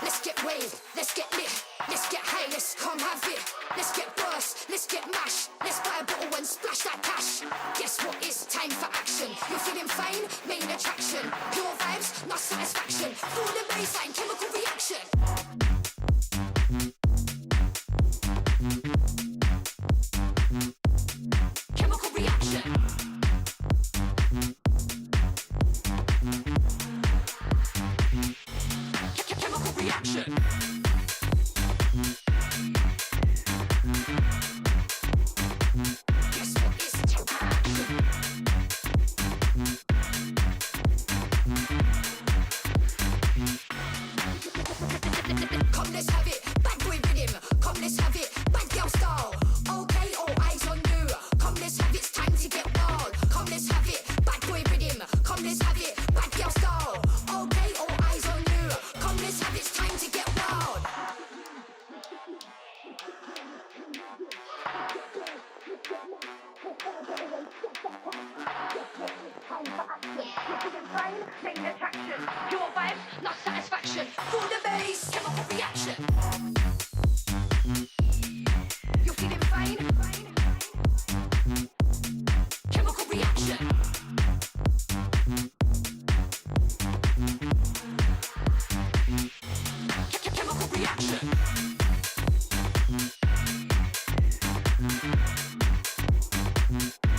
let's get wave, let's get lit, let's get high, let's come have it. Let's get burst, let's get mash, let's buy a bottle and splash that cash. Guess what, it's time for action. You're feeling fine, main attraction. Pure vibes, not satisfaction. Feel the baseline, chemical reaction. Chemical reaction. Chemical reaction. Guess what is action? Come, let's have it. Bad boy rhythm. Come, let's have it. Bad girl style. Okay, all eyes on you. Come, let's have it. It's time to get wild. Come, let's have it. Bad boy rhythm. Come, let's have it. Bad girl style. Okay, all eyes on you. Come, let's have it. It's time to get wild. Main attraction. Pure vibes, not satisfaction. Feel the bass. Chemical reaction. You're feeling fine. Chemical reaction. Chemical reaction.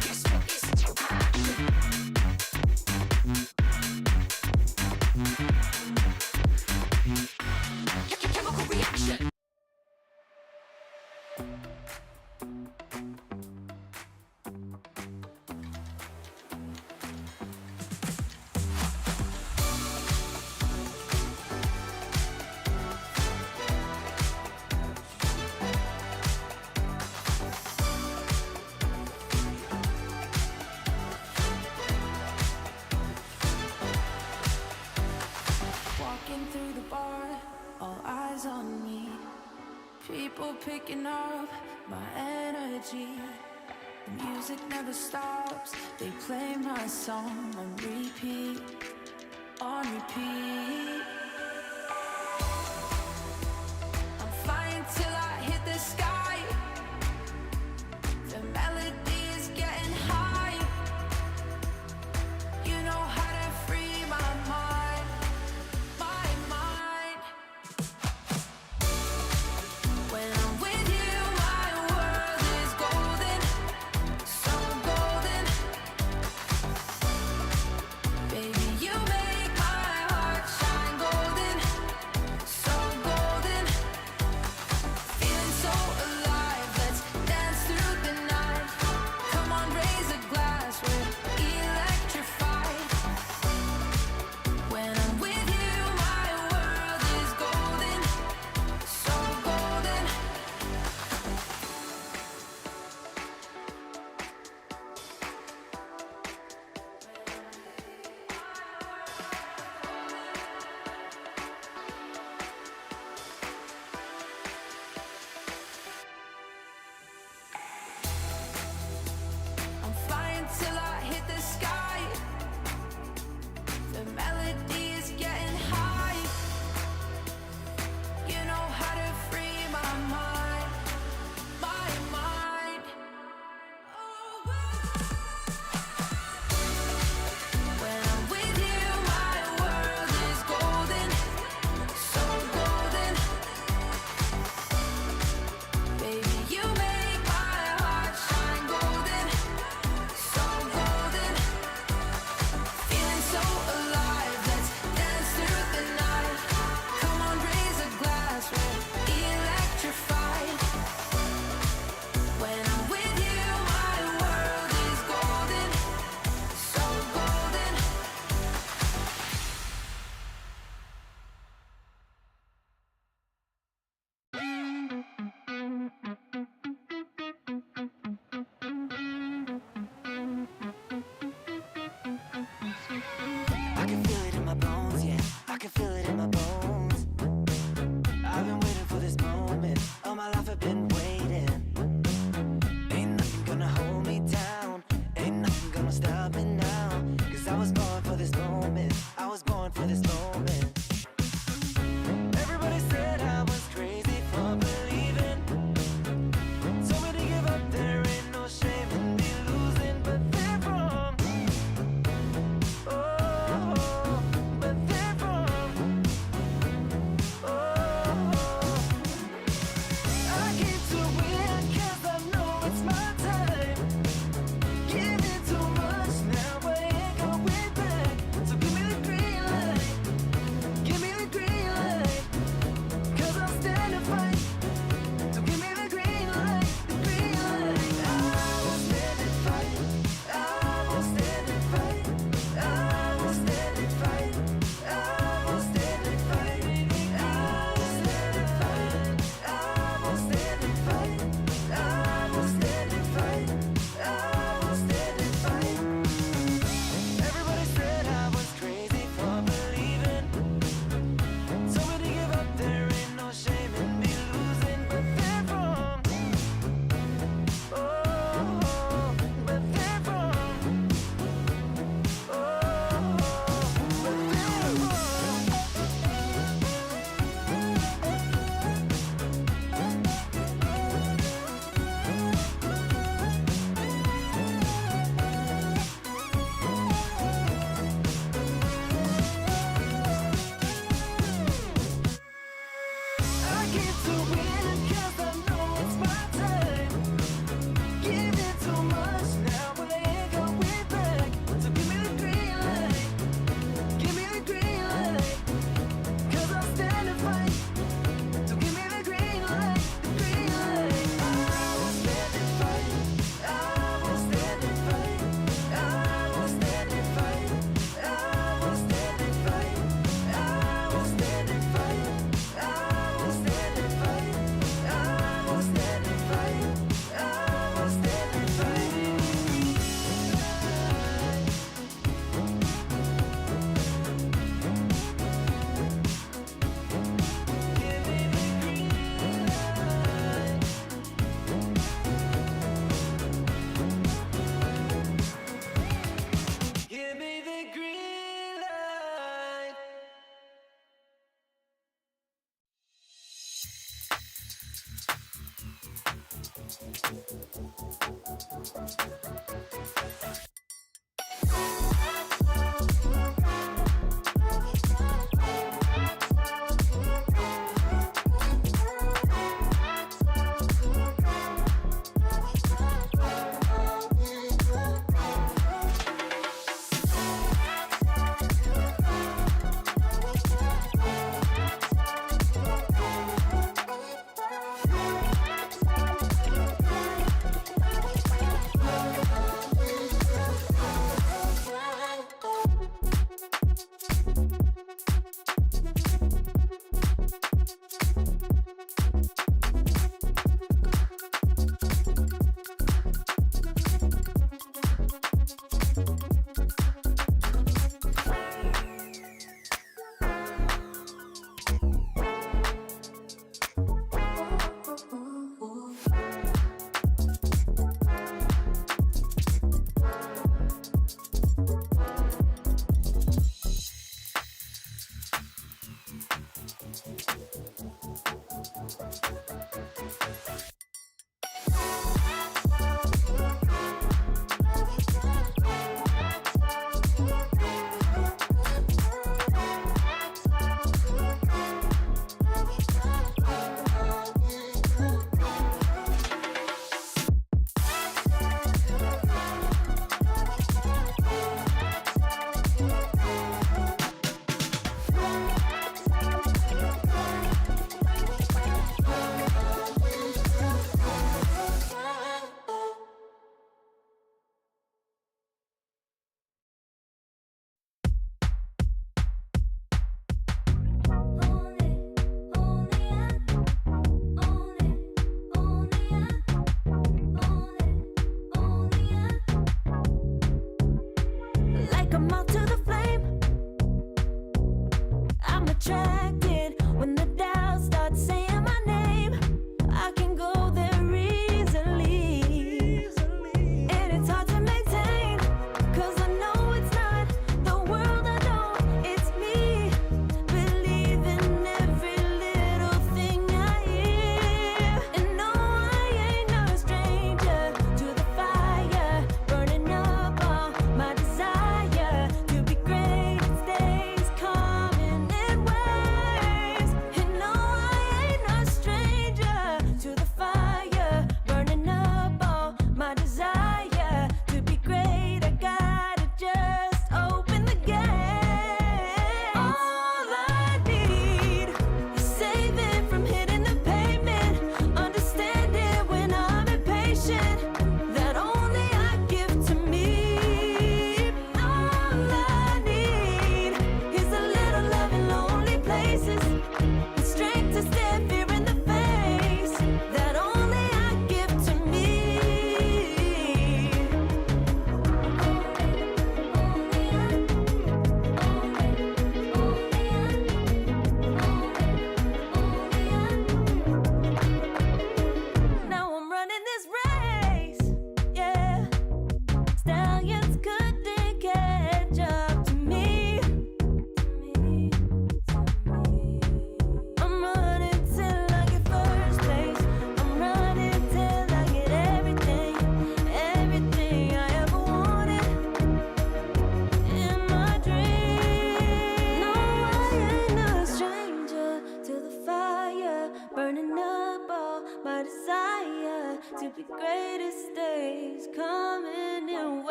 Guess what is action? Chemical reaction. Walking through the bar, all eyes on me. People picking up my energy. The music never stops. They play my song on repeat, on repeat. I'm flying till I hit the sky. The melody is getting high. You know how to free my mind. My mind. When I'm with you, my world is golden, so golden. Baby,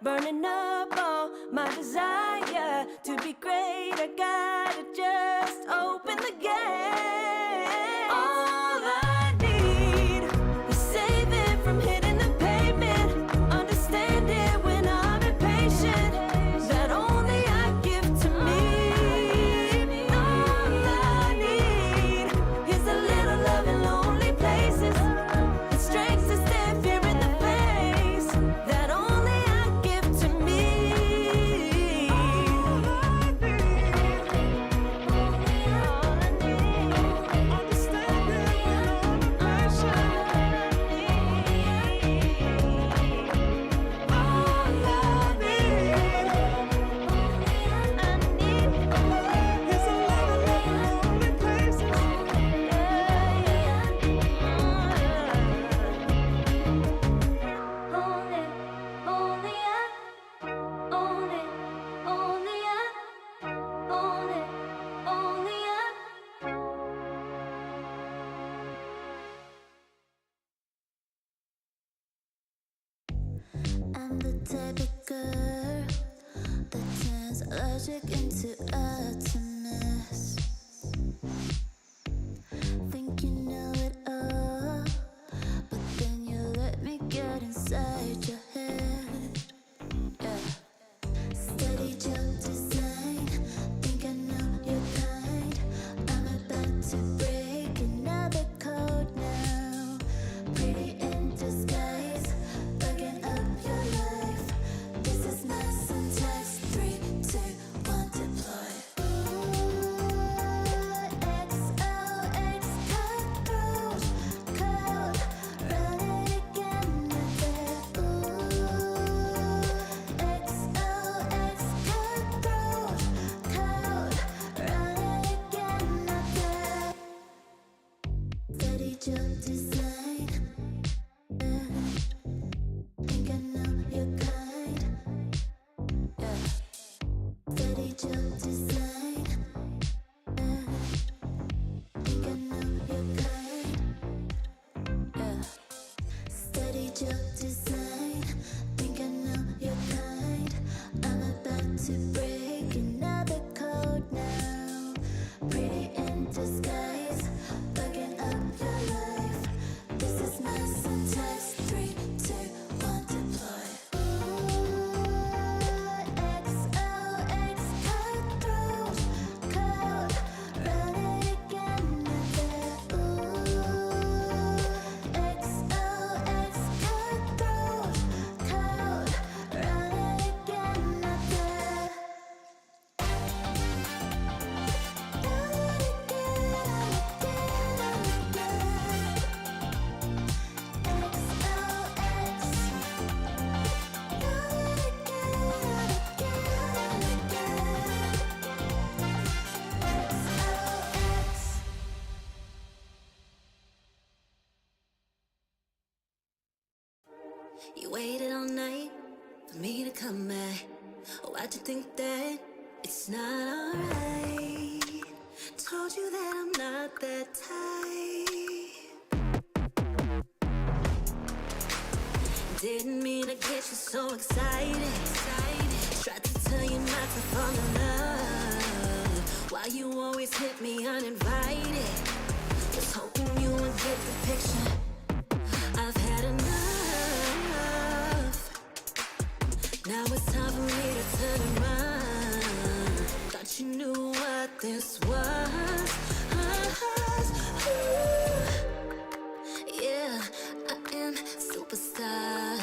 burning up all my desire to be great. I gotta just open the gate. All I need is saving from hitting the pavement, understanding when I'm impatient, that only I give to me. All I need is a little love in lonely places, and strength to stare fear in the face, that only I give to me. All I need, all I need. type of girl that turns logic into atoms. Think you know it all, but then you let me get inside your head. Yeah. Steady jump design, think I know your kind. I'm about to break another code now. Pretty in disguise, bugging up your life. This is my syntax. 3, 2, 1, deploy. XOX cutthroat code, run it again. XOX cutthroat code, run it again. Steady jump design. Think I know your kind. Yeah. Steady jump design. Think I know your kind. Yeah. Steady jump design. Think I know your kind. I'm about to break another code now. Pretty in disguise, bugging up your life. This is my syntax. 3, 2, 1, deploy. XOX cutthroat code, run it again. XOX cutthroat code, run it again. You waited all night for me to come back. Why'd you think that it's not alright? Told you that I'm not that type. Didn't mean to get you so excited. Tried to tell you not to fall in love. Why you always hit me uninvited? Was hoping you would get the picture. I've had enough. Now it's time for me to turn around. Thought you knew what this was. Yeah, I am superstar.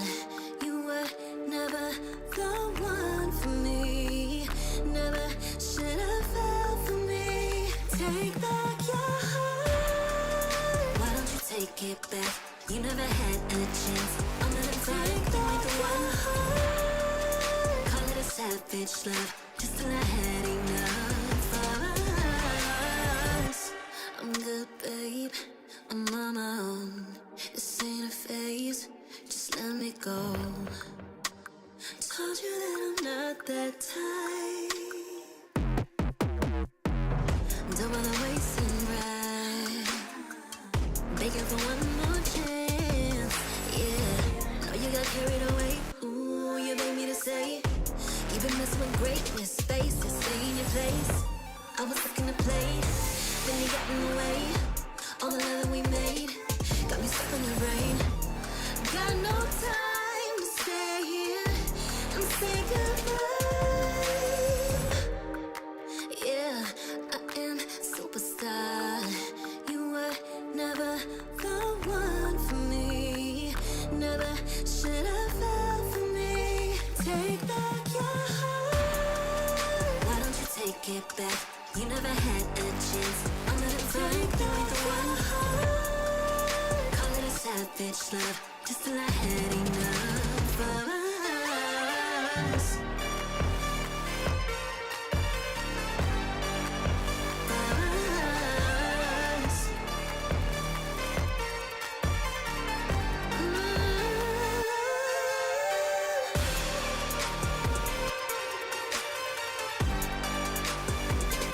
You were never the one for me. Never should have fell for me. Take back your heart. Why don't you take it back? You never had a chance. I'm gonna take back the one heart. Call it a savage love, just till I had enough of us. I'm good, babe. I'm on my own. This ain't a phase. Just let me go. Told you that I'm not that type. Don't bother wasting breath. Begging for one more chance. Yeah, know you got carried away. Ooh, you made me to say. You've been messing with greatness, faces, stay in your place. I was looking to play, then you got in the way. All the love that we made got me stuck on your brain. Got no time to stay here and say goodbye. Yeah, I am superstar. You were never the one for me. Never should have fell for me. Take back your heart. Why don't you take it back? You never had a chance. I'm gonna take back the one heart. Call it a savage love, just till I had enough of us.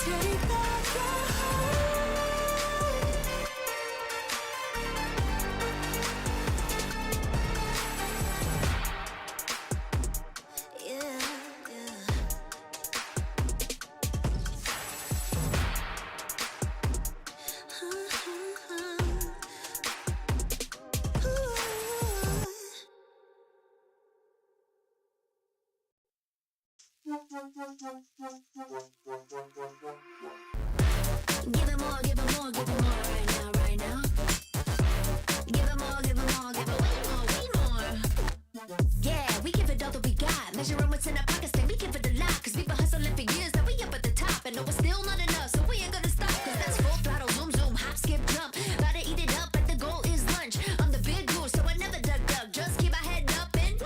Take back your heart. Give it more, give it more, give it more right now, right now. Give it more, give it more, give it way more, way more. Yeah, we give it all that we got. Measuring what's in our pockets, then we give it a lot. Cause we've been hustling for years, now we up at the top. And no, it's still not enough, so we ain't gonna stop. Cause that's full throttle, zoom, zoom, hop, skip, jump. Gotta eat it up, but the goal is lunch. I'm the big goose, so I never duck, duck. Just keep our head up and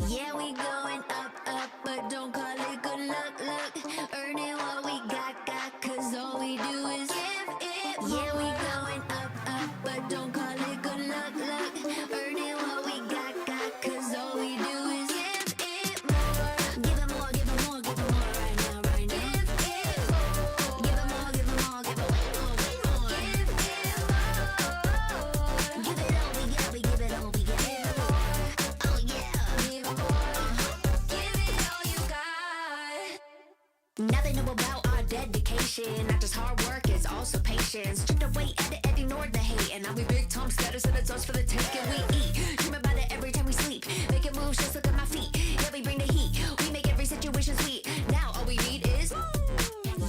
yeah, we going up, up, but don't call it good luck, luck. Earning what we got, cause all we do is give it more. Yeah, we going up, up, but don't call it good luck, luck. Earning what we got, cause all we do is give it more. Give it more, give it more, give it more right now, right now. Give it more. Give it more, give it more, give it way more, way more. Give it more. Give it all we got, we give it all we got. Oh yeah, give it more. Give it all you got. Now they know about our dedication. Not just hard work, it's also patience. Stripped away, edit, ignore the hate. And now we big time status and it's us for the taking. We eat, dream about it every time we sleep. Making moves, just look at my feet. Yeah, we bring the heat. We make every situation sweet. Now all we need is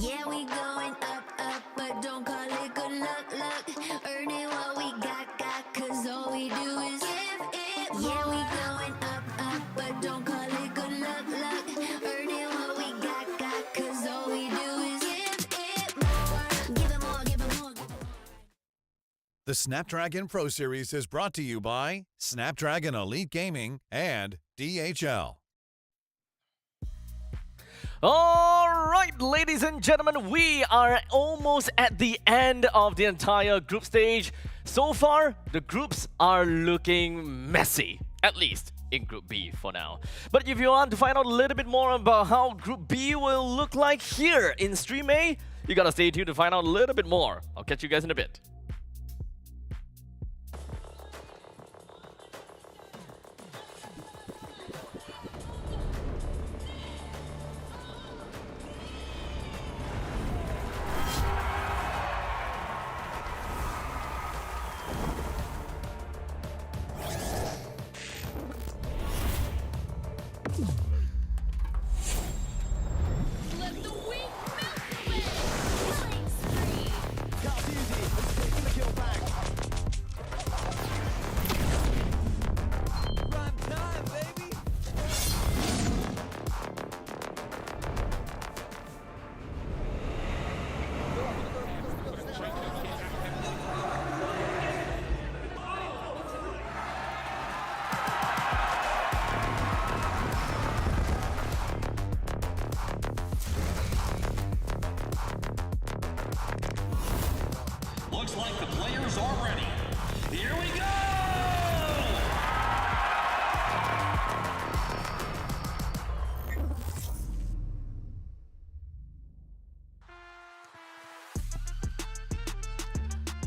yeah, we going up, up, but don't call it good luck, luck. Earning what we got, cause all we do is give it more. Yeah, we going up, up, but don't call it good luck, luck. Earning what we got, cause all we do is give it more. Give it more, give it more, give it more. The Snapdragon Pro Series is brought to you by Snapdragon Elite Gaming and DHL. All right, ladies and gentlemen, we are almost at the end of the entire group stage. So far, the groups are looking messy, at least in Group B for now. But if you want to find out a little bit more about how Group B will look like here in Stream A, you gotta stay tuned to find out a little bit more. I'll catch you guys in a bit. Let the weak melt away.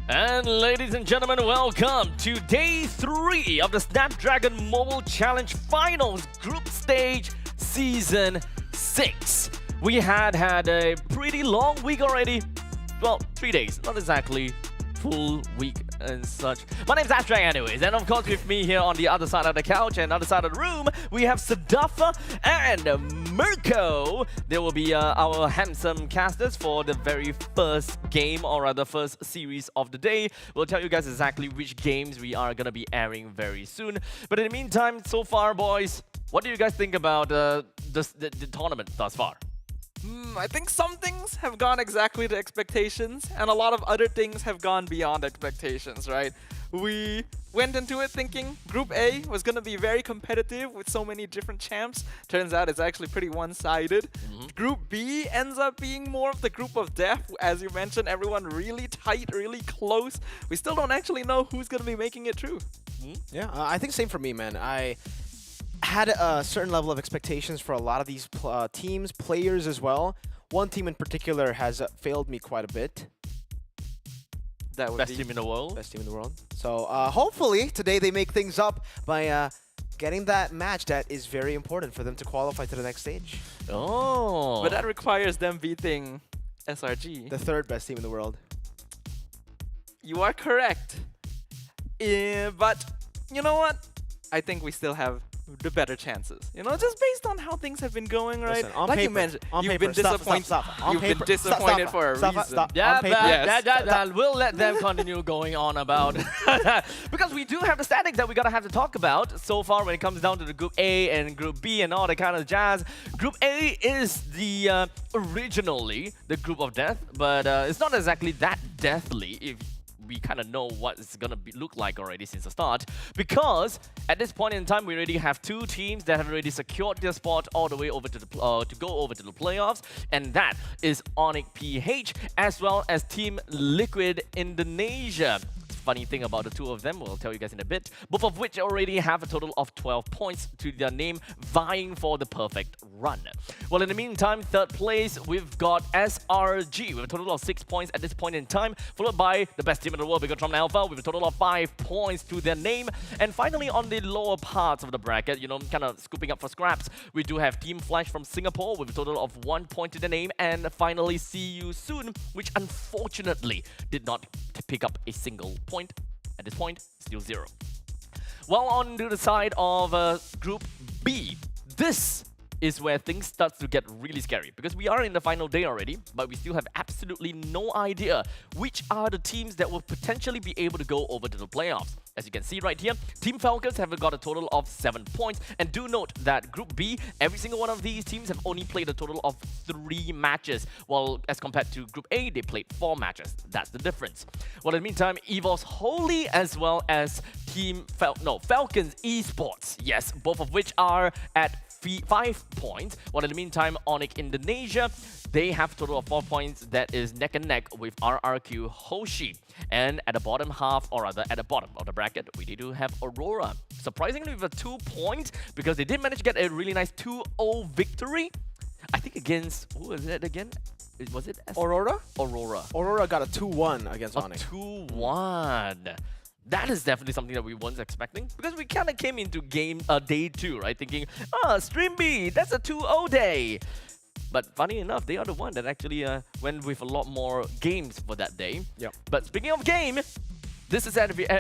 And ladies and gentlemen, welcome to day 3 of the Snapdragon Mobile Challenge Finals Group Stage Season 6. We had a pretty long week already. Well, 3 days, not exactly full week and such. My name's Astray anyways, and of course with me here on the other side of the couch and other side of the room, we have Sadafa and Mirko. They will be our handsome casters for the very first game, or rather first series of the day. We'll tell you guys exactly which games we are gonna be airing very soon. But in the meantime, so far boys, what do you guys think about the tournament thus far? I think some things have gone exactly to expectations, and a lot of other things have gone beyond expectations, right? We went into it thinking Group A was going to be very competitive with so many different champs. Turns out it's actually pretty one-sided. Group B ends up being more of the group of death. As you mentioned, everyone really tight, really close. We still don't actually know who's going to be making it through. Yeah, I think same for me, man. I had a certain level of expectations for a lot of these teams, players as well. One team in particular has failed me quite a bit. That would Best be team in the world. Best team in the world. So hopefully today they make things up by getting that match that is very important for them to qualify to the next stage. Oh. But that requires them beating SRG. The third best team in the world. You are correct. But you know what? I think we still have the better chances. You know, just based on how things have been going, right? Listen, on like you paper, mentioned, on you've paper, been stop, disappointed. stop. On You've been paper, disappointed stop, for a stop, reason. stop. Yeah, On paper. Yes. we'll let them continue going on about because we do have the standings that we're gonna have to talk about so far when it comes down to the Group A and Group B and all that kind of jazz. Group A is the originally the group of death, but it's not exactly that deathly if we kind of know what it's gonna look like already since the start, because at this point in time we already have two teams that have already secured their spot all the way over to the to go over to the playoffs, and that is ONIC PH as well as Team Liquid Indonesia. Funny thing about the two of them, we'll tell you guys in a bit, both of which already have a total of 12 points to their name, vying for the perfect run. Well, in the meantime, third place, we've got SRG with a total of 6 points at this point in time, followed by the best team in the world, Bigatron Alpha, with a total of 5 points to their name. And finally, on the lower parts of the bracket, you know, kind of scooping up for scraps, we do have Team Flash from Singapore with a total of 1 point to their name, and finally, See You Soon, which unfortunately did not pick up a single point. At this point, still 0. Well, on to the side of Group B, this is where things start to get really scary, because we are in the final day already, but we still have absolutely no idea which are the teams that will potentially be able to go over to the playoffs. As you can see right here, Team Falcons have got a total of 7 points, and do note that Group B, every single one of these teams have only played a total of 3 matches, while as compared to Group A, they played 4 matches. That's the difference. Well, in the meantime, EVOS Holy as well as Falcons Esports, yes, both of which are at 5 points, while in the meantime, ONIC Indonesia, they have a total of 4 points. That is neck and neck with RRQ Hoshi. And at the bottom half, or rather at the bottom of the bracket, we do have Aurora. Surprisingly with a 2 points, because they did manage to get a really nice 2-0 victory. I think against, who was it again? Was it Aurora? Aurora. Aurora got a 2-1 against A ONIC. 2-1. That is definitely something that we weren't expecting, because we kind of came into day 2, right? Thinking, Stream B, that's a 2-0 day. But funny enough, they are the one that actually went with a lot more games for that day. Yep. But speaking of game, this is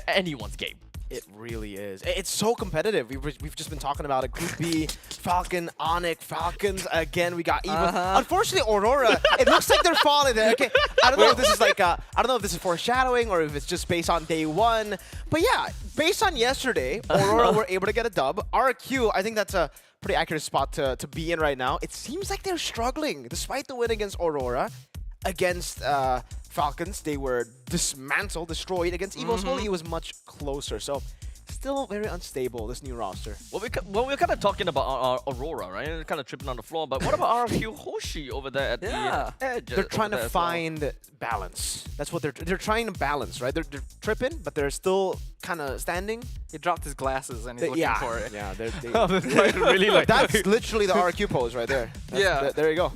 anyone's game. It really is. It's so competitive. We've just been talking about it. Group B, Falcon, ONIC, Falcons. Again, we got EVOS. Unfortunately, Aurora, it looks like they're falling there. Okay, I don't know if this is like, I don't know if this is foreshadowing or if it's just based on day 1. But yeah, based on yesterday, Aurora were able to get a dub. RQ, I think that's a pretty accurate spot to be in right now. It seems like they're struggling. Despite the win against Aurora, against Falcons, they were dismantled, destroyed. Against EVOS Holy, it was much closer. So still very unstable, this new roster. Well, we're kind of talking about Aurora, right? Kind of tripping on the floor. But what about RQ Hoshi over there at the edge? They're trying to find balance. That's what they're trying to balance, right? They're tripping, but they're still kind of standing. He dropped his glasses and he's looking for it. Yeah, really like that's literally the RQ pose right there. There you go.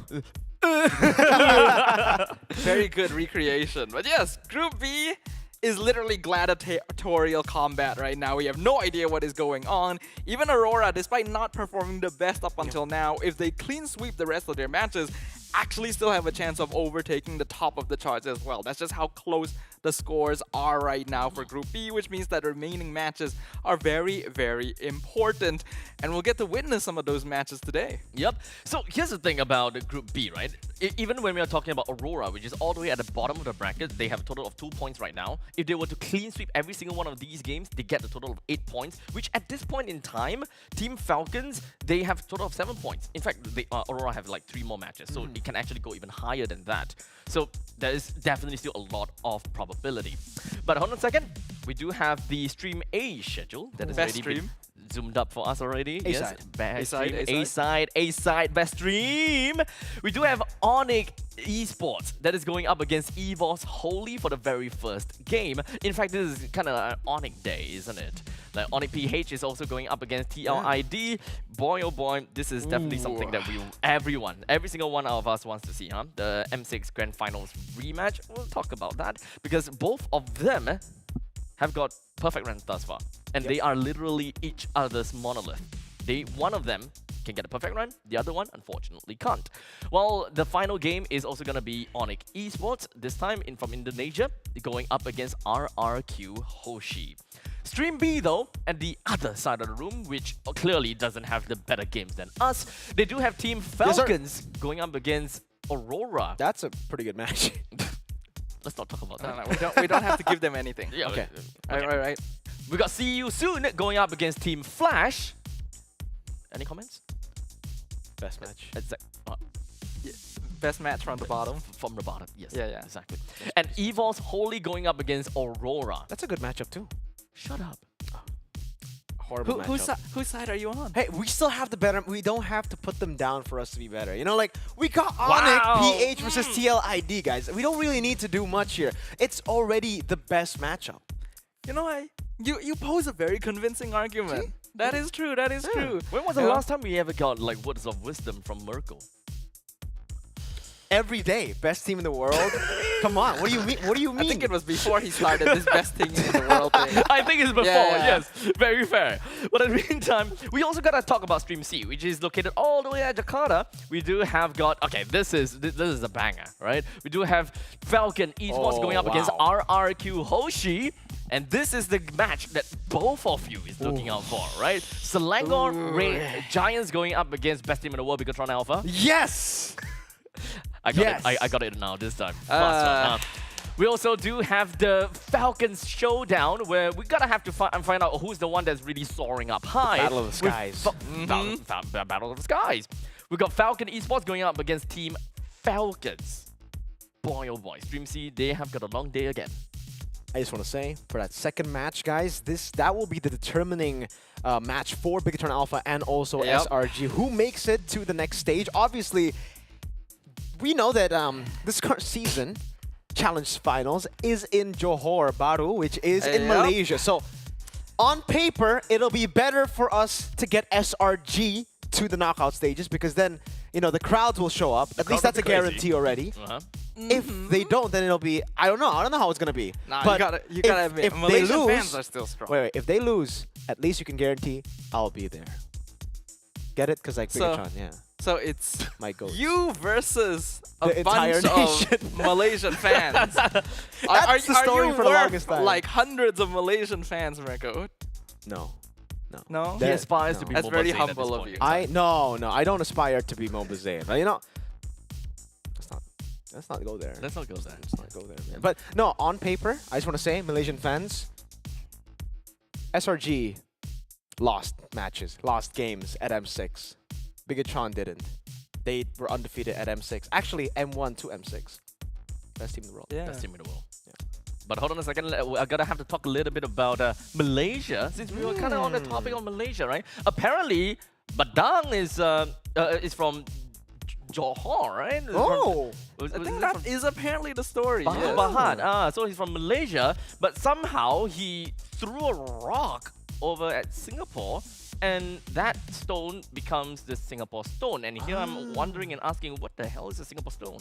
Very good recreation. But yes, Group B is literally gladiatorial combat right now. We have no idea what is going on. Even Aurora, despite not performing the best up until now, if they clean sweep the rest of their matches, actually still have a chance of overtaking the top of the charts as well. That's just how close the scores are right now for Group B, which means that the remaining matches are very, very important. And we'll get to witness some of those matches today. Yep. So here's the thing about Group B, right? Even when we are talking about Aurora, which is all the way at the bottom of the bracket, they have a total of 2 points right now. If they were to clean sweep every single one of these games, they get a total of 8 points, which at this point in time, Team Falcons, they have a total of 7 points. In fact, Aurora have like 3 more matches, so it can actually go even higher than that. So there is definitely still a lot of probability. But hold on a second, we do have the Stream A schedule that is Best already been zoomed up for us already. A-side. Yes, A-side. A-side, best stream. We do have ONIC Esports that is going up against EVOS Holy for the very first game. In fact, this is kind of an ONIC day, isn't it? Like ONIC PH is also going up against TLID. Boy, oh boy, this is definitely something that every single one of us wants to see, huh? The M6 Grand Finals rematch. We'll talk about that because both of them have got perfect runs thus far. And they are literally each other's monolith. One of them can get a perfect run, the other one unfortunately can't. Well, the final game is also going to be ONIC Esports, this time from Indonesia, going up against RRQ Hoshi. Stream B, though, at the other side of the room, which clearly doesn't have the better games than us, they do have Team Falcons going up against Aurora. That's a pretty good match. Let's not talk about No, that. no, we don't have to give them anything. Yeah, Okay. Right. We got See You Soon going up against Team Flash. Any comments? Best match. Best match from the bottom. From the bottom, yes. Yeah. Exactly. And EVOS wholly going up against Aurora. That's a good matchup too. Shut up. Horrible matchup. Whose side are you on? Hey, we still have the better. We don't have to put them down for us to be better. You know, like we got Wow. ONIC PH versus TLID, guys. We don't really need to do much here. It's already the best matchup. You know, you pose a very convincing argument. That is true. That is true. When was the Yeah. last time we ever got like words of wisdom from Merkel? Every day, best team in the world. Come on, what do you mean? What do you mean? I think it was before he started this best thing in the world thing. I think it's before, Yeah. yes. Very fair. But in the meantime, we also gotta talk about Stream C, which is located all the way at Jakarta. We do have got, okay, this is a banger, right? We do have Falcon Esports going up against RRQ Hoshi. And this is the match that both of you is looking out for, right? Selangor Giants going up against best team in the world, Bigatron Alpha. Yes. I got it now this time. Fast one. We also do have the Falcons showdown where we gotta have to find out who's the one that's really soaring up high. Battle of the Skies. Battle of the Skies. We got Falcon Esports going up against Team Falcons. Boy, oh boy. Stream C, they have got a long day again. I just want to say, for that second match, guys, that will be the determining match for Bigatron Alpha and also SRG. Who makes it to the next stage? Obviously, we know that this current season, Challenge Finals, is in Johor Bahru, which is in Malaysia. So, on paper, it'll be better for us to get SRG to the knockout stages because then, you know, the crowds will show up. At least that's a guarantee already. If they don't, then it'll be, I don't know how it's gonna be. Nah, but you gotta admit, if Malaysian they lose, fans are still strong. Wait, if they lose, at least you can guarantee I'll be there. Get it? Because like Bigatron, yeah, So it's my goat. you versus The a bunch entire nation. of Malaysian fans. That's the story you for the worth longest time. like hundreds of Malaysian fans, Marco? No. No? He That- aspires to no. be That's Mobile very Zayn at humble this of point. you. I don't aspire to be Mobile Zayn. But you know, let's not go there. Let's not go there. Let's not go there, man. But no, on paper, I just want to say, Malaysian fans, SRG lost matches, lost games at M6. Bigatron didn't. They were undefeated at M6. Actually, M1 to M6. Best team in the world. Yeah. Best team in the world. But hold on a second, I gotta have to talk a little bit about Malaysia, since we were kind of on the topic of Malaysia, right? Apparently, Badang is from Johor, right? Oh! I think that is apparently the story. Bahad, yeah. Bahad. So he's from Malaysia, but somehow he threw a rock over at Singapore, and that stone becomes the Singapore stone. And here I'm wondering and asking, what the hell is a Singapore stone?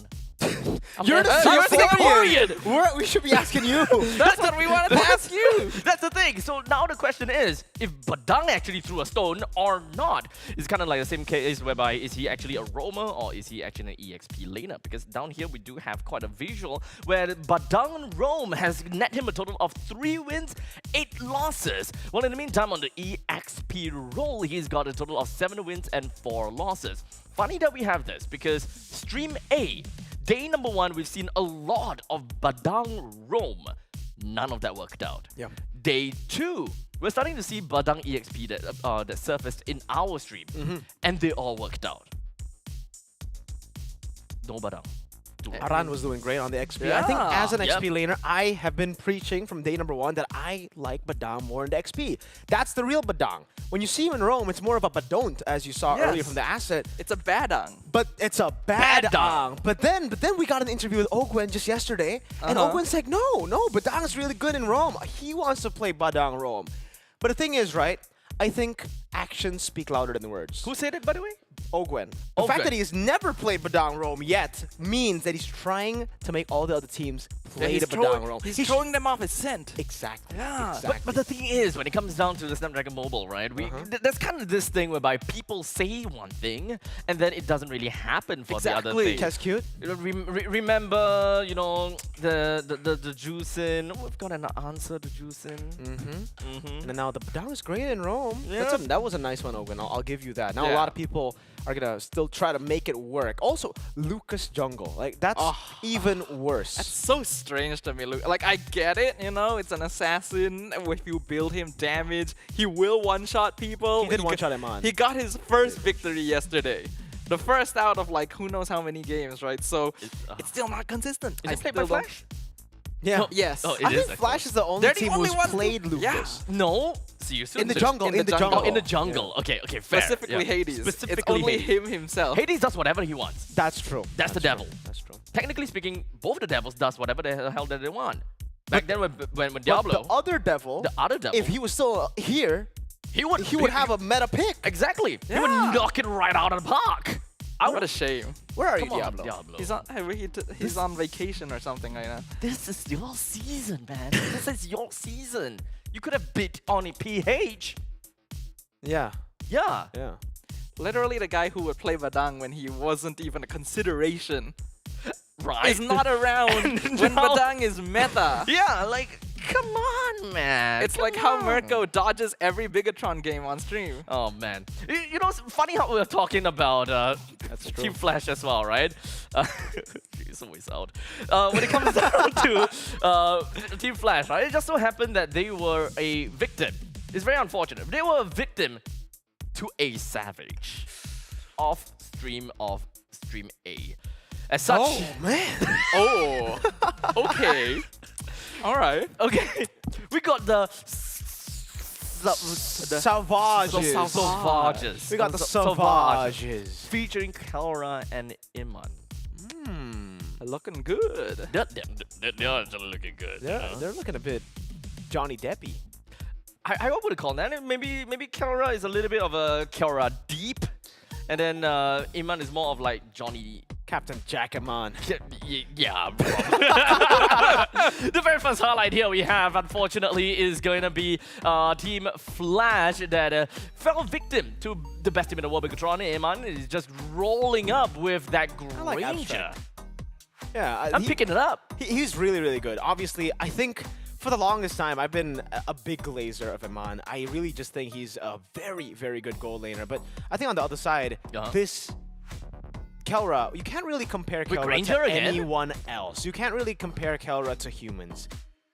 You're the Singaporean! We should be asking you! That's what we wanted to ask you. That's the thing. So now the question is, if Badang actually threw a stone or not, it's kind of like the same case whereby is he actually a roamer or is he actually an EXP laner? Because down here we do have quite a visual where Badang Roam has net him a total of 3 wins, 8 losses. Well, in the meantime, on the EXP role, he's got a total of 7 wins and 4 losses. Funny that we have this because Stream A, day number 1, we've seen a lot of Badang Roam. None of that worked out. Yeah. Day 2, we're starting to see Badang EXP that surfaced in our stream. And they all worked out. No Badang. Aran was doing great on the XP. I think as an Yep. XP laner, I have been preaching from day number 1 that I like Badang more in the XP. That's the real Badang. When you see him in Rome, it's more of a Badont, as you saw earlier from the asset. It's a badang. But it's a bad Badang. Ang. But then we got an interview with Ogwen just yesterday, and Ogwen's like, no, Badang is really good in Rome. He wants to play Badang Rome. But the thing is, right, I think actions speak louder than the words. Who said it, by the way? Ogwen. The fact that he has never played Badang Rome yet means that he's trying to make all the other teams play he's the throwing, Badang role. he's He sh- throwing them off his scent. Exactly. Yeah. Exactly. But the thing is, when it comes down to the Snapdragon Mobile, right? There's kind of this thing whereby people say one thing and then it doesn't really happen for the other thing. That's cute. You know, remember, you know, the juicing. Oh, we've got an answer to juicing. And then now the Badang is great in Rome. Yeah. That was a nice one, Ogun. I'll give you that. Now a Yeah. lot of people are gonna still try to make it work. Also, Lucas Jungle, like that's even worse. That's so strange to me. Like, I get it, you know, it's an assassin. If you build him damage, he will one-shot people. He did one-shot him on. He got his first victory yesterday. The first out of like who knows how many games, right? So it's still not consistent. Is I it played by still don't- Flash? Yeah. Yes. Oh, I it is think Flash is the only They're the team only who's ones who- played yeah. Lucas. No. See you soon. In the soon. jungle. In the jungle. Oh, in the jungle. Okay, okay, fair. Specifically yeah. Hades. Specifically it's only Hades. him himself. Hades does whatever he wants. That's true. That's the true. devil. That's true. Technically speaking, both the devils does whatever the hell that they want. Back then when But Diablo, the other devil, the other devil, if he was still here, he would have a meta pick. exactly. He would Yeah. knock it right out of the park. What a shame. Where are you, Come on, Diablo? Diablo. He's on vacation or something like that. This is your season, man. This is your season. You could have beat ONIC PH. Yeah. Yeah. Yeah. Literally the guy who would play Badang when he wasn't even a consideration Right. is not around And when now- Badang is meta. Yeah, like, come on, man. It's Come like how on. Mirko dodges every Bigatron game on stream. Oh man, you know, it's funny how we were talking about Team Flash as well, right? It's always out. When it comes down to Team Flash, right? It just so happened that they were a victim. It's very unfortunate. They were a victim to a savage off stream of Stream A. As such, Oh man. Oh, okay. All right. okay, we got the Savages. Savages. We got the Savages. Savages. Featuring Kelra and Iman. Looking good. They're looking good. They're looking a bit Johnny Deppy. I would call that. Maybe Kelra is a little bit of a Kelra deep, and then Iman is more of like Johnny. Captain Jackaman. Yeah, bro. The very first highlight here we have, unfortunately, is going to be Team Flash that fell victim to the best team in the world, Bigatron. Iman is just rolling up with that like Granger. Abstract. Yeah, I'm picking it up. He's really, really good. Obviously, I think for the longest time, I've been a big glazer of Iman. I really just think he's a very, very good goal laner. But I think on the other side, this Kelra, you can't really compare With Kelra Granger to again? anyone else. You can't really compare Kelra to humans.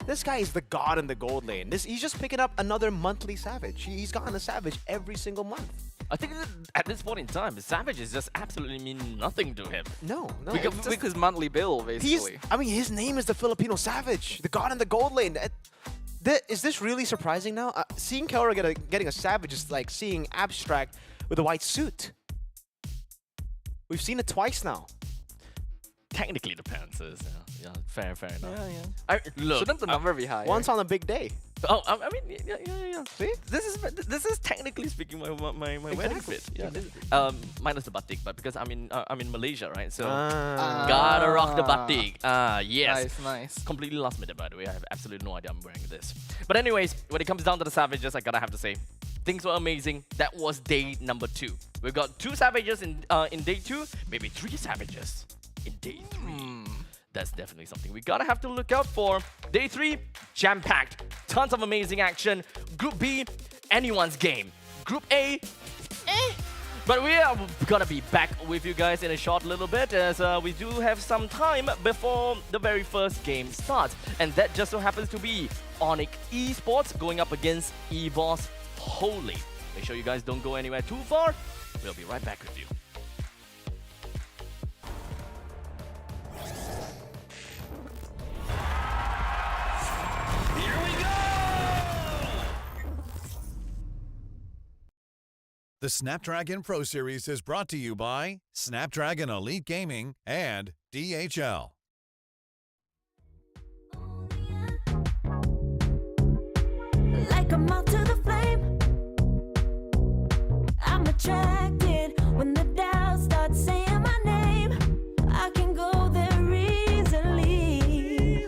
This guy is the god in the gold lane. He's just picking up another monthly Savage. He's gotten a Savage every single month. I think that at this point in time, Savage is just absolutely mean nothing to him. No. It's just his monthly bill, basically. His name is the Filipino Savage, the god in the gold lane. Is this really surprising now? Seeing Kelra getting a Savage is like seeing Abstract with a white suit. We've seen it twice now. Technically, the Panthers. Yeah, fair enough. Yeah. Look, Shouldn't the number be higher? Once on a big day. oh, I mean, yeah. See, this is technically speaking my wedding Exactly. fit. Minus the batik, but because I'm in Malaysia, right? So Ah. gotta rock the batik. Yes. Nice. Completely last minute, by the way. I have absolutely no idea I'm wearing this. But anyways, when it comes down to the Savages, I gotta have to say, things were amazing. That was day number 2. We've got 2 Savages in day 2, maybe 3 Savages in day 3. That's definitely something we gotta have to look out for. Day 3, jam-packed. Tons of amazing action. Group B, anyone's game. Group A, But we are gonna be back with you guys in a short little bit, as we do have some time before the very first game starts. And that just so happens to be ONIC Esports going up against EVOS Holy. Make sure you guys don't go anywhere too far. We'll be right back with you. The Snapdragon Pro Series is brought to you by Snapdragon Elite Gaming and DHL. Like a moth to the flame, I'm attracted when the doubts start saying my name. I can go there easily.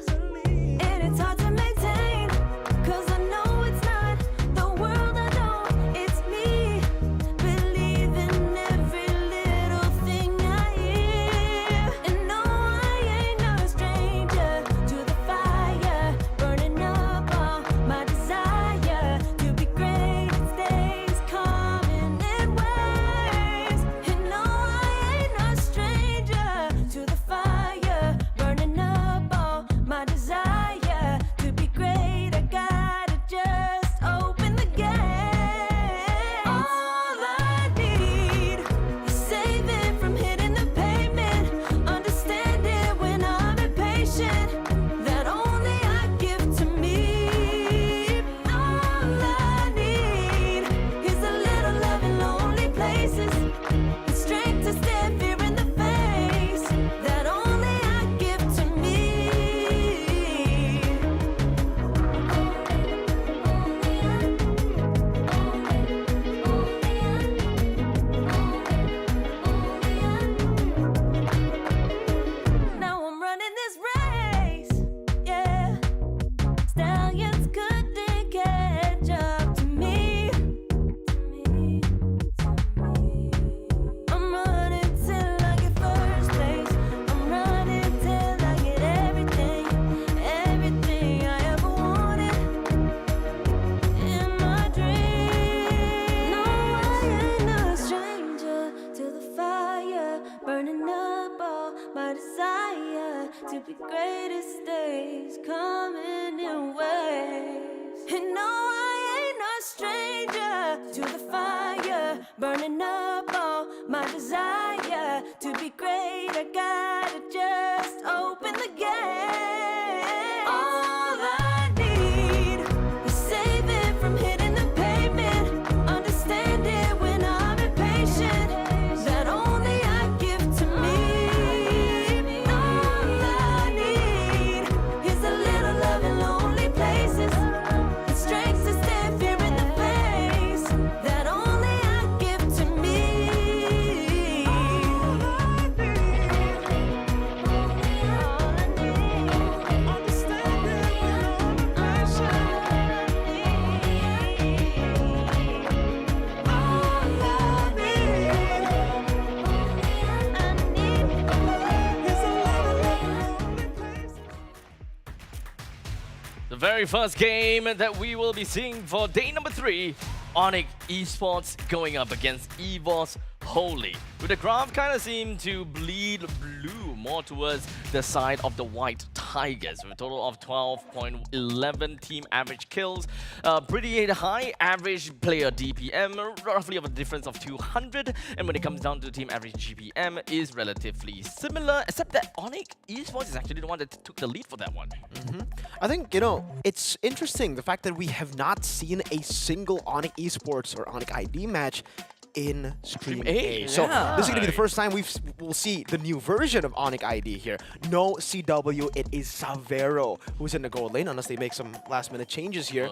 to be greatest days coming in waves. And no, I ain't no stranger to the fire, burning up all my desire to be great. I gotta just open the gate. All I need is saving from hitting the pavement, understand it when I'm impatient, that only I give to me. All I need is a little love in lonely places, the strength to stand fear in the face, that only I give to me. All I need, understand it when I'm impatient. All I need, is a little love in lonely places. The very first game that we will be seeing for day number 3, ONIC Esports going up against EVOS Holy. With the graph kind of seem to bleed blue more towards the side of the white Tigers, with a total of 12.11 team average kills, pretty high average player DPM, roughly of a difference of 200, and when it comes down to team average GPM is relatively similar, except that ONIC Esports is actually the one that took the lead for that one. I think, you know, it's interesting the fact that we have not seen a single ONIC Esports or ONIC ID match in Stream A. So this is going to be the first time we'll see the new version of ONIC ID here. No CW, it is Savero who's in the gold lane, unless they make some last-minute changes here.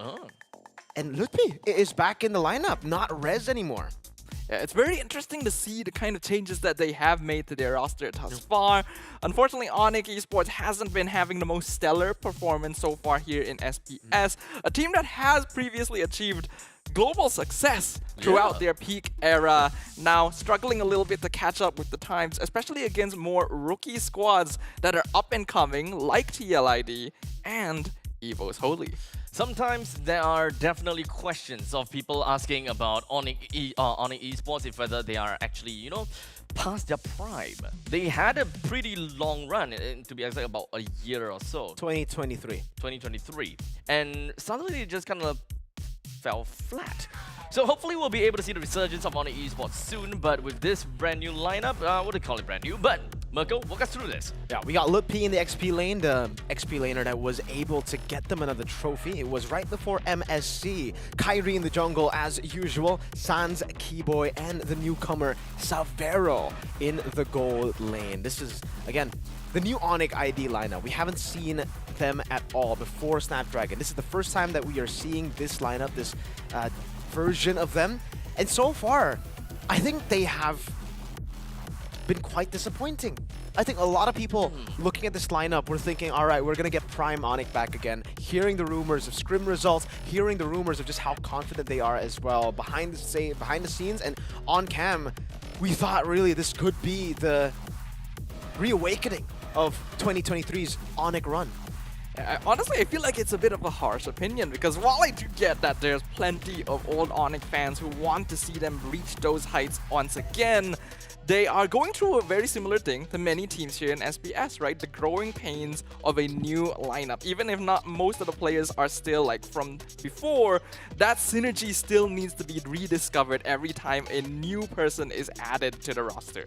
And Lutpi is back in the lineup, not Rez anymore. Yeah, it's very interesting to see the kind of changes that they have made to their roster thus far. Unfortunately, ONIC Esports hasn't been having the most stellar performance so far here in SPS, a team that has previously achieved global success throughout their peak era, now struggling a little bit to catch up with the times, especially against more rookie squads that are up and coming, like TLID and EVOS Holy. Sometimes there are definitely questions of people asking about ONIC Esports, if whether they are actually, you know, past their prime. They had a pretty long run, to be exact, about a year or so. 2023. And suddenly they just kind of fell flat. So hopefully we'll be able to see the resurgence of ONIC Esports soon, but with this brand new lineup, what do you call it brand new? But Mirko, walk us through this. Yeah, we got Lutpi in the XP lane, the XP laner that was able to get them another trophy. It was right before MSC. Kyrie in the jungle as usual, Sans, Keyboy, and the newcomer Savero in the gold lane. This is, again, the new ONIC ID lineup. We haven't seen them at all before Snapdragon. This is the first time that we are seeing this lineup, this version of them. And so far, I think they have been quite disappointing. I think a lot of people looking at this lineup were thinking, all right, we're going to get Prime ONIC back again. Hearing the rumors of scrim results, hearing the rumors of just how confident they are as well behind the scenes and on cam, we thought really this could be the reawakening of 2023's ONIC run. Honestly, I feel like it's a bit of a harsh opinion, because while I do get that there's plenty of old ONIC fans who want to see them reach those heights once again, they are going through a very similar thing to many teams here in SPS, right? The growing pains of a new lineup. Even if not most of the players are still like from before, that synergy still needs to be rediscovered every time a new person is added to the roster.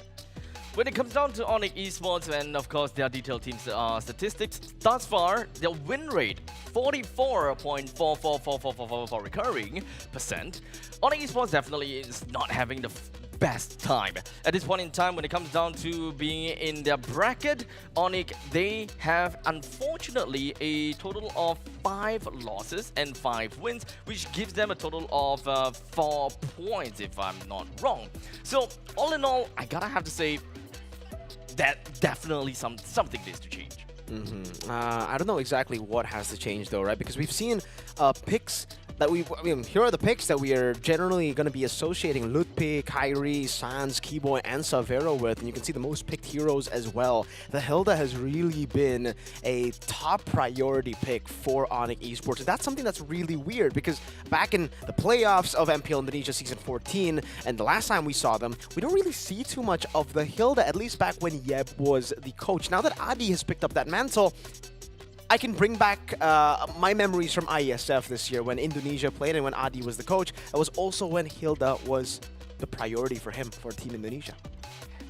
When it comes down to ONIC Esports and of course their detailed team statistics, thus far their win rate 44.444444 recurring percent. ONIC Esports definitely is not having the best time. At this point in time, when it comes down to being in their bracket, ONIC, they have unfortunately a total of 5 losses and 5 wins, which gives them a total of 4 points if I'm not wrong. So all in all, I gotta have to say that definitely something needs to change. I don't know exactly what has to change though, right? Because we've seen picks that here are the picks that we are generally going to be associating Lutpi, Kyrie, Sans, Keyboy, and Savero with, and you can see the most picked heroes as well. The Hilda has really been a top priority pick for ONIC Esports, and that's something that's really weird because back in the playoffs of MPL Indonesia Season 14, and the last time we saw them, we don't really see too much of the Hilda, at least back when Yeb was the coach. Now that Adi has picked up that mantle, I can bring back my memories from IESF this year when Indonesia played and when Adi was the coach. It was also when Hilda was the priority for him for Team Indonesia.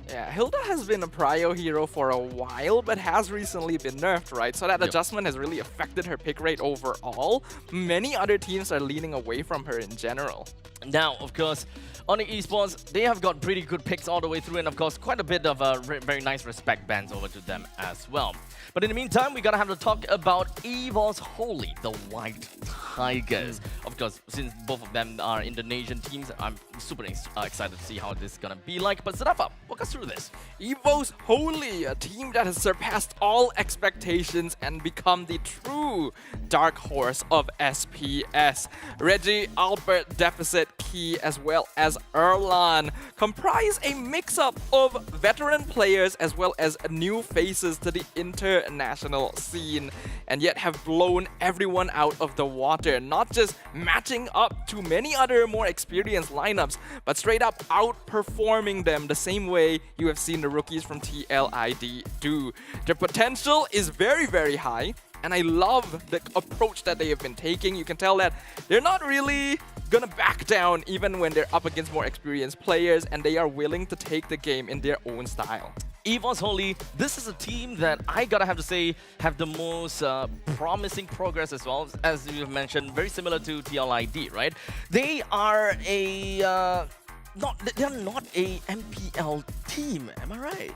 Yeah, Hilda has been a prio hero for a while, but has recently been nerfed, right? So that adjustment has really affected her pick rate overall. Many other teams are leaning away from her in general. Now, of course, ONIC Esports, they have got pretty good picks all the way through, and of course, quite a bit of very nice respect bands over to them as well. But in the meantime, we gotta have to talk about EVOS Holy, the White Tigers. Of course, since both of them are Indonesian teams, I'm super excited to see how this is gonna be like. But Sadafa, walk us through this. EVOS Holy, a team that has surpassed all expectations and become the true dark horse of SPS. Reggie, Albert, Deficit, Key, as well as Erlan comprise a mix-up of veteran players as well as new faces to the international scene, and yet have blown everyone out of the water, not just matching up to many other more experienced lineups, but straight up outperforming them the same way you have seen the rookies from TLID do. Their potential is very, very high, and I love the approach that they have been taking. You can tell that they're not really gonna back down even when they're up against more experienced players, and they are willing to take the game in their own style. EVOS Holy, this is a team that I gotta have to say have the most promising progress as well, as you mentioned, very similar to TLID, right? They are a they're not a MPL team, am I right?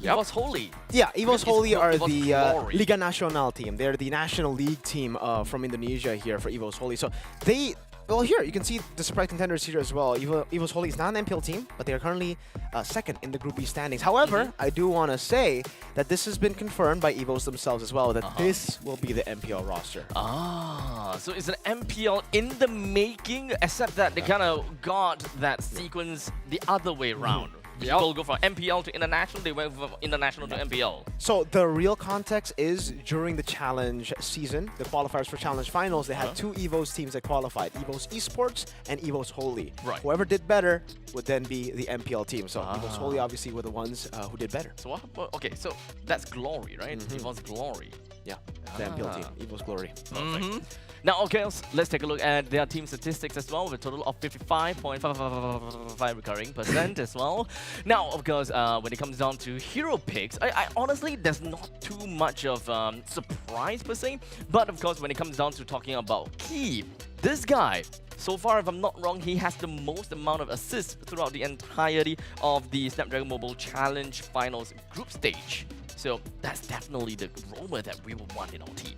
Yep. EVOS Holy. Yeah, EVOS Holy are EVOS the Glory. Liga Nasional team. They're the national league team from Indonesia here for EVOS Holy. So they, well, here you can see the surprise contenders here as well. EVOS Holy is not an MPL team, but they are currently second in the Group B standings. However, I do want to say that this has been confirmed by EVOS themselves as well, that this will be the MPL roster. Ah, so it's an MPL in the making, except that they kind of got that sequence the other way around. People go from MPL to international, they went from international to MPL. So the real context is during the challenge season, the qualifiers for challenge finals, they had two EVOS teams that qualified, EVOS Esports and EVOS Holy. Right. Whoever did better would then be the MPL team. So EVOS Holy obviously were the ones who did better. So what? Okay, so that's Glory, right? EVOS Glory. Yeah, the MPL team, EVOS Glory. Perfect. Now, okay, let's take a look at their team statistics as well, with a total of 55.5 recurring percent as well. Now, of course, when it comes down to hero picks, I honestly, there's not too much of surprise per se. But of course, when it comes down to talking about Key, this guy, so far, if I'm not wrong, he has the most amount of assists throughout the entirety of the Snapdragon Mobile Challenge Finals group stage. So that's definitely the roamer that we would want in our team.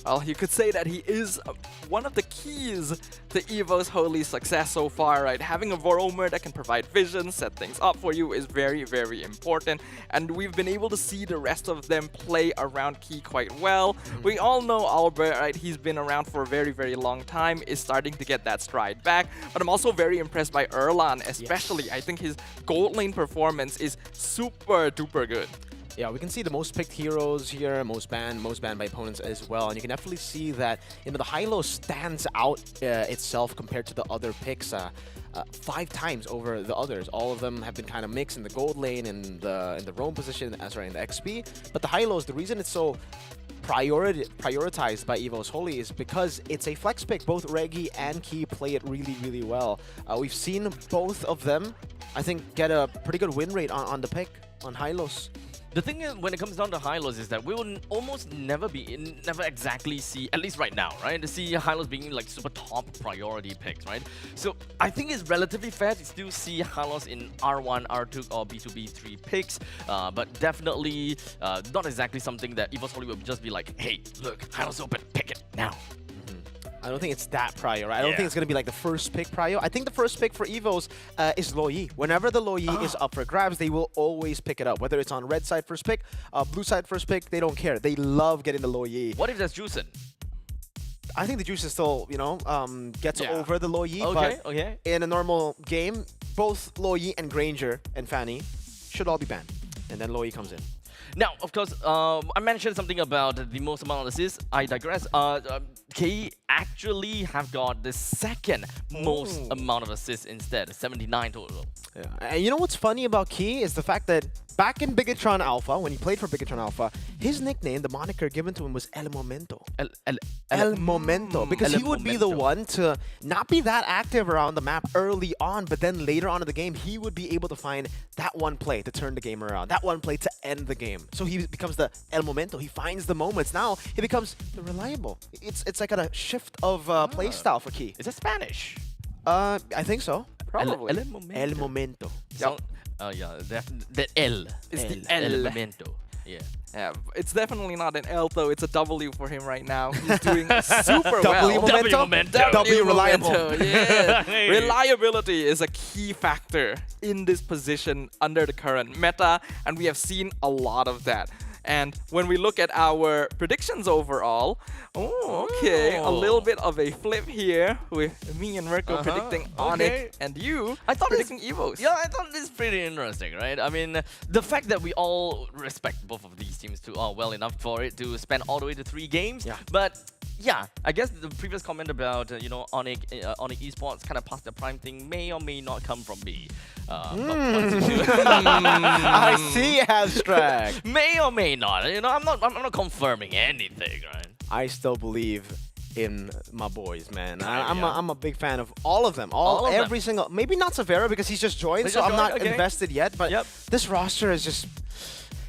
Well, you could say that he is one of the keys to EVOS Holy's success so far, right? Having a roamer that can provide vision, set things up for you is very, very important. And we've been able to see the rest of them play around Key quite well. We all know Albert, right? He's been around for a very, very long time, is starting to get that stride back. But I'm also very impressed by Erlan, especially. Yes. I think his gold lane performance is super duper good. Yeah, we can see the most picked heroes here, most banned by opponents as well. And you can definitely see that, you know, the high-low stands out itself compared to the other picks 5 times over the others. All of them have been kind of mixed in the gold lane, in the roam position, sorry, in the XP. But the high-lows, the reason it's so prioritized by EVOS Holy is because it's a flex pick. Both Reggie and Key play it really, really well. We've seen both of them, I think, get a pretty good win rate on the pick, on high-lows. The thing is, when it comes down to high-lows, is that we will almost never exactly see, at least right now, right, to see high-lows being like super top priority picks, right? So I think it's relatively fair to still see high-lows in R1, R2, or B2, B3 picks, but definitely not exactly something that EVOS Holy would just be like, hey, look, high-lows open, pick it now. I don't think it's that prio, right? I don't think it's going to be like the first pick prio. I think the first pick for EVOS is Loyi. Whenever the Loyi is up for grabs, they will always pick it up. Whether it's on red side first pick, blue side first pick, they don't care. They love getting the Loyi. What if there's Juicen? I think the Juice is still, gets Yeah. over the Lo Yi. Okay, But okay. in a normal game, both Lo Yi and Granger and Fanny should all be banned. And then Lo Yi comes in. Now, of course, I mentioned something about the most amount of assists. I digress. K actually have got the second most amount of assists instead, 79 total. Yeah. And you know what's funny about Key is the fact that back in Bigatron Alpha, when he played for Bigatron Alpha, his nickname, the moniker given to him was El Momento. El Momento, because he would be the one to not be that active around the map early on, but then later on in the game, he would be able to find that one play to turn the game around, that one play to end the game. So he becomes the El Momento. He finds the moments. Now he becomes the reliable. It's like a shift of play style for Key. Is that Spanish? I think so. Probably. El Momento. So, yeah, the L. It's the El L. Momento. Yeah. Yeah, it's definitely not an L though. It's a W for him right now. He's doing super W well. Momento? Momento. W reliable. Momento, yeah. Hey. Reliability is a key factor in this position under the current meta, and we have seen a lot of that. And when we look at our predictions overall, a little bit of a flip here with me and Mirko predicting ONIC and you predicting EVOS. Yeah, I thought this is pretty interesting, right? I mean, the fact that we all respect both of these teams well enough for it to spend all the way to 3 games. Yeah. But yeah, I guess the previous comment about ONIC esports kind of past the prime thing may or may not come from me. I see, Abstract. May or may not. I'm not confirming anything, right? I still believe in my boys, man. Yeah. I'm a big fan of all of them. All of Every single. Maybe not Severa because he's just joined, He's so just I'm not joined, okay. invested yet. But Yep. this roster is just.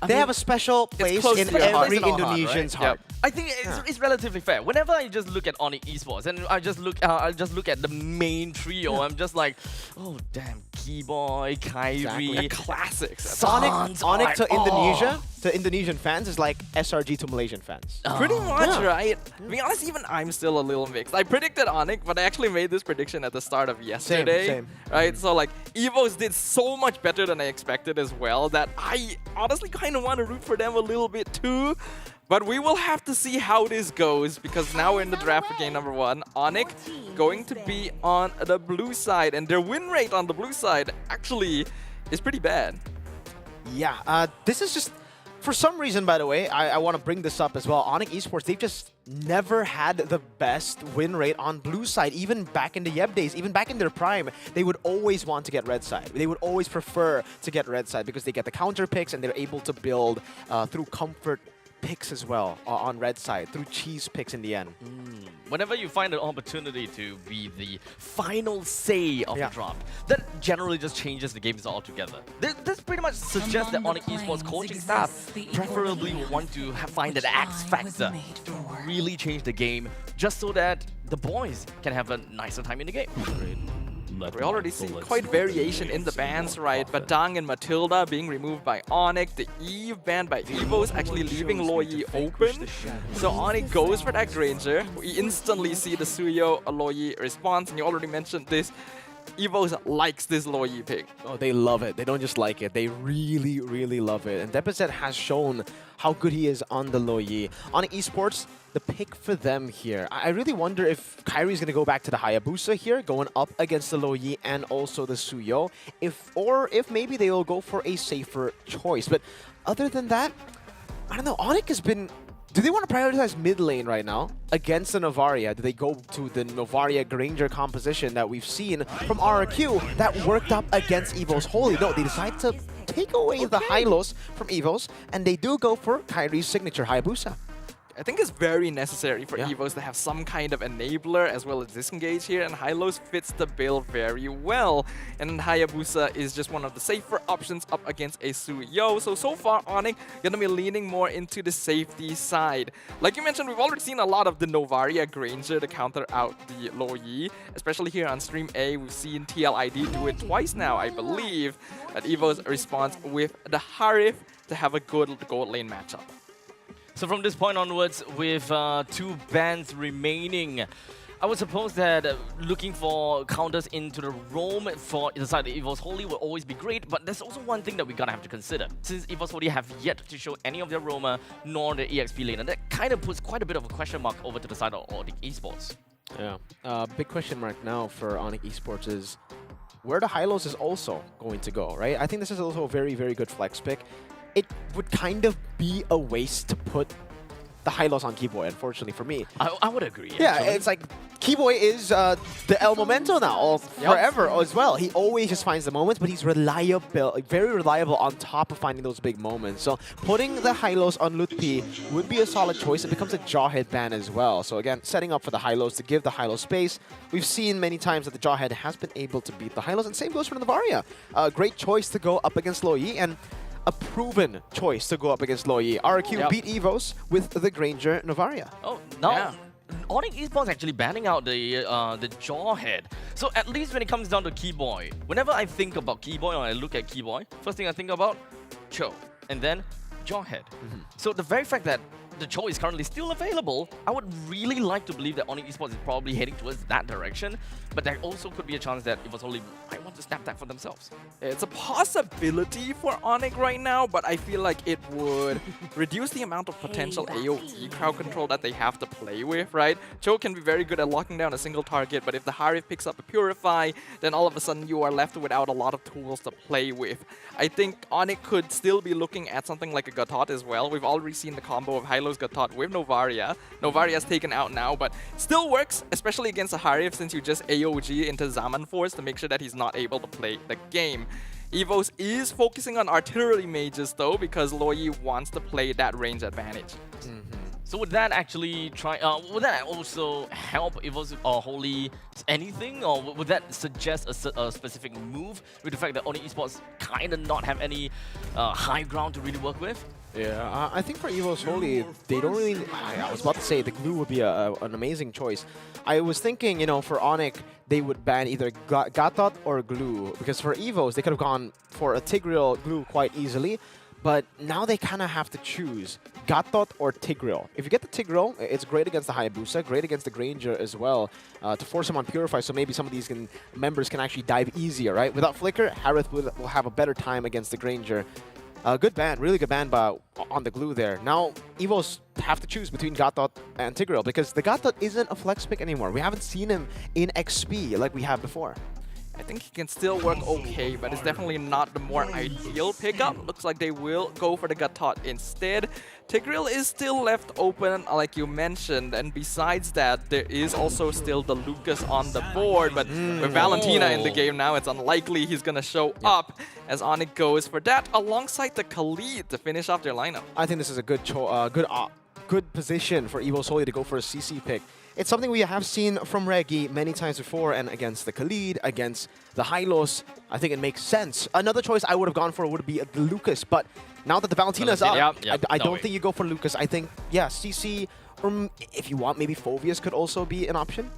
I They mean, have a special place close in to your heart. every It's in our heart, Indonesian's right? heart. I think it's relatively fair. Whenever I just look at ONIC esports and I just look at the main trio, I'm just like, oh damn, Keyboy, Kyrie, Exactly. Classics. Sonic to Indonesia, to Indonesian fans is like SRG to Malaysian fans. Pretty much, Yeah. right? To be honest, even I'm still a little mixed. I predicted ONIC, but I actually made this prediction at the start of yesterday. Same. Right? So, like, EVOS did so much better than I expected as well that I honestly kind of want to root for them a little bit too. But we will have to see how this goes because now we're in the draft for game number 1. ONIC going to be on the blue side, and their win rate on the blue side actually is pretty bad. Yeah, this is just, for some reason, by the way, I want to bring this up as well. ONIC Esports, they've just never had the best win rate on blue side, even back in the Yeb days, even back in their prime, they would always want to get red side. They would always prefer to get red side because they get the counter picks and they're able to build through comfort picks as well on red side, through cheese picks in the end. Whenever you find an opportunity to be the final say of Yeah. the drop, that generally just changes the games altogether. This pretty much suggests that Among ONIC the esports planes coaching exists staff the preferably equal want to find which an X I was factor made to for. really change the game, just so that the boys can have a nicer time in the game. We already see quite variation in the bans, right? Badang and Matilda being removed by ONIC, the Eve banned by EVOS, actually leaving Lo Yi open. So ONIC goes for that Granger. We instantly see the Suyo Lo Yi response, and you already mentioned this. EVOS likes this Lo Yi pick. Oh, they love it. They don't just like it. They really, really love it. And Deposit has shown how good he is on the Lo Yi. On esports, the pick for them here. I really wonder if Kyrie's going to go back to the Hayabusa here, going up against the Lo Yi and also the Suyo. Or if maybe they will go for a safer choice. But other than that, I don't know. ONIC has been... Do they want to prioritize mid lane right now against the Novaria? Do they go to the Novaria Granger composition that we've seen from RRQ that worked up against EVOS Holy? No, they decide to take away the Hylos from EVOS, and they do go for Kyrie's signature Hayabusa. I think it's very necessary for Yeah. EVOS to have some kind of enabler as well as disengage here, and Hylos fits the bill very well. And Hayabusa is just one of the safer options up against a Suyo. So far, ONIC gonna be leaning more into the safety side. Like you mentioned, we've already seen a lot of the Novaria Granger to counter out the Lo Yi, especially here on Stream A. We've seen TLID do it twice now, I believe. That EVOS responds with the Harif to have a good gold lane matchup. So from this point onwards, with 2 bans remaining, I would suppose that looking for counters into the roam for the side of EVOS Holy will always be great, but there's also one thing that we're gonna have to consider. Since EVOS Holy have yet to show any of their roamer nor the EXP lane, and that kind of puts quite a bit of a question mark over to the side of ONIC Esports. Yeah. Big question mark now for ONIC Esports is where the Hylos is also going to go, right? I think this is also a very, very good flex pick. It would kind of be a waste to put the Hylos on Keyboy, unfortunately for me. I would agree. Yeah, actually. it's like Keyboy is the El Momento now, forever as well. He always just finds the moments, but he's reliable, very reliable on top of finding those big moments. So putting the Hylos on Lutpi would be a solid choice. It becomes a Jawhead ban as well. So again, setting up for the Hylos to give the Hylos space. We've seen many times that the Jawhead has been able to beat the Hylos, and same goes for Navaria. A great choice to go up against Loyi, and a proven choice to go up against Loyi. RQ beat EVOS with the Granger Novaria. Oh, no. ONIC Esports actually banning out the Jawhead. So at least when it comes down to Keyboy, whenever I think about Keyboy or I look at Keyboy, first thing I think about Cho, and then Jawhead. So the very fact that the Cho is currently still available, I would really like to believe that ONIC Esports is probably heading towards that direction, but there also could be a chance that EVOS Holy might want to snap that for themselves. It's a possibility for ONIC right now, but I feel like it would reduce the amount of potential AoE crowd control that they have to play with, right? Cho can be very good at locking down a single target, but if the Harif picks up a Purify, then all of a sudden you are left without a lot of tools to play with. I think ONIC could still be looking at something like a Gatot as well. We've already seen the combo of Hylos Gatot with Novaria. Novaria's taken out now, but still works, especially against a Harif, since you just AOG into Zaman Force to make sure that he's not able to play the game. EVOS is focusing on artillery mages though, because Loyi wants to play that range advantage. So would that actually would that also help EVOS Holy anything, or would that suggest a specific move with the fact that ONIC Esports kind of not have any high ground to really work with? Yeah, I think for EVOS Holy, they don't really... I was about to say the glue would be an amazing choice. I was thinking, you know, for ONIC, they would ban either Gatot or glue, because for EVOS, they could have gone for a Tigreal glue quite easily, but now they kind of have to choose Gatot or Tigreal. If you get the Tigreal, it's great against the Hayabusa, great against the Granger as well, to force him on Purify, so maybe some of these members can actually dive easier, right? Without Flicker, Harith will have a better time against the Granger. Good ban, really good ban on the glue there. Now, EVOS have to choose between Gatot and Tigreal, because the Gatot isn't a flex pick anymore. We haven't seen him in XP like we have before. I think he can still work okay, but it's definitely not the more ideal pickup. Looks like they will go for the Gatot instead. Tigreal is still left open, like you mentioned, and besides that, there is also still the Lucas on the board, but with Valentina in the game now, it's unlikely he's gonna show up as ONIC goes for that alongside the Khalid to finish off their lineup. I think this is a good position for EVOS Holy to go for a CC pick. It's something we have seen from Reggie many times before, and against the Khalid, against the Hylos, I think it makes sense. Another choice I would have gone for would be the Lucas, but now that the Valentina is up, I don't think you go for Lucas. I think, yeah, CC, or if you want, maybe Phoveus could also be an option.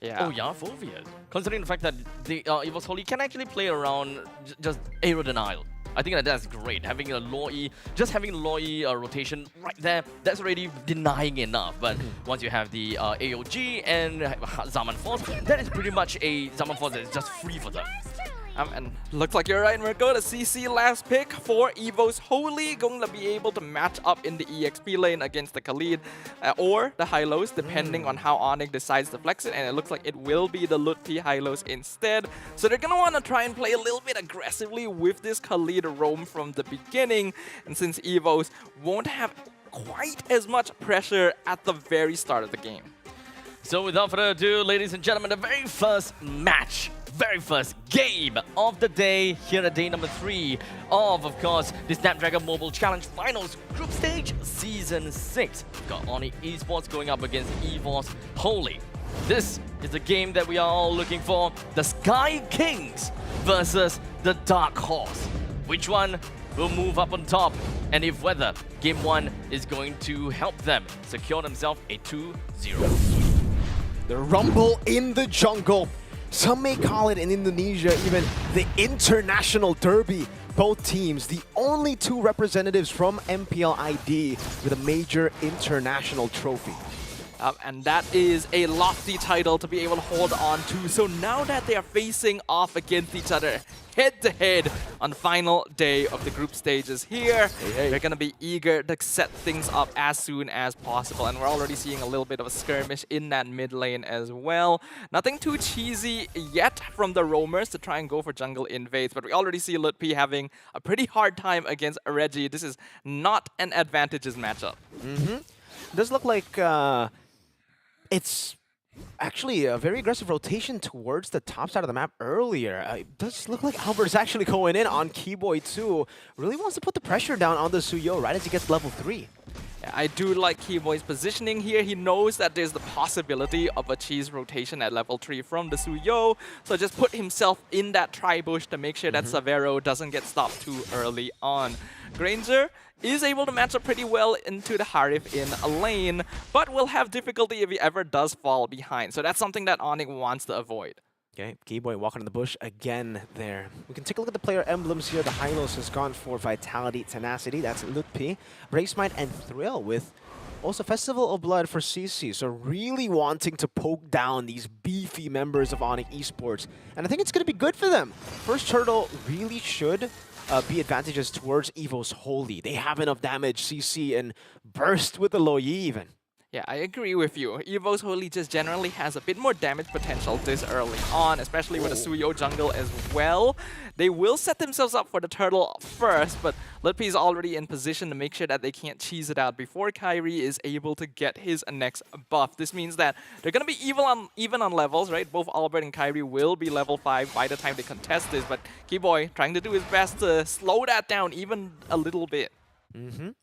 Yeah. Oh yeah, Phoveus. Considering the fact that the EVOS Holy can actually play around just Aero Denial. I think that's great. Having a Loyi, just having Loyi rotation right there, that's already denying enough. But once you have the AOG and Zaman Force, that is pretty much a Zaman Force that is just free for them. And looks like you're right, Mirko. The CC last pick for EVOS Holy going to be able to match up in the EXP lane against the Khalid or the Hylos, depending on how ONIC decides to flex it. And it looks like it will be the Lutpi Hylos instead. So they're going to want to try and play a little bit aggressively with this Khalid roam from the beginning. And since EVOS won't have quite as much pressure at the very start of the game. So without further ado, ladies and gentlemen, the very first match, very first game of the day here at day number 3 of course, the Snapdragon Mobile Challenge Finals Group Stage Season 6. We've got ONIC Esports going up against EVOS Holy. This is the game that we are all looking for, the Sky Kings versus the Dark Horse. Which one will move up on top, and if whether Game 1 is going to help them secure themselves a 2-0. The Rumble in the Jungle. Some may call it in Indonesia even the International Derby. Both teams, the only 2 representatives from MPL ID with a major international trophy. And that is a lofty title to be able to hold on to. So now that they are facing off against each other, head-to-head on the final day of the group stages here, they're going to be eager to set things up as soon as possible. And we're already seeing a little bit of a skirmish in that mid lane as well. Nothing too cheesy yet from the roamers to try and go for jungle invades, but we already see Lutpi having a pretty hard time against Reggie. This is not an advantageous matchup. Does look like it's actually a very aggressive rotation towards the top side of the map earlier. It does look like Albert's actually going in on Keyboy too. Really wants to put the pressure down on the Suyo right as he gets level 3. Yeah, I do like Keyboy's positioning here. He knows that there's the possibility of a cheese rotation at level 3 from the Suyo, so just put himself in that tri-bush to make sure that Savero doesn't get stopped too early on. Granger is able to match up pretty well into the Harif in a lane, but will have difficulty if he ever does fall behind. So that's something that ONIC wants to avoid. Okay, Keyboy walking in the bush again there. We can take a look at the player emblems here. The Hylos has gone for Vitality, Tenacity. That's Lutpi, Bravesmite, and Thrill with also Festival of Blood for CC. So really wanting to poke down these beefy members of ONIC Esports. And I think it's going to be good for them. First Turtle really should be advantages towards EVOS Holy. They have enough damage, CC, and burst with the Loyi even. Yeah, I agree with you. EVOS Holy just generally has a bit more damage potential this early on, especially with the Suyo jungle as well. They will set themselves up for the turtle first, but Lutpi is already in position to make sure that they can't cheese it out before Kyrie is able to get his next buff. This means that they're going to be even on levels, right? Both Albert and Kyrie will be level 5 by the time they contest this, but Keyboy trying to do his best to slow that down even a little bit.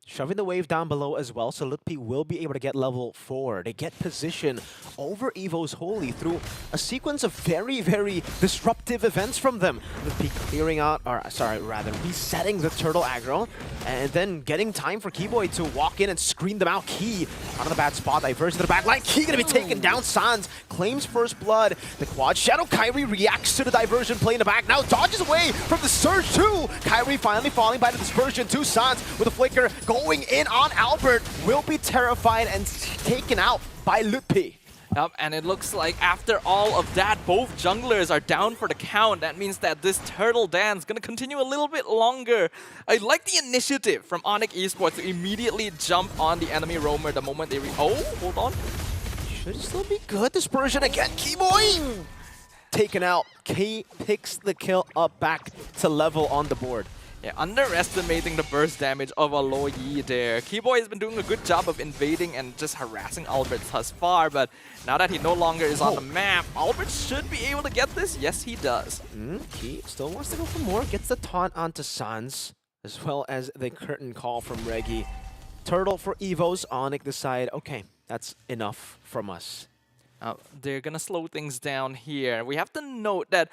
Shoving the wave down below as well, so Lutpi will be able to get level 4. They get position over EVOS Holy through a sequence of very, very disruptive events from them. Lutpi clearing out, or sorry, rather resetting the turtle aggro, and then getting time for Keyboy to walk in and screen them out. Key out of the bad spot, diversion to the back line. Key gonna be taken down. Sans claims first blood. The quad Shadow Kyrie reacts to the diversion play in the back. Now dodges away from the surge too. Kyrie finally falling by the dispersion to Sans with a flicker going in on Albert. Will be terrified and taken out by Lutpi. Yep, and it looks like after all of that, both junglers are down for the count. That means that this turtle dance is going to continue a little bit longer. I like the initiative from ONIC Esports to immediately jump on the enemy roamer the moment they oh, hold on. Should still be good. Dispersion again. Keyboy taken out. K picks the kill up back to level on the board. Yeah, underestimating the burst damage of a Loyi there. Keyboy has been doing a good job of invading and just harassing Albert thus far, but now that he no longer is on the map, Albert should be able to get this. Yes, he does. Key still wants to go for more. Gets the taunt onto Sans, as well as the curtain call from Reggie. Turtle for EVOS. ONIC decide, okay, that's enough from us. They're gonna slow things down here. We have to note that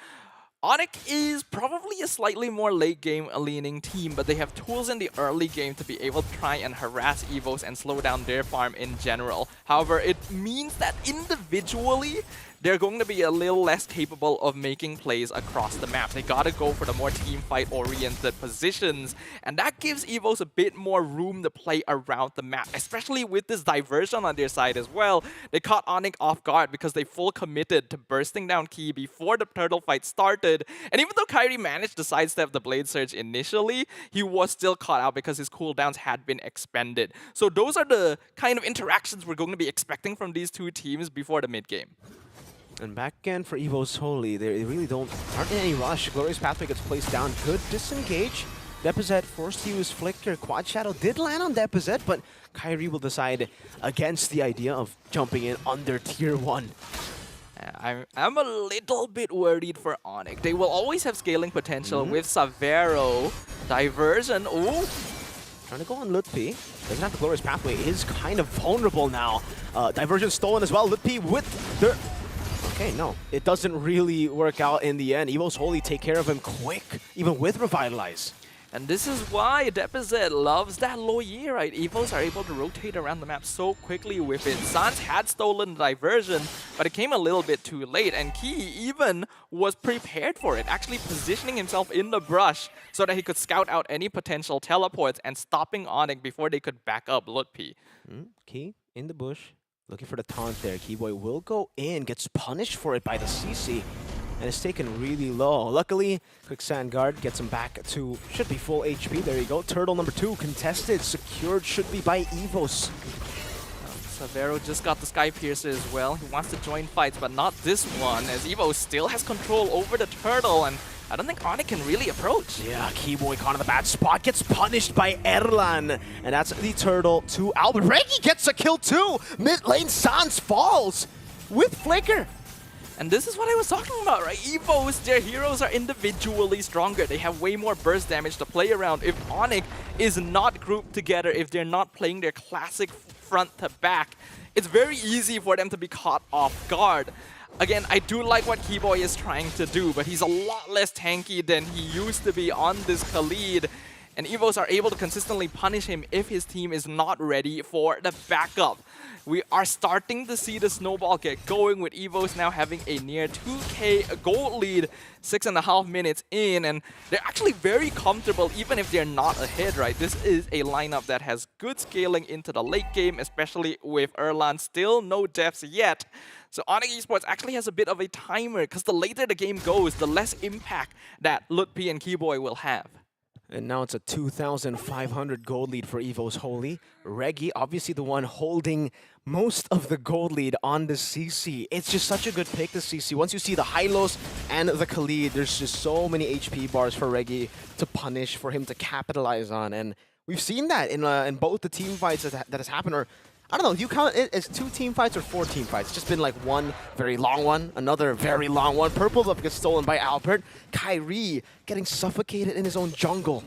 ONIC is probably a slightly more late game leaning team, but they have tools in the early game to be able to try and harass EVOS and slow down their farm in general. However, it means that individually, they're going to be a little less capable of making plays across the map. They gotta go for the more team fight oriented positions, and that gives EVOS a bit more room to play around the map, especially with this diversion on their side as well. They caught ONIC off guard because they full committed to bursting down Key before the turtle fight started, and even though Kyrie managed to sidestep the Blade Surge initially, he was still caught out because his cooldowns had been expended. So those are the kind of interactions we're going to be expecting from these two teams before the mid game. And back again for EVOS Holy. They really aren't in any rush. Glorious Pathway gets placed down. Good disengage. Deposit forced to use Flicker. Quad Shadow did land on Deposit, but Kyrie will decide against the idea of jumping in under tier 1. I'm a little bit worried for ONIC. They will always have scaling potential with Savero. Diversion. Ooh. Trying to go on Lutpi. Doesn't have the Glorious Pathway. Is kind of vulnerable now. Diversion stolen as well. Lutpi with the... Okay, no. It doesn't really work out in the end. EVOS Holy take care of him quick, even with Revitalize. And this is why Deposit loves that Loyi, right? EVOS are able to rotate around the map so quickly with it. Sans had stolen diversion, but it came a little bit too late, and Key even was prepared for it, actually positioning himself in the brush so that he could scout out any potential teleports and stopping ONIC before they could back up Lutpi. Key in the bush. Looking for the taunt there. Keyboy will go in, gets punished for it by the CC, and it's taken really low. Luckily, Quicksand Guard gets him back to, should be full HP. There you go. Turtle number 2, contested, secured, should be by EVOS. Savero just got the Sky Piercer as well. He wants to join fights, but not this one, as Evo still has control over the Turtle, and I don't think ONIC can really approach. Yeah, Keyboy caught in the bad spot, gets punished by Erlan, and that's the Turtle to Albert. Reggie gets a kill too! Mid lane Sans falls with Flicker. And this is what I was talking about, right? EVOS, their heroes are individually stronger. They have way more burst damage to play around. If ONIC is not grouped together, if they're not playing their classic front to back, it's very easy for them to be caught off guard. Again, I do like what Keyboy is trying to do, but he's a lot less tanky than he used to be on this Khalid. And EVOS are able to consistently punish him if his team is not ready for the backup. We are starting to see the snowball get going, with EVOS now having a near 2k gold lead 6.5 minutes in, and they're actually very comfortable even if they're not ahead, right? This is a lineup that has good scaling into the late game, especially with Erlan. Still no deaths yet. So ONIC Esports actually has a bit of a timer, because the later the game goes, the less impact that Lutpi and Keyboy will have. And now it's a 2,500 gold lead for EVOS Holy. Reggie, obviously the one holding most of the gold lead on the CC. It's just such a good pick, the CC. Once you see the Hylos and the Khalid, there's just so many HP bars for Reggie to punish, for him to capitalize on. And we've seen that in both the team fights that has happened. Or I don't know, do you count it as 2 team fights or 4 team fights? It's just been like one very long one, another very long one. Purple Buff gets stolen by Albert. Kyrie getting suffocated in his own jungle.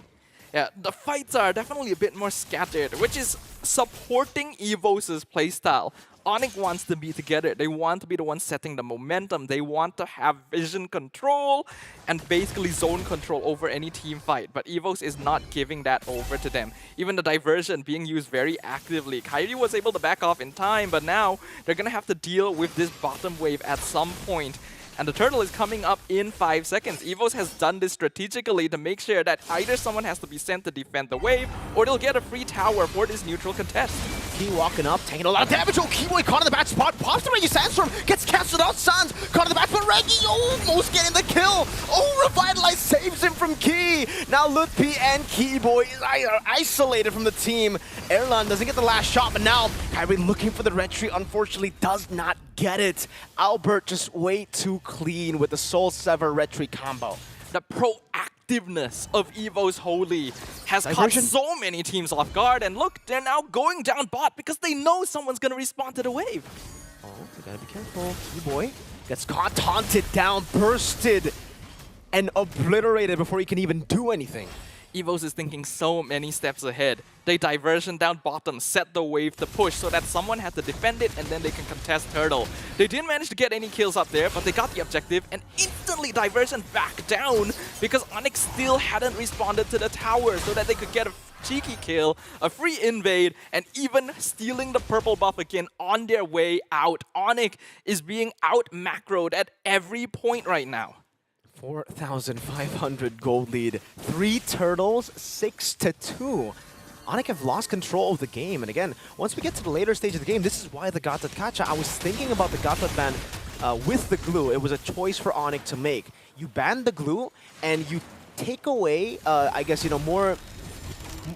Yeah, the fights are definitely a bit more scattered, which is supporting EVOS' playstyle. ONIC wants to be together. They want to be the ones setting the momentum. They want to have vision control and basically zone control over any team fight. But EVOS is not giving that over to them. Even the diversion being used very actively. Kyrie was able to back off in time, but now they're going to have to deal with this bottom wave at some point. And the Turtle is coming up in 5 seconds. EVOS has done this strategically to make sure that either someone has to be sent to defend the wave, or they'll get a free tower for this neutral contest. Key walking up, taking a lot of damage. Oh, Keyboy caught in the bad spot. Pops the Reggie Sandstorm. Gets cancelled out. Sans caught in the back, but Reggie almost getting the kill. Oh, Revitalize saves him from Key. Now Lutpi and Keyboy are isolated from the team. Erlan doesn't get the last shot, but now Kyrie looking for the retreat, unfortunately does not get it. Albert just way too clean with the Soul Sever retreat combo. The proactiveness of EVOS Holy has caught Diversion. so many teams off guard, and look, they're now going down bot because they know someone's gonna respond to the wave. Oh, you gotta be careful. Keyboy gets caught, taunted down, bursted, and obliterated before he can even do anything. EVOS is thinking so many steps ahead. They diversion down bottom, set the wave to push so that someone had to defend it, and then they can contest Turtle. They didn't manage to get any kills up there, but they got the objective and instantly diversion back down because ONIC still hadn't responded to the tower so that they could get a cheeky kill, a free invade, and even stealing the purple buff again on their way out. ONIC is being out macroed at every point right now. 4,500 gold lead. 3 Turtles, 6-2. ONIC have lost control of the game. And again, once we get to the later stage of the game, this is why the Gatot Kacha. I was thinking about the Gatot ban with the glue. It was a choice for ONIC to make. You ban the glue and you take away, I guess, you know, more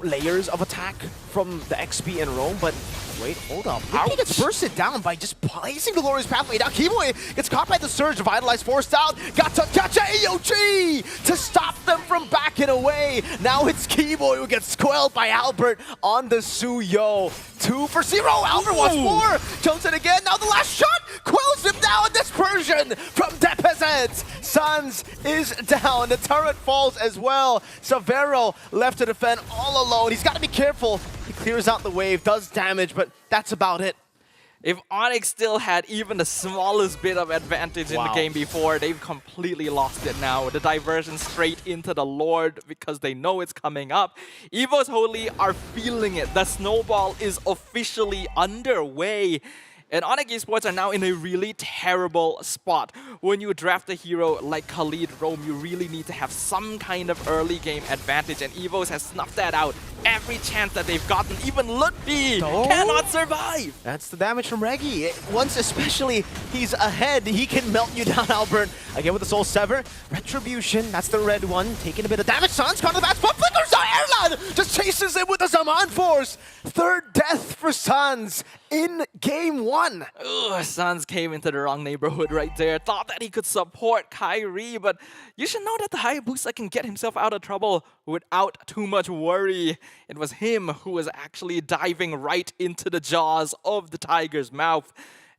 layers of attack from the XP and roam, but wait, hold up. He gets bursted down by just placing the Glorious Pathway. Now Keyboy gets caught by the Surge, Revitalize forced out. Got to catch a AOG to stop them from backing away. Now it's Keyboy who gets squelched by Albert on the Suyo. 2 for 0. Albert wants more. Jumps in again. Now the last shot quells him down. Dispersion from Deposit. Sans is down. The turret falls as well. Savero left to defend all alone. He's got to be careful. He clears out the wave, does damage, but that's about it. If ONIC still had even the smallest bit of advantage in the game before, they've completely lost it now. The diversion straight into the Lord because they know it's coming up. EVOS Holy are feeling it. The snowball is officially underway. And ONIC Esports are now in a really terrible spot. When you draft a hero like Khalid Rome, you really need to have some kind of early game advantage, and EVOS has snuffed that out every chance that they've gotten. Even Lutfi cannot survive. That's the damage from Reggie. Once especially he's ahead, he can melt you down, Albert. Again with the Soul Sever. Retribution, that's the red one. Taking a bit of damage. Sans caught on the back spot. Flickers out. Erlan just chases him with the Zaman Force. Third death for Sans in game 1. Ugh, Sans came into the wrong neighborhood right there. Thought that he could support Kyrie, but you should know that the Hayabusa can get himself out of trouble without too much worry. It was him who was actually diving right into the jaws of the tiger's mouth.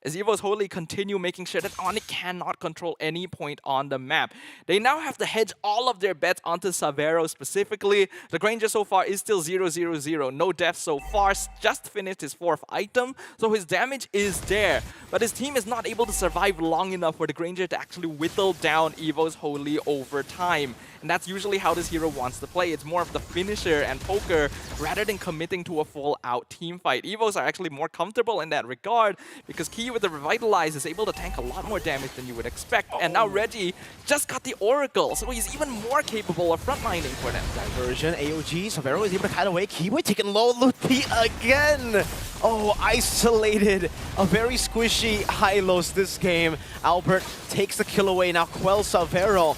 As EVOS Holy continue making sure that ONIC cannot control any point on the map. They now have to hedge all of their bets onto Savero specifically. The Granger so far is still 0-0-0. No deaths so far. Just finished his 4th item, so his damage is there. But his team is not able to survive long enough for the Granger to actually whittle down EVOS Holy over time. And that's usually how this hero wants to play. It's more of the finisher and poker rather than committing to a full-out team fight. EVOS are actually more comfortable in that regard because Key with the Revitalize is able to tank a lot more damage than you would expect. And now Reggie just got the Oracle, so he's even more capable of frontlining for them. Diversion, AOG, Savero is able to kite away. Kiwi taking low, Lutfi again. Oh, isolated. A very squishy Hylos this game. Albert takes the kill away, now quells Savero.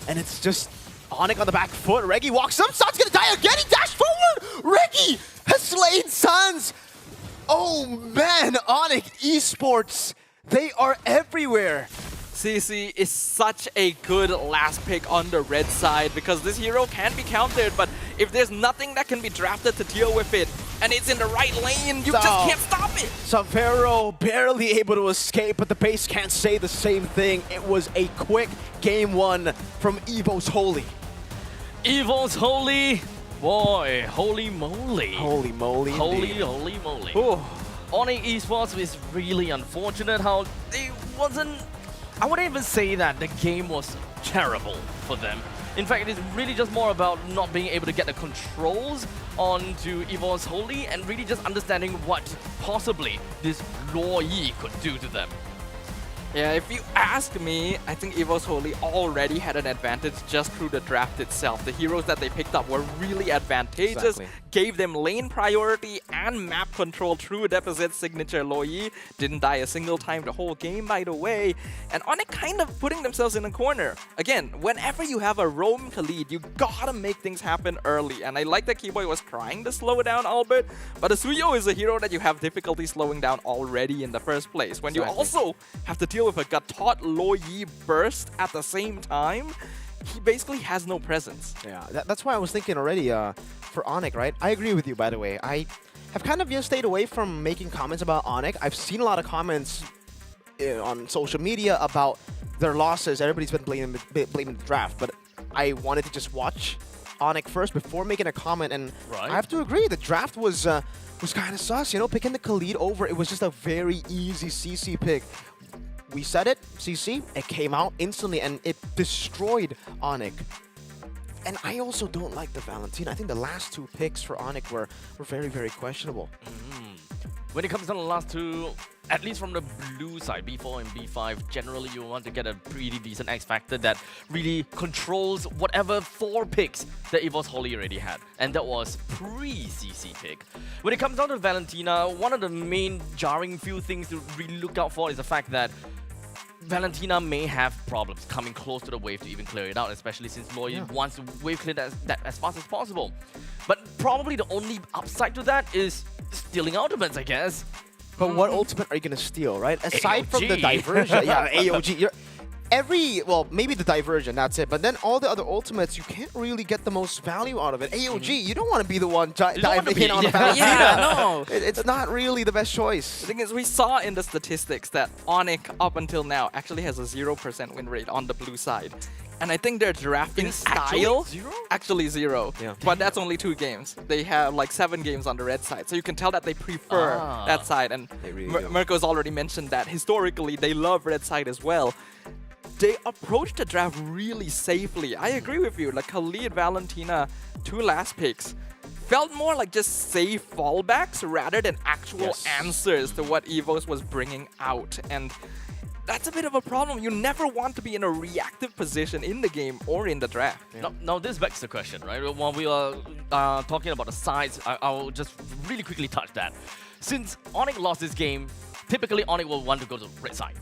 And it's just ONIC on the back foot. Reggie walks up. Sans gonna die again. He dashed forward. Reggie has slain Sans. Oh man, ONIC Esports. They are everywhere. CC is such a good last pick on the red side because this hero can be countered, but if there's nothing that can be drafted to deal with it, and it's in the right lane, you just can't stop it. Savero barely able to escape, but the base can't say the same thing. It was a quick game 1 from EVOS Holy. EVOS Holy, boy, holy moly. Holy moly. Holy moly. ONIC Esports is really unfortunate how they wasn't... I wouldn't even say that the game was terrible for them. In fact, it is really just more about not being able to get the controls onto EVOS Holy and really just understanding what possibly this Luo Yi could do to them. Yeah, if you ask me, I think EVOS Holy already had an advantage just through the draft itself. The heroes that they picked up were really advantageous, gave them lane priority and map control through Deposit's signature Luo Yi. Didn't die a single time the whole game, by the way. And ONIC kind of putting themselves in a corner. Again, whenever you have a roam Khalid, you gotta make things happen early. And I like that Keyboy was trying to slow down Albert, but Asuyo is a hero that you have difficulty slowing down already in the first place. When you also have to deal with a Gatot Luo Yi burst at the same time, he basically has no presence. Yeah, that's why I was thinking already for ONIC, right? I agree with you, by the way. I have kind of stayed away from making comments about ONIC. I've seen a lot of comments on social media about their losses. Everybody's been blaming the draft, but I wanted to just watch ONIC first before making a comment, and I have to agree, the draft was kind of sus, you know, picking the Khalid over. It was just a very easy CC pick. We said it, CC, it came out instantly and it destroyed ONIC. And I also don't like the Valentina. I think the last 2 picks for ONIC were very, very questionable. When it comes to the last 2, at least from the blue side, B4 and B5, generally you want to get a pretty decent X Factor that really controls whatever 4 picks that EVOS Holy already had. And that was pre-CC pick. When it comes down to Valentina, one of the main jarring few things to really look out for is the fact that Valentina may have problems coming close to the wave to even clear it out, especially since Luo Yi wants to wave clear that as fast as possible. But probably the only upside to that is stealing ultimates, I guess. But what ultimate are you going to steal, right? Aside AOG. from the diversion, AOG. Well, maybe the diversion, that's it. But then all the other ultimates, you can't really get the most value out of it. AOG, you don't want to be the one diving in on the Valentina. Yeah, no. It's not really the best choice. The thing is, we saw in the statistics that ONIC, up until now, actually has a 0% win rate on the blue side. And I think their drafting style... Actually 0. Yeah. But that's only 2 games. They have like 7 games on the red side. So you can tell that they prefer that side. And really Mirko's already mentioned that historically they love red side as well. They approached the draft really safely. I agree with you. Like Khalid, Valentina, 2 last picks. felt more like just safe fallbacks rather than actual answers to what EVOS was bringing out. And that's a bit of a problem. You never want to be in a reactive position in the game or in the draft. Now this begs the question, right? While we are talking about the sides, I'll just really quickly touch that. Since ONIC lost this game, typically ONIC will want to go to the red side.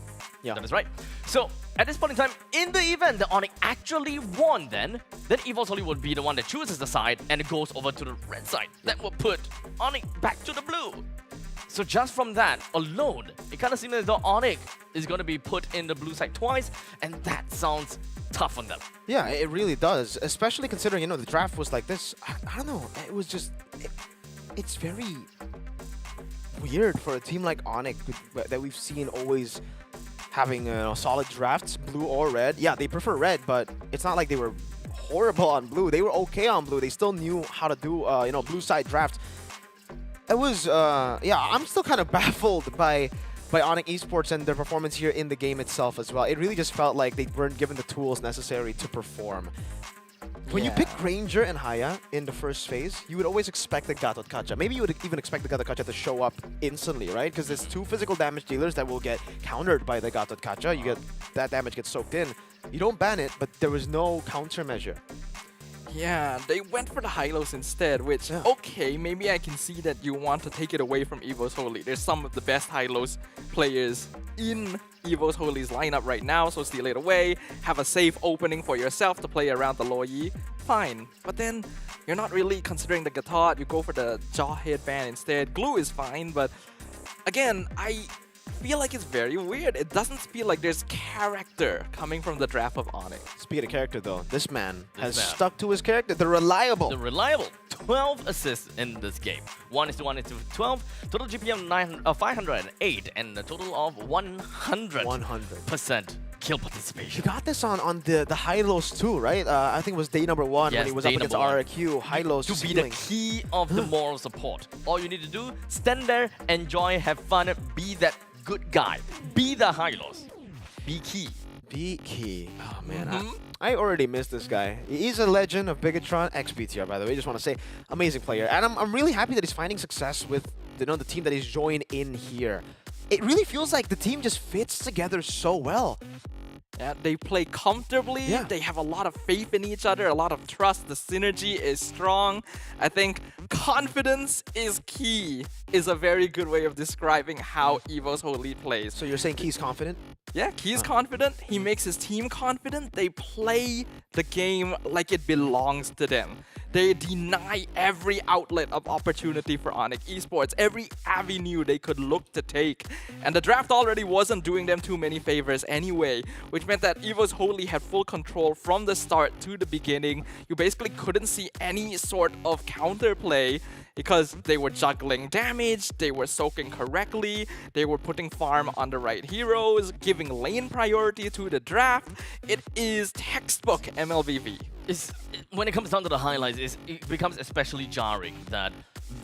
Yeah. That is right. So at this point in time, in the event that ONIC actually won, then EVOS only would be the one that chooses the side and it goes over to the red side. That will put ONIC back to the blue. So just from that alone, it kind of seems as though ONIC is going to be put in the blue side twice, and that sounds tough on them. Yeah, it really does, especially considering, you know, the draft was like this. I don't know, it was just, it's very weird for a team like ONIC that we've seen always having solid drafts, blue or red. Yeah, they prefer red, but it's not like they were horrible on blue. They were okay on blue. They still knew how to do, blue side drafts. It was, yeah, I'm still kind of baffled by ONIC Esports and their performance here in the game itself as well. It really just felt like they weren't given the tools necessary to perform. When you pick Ranger and Haya in the first phase, you would always expect the Gatot Kacha. Maybe you would even expect the Gatot Kacha to show up instantly, right? Because there's 2 physical damage dealers that will get countered by the Gatot Kacha. You get that damage gets soaked in. You don't ban it, but there was no countermeasure. Yeah, they went for the Hylos instead, which, okay, maybe I can see that you want to take it away from EVOS Holy. There's some of the best Hylos players in EVOS Holy's lineup right now, so steal it away, have a safe opening for yourself to play around the Loyi, fine. But then, you're not really considering the Gatot, you go for the Jaw headband instead. Glue is fine, but again, I feel like it's very weird. It doesn't feel like there's character coming from the draft of ONIC. Speaking of character though, this man has stuck to his character, the reliable. The reliable. 12 assists in this game. 1:1:12. Total GPM 508 and a total of 100% kill participation. You got this on the Hylos too, right? I think it was day number 1 when he was up against RRQ. Hylos to be the key of the moral support. All you need to do, stand there, enjoy, have fun, be that good guy. Be the Hylos. Be key. Be key. Oh man, I already missed this guy. He's a legend of Bigatron, ex-BTR by the way. Just want to say, amazing player. And I'm really happy that he's finding success with the team that he's joined in here. It really feels like the team just fits together so well. Yeah, they play comfortably, they have a lot of faith in each other, a lot of trust, the synergy is strong. I think confidence is key is a very good way of describing how EVOS Holy plays. So you're saying Key's confident? Yeah, Key's confident, he makes his team confident, they play the game like it belongs to them. They deny every outlet of opportunity for ONIC Esports, every avenue they could look to take. And the draft already wasn't doing them too many favors anyway, which meant that EVOS Holy had full control from the start to the beginning. You basically couldn't see any sort of counterplay because they were juggling damage, they were soaking correctly, they were putting farm on the right heroes, giving lane priority to the draft. It is textbook MLBB. When it comes down to the highlights, it becomes especially jarring that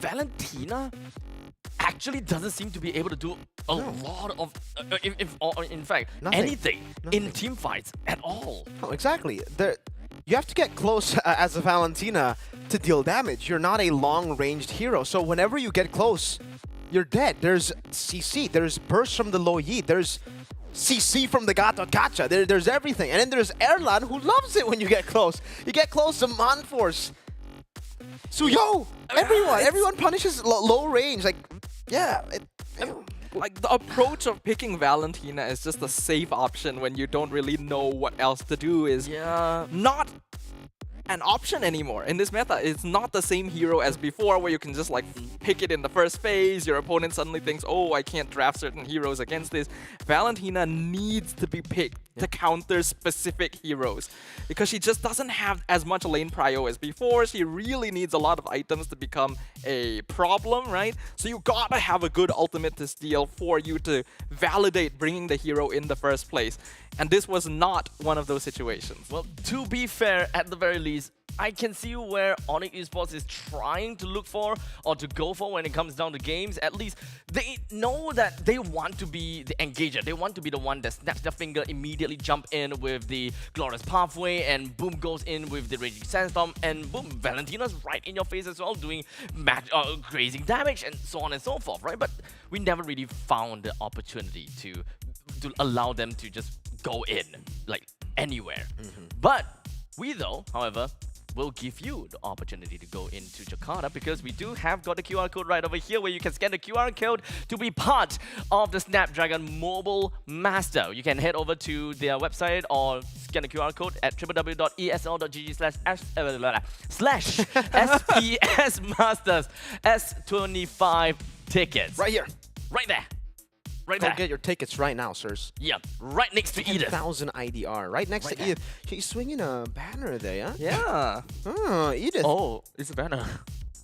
Valentina actually doesn't seem to be able to do a lot of, in fact, anything in team fights at all. Oh, exactly. You have to get close as a Valentina to deal damage. You're not a long-ranged hero, so whenever you get close, you're dead. There's CC, there's burst from the Loyi, there's CC from the Gatot Kacha, there's everything. And then there's Erlan who loves it when you get close. You get close to Manforce. Suyo! Everyone punishes low range. Like, yeah. Like, the approach of picking Valentina is just a safe option when you don't really know what else to do is not an option anymore. In this meta, it's not the same hero as before where you can just like pick it in the first phase, your opponent suddenly thinks, oh, I can't draft certain heroes against this. Valentina needs to be picked to counter specific heroes because she just doesn't have as much lane prio as before. She really needs a lot of items to become a problem, right? So you gotta have a good ultimate to steal for you to validate bringing the hero in the first place. And this was not one of those situations. Well, to be fair, at the very least, I can see where ONIC Esports is trying to look for or to go for when it comes down to games. At least they know that they want to be the engager. They want to be the one that snaps their finger, immediately jump in with the Glorious Pathway, and boom, goes in with the Raging Sandstorm, and boom, Valentina's right in your face as well, doing grazing damage and so on and so forth, right? But we never really found the opportunity to allow them to just go in, like, anywhere. But we, though, however, will give you the opportunity to go into Jakarta, because we do have got the QR code right over here where you can scan the QR code to be part of the Snapdragon Mobile Master. You can head over to their website or scan the QR code at www.esl.gg/SPS Masters S25 tickets. Right here. Right there. Right Go there. get your tickets right now, sirs. Yeah, right next to Edith. 10,000 IDR, right next Right to there. Edith. She's swinging a banner there, huh? Yeah. Oh, Edith. Oh, it's a banner.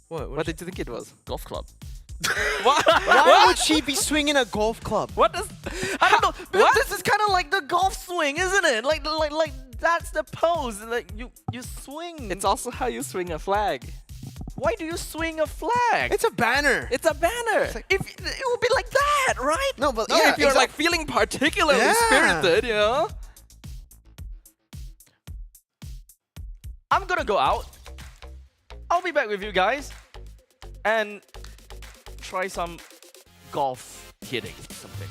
What did you think it was? Golf club. Why would she be swinging a golf club? What does? I don't know. But this is kind of like the golf swing, isn't it? Like that's the pose. Like you swing. It's also how you swing a flag. Why do you swing a flag? It's a banner. It's a banner. if it would be like that, right? No, but No, yeah, if you're like feeling particularly spirited, you know. I'm gonna go out. I'll be back with you guys and try some golf hitting something.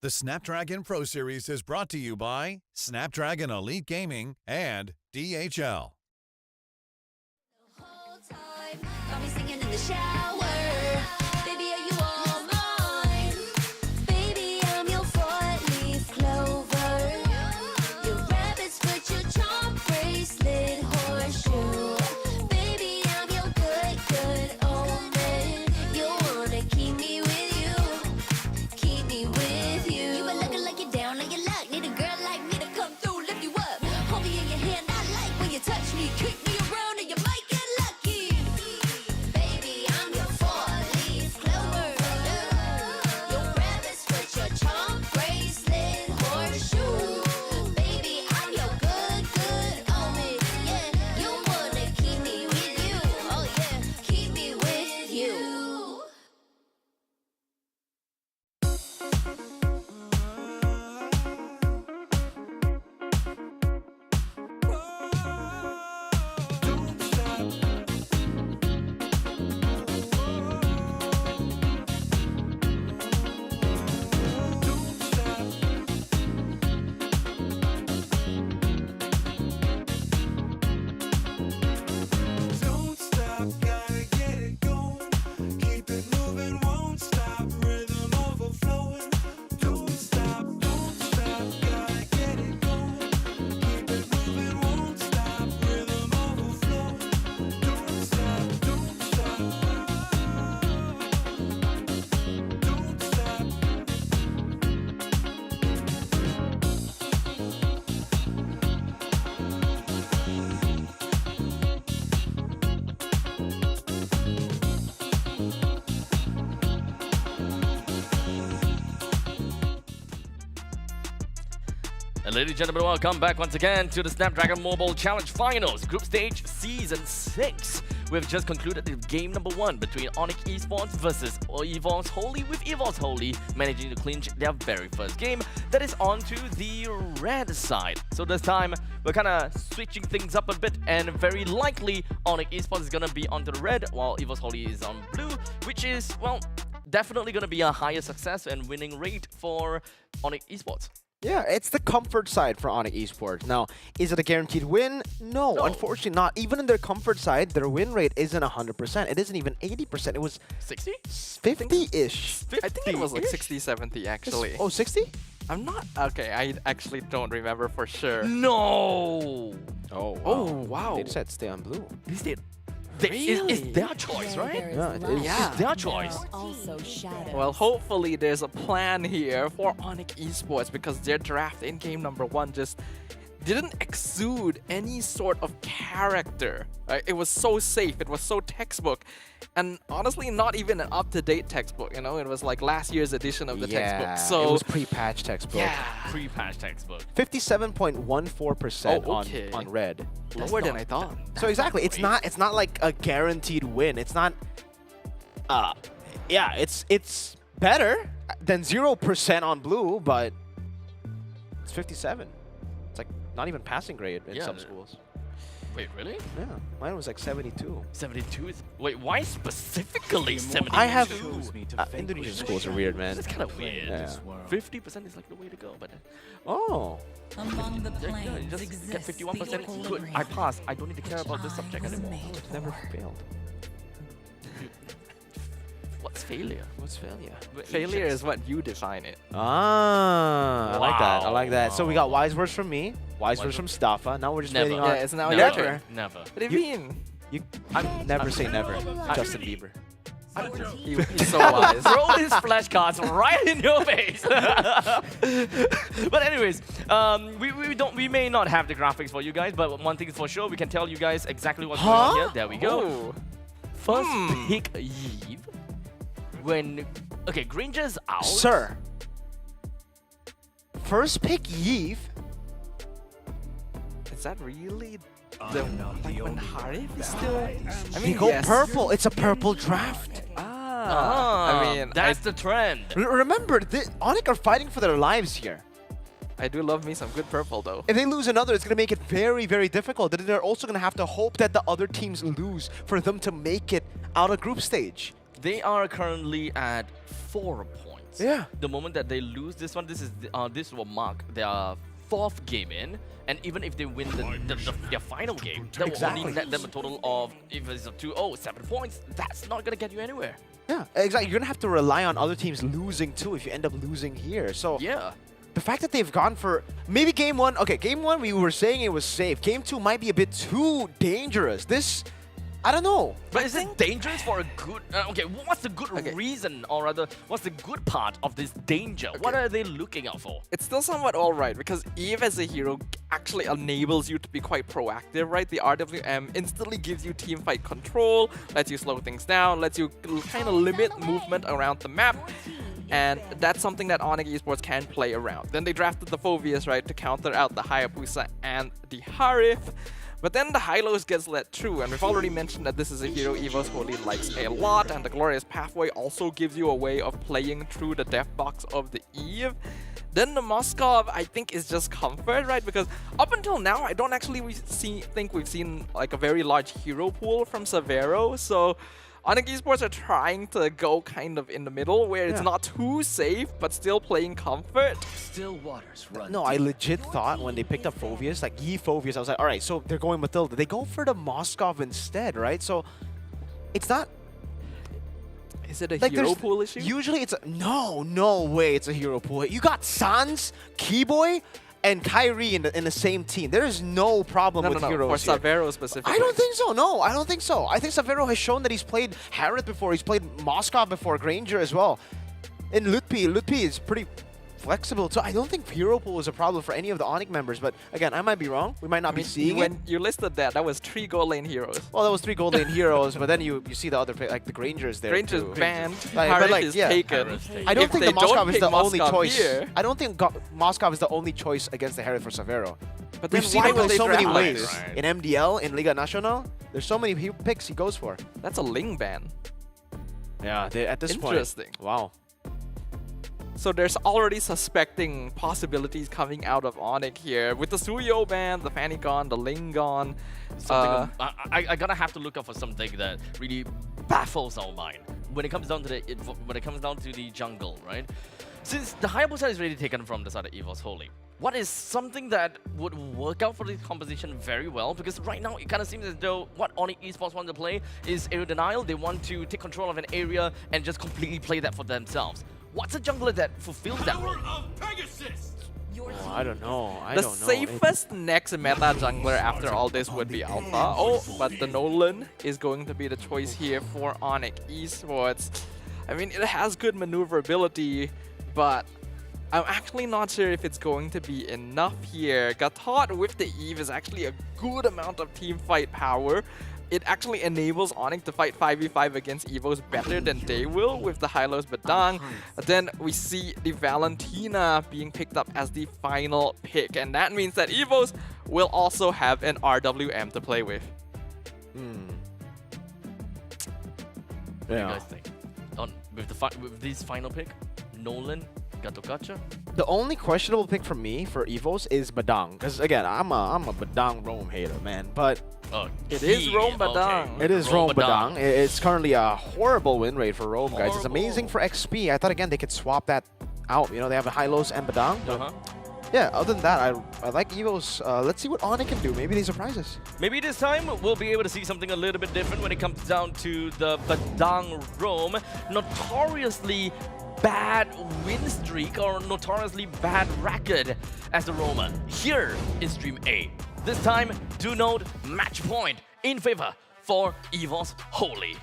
The Snapdragon Pro Series is brought to you by Snapdragon Elite Gaming and DHL. Got me singing in the shower. Baby, are you all mine? Baby, I'm your four-leaf clover. Your rabbit's foot, your charm bracelet, horseshoe. Baby, I'm your good, good omen. You wanna keep me with you. Keep me with you. You are looking like you're down on your luck. Need a girl like me to come through, lift you up. Hold me in your hand, I like when you touch me. Kick me around and you might get lucky. Baby, I'm your four-leaf clover. Your rabbit's foot, your charm bracelet, horseshoe. Baby, I'm your good, good omen. Yeah, you wanna keep me with you. Oh yeah, keep me with you. Don't stop, gotta get it going. Keep it moving, won't stop. Rhythm overflowing. Don't stop, gotta get it going. Keep it moving, won't stop. Rhythm overflowing. Don't stop, don't stop. Don't stop. And ladies and gentlemen, welcome back once again to the Snapdragon Mobile Challenge Finals, Group Stage Season 6. We've just concluded the game number 1 between ONIC Esports versus EVOS Holy, with EVOS Holy managing to clinch their very first game. That is onto the red side. So this time, we're kind of switching things up a bit, and very likely ONIC Esports is going to be onto the red, while EVOS Holy is on blue, which is, well, definitely going to be a higher success and winning rate for ONIC Esports. Yeah, it's the comfort side for ONIC Esports. Now, is it a guaranteed win? No, No. unfortunately not. Even in their comfort side, their win rate isn't 100%. It isn't even 80%. It was 60? 50-ish. I think it was like 60, 70 actually. Oh, 60? I'm not okay. I actually don't remember for sure. No! Oh, Oh, wow. They decided to stay on blue. These did. Really? It's their choice, right? Yeah, it is. Yeah. It's their choice. Also shadows. Well, hopefully there's a plan here for ONIC Esports, because their draft in game number 1 just didn't exude any sort of character. Right? It was so safe, it was so textbook, and honestly not even an up-to-date textbook, you know, it was like last year's edition of the textbook. So it was pre-patch textbook. yeah, Pre-patch textbook. 57.14% okay. on red. lower than I thought. So exactly, it's not like a guaranteed win. It's not. Yeah, it's better than 0% on blue, but it's 57. It's like not even passing grade in some schools. Wait, really? Yeah, mine was like 72. 72 is... Wait, why specifically 72? I have Indonesian schools are weird, man. That's kind of weird. Yeah. 50% is like the way to go, but... Oh. Among the Yeah, you planes just get exists 51%. the Good, I passed. I don't need to care about this subject anymore. Never failed. What's failure? What's failure? Failure is what you define it. Ah, I like that. I Wow. like that. So we got wise words from me, wise words from Staffa. Now we're just Never. waiting on. Yeah, it's now Never. your turn. Never. What do you mean? You never say never. Justin Bieber. He's so wise. Throw these flashcards right in your face. But anyways, we may not have the graphics for you guys, but one thing is for sure, we can tell you guys exactly what's going on here. There we go. Oh. First pick Eve. When Granger's out. Sir. First pick Yves. Is that really the like when Harif is still? I They mean, go yes. purple. It's a purple draft. I mean, that's the trend. Remember, ONIC are fighting for their lives here. I do love me some good purple though. If they lose another, it's going to make it very, very difficult. Then they're also going to have to hope that the other teams lose for them to make it out of group stage. They are currently at 4 points. Yeah. The moment that they lose this one, this will mark their 4th game in, and even if they win their final game, that will only net them a total of, if it's a 2-0, 7 points. That's not gonna get you anywhere. Yeah, exactly. You're going to have to rely on other teams losing too if you end up losing here. So Yeah. the fact that they've gone for maybe game 1. Okay, game 1 we were saying it was safe. Game 2 might be a bit too dangerous. This, I don't know. But is it dangerous for a good... what's the good reason, or rather, what's the good part of this danger? What are they looking out for? It's still somewhat alright because Eve as a hero actually enables you to be quite proactive, right? The RWM instantly gives you teamfight control, lets you slow things down, lets you kind of limit movement around the map. And that's something that ONIC Esports can play around. Then they drafted the Phoveus, right, to counter out the Hayabusa and the Harif. But then the Hylos gets let through, and we've already mentioned that this is a hero EVOS Holy likes a lot, and the Glorious Pathway also gives you a way of playing through the death box of the Eve. Then the Moskov, I think, is just comfort, right? Because up until now, I don't actually think we've seen like a very large hero pool from Severo, so ONIC Esports are trying to go kind of in the middle, where it's not too safe, but still playing comfort. Still waters run. No, I legit thought when they picked up Phoveus, like Phoveus, I was like, all right, so they're going Matilda. They go for the Moskov instead, right? So it's not... Is it a like hero pool issue? Usually it's a... No way it's a hero pool. You got Sans, Keyboy, and Kyrie in the same team. There is no problem with heroes for here. Severo specifically. I don't think so. No, I don't think so. I think Severo has shown that he's played Harith before. He's played Moskov before, Granger as well. And Lutpi is pretty flexible. So I don't think hero pool is a problem for any of the ONIC members. But again, I might be wrong. We might not be seeing it. When you listed that was 3 gold lane heroes. Well, that was 3 gold lane heroes, but then you see the other, like the Grangers there. Granger's too. banned. Like, Harith but like, is yeah. taken. I don't If think they the Moskov don't is pick the only Moskov choice. here- I don't think Moskov is the only choice against the Harith for Severo. But then We've seen why him would play they so many draft like ways. this? In MDL, in Liga Nacional, there's so many picks he goes for. That's a Ling ban. Yeah, at this point. Interesting. Wow. So there's already suspecting possibilities coming out of ONIC here. With the Suyo ban, the Fanny gone, the Ling gone. I gotta have to look out for something that really baffles our mind when it comes down to the jungle, right? Since the Hayabusa is already taken from the side of EVOS Holy, what is something that would work out for the composition very well? Because right now it kind of seems as though what ONIC Esports want to play is area denial. They want to take control of an area and just completely play that for themselves. What's a jungler that fulfills that role? Oh, I don't know. The safest next meta jungler after all this would be Alpha. Oh, but the Nolan is going to be the choice here for ONIC Esports. I mean, it has good maneuverability, but I'm actually not sure if it's going to be enough here. Gatot with the Eve is actually a good amount of team fight power. It actually enables ONIC to fight 5v5 against EVOS better than they will with the Hylos Badang. Then we see the Valentina being picked up as the final pick, and that means that EVOS will also have an RWM to play with. What do you guys think? With this final pick, Nolan, Gatokacha? The only questionable pick for me for EVOS is Badang, because again, I'm a Badang Rome hater, man. But it is Rome Badang. Okay. It is Rome Badang. It's currently a horrible win rate for Rome, guys. It's amazing for XP. I thought again they could swap that out. You know, they have a Hylos and Badang. But yeah, other than that, I like EVOS. Let's see what ONIC can do. Maybe they surprise us. Maybe this time we'll be able to see something a little bit different when it comes down to the Badang Rome. Notoriously bad win streak or notoriously bad record as the Roma here in Stream A. This time, do note match point in favor for EVOS Holy.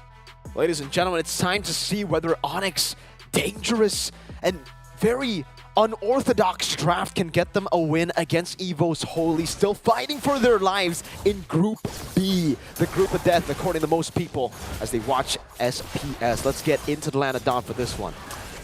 Ladies and gentlemen, it's time to see whether ONIC's dangerous and very unorthodox draft can get them a win against EVOS Holy, still fighting for their lives in Group B, the group of death according to most people as they watch SPS. Let's get into the land of Dawn for this one.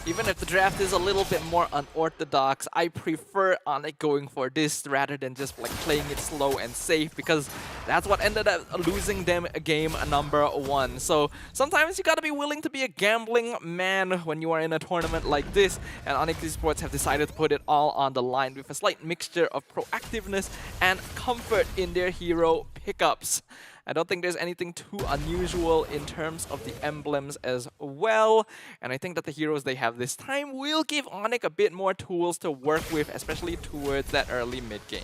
Even if the draft is a little bit more unorthodox, I prefer ONIC going for this rather than just like playing it slow and safe, because that's what ended up losing them game number 1. So sometimes you gotta be willing to be a gambling man when you are in a tournament like this, and ONIC Esports have decided to put it all on the line with a slight mixture of proactiveness and comfort in their hero pickups. I don't think there's anything too unusual in terms of the emblems as well. And I think that the heroes they have this time will give ONIC a bit more tools to work with, especially towards that early mid-game.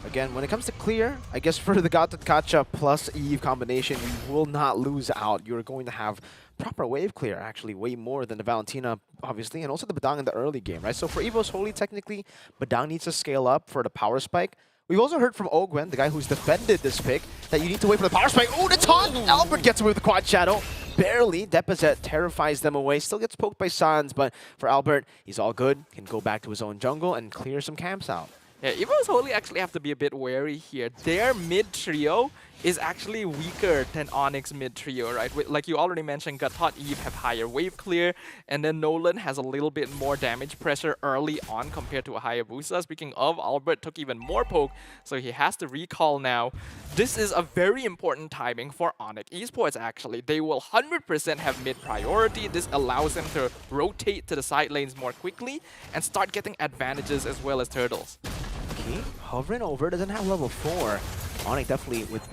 Again, when it comes to clear, I guess for the Gatokacha plus Eve combination, you will not lose out. You're going to have proper wave clear, actually, way more than the Valentina, obviously, and also the Badang in the early game, right? So for EVOS Holy, technically, Badang needs to scale up for the power spike. We've also heard from Ogwen, the guy who's defended this pick, that you need to wait for the power spike. Oh, the taunt! Albert gets away with the quad shadow. Barely. Deposit terrifies them away. Still gets poked by Sans, but for Albert, he's all good. Can go back to his own jungle and clear some camps out. Yeah, EVOS Holy actually have to be a bit wary here. Their mid-trio is actually weaker than ONIC's mid-trio, right? Like you already mentioned, Gatot Eve have higher wave clear, and then Nolan has a little bit more damage pressure early on compared to a Hayabusa. Speaking of, Albert took even more poke, so he has to recall now. This is a very important timing for ONIC Esports, actually. They will 100% have mid-priority. This allows them to rotate to the side lanes more quickly and start getting advantages as well as turtles. Okay, hovering over, doesn't have level 4. ONIC definitely with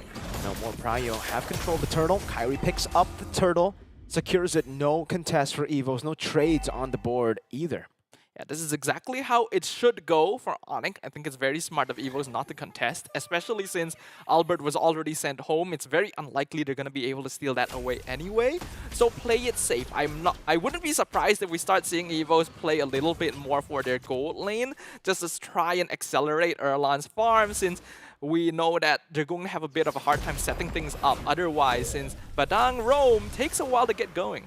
more prio have control of the turtle. Kyrie picks up the turtle, secures it. No contest for EVOS, no trades on the board either. Yeah, this is exactly how it should go for ONIC. I think it's very smart of EVOS not to contest, especially since Albert was already sent home. It's very unlikely they're going to be able to steal that away anyway. So play it safe. I wouldn't be surprised if we start seeing EVOS play a little bit more for their gold lane, just to try and accelerate Erlan's farm, since we know that they're going to have a bit of a hard time setting things up otherwise, since Badang Rome takes a while to get going.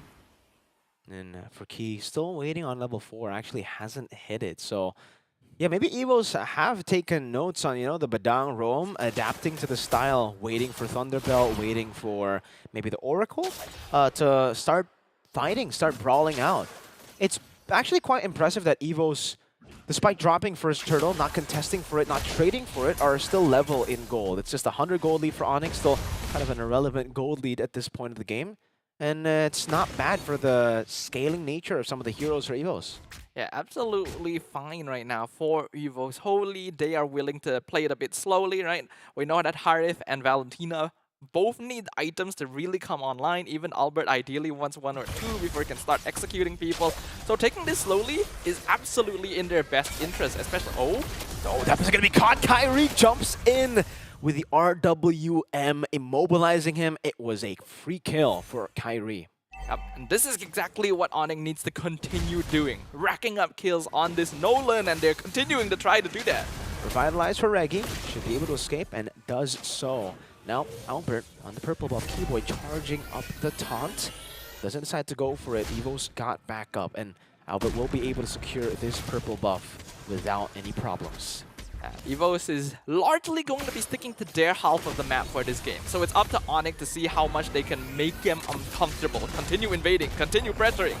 And for Key, still waiting on level 4, actually hasn't hit it. So, yeah, maybe EVOS have taken notes on, the Badang Rome, adapting to the style, waiting for Thunderbelt, waiting for maybe the Oracle to start fighting, start brawling out. It's actually quite impressive that EVOS, despite dropping first turtle, not contesting for it, not trading for it, are still level in gold. It's just a 100 gold lead for ONIC, still kind of an irrelevant gold lead at this point of the game. And it's not bad for the scaling nature of some of the heroes for EVOS. Yeah, absolutely fine right now for EVOS Holy. They are willing to play it a bit slowly, right? We know that Harith and Valentina both need items to really come online. Even Albert ideally wants 1 or 2 before he can start executing people. So taking this slowly is absolutely in their best interest, especially... Oh, that was going to be caught. Kyrie jumps in with the RWM, immobilizing him. It was a free kill for Kyrie. Yep, and this is exactly what ONIC needs to continue doing. Racking up kills on this Nolan, and they're continuing to try to do that. Revitalize for Reggie. Should be able to escape, and does so. Now, Albert on the purple buff, Keyboy charging up the taunt. Doesn't decide to go for it. EVOS got back up, and Albert will be able to secure this purple buff without any problems. EVOS is largely going to be sticking to their half of the map for this game. So it's up to ONIC to see how much they can make them uncomfortable. Continue invading, continue pressuring.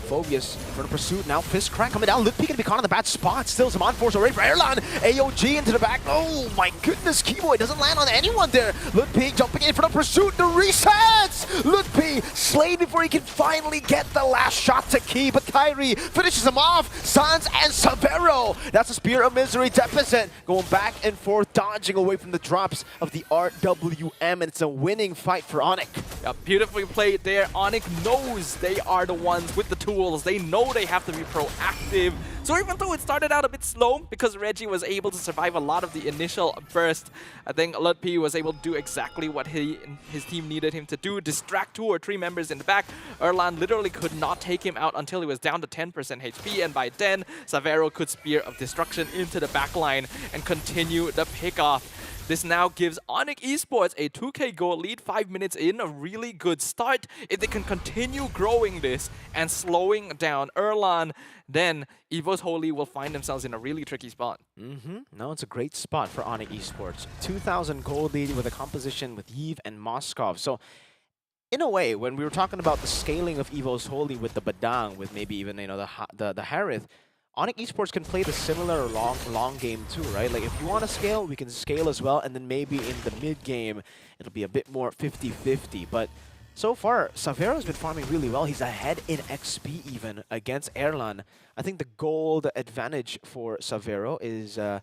Phobius for the pursuit now. Fist crack coming down. Litpi gonna be caught in the bad spot. Still some on force already for Erlan. AOG into the back. Oh my goodness, Keyboy doesn't land on anyone there. Litpi jumping in for the pursuit. The resets! Litpi slayed before he can finally get the last shot to Key. But Kyrie finishes him off. Sans and Savero. That's a Spear of Misery deficit. Going back and forth, dodging away from the drops of the RWM. And it's a winning fight for ONIC. Yeah, beautifully played there. ONIC knows they are the ones with the tools. They know they have to be proactive. So even though it started out a bit slow, because Reggie was able to survive a lot of the initial burst, I think Lutpi was able to do exactly what his team needed him to do, distract 2 or 3 members in the back. Erlan literally could not take him out until he was down to 10% HP, and by then, Savero could Spear of Destruction into the backline and continue the pickoff. This now gives ONIC Esports a 2K goal lead 5 minutes in, a really good start. If they can continue growing this and slowing down Erlan, then EVOS Holy will find themselves in a really tricky spot. No, it's a great spot for ONIC Esports. 2,000 gold lead with a composition with Yves and Moskov. So, in a way, when we were talking about the scaling of EVOS Holy with the Badang, with maybe even the Harith, ONIC Esports can play the similar long game too, right? Like if you want to scale, we can scale as well, and then maybe in the mid game, it'll be a bit more 50-50. But so far, Savero's been farming really well. He's ahead in XP even against Erlan. I think the gold advantage for Savero is at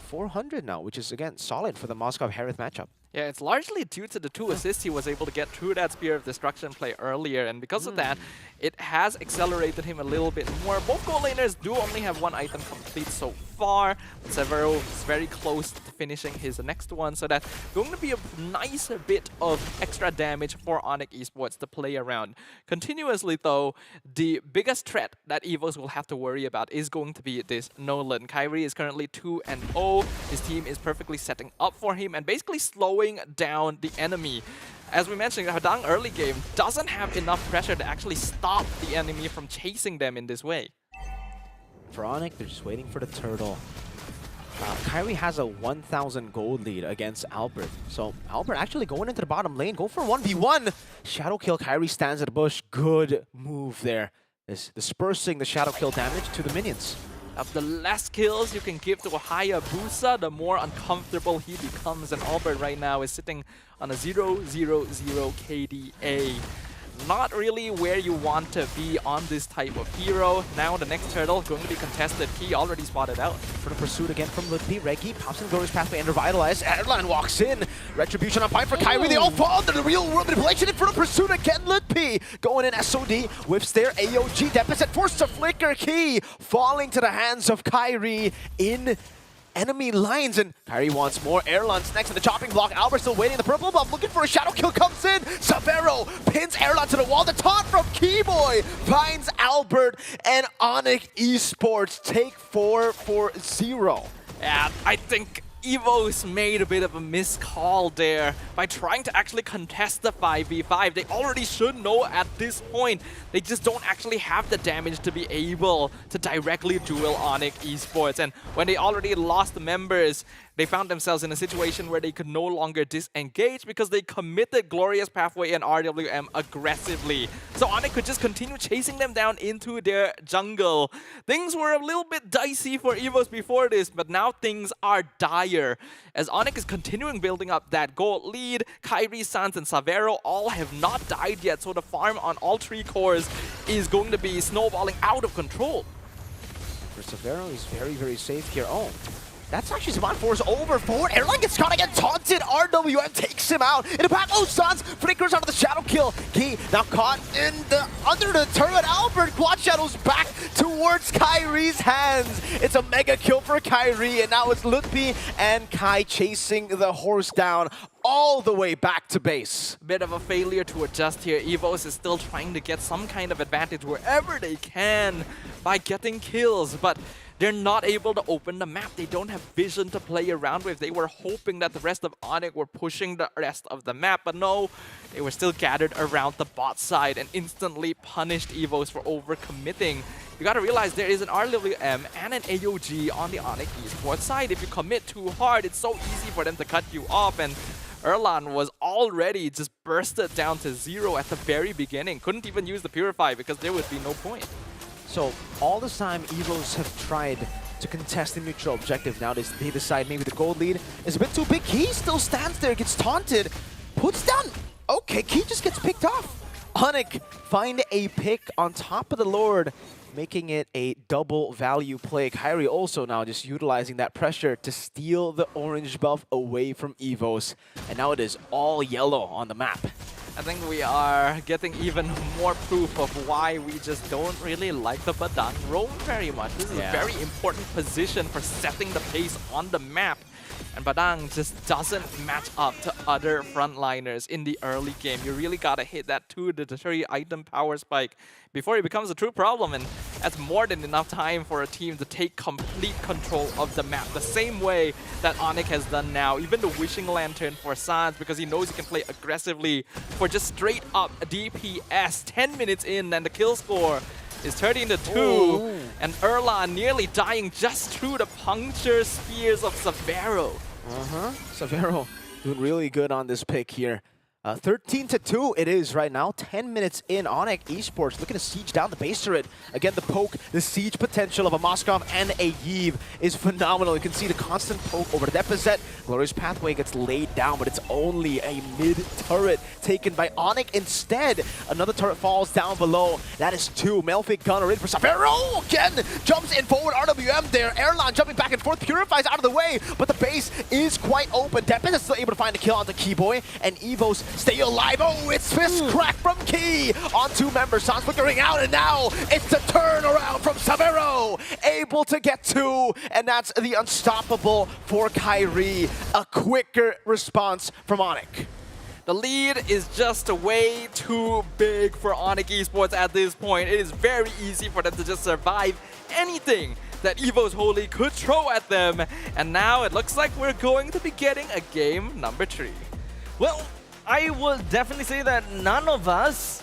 400 now, which is again solid for the Moskov Harith matchup. Yeah, it's largely due to the 2 assists he was able to get through that Spear of Destruction play earlier, and because of that, it has accelerated him a little bit more. Both goal laners do only have 1 item complete so far, but Severo is very close to finishing his next one, so that's going to be a nice bit of extra damage for ONIC Esports to play around. Continuously though, the biggest threat that EVOS will have to worry about is going to be this Nolan. Kyrie is currently 2-0, his team is perfectly setting up for him and basically slowing down the enemy. As we mentioned, Hadang early game doesn't have enough pressure to actually stop the enemy from chasing them in this way. For ONIC, they're just waiting for the turtle. Kyrie has a 1,000 gold lead against Albert. So Albert actually going into the bottom lane, go for 1v1. Shadow kill, Kyrie stands at the bush. Good move there. Dispersing the shadow kill damage to the minions. The less kills you can give to a Hayabusa, the more uncomfortable he becomes. And Albert right now is sitting on a 0-0-0 KDA. Not really where you want to be on this type of hero. Now the next turtle going to be contested. He already spotted out. For the pursuit again from Lutpi. Regi pops in Glorious Pathway and Revitalize. Erlan walks in. Retribution on point for Kyrie. They all fall under the real world manipulation. In for the pursuit again. Lutpi going in SOD. Whips there. AOG deficit forced to flicker. Key falling to the hands of Kyrie in enemy lines, and Kyrie wants more. Erlan's next to the chopping block. Albert still waiting. The purple buff looking for a shadow kill comes in. Savero pins Erlan to the wall. The taunt from Keyboy finds Albert, and ONIC Esports take 4-0. Yeah, I think EVOS made a bit of a miscall there by trying to actually contest the 5v5. They already should know at this point. They just don't actually have the damage to be able to directly duel ONIC Esports. And when they already lost the members, they found themselves in a situation where they could no longer disengage because they committed Glorious Pathway and RWM aggressively. So ONIC could just continue chasing them down into their jungle. Things were a little bit dicey for EVOS before this, but now things are dire. As ONIC is continuing building up that gold lead, Kyrie, Sans, and Savero all have not died yet, so the farm on all 3 cores is going to be snowballing out of control. For Savero, he's very, very safe here. Oh. That's actually Spawn Force over forward. Erlan gets caught again, taunted. RWM takes him out. In the back, oh, Sans flickers out of the shadow kill. Key now caught in the under the turret. Albert quad shadows back towards Kyrie's hands. It's a mega kill for Kyrie, and now it's Lutpi and Kai chasing the horse down. all the way back to base. Bit of a failure to adjust here. EVOS is still trying to get some kind of advantage wherever they can by getting kills, but they're not able to open the map. They don't have vision to play around with. They were hoping that the rest of ONIC were pushing the rest of the map, but no, they were still gathered around the bot side and instantly punished EVOS for overcommitting. You gotta realize there is an RWM and an AOG on the ONIC esports side. If you commit too hard, it's so easy for them to cut you off, and Erlan was already just bursted down to 0 at the very beginning. Couldn't even use the Purify because there would be no point. So all this time, EVOS have tried to contest the neutral objective. Now they decide maybe the gold lead is a bit too big. Key still stands there, gets taunted, puts down. Okay, Key just gets picked off. ONIC find a pick on top of the Lord, making it a double value play. Kyrie also now just utilizing that pressure to steal the orange buff away from EVOS. And now it is all yellow on the map. I think we are getting even more proof of why we just don't really like the Badang roam very much. This is a very important position for setting the pace on the map. And Badang just doesn't match up to other frontliners in the early game. You really gotta hit that 2 to 3 item power spike before it becomes a true problem, and that's more than enough time for a team to take complete control of the map, the same way that ONIC has done now. Even the Wishing Lantern for Sans, because he knows he can play aggressively for just straight up DPS. 10 minutes in, and the kill score is 13-2, and Erlan nearly dying just through the puncture spears of Severo. Severo doing really good on this pick here. 13-2 it is right now. 10 minutes in. ONIC Esports looking to siege down the base turret. Again, the poke, the siege potential of a Moskov and a Yves is phenomenal. You can see the constant poke over the deposit. Glorious Pathway gets laid down, but it's only a mid-turret taken by ONIC instead. Another turret falls down below. That is 2. Melfic gunner in for Severo. Again, jumps in forward. RWM there. Erlan jumping back and forth. Purifies out of the way, but the base is quite open. Depis is still able to find a kill onto Keyboy, and EVOS stay alive. Oh, it's fist crack from Key on 2 members. Sans flickering out, and now it's the turnaround from Severo. Able to get 2, and that's the unstoppable for Kyrie. A quicker response from ONIC. The lead is just way too big for ONIC Esports at this point. It is very easy for them to just survive anything that EVOS Holy could throw at them. And now it looks like we're going to be getting a game number 3. Well, I will definitely say that none of us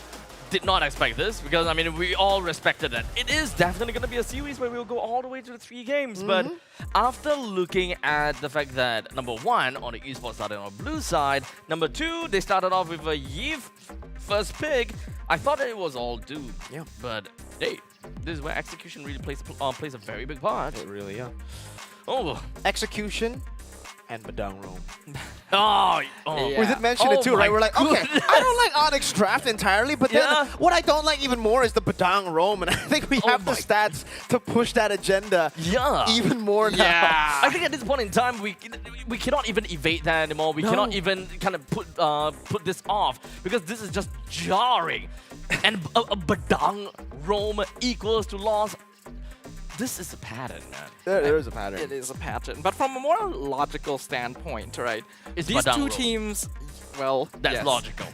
did not expect this, because, I mean, we all respected it. It is definitely going to be a series where we'll go all the way to the 3 games. But after looking at the fact that, number 1, on the esports started on the blue side, number 2, they started off with a Yves first pick, I thought that it was all doomed. Yeah. But, hey, this is where execution really plays a very big part. It really, yeah. Oh. Execution and Badang roam. Yeah. We did mention it too, right? We're like, okay, I don't like ONIC's draft entirely, but then what I don't like even more is the Badang roam, and I think we have the stats to push that agenda even more now. Yeah. I think at this point in time, we cannot even evade that anymore. We cannot even kind of put this off, because this is just jarring. And a Badang roam equals to loss. This is a pattern, man. There is a pattern. It is a pattern. But from a more logical standpoint, right? It's these Badang two roam. teams, well, That's yes. logical.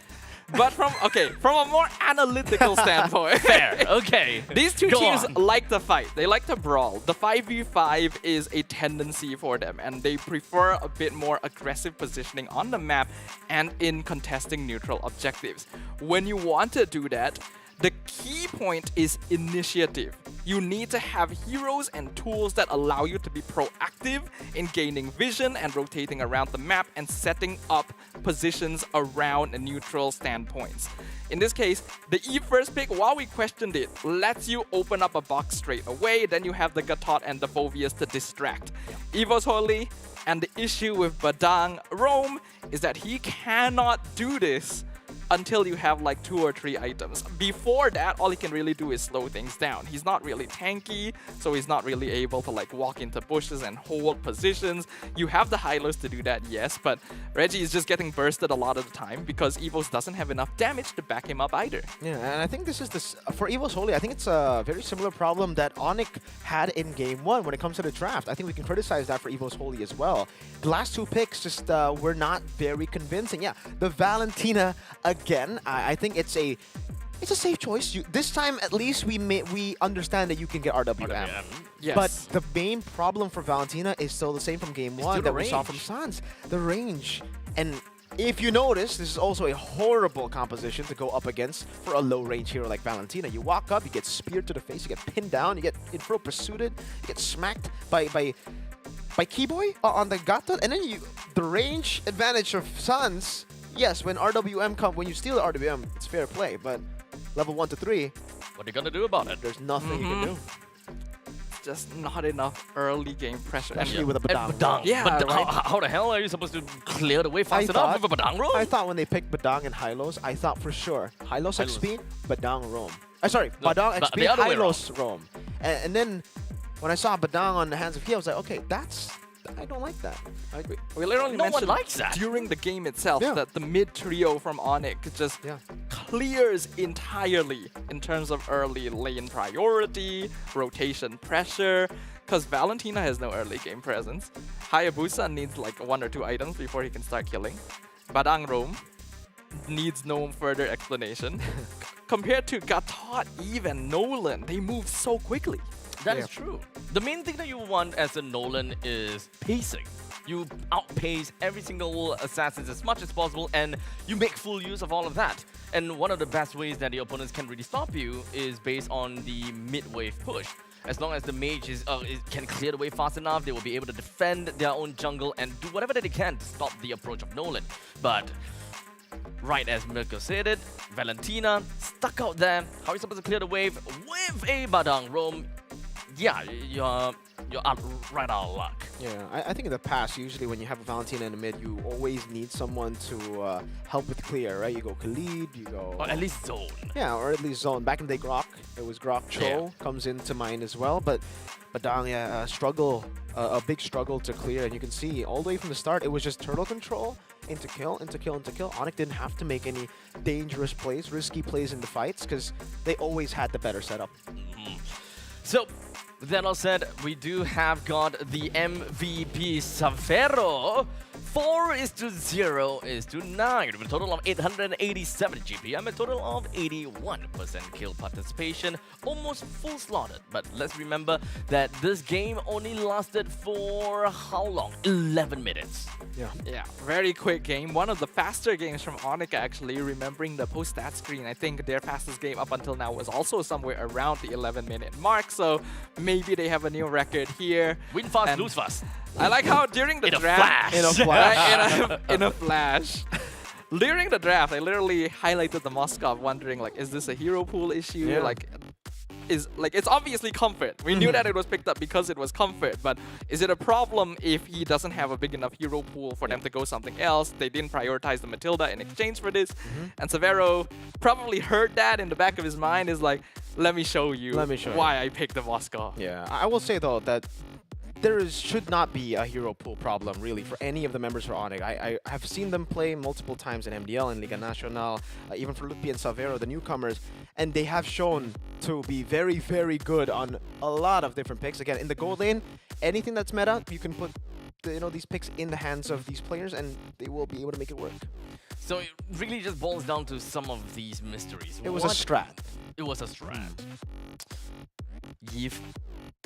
But from a more analytical standpoint, Fair, okay. These two Go teams on. like to fight. They like to brawl. The 5v5 is a tendency for them, and they prefer a bit more aggressive positioning on the map and in contesting neutral objectives. When you want to do that, the key point is initiative. You need to have heroes and tools that allow you to be proactive in gaining vision and rotating around the map and setting up positions around neutral standpoints. In this case, the Eve first pick, while we questioned it, lets you open up a box straight away. Then you have the Gatot and the Phoveus to distract. EVOS Holy, and the issue with Badang Rome is that he cannot do this until you have like 2 or 3 items. Before that, all he can really do is slow things down. He's not really tanky, so he's not really able to like walk into bushes and hold positions. You have the high-lows to do that, yes, but Reggie is just getting bursted a lot of the time because EVOS doesn't have enough damage to back him up either. Yeah, and I think this is for EVOS Holy. I think it's a very similar problem that ONIC had in Game 1 when it comes to the draft. I think we can criticize that for EVOS Holy as well. The last 2 picks just were not very convincing. Yeah, the Valentina again. I think it's a safe choice. This time at least we understand that you can get RWM. Yes. But the main problem for Valentina is still the same from Game 1 that we saw from Sans. The range. And if you notice, this is also a horrible composition to go up against for a low-range hero like Valentina. You walk up, you get speared to the face, you get pinned down, you get info pursuited, you get smacked by Keyboy on the Gato, and then the range advantage of Sans. Yes, when when you steal the RWM, it's fair play, but level 1 to 3, What are you gonna do about it? there's nothing you can do. Just not enough early game pressure. Especially with a And Badang. Badang. Yeah, but right. how the hell are you supposed to clear the way fast enough with a Badang roll? I thought when they picked Badang and Hylos, I thought for sure Hylos Hylos. XP, Badang roam. Sorry, No, Badang but XP, the other way Hylos roam. And then when I saw Badang on the hands of he, I was like, okay, I don't like that. We literally No one mentioned likes that. during the game itself Yeah. that the mid trio from ONIC just Yeah. clears entirely in terms of early lane priority, rotation pressure, because Valentina has no early game presence. Hayabusa needs like 1 or 2 items before he can start killing. Badang Roam needs no further explanation. Compared to Gatot, Eve, and Nolan, they move so quickly. That is true. The main thing that you want as a Nolan is pacing. You outpace every single assassin as much as possible, and you make full use of all of that. And one of the best ways that the opponents can really stop you is based on the mid-wave push. As long as the mage can clear the way fast enough, they will be able to defend their own jungle and do whatever that they can to stop the approach of Nolan. But right as Mirko said it, Valentina stuck out there. How are you supposed to clear the wave with a Badang roam? Yeah, you're right out of luck. Yeah, I think in the past, usually when you have a Valentina in the mid, you always need someone to help with clear, right? You go Khalid, you go... Or at least zone. Yeah, or at least zone. Back in the day, Grok, it was Grok Cho Yeah. comes into mind as well, but Badang, yeah, a big struggle to clear, and you can see all the way from the start, it was just turtle control, into kill, into kill, into kill. ONIC didn't have to make any dangerous plays, risky plays in the fights, because they always had the better setup. So, with that all said, we do have got the MVP Savero. 4:0:9 with a total of 887 GPM, a total of 81% kill participation, almost full slotted. But let's remember that this game only lasted for how long? 11 minutes. Yeah, very quick game. One of the faster games from ONIC actually, remembering the post-stat screen. I think their fastest game up until now was also somewhere around the 11-minute mark, so maybe they have a new record here. Win fast, And lose fast. I like how during the In a draft... flash. In a flash. Right, in a flash. During the draft, I literally highlighted the Moskov wondering, like, is this a hero pool issue? Yeah. It's obviously comfort. We knew that it was picked up because it was comfort, but is it a problem if he doesn't have a big enough hero pool for them to go something else? They didn't prioritize the Matilda in exchange for this, and Severo probably heard that in the back of his mind, is like, let me show you why I picked the Moskov. Yeah, I will say though that should not be a hero pool problem really for any of the members for ONIC. I have seen them play multiple times in MDL and Liga Nacional, even for Lupi and Savero, the newcomers, and they have shown to be very, very good on a lot of different picks. Again, in the gold lane, anything that's meta, you can put these picks in the hands of these players and they will be able to make it work. So it really just boils down to some of these mysteries. It was a strat. It was a strat. Eve.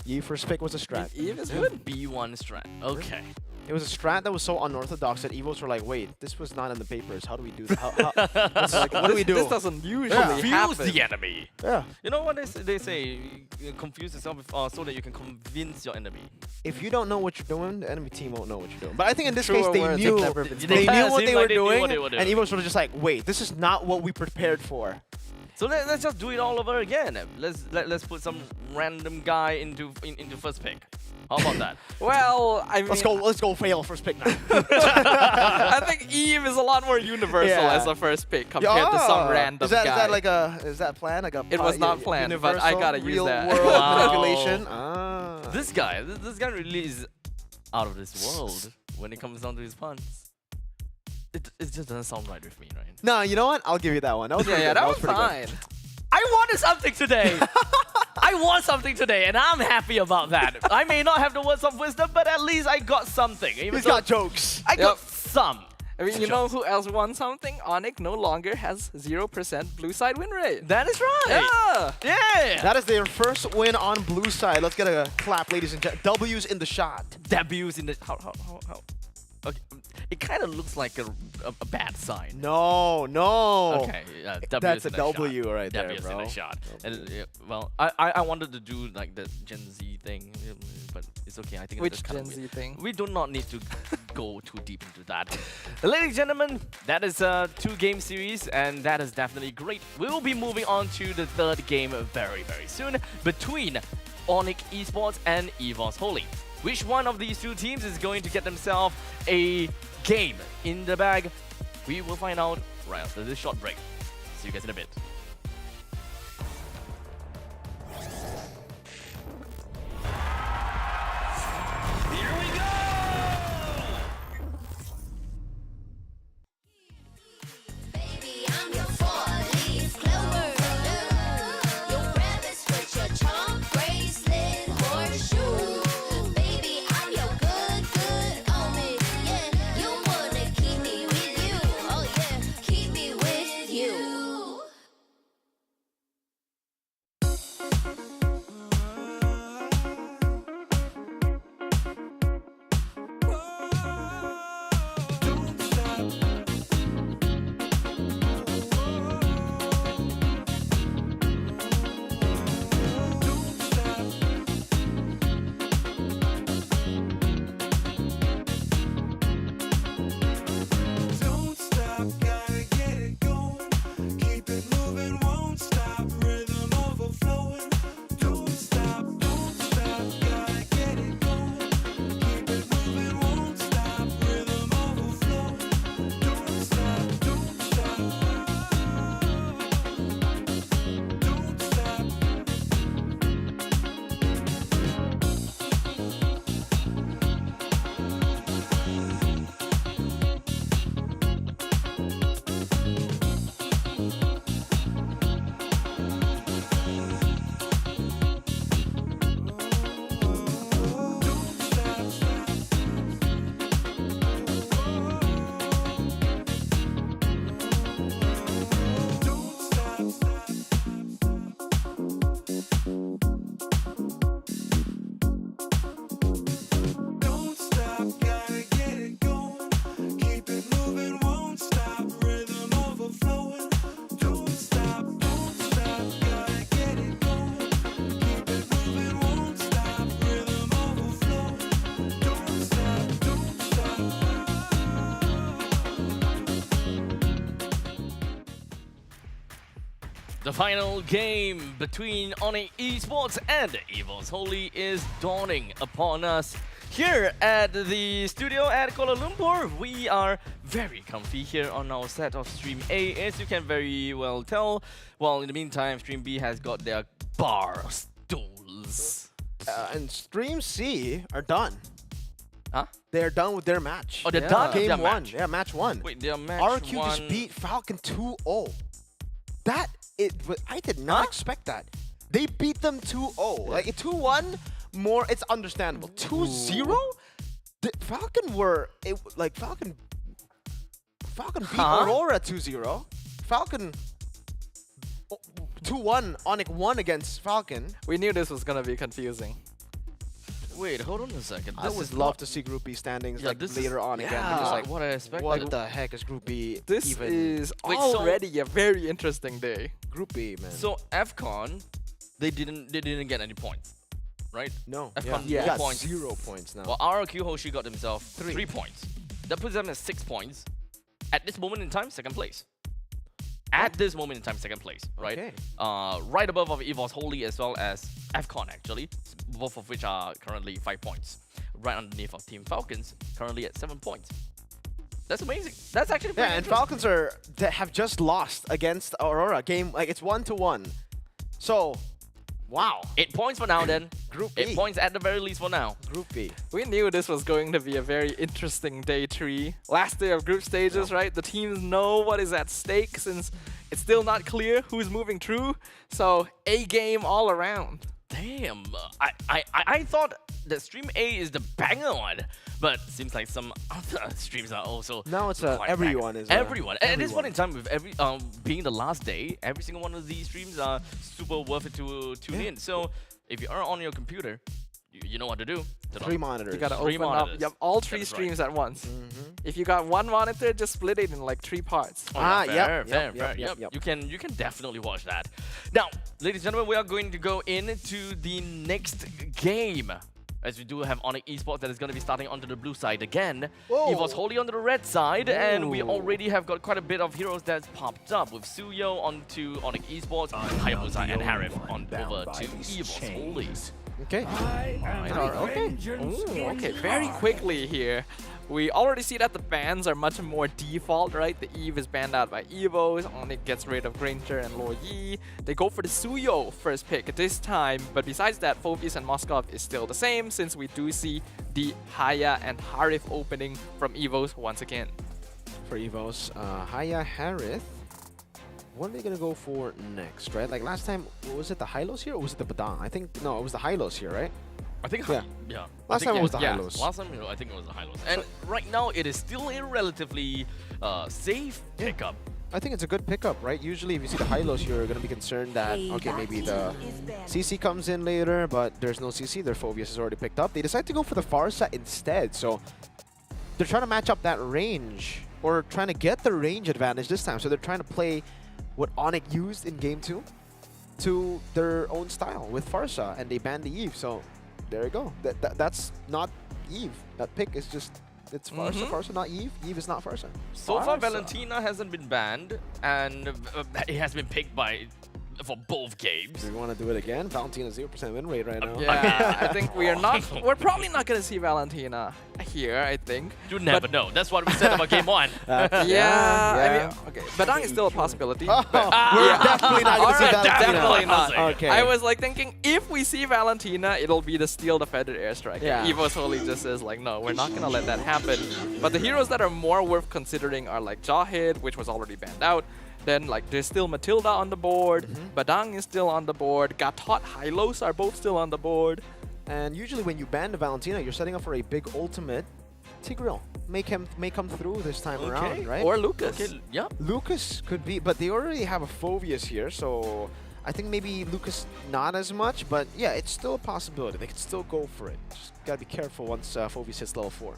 Ye first pick was a strat. Eve is good. B1 strat. Okay. It was a strat that was so unorthodox that EVOS were like, wait, this was not in the papers. How do we do that? What do we do? This doesn't usually Confuse happen. the enemy. Yeah. You know what they say? Confuse yourself so that you can convince your enemy. If you don't know what you're doing, the enemy team won't know what you're doing. But I think in this case, Truer they words knew, have never been they spoken. knew what Seemed they like were they knew doing, what they were and doing. EVOS were just like, wait, this is not what we prepared for. So let's just do it all over again. Let's put some random guy into first pick. How about that? Well, I mean, Let's go fail first pick now. I think Eve is a lot more universal Yeah. as a first pick compared to some random is that, guy. Is that like is that planned? Like a It was not planned, but I gotta use real that. world Wow. manipulation. This guy really is out of this world when it comes down to his puns. It just doesn't sound right with me, right? No, you know what? I'll give you that one. That was pretty yeah, good. that was pretty fine. good. I wanted something today. I want something today, and I'm happy about that. I may not have the words of wisdom, but at least I got something. Even He's though got jokes. I got Yep. some. I mean, you know who else won something? ONIC no longer has 0% blue side win rate. That is right. Yeah. Yeah. That is their first win on blue side. Let's get a clap, ladies and gentlemen. W's in the shot. Debuts in the how. Okay. It kind of looks like a bad sign. No. Okay, yeah, W That's is a in the W shot. right there, W is in bro. the shot. And, well, I wanted to do like the Gen Z thing, but it's okay. I think Which that's kind Gen of Z weird. thing? We do not need to go too deep into that. Ladies and gentlemen, that is a 2-game series, and that is definitely great. We will be moving on to the third game very soon between ONIC Esports and EVOS Holy. Which one of these two teams is going to get themselves a game in the bag? We will find out right after this short break. See you guys in a bit. Here we go! Baby, I'm your four-leaf clover. Your rabbit switch, your charm bracelet, horseshoe. Baby, I'm your good omen. Yeah, you wanna keep me with you. Oh yeah, keep me with you. Don't stop, gotta get it going. Keep it moving, won't stop. Rhythm overflowing. Don't stop, gotta get it going. Keep it moving, won't stop. Rhythm overflowing. Don't stop, don't stop. Don't stop. Don't stop, gotta get it going. Keep it moving, won't stop. Rhythm overflowing. Don't stop, gotta get it going. Keep it moving, won't stop. Rhythm overflowing. Don't stop, The final game between ONIC Esports and EVOS Holy is dawning upon us. Here at the studio at Kuala Lumpur, we are very comfy here on our set of Stream A, as you can very well tell. While in the meantime, Stream B has got their bar stools. And Stream C are done. Huh? They're done with their match. Oh, they're done with Game their one. match. Yeah, match one. Wait, their match RQ one. just beat Falcon 2-0. I did not Huh? expect that. They beat them 2-0. Like 2-1, more it's understandable. 2-0, the Falcon Falcon beat Huh? Aurora 2-0. Falcon 2-1. ONIC won against Falcon. We knew this was gonna be confusing. Wait, hold on a second. I This would is love not- to see Group B standings Yeah, like this later is, on again. yeah, Because like, what I expect. what like, the heck is Group B This even? is Wait, so- already a very interesting day. Group B, man. So AFCON, they didn't get any points, right? no, F1 yeah, no got points. 0 points now. Well, RRQ Hoshi got themselves 3 points. That puts them at 6 points. At this moment in time, second place. at this moment in time, second place, right? Okay. Right above of EVOS Holy as well as FCON actually, both of which are currently 5 points. Right underneath of Team Falcons, currently at 7 points. That's amazing. That's actually pretty Yeah, and interesting. Falcons have just lost against Aurora. Game, like, it's 1-1. So, wow. 8 points for now then. Group 8 B. points at the very least for now. Group B. We knew this was going to be a very interesting day 3. Last day of group stages, right? The teams know what is at stake since it's still not clear who's moving through. So, A game all around. Damn, I thought that stream A is the banger one, but seems like some other streams are also. Now it's quite everyone banger. is everyone. At this everyone. point in time, with every being the last day, every single one of these streams are super worth it to tune in. So if you are on your computer, you know what to do. Turn 3 on- monitors. You gotta Three open up monitors. yep, all That 3 is right. streams at once. Mm-hmm. If you got one monitor, just split it in like 3 parts. Oh, Ah, yeah, yep, fair, yep, fair, yep, fair, yep, yep. yep. You can definitely watch that. Now, ladies and gentlemen, we are going to go into the next game. As we do have ONIC Esports that is going to be starting onto the blue side again. Whoa. EVOS Holy onto the red side, and we Ooh. already have got quite a bit of heroes that's popped up with Suyo onto ONIC Esports, Hayabusa and Harif on over to EVOS Holy. Okay. Okay. Ooh, okay, very quickly here. We already see that the bans are much more default, right? The Eve is banned out by EVOS, ONIC gets rid of Granger and Lo Yi. They go for the Suyo first pick this time, but besides that, Phobius and Moskov is still the same since we do see the Haya and Harif opening from EVOS once again. For EVOS, Haya Harith. What are they gonna go for next, right? Like last time, was it the Hylos here or was it the Badang? I think, no, it was the Hylos here, right? I think, Yeah. yeah. I Last think, time it was the yeah. Hylos. Last time, I think it was the Hylos. And right now, it is still a relatively safe Yeah. pickup. I think it's a good pickup, right? Usually if you see the Hylos, you're gonna be concerned that, okay, maybe the CC comes in later, but there's no CC, their Phobius is already picked up. They decide to go for the Farsa instead, so they're trying to match up that range, or trying to get the range advantage this time. So they're trying to play what ONIC used in Game 2 to their own style with Farsa, and they banned the Eve, so there you go. That's not Eve. That pick is just, it's Farsa, Farsa, not Eve. Eve is not Farsa. So far, Farsa. Valentina hasn't been banned, and it has been picked for both games. Do we want to do it again? Valentina 0% win rate right now. Yeah, I think we're probably not gonna see Valentina here, I think. You never know. That's what we said about game 1. I mean, okay, Badang is still a possibility. Oh, but, we're definitely not going to see Alright, Valentina. definitely not. Okay. I was like thinking, if we see Valentina, it'll be the Steal the Feathered Airstrike. Yeah. EVOS Holy just says like, no, we're not gonna let that happen. But the heroes that are more worth considering are like Jahid, which was already banned out. Then like there's still Matilda on the board, Badang is still on the board, Gatot, Hylos are both still on the board. And usually when you ban the Valentina, you're setting up for a big ultimate. Tigreal may come through this time around, right? Or Lucas. Okay, yeah. Lucas could be, but they already have a Phobius here, so I think maybe Lucas not as much, but yeah, it's still a possibility. They could still go for it. Just gotta be careful once Phobius hits level 4.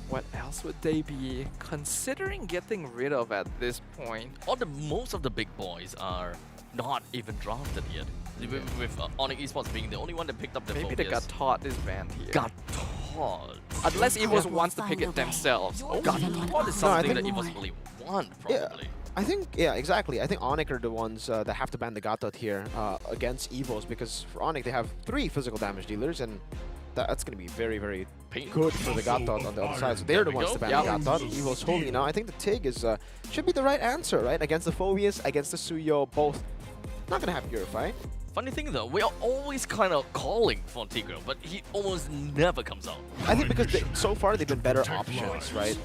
What else would they be considering getting rid of at this point? Most of the big boys are not even drafted yet. With ONIC Esports being the only one that picked up the Maybe the Phobius. Gatot is banned here. Gatot. Unless EVOS wants to pick it themselves. Oh, Gatot is something that EVOS only want, probably. I think, yeah, exactly. I think ONIC are the ones that have to ban the Gatot here against EVOS, because for ONIC they have 3 physical damage dealers, and that's going to be very, very good for the Gatot on the other side. So they're the ones to ban the Gatot. EVOS Holy now. I think the Tig is should be the right answer, right? Against the Phobius, against the Suyo, both. Not going to have Purify. Funny thing though, we are always kind of calling for Tigreal, but he almost never comes out. I think because so far they've been better options, right?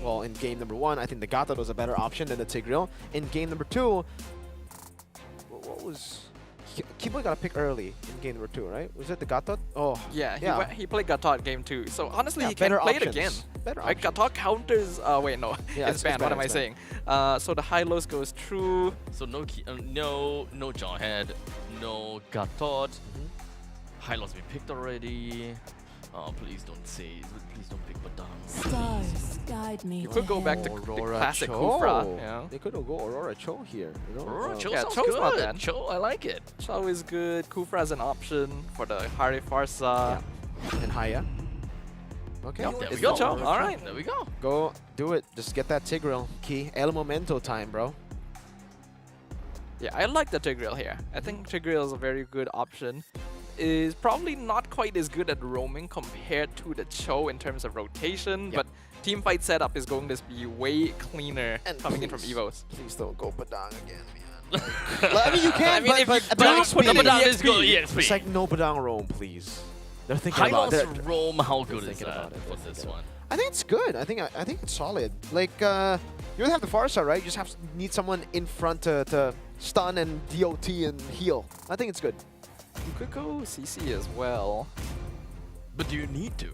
Well, in game number 1, I think the Gatot was a better option than the Tigreal. In game number 2, what was... Kiboy got a pick early in game number 2, right? Was it the Gatot? Oh, Yeah, he played Gatot game 2. So honestly, Yeah, he can better play it options. again. Better Right? options. Gatot counters... wait, no. Yeah, it's banned. What am I it's saying? So the Hylos goes through. So no Jawhead, no Gatot. Hylos been picked already. Oh, please don't pick Badang. Stars guide me. You could go back to the classic Kufra. Yeah. They could go Aurora Cho here. You know? Aurora Cho Yeah, sounds Cho's not good. bad. Cho, I like it. Cho is good. Kufra is an option for the Hari Farsa. And Haya. Okay. There we It's go. Joe. All right, there we go. Go do it. Just get that Tigreal key. El Momento time, bro. Yeah, I like the Tigreal here. I think Tigreal is a very good option. Is probably not quite as good at roaming compared to the Cho in terms of rotation, Yep. but team fight setup is going to be way cleaner And coming in from please, EVOS. Please don't go Badang again, man. I mean, you can, I mean, if but you at don't max put the speed. Badang- Let's go EXP. EXP. It's like no Badang roam, please. They're thinking about Hylos it. Rome, how good is thinking that about it, for they're this thinking one? I think it's good. I think it's solid. Like you don't have the Farsa, right? You just need someone in front to stun and DOT and heal. I think it's good. You could go CC as well. But do you need to?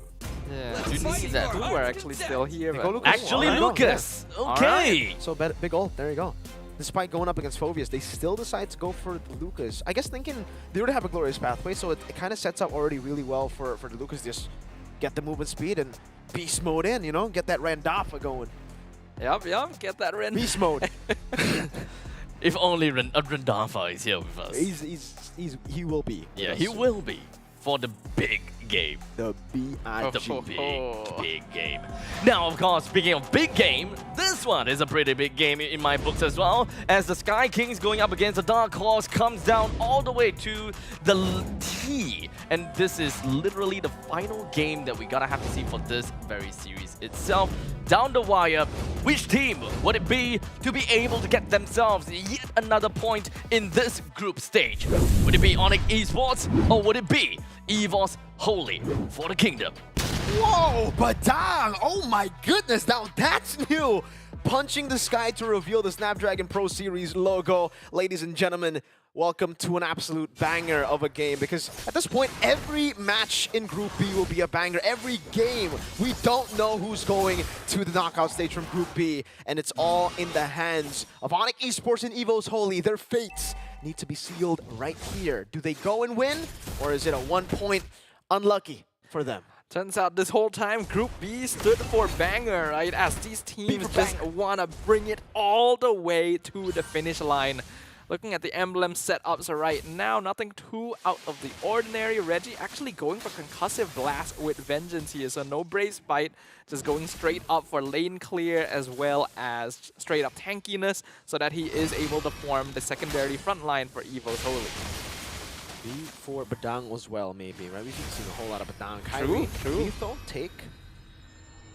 Yeah, You need that. Two are actually still here. They But go Lucas. Actually, Alright. Lucas. Okay. So big ult. There you go. Despite going up against Phoveus, they still decide to go for Lucas. I guess thinking they already have a glorious pathway, so it kind of sets up already really well for the Lucas. Just get the movement speed and beast mode in, you know, get that Randafa going. Yep, get that Ren. Beast mode. If only Randafa is here with us. He will be. Yeah, with he us. will be for the big game. The B.I.G. The big game. Now, of course, speaking of big game, this one is a pretty big game in my books as well, as the Sky Kings going up against the Dark Claws comes down all the way to the T. And this is literally the final game that we gotta have to see for this very series itself. Down the wire, which team would it be to be able to get themselves yet another point in this group stage? Would it be ONIC Esports, or would it be EVOS Holy for the Kingdom? Whoa, Badang! Oh my goodness, now that's new! Punching the sky to reveal the Snapdragon Pro Series logo. Ladies and gentlemen, welcome to an absolute banger of a game, because at this point, every match in Group B will be a banger. Every game, we don't know who's going to the knockout stage from Group B, and it's all in the hands of ONIC Esports and EVOS Holy. Their fates need to be sealed right here. Do they go and win, or is it a 1 point unlucky for them? Turns out this whole time, Group B stood for banger, right? As these teams just want to bring it all the way to the finish line. Looking at the emblem setups right now, nothing too out of the ordinary. Reggie actually going for Concussive Blast with Vengeance here, so no Brace Bite, just going straight up for lane clear as well as straight up tankiness, so that he is able to form the secondary front line for EVOS Holy. B for Badang as well, maybe, right? We've seen a whole lot of Badang. Kyrie, True. lethal take.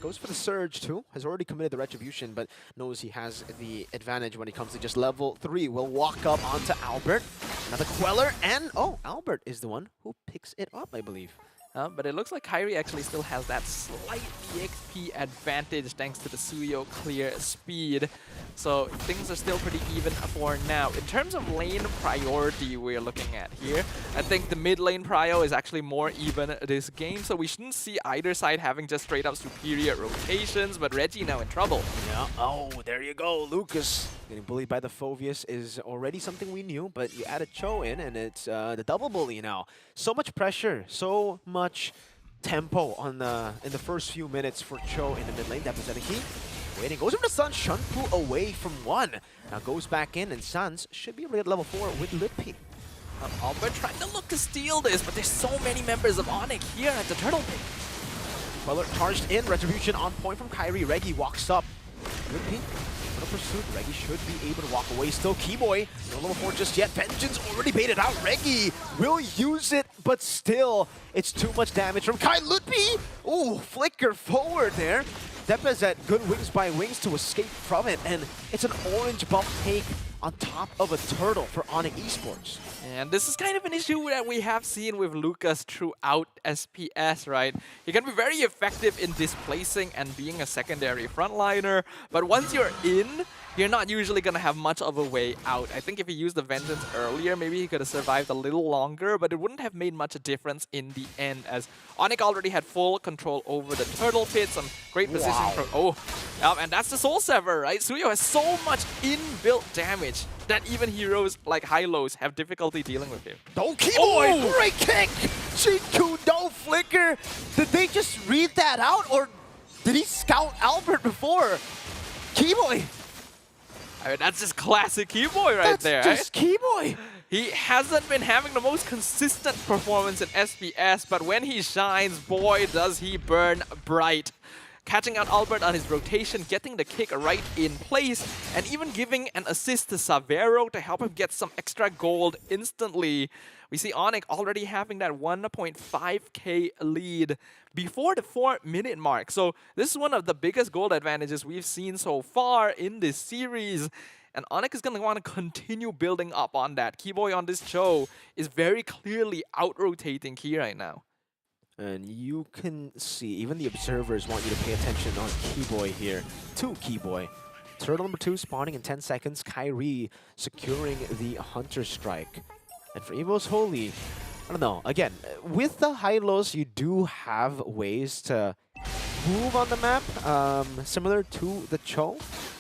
Goes for the Surge too. Has already committed the Retribution, but knows he has the advantage when it comes to just level 3. Will walk up onto Albert. Another Queller, and oh, Albert is the one who picks it up, I believe. But it looks like Kyrie actually still has that slight EXP advantage thanks to the Suyo clear speed. So things are still pretty even for now. In terms of lane priority we're looking at here, I think the mid lane prio is actually more even this game. So we shouldn't see either side having just straight up superior rotations, but Reggie now in trouble. Yeah. Oh, there you go. Lucas getting bullied by the Phoveus is already something we knew, but you add a Cho in and it's the double bully now. So much pressure, so much tempo on in the first few minutes for Cho in the mid lane. That was He waiting, goes over to Sans, Shunpu away from 1. Now goes back in, and Sans should be already at level 4 with Litpi. Albert trying to look to steal this, but there's so many members of ONIC here at the Turtle Pit. Weller charged in, Retribution on point from Kyrie. Reggie walks up. Litpi, no pursuit. Reggie should be able to walk away. Still Keyboy, no level 4 just yet. Vengeance already baited out. Reggie will use it, but still, it's too much damage from Kai. Litpi, ooh, flicker forward there. Depes at good wings by wings to escape from it, and it's an orange buff take on top of a turtle for ONIC Esports. And this is kind of an issue that we have seen with Lucas throughout SPS, right? He can be very effective in displacing and being a secondary frontliner, but once you're in, you're not usually going to have much of a way out. I think if he used the Vengeance earlier, maybe he could have survived a little longer, but it wouldn't have made much a difference in the end, as ONIC already had full control over the Turtle Pit, some great positioning from... Oh, and that's the Soul Sever, right? Suyo has so much inbuilt damage that even heroes like Hylos have difficulty dealing with him. Oh, Keyboy! Great kick! G2, no flicker! Did they just read that out, or did he scout Albert before? Keyboy! I mean, that's just classic Keyboy right there. That's just Keyboy! He hasn't been having the most consistent performance in SPS, but when he shines, boy, does he burn bright. Catching out Albert on his rotation, getting the kick right in place, and even giving an assist to Savero to help him get some extra gold instantly. We see ONIC already having that 1.5k lead before the 4-minute mark. So this is one of the biggest gold advantages we've seen so far in this series. And ONIC is going to want to continue building up on that. Keyboy on this show is very clearly out-rotating Key right now. And you can see, even the observers want you to pay attention on Keyboy here. To Keyboy. Turtle number 2 spawning in 10 seconds. Kyrie securing the Hunter Strike. And for EVOS Holy, I don't know. Again, with the high-lows, you do have ways to move on the map, similar to the Cho.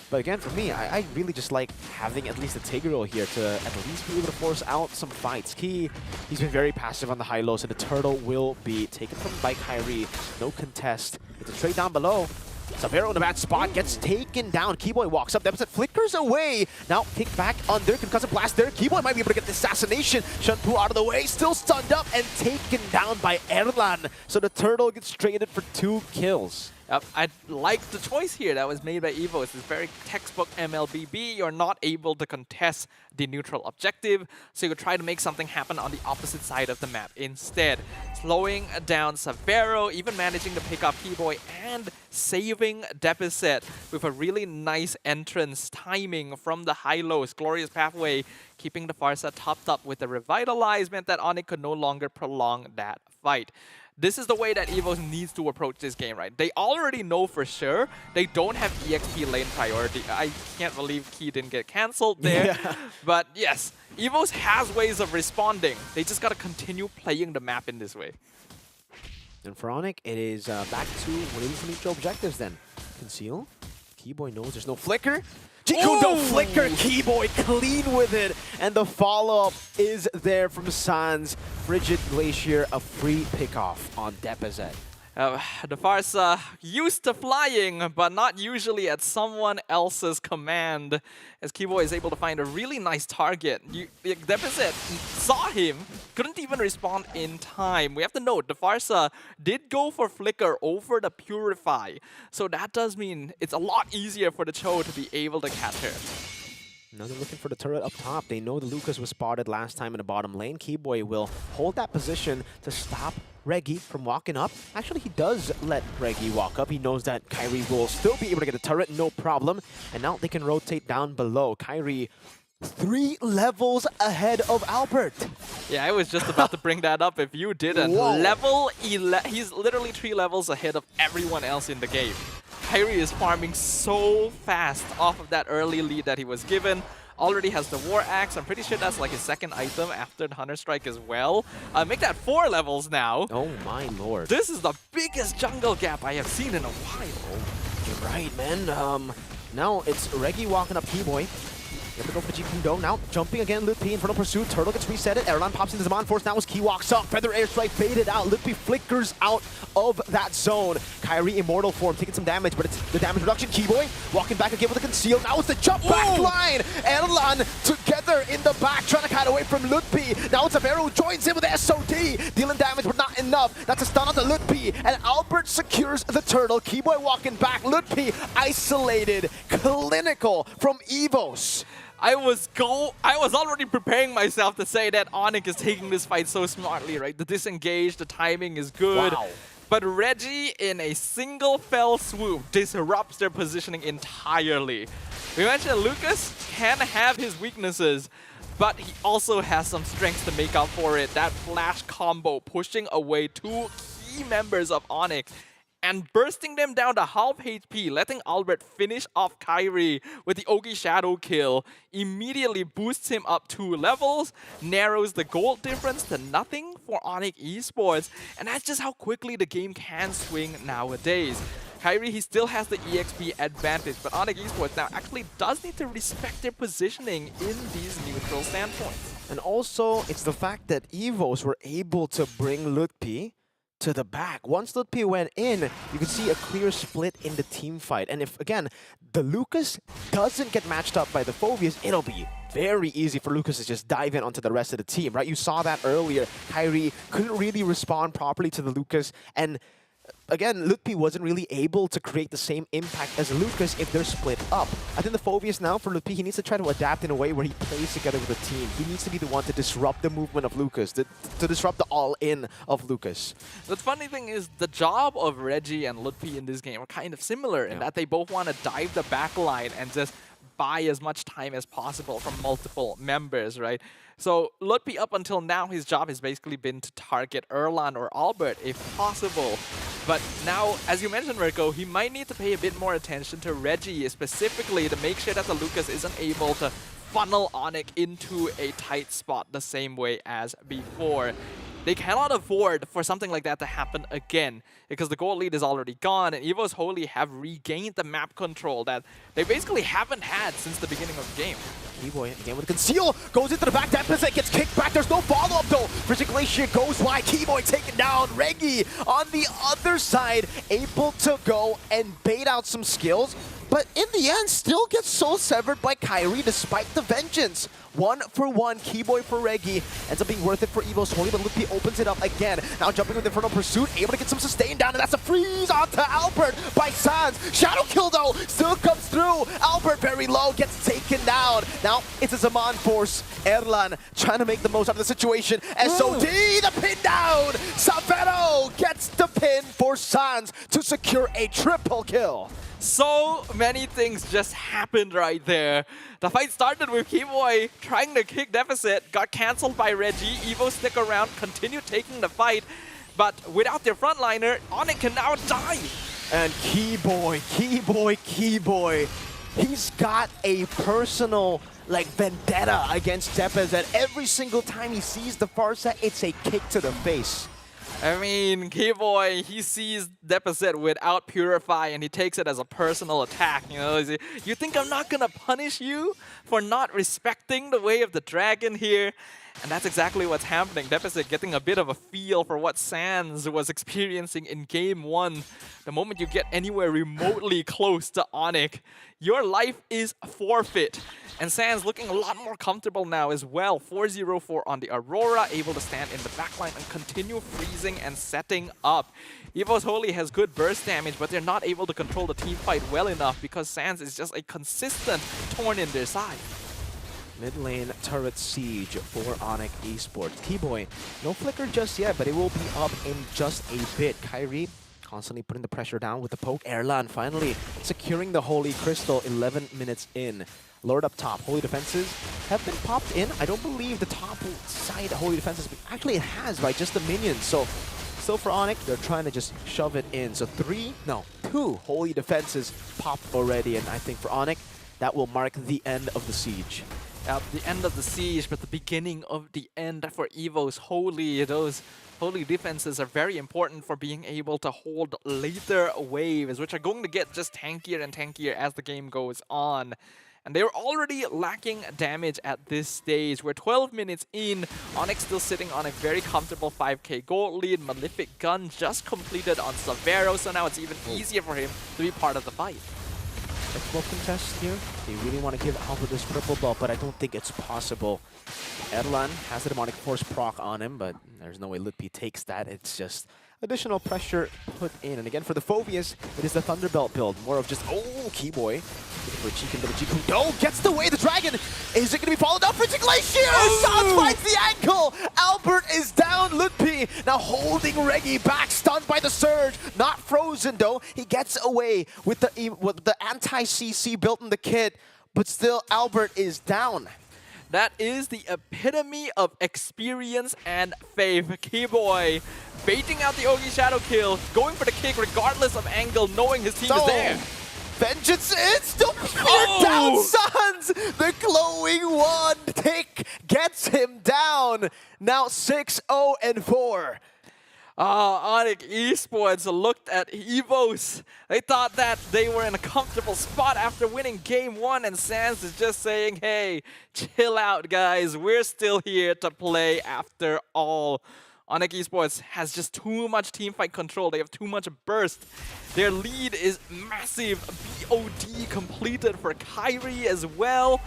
But again, for me, I really just like having at least a Tigreal here to at least be able to force out some fights. He's been very passive on the high-low, so the Turtle will be taken from by Kyrie. No contest. It's a trade down below. Savero in a bad spot, gets taken down. Keyboy walks up, Deficit flickers away. Now kick back on their concussive blast there. Keyboy might be able to get the assassination. Shunpu out of the way, still stunned up and taken down by Erlan. So the Turtle gets traded for 2 kills. I like the choice here that was made by EVOS. It's very textbook MLBB. You're not able to contest the neutral objective, so you try to make something happen on the opposite side of the map instead. Slowing down Savero, even managing to pick up Keyboy and saving Deficit with a really nice entrance timing from the high-lows. Glorious pathway, keeping the Farsa topped up with the Revitalize meant that ONIC could no longer prolong that fight. This is the way that EVOS needs to approach this game, right? They already know for sure they don't have EXP lane priority. I can't believe Key didn't get cancelled there. Yeah. But yes, EVOS has ways of responding. They just gotta continue playing the map in this way. And for ONIC, it is back to what is the neutral objectives then. Conceal. Keyboy knows there's no flicker. Jiku no flicker, Keyboy clean with it. And the follow-up is there from Sans. Frigid Glacier, a free pick-off on Deficit. The Farsa used to flying, but not usually at someone else's command. As Keyboy is able to find a really nice target. Deficit saw him, couldn't even respond in time. We have to note, the Farsa did go for Flicker over the Purify. So that does mean it's a lot easier for the Cho to be able to catch her. Now they're looking for the turret up top. They know the Lucas was spotted last time in the bottom lane. Keyboy will hold that position to stop Reggie from walking up. Actually, he does let Reggie walk up. He knows that Kyrie will still be able to get a turret, no problem. And now they can rotate down below. Kyrie 3 levels ahead of Albert. Yeah, I was just about to bring that up if you didn't. Whoa. Level 11. He's literally 3 levels ahead of everyone else in the game. Kyrie is farming so fast off of that early lead that he was given. Already has the War Axe. I'm pretty sure that's like his second item after the Hunter Strike as well. Make that 4 levels now. Oh my lord. This is the biggest jungle gap I have seen in a while. You're right, man. Now it's Reggie walking up Keyboy. Gonna go for Jiku. Now jumping again, Lutpi in front of pursuit. Turtle gets reset it. Erlan pops into Zaman Force. Now as Key walks up. Feather Airstrike faded out. Lutpi flickers out of that zone. Kyrie Immortal form taking some damage, but it's the damage reduction. Keyboy walking back again with a conceal. Now it's the jump back line. Erlan together in the back, trying to cut away from Lutpi. Now it's Avero who joins in with the SOD. Dealing damage, but not enough. That's a stun on the Lutpi. And Albert secures the Turtle. Keyboy walking back. Lutpi isolated. Clinical from EVOS. I was already preparing myself to say that ONIC is taking this fight so smartly, right? The disengage, the timing is good. Wow. But Reggie, in a single fell swoop, disrupts their positioning entirely. We mentioned Lucas can have his weaknesses, but he also has some strengths to make up for it. That flash combo pushing away 2 key members of ONIC and bursting them down to half HP, letting Albert finish off Kyrie with the Ogi Shadow kill, immediately boosts him up 2 levels, narrows the gold difference to nothing for ONIC Esports, and that's just how quickly the game can swing nowadays. Kyrie, he still has the EXP advantage, but ONIC Esports now actually does need to respect their positioning in these neutral standpoints. And also, it's the fact that EVOS were able to bring Lutpi to the back. Once Lutpi went in, you could see a clear split in the team fight. And if, again, the Lucas doesn't get matched up by the Phobias, it'll be very easy for Lucas to just dive in onto the rest of the team, right? You saw that earlier. Kyrie couldn't really respond properly to the Lucas, and again, Lutpi wasn't really able to create the same impact as Lucas if they're split up. I think the Phobias now for Lutpi, he needs to try to adapt in a way where he plays together with the team. He needs to be the one to disrupt the movement of Lucas, to disrupt the all-in of Lucas. The funny thing is, the job of Reggie and Lutpi in this game are kind of similar in that they both want to dive the backline and just buy as much time as possible from multiple members, right? So Lutpi, up until now, his job has basically been to target Erlan or Albert if possible. But now, as you mentioned, Mirko, he might need to pay a bit more attention to Reggie specifically to make sure that the Lucas isn't able to funnel ONIC into a tight spot the same way as before. They cannot afford for something like that to happen again, because the goal lead is already gone, and EVOS Holy have regained the map control that they basically haven't had since the beginning of the game. Keyboy again with a conceal, goes into the back, Deficit gets kicked back, there's no follow-up though. Frigid Glacier goes wide, Keyboy taken down, Reggie on the other side, able to go and bait out some skills, but in the end still gets soul severed by Kyrie despite the vengeance. 1-for-1, Keyboy for Reggie. Ends up being worth it for EVOS Holy, but Lutpi opens it up again. Now jumping with Infernal Pursuit, able to get some sustain down, and that's a freeze onto Albert by Sans. Shadow Kill though, still comes through. Albert very low, gets taken down. Now it's a Zaman force. Erlan trying to make the most out of the situation. SOD, the pin down. Savero gets the pin for Sans to secure a triple kill. So many things just happened right there. The fight started with Keyboy trying to kick Deficit, got cancelled by Reggie. Evo stick around, continue taking the fight, but without their frontliner, ONIC can now die. And Keyboy, he's got a personal vendetta against Tepes that every single time he sees the Farsa, it's a kick to the face. I mean, Keyboy, he sees Deficit without Purify and he takes it as a personal attack. You know, you think I'm not gonna punish you for not respecting the way of the dragon here? And that's exactly what's happening. Deficit getting a bit of a feel for what Sans was experiencing in Game 1. The moment you get anywhere remotely close to ONIC, your life is forfeit. And Sans looking a lot more comfortable now as well. 4-0-4 on the Aurora, able to stand in the backline and continue freezing and setting up. EVOS Holy has good burst damage, but they're not able to control the team fight well enough because Sans is just a consistent thorn in their side. Mid lane turret siege for ONIC Esports. Keyboy, no flicker just yet, but it will be up in just a bit. Kyrie constantly putting the pressure down with the poke. Erlan finally securing the Holy Crystal 11 minutes in. Lord up top, Holy Defenses have been popped in. I don't believe the top side Holy Defenses, but actually it has by just the minions. So still for ONIC, they're trying to just shove it in. So 2 Holy Defenses popped already, and I think for ONIC, that will mark the end of the siege. The end of the siege, but the beginning of the end for EVOS Holy. Those Holy defenses are very important for being able to hold later waves, which are going to get just tankier and tankier as the game goes on. And they're already lacking damage at this stage. We're 12 minutes in. ONIC still sitting on a very comfortable 5k gold lead. Malefic Gun just completed on Savero, so now it's even easier for him to be part of the fight. Exploit contest here. They really want to give Alpha this purple belt, but I don't think it's possible. Erlan has the Demonic Force proc on him, but there's no way Lutpi takes that. It's just additional pressure put in. And again, for the Phobias, it is the Thunderbelt build. More of just, Keyboy. Looking for a cheek into the Jiku. No, gets the way, the dragon. Is it going to be followed up for Glacier? Sans finds the ankle. Albert is down. Lutpi now holding Reggie back, stunned by the surge. Not frozen though. He gets away with the anti-CC built in the kit, but still Albert is down. That is the epitome of experience and faith. Keyboy baiting out the Ogi Shadow Kill, going for the kick regardless of angle, knowing his team is there. Vengeance is still down, Sans! The glowing one tick gets him down. Now 6-0-4. ONIC Esports looked at EVOS. They thought that they were in a comfortable spot after winning Game 1, and Sans is just saying, hey, chill out, guys. We're still here to play after all. ONIC Esports has just too much teamfight control. They have too much burst. Their lead is massive. BOD completed for Kyrie as well.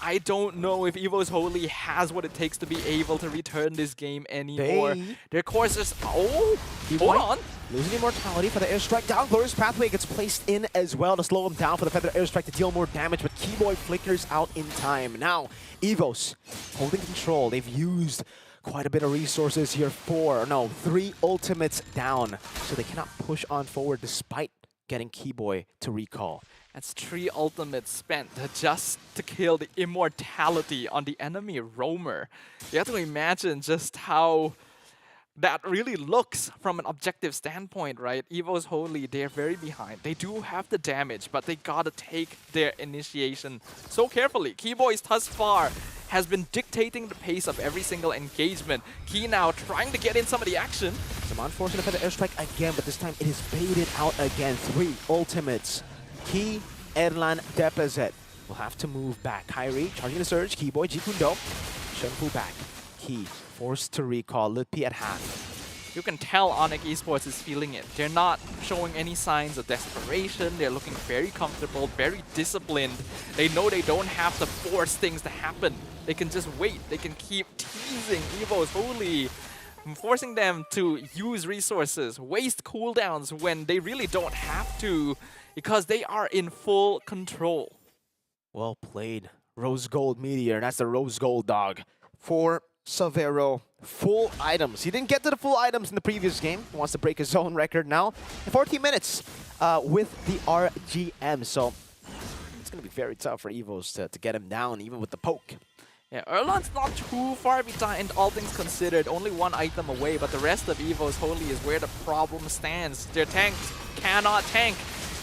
I don't know if EVOS Holy has what it takes to be able to return this game anymore. Their course is... Oh, hold on. Losing immortality for the airstrike down. Glorious Pathway gets placed in as well to slow him down for the Feather Airstrike to deal more damage, but Keyboy flickers out in time. Now, EVOS holding control. They've used quite a bit of resources here. 3 ultimates down, so they cannot push on forward despite getting Keyboy to recall. That's 3 ultimates spent just to kill the immortality on the enemy roamer. You have to imagine just how that really looks from an objective standpoint, right? EVOS Holy, they're very behind. They do have the damage, but they gotta take their initiation so carefully. Keyboys thus far has been dictating the pace of every single engagement. Key now trying to get in some of the action. Zaman forcing for the airstrike again, but this time it is baited out again. 3 ultimates. Key, Erlan, Depazet will have to move back. Kyrie charging the surge. Keyboy, Jikundo. Shenfu back. Key forced to recall. Litpi at half. You can tell ONIC Esports is feeling it. They're not showing any signs of desperation. They're looking very comfortable, very disciplined. They know they don't have to force things to happen. They can just wait. They can keep teasing EVOS Holy, forcing them to use resources, waste cooldowns when they really don't have to, because they are in full control. Well played. Rose Gold Meteor. That's the Rose Gold dog. For Savero, full items. He didn't get to the full items in the previous game. He wants to break his own record now. In 14 minutes with the RGM. So it's going to be very tough for EVOS to get him down, even with the poke. Yeah, Erlan's not too far behind, all things considered. Only 1 item away, but the rest of EVOS Holy is where the problem stands. Their tanks cannot tank.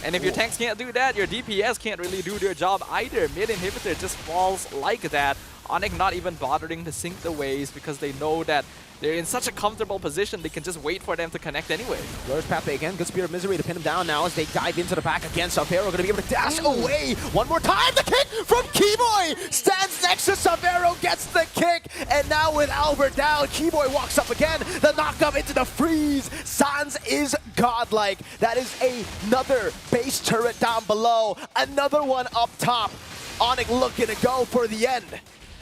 And if your tanks can't do that, your DPS can't really do their job either. Mid inhibitor just falls like that. ONIC not even bothering to sync the waves because they know that they're in such a comfortable position, they can just wait for them to connect anyway. Glorious Pathway again. Good Spear of Misery to pin him down now as they dive into the back again. Savero going to be able to dash away. One more time. The kick from Keyboy stands next to Savero, gets the kick. And now with Albert down, Keyboy walks up again. The knock up into the freeze. Sans is godlike. That is another base turret down below. Another one up top. ONIC looking to go for the end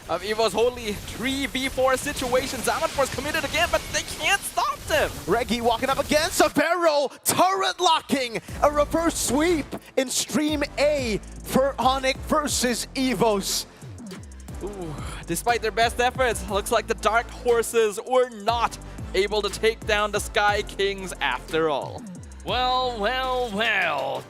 of EVOS Holy 3v4 situation. Zamanforce committed again, but they can't stop them. Reggie walking up again. Savero turret locking. A reverse sweep in Stream A for ONIC versus EVOS. Ooh, despite their best efforts, looks like the Dark Horses were not able to take down the Sky Kings after all. Well, 2-1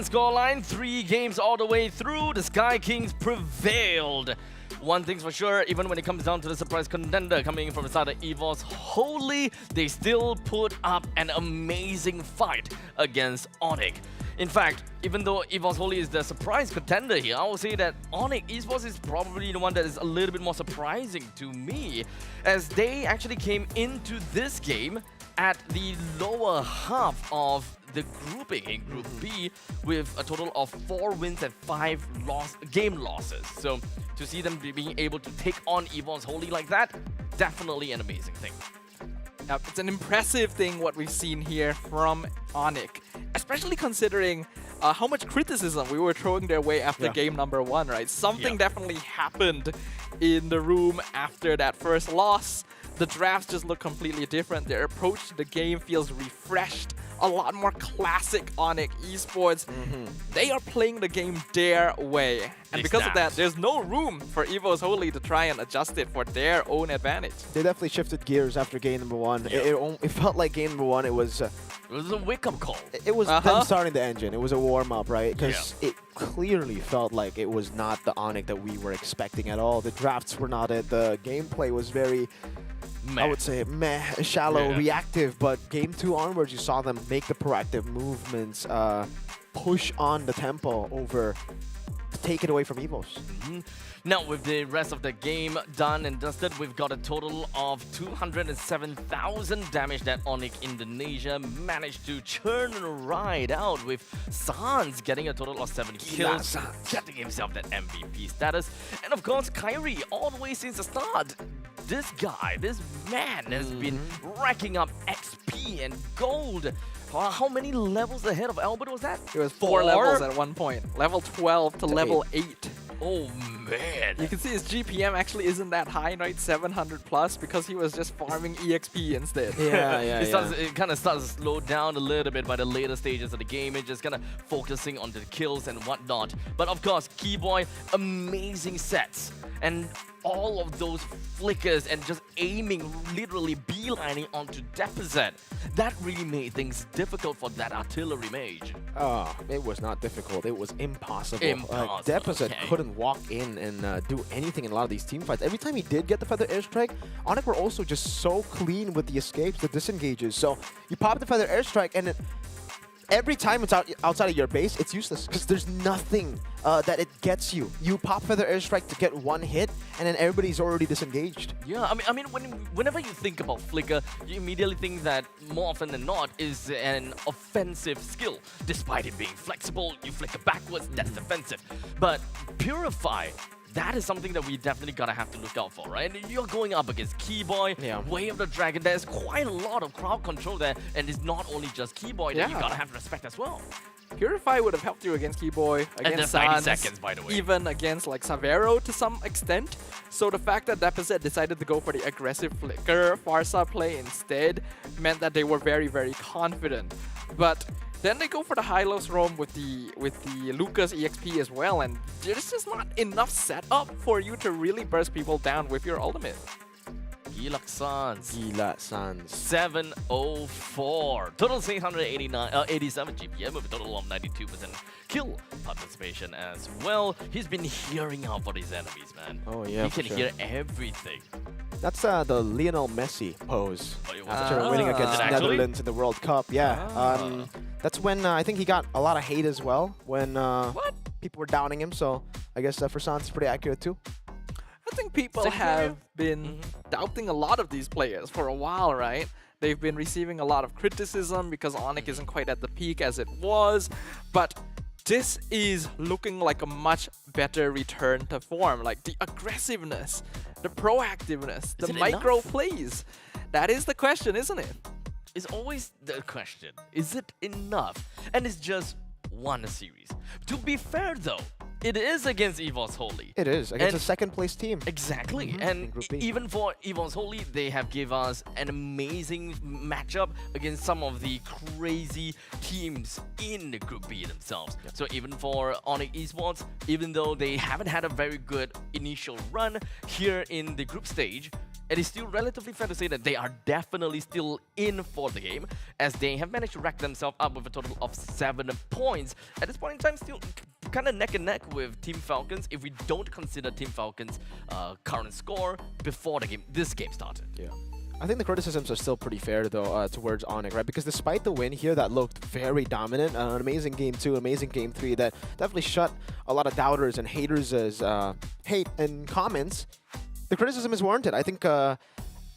scoreline, 3 games all the way through. The Sky Kings prevailed. One thing's for sure, even when it comes down to the surprise contender coming from the side of EVOS Holy, they still put up an amazing fight against ONIC. In fact, even though EVOS Holy is the surprise contender here, I will say that ONIC Esports is probably the one that is a little bit more surprising to me, as they actually came into this game at the lower half of the grouping in Group B with a total of 4 wins and 5 game losses. So to see them being able to take on EVOS Holy like that, definitely an amazing thing. It's an impressive thing what we've seen here from ONIC, especially considering how much criticism we were throwing their way after game number 1, right? Something definitely happened in the room after that first loss. The drafts just look completely different. Their approach to the game feels refreshed. A lot more classic ONIC Esports. They are playing the game their way. And because of that, there's no room for EVOS Holy to try and adjust it for their own advantage. They definitely shifted gears after game number 1. It felt like game number 1, it was a wake-up call. It was them starting the engine. It was a warm-up, right? Because it clearly felt like it was not the ONIC that we were expecting at all. The drafts were not it. The gameplay was very... I would say shallow, reactive, but game 2 onwards, you saw them make the proactive movements, push on the tempo over, take it away from EVOS. Now, with the rest of the game done and dusted, we've got a total of 207,000 damage that ONIC Indonesia managed to churn right out, with Sans getting a total of 7 kills, getting himself that MVP status. And of course, Kyrie, all the way since the start, this guy, this man has been racking up XP and gold. How many levels ahead of Albert was that? It was 4 levels at one point. Level 12 to level 8. Oh man. You can see his GPM actually isn't that high, right? 700 plus, because he was just farming EXP instead. It kind of starts to slow down a little bit by the later stages of the game. It's just kind of focusing on the kills and whatnot. But of course, Keyboy, amazing sets. And all of those flickers and just aiming, literally beelining onto Deposit. That really made things difficult for that artillery mage. It was not difficult. It was impossible. Impossible, Deposit couldn't walk in and do anything in a lot of these team fights. Every time he did get the Feather Airstrike, ONIC were also just so clean with the escapes, the disengages. So you pop the Feather Airstrike and every time it's outside of your base, it's useless because there's nothing that it gets you. You pop Feather Airstrike to get one hit, and then everybody's already disengaged. Yeah, I mean, whenever you think about Flicker, you immediately think that more often than not is an offensive skill. Despite it being flexible, you flicker backwards, that's defensive. But Purify, that is something that we definitely gotta have to look out for, right? You're going up against Keyboy, Way of the Dragon. There's quite a lot of crowd control there, and it's not only just Keyboy that you gotta have respect as well. Purify would have helped you against Keyboy, against And 90 Sans, seconds, by the way. even against like Savero to some extent. So the fact that Deposit decided to go for the aggressive flicker Farsa play instead meant that they were very, very confident. But then they go for the high-lows roam with the Lucas EXP as well, and there's just not enough setup for you to really burst people down with your ultimate. Gilak Sans. Gila Sans. 704. Total 87 GPM with a total of 92% kill participation as well. He's been hearing out for his enemies, man. Oh yeah, He can hear everything. That's the Lionel Messi pose. After winning against Is it actually? Netherlands in the World Cup. Yeah. That's when I think he got a lot of hate as well when people were downing him. So I guess for Sans, it's pretty accurate too. I think people have been doubting a lot of these players for a while, right? They've been receiving a lot of criticism because ONIC isn't quite at the peak as it was, but this is looking like a much better return to form. Like the aggressiveness, the proactiveness, the micro plays. That is the question, isn't it? It's always the question. Is it enough? And it's just one series. To be fair though, it is against EVOS Holy. It is, against a second-place team. Exactly. And even for EVOS Holy, they have given us an amazing matchup against some of the crazy teams in the Group B themselves. So even for ONIC Esports, even though they haven't had a very good initial run here in the group stage, it is still relatively fair to say that they are definitely still in for the game, as they have managed to rack themselves up with a total of 7 points. At this point in time, still kind of neck and neck with Team Falcons, if we don't consider Team Falcons' current score before this game started. Yeah. I think the criticisms are still pretty fair though towards ONIC, right? Because despite the win here that looked very dominant, an amazing game 2, amazing game 3 that definitely shut a lot of doubters and haters' hate and comments, the criticism is warranted. I think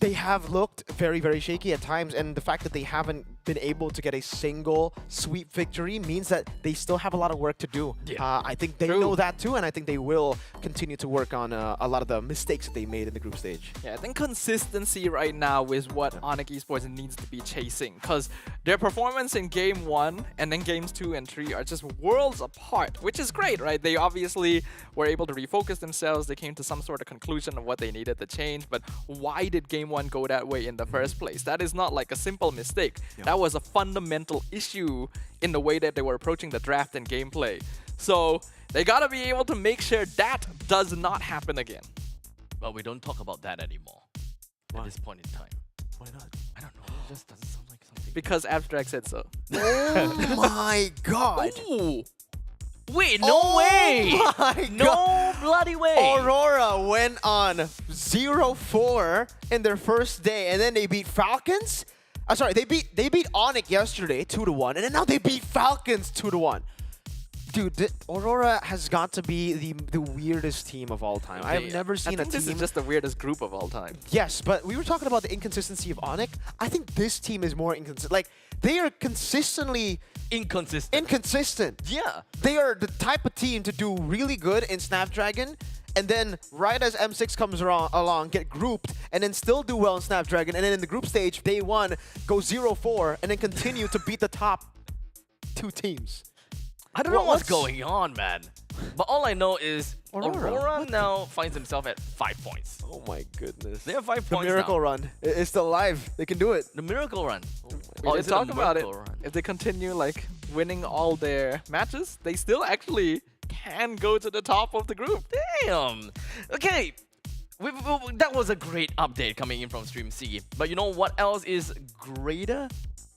they have looked very, very shaky at times, and the fact that they haven't been able to get a single sweep victory means that they still have a lot of work to do. I think they know that too, and I think they will continue to work on a lot of the mistakes that they made in the group stage. Yeah, I think consistency right now is what ONIC Esports needs to be chasing, because their performance in Game 1 and then Games 2 and 3 are just worlds apart, which is great, right? They obviously were able to refocus themselves, they came to some sort of conclusion of what they needed to change, but why did Game 1 go that way in the first place? That is not like a simple mistake. That was a fundamental issue in the way that they were approaching the draft and gameplay. So they gotta be able to make sure that does not happen again. But we don't talk about that anymore at this point in time. Why not? I don't know, it just doesn't sound like something. Because Abstract said so. Oh my god! Ooh. Wait, no way! My no god. bloody way! Aurora went on 0-4 in their first day, and then they beat Falcons? Sorry, they beat ONIC yesterday 2-1, and then now they beat Falcons 2-1. Dude, Aurora has got to be the weirdest team of all time. I have never seen a team. This is just the weirdest group of all time. Yes, but we were talking about the inconsistency of ONIC. I think this team is more inconsistent. Like, they are consistently inconsistent. inconsistent. Yeah. They are the type of team to do really good in Snapdragon and then right as M6 comes along, get grouped, and then still do well in Snapdragon, and then in the group stage, day 1, go 0-4, and then continue to beat the top 2 teams. I don't know what's going on, man. But all I know is Aurora. Aurora now finds himself at 5 points. Oh my goodness. They have 5 The points miracle now. run is still alive. They can do it. The miracle run. We Oh, didn't is it talk a about it. miracle run? If they continue like winning all their matches, they still actually can go to the top of the group. Damn. Okay. That was a great update coming in from Stream C. But you know what else is greater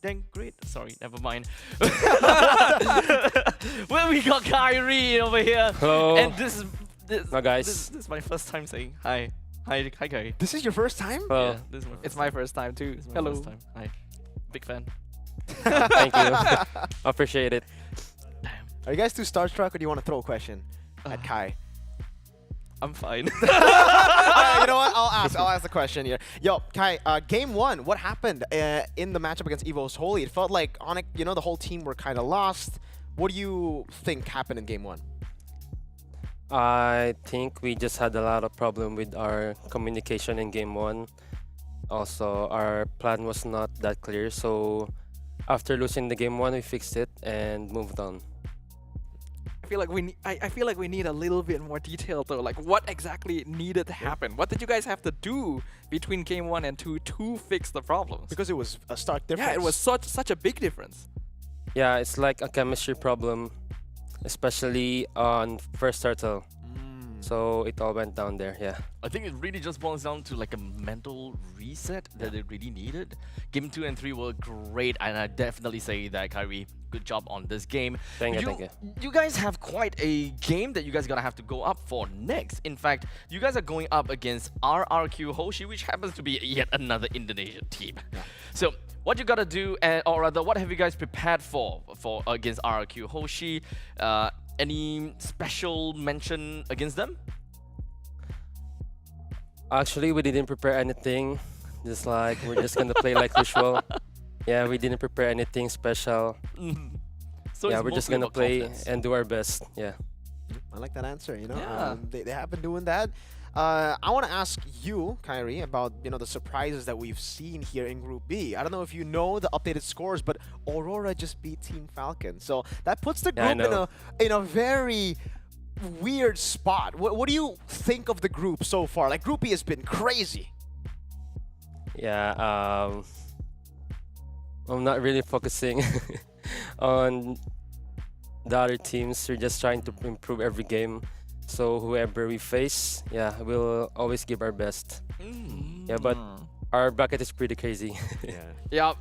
than great? Sorry, never mind. Well, we got Kyrie over here. Hello. And this is Hi, guys. This is my first time saying hi. Hi, Kyrie. This is your first time? Hello. Yeah, this is my It's my first time too. Hello. first time. Hi. Big fan. Thank you. Appreciate it. Are you guys too starstruck, or do you want to throw a question at Kai? I'm fine. Alright, you know what? I'll ask the question here. Yo, Kai, game 1, what happened in the matchup against EVOS Holy? It felt like ONIC, the whole team were kind of lost. What do you think happened in game 1? I think we just had a lot of problem with our communication in game 1. Also, our plan was not that clear. So after losing the game 1, we fixed it and moved on. I feel like I feel like we need a little bit more detail though. Like what exactly needed to happen? What did you guys have to do between game 1 and 2 to fix the problems? Because it was a stark difference. yeah, it was such a big difference. Yeah, it's like a chemistry problem, especially on first turtle. So it all went down there, yeah. I think it really just boils down to like a mental reset that it really needed. Game 2 and 3 were great, and I definitely say that, Kyrie, good job on this game. Thank you. You guys have quite a game that you guys are gonna have to go up for next. In fact, you guys are going up against RRQ Hoshi, which happens to be yet another Indonesian team. So what you gotta do, or rather, what have you guys prepared for against RRQ Hoshi? Any special mention against them? Actually, we didn't prepare anything. Just like, we're just gonna play like usual. Yeah, we didn't prepare anything special. So Yeah, it's we're just mostly gonna about play confidence. and do our best, yeah. I like that answer, Yeah. They have been doing that. I want to ask you, Kyrie, about the surprises that we've seen here in Group B. I don't know if you know the updated scores, but Aurora just beat Team Falcon, so that puts the Yeah, I group know. in a very weird spot. What do you think of the group so far? Like, Group B has been crazy. Yeah, I'm not really focusing on the other teams. We're just trying to improve every game. So whoever we face, yeah, we'll always give our best. Yeah, but our bracket is pretty crazy. Yep.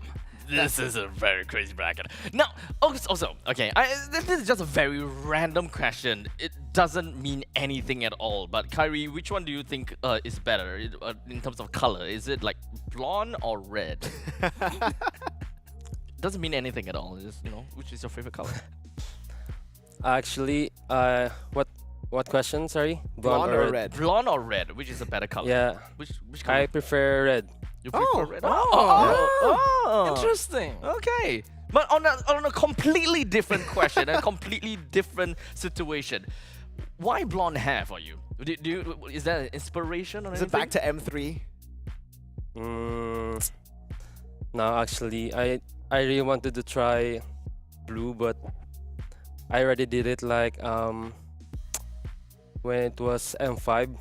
This is a very crazy bracket. Now, also, okay, this is just a very random question. It doesn't mean anything at all. But Kyrie, which one do you think is better in terms of color? Is it like blonde or red? Doesn't mean anything at all. It's just, which is your favorite color? Actually, what question? Sorry, Blonde or red? Blonde or red? Which is a better color? Yeah, Which color? I prefer red. You prefer red? Interesting. Okay. But on a completely different question, a completely different situation, why blonde hair for you? Is that an inspiration or Is anything? it back to M3? No, actually, I really wanted to try blue, but I already did it like when it was M5.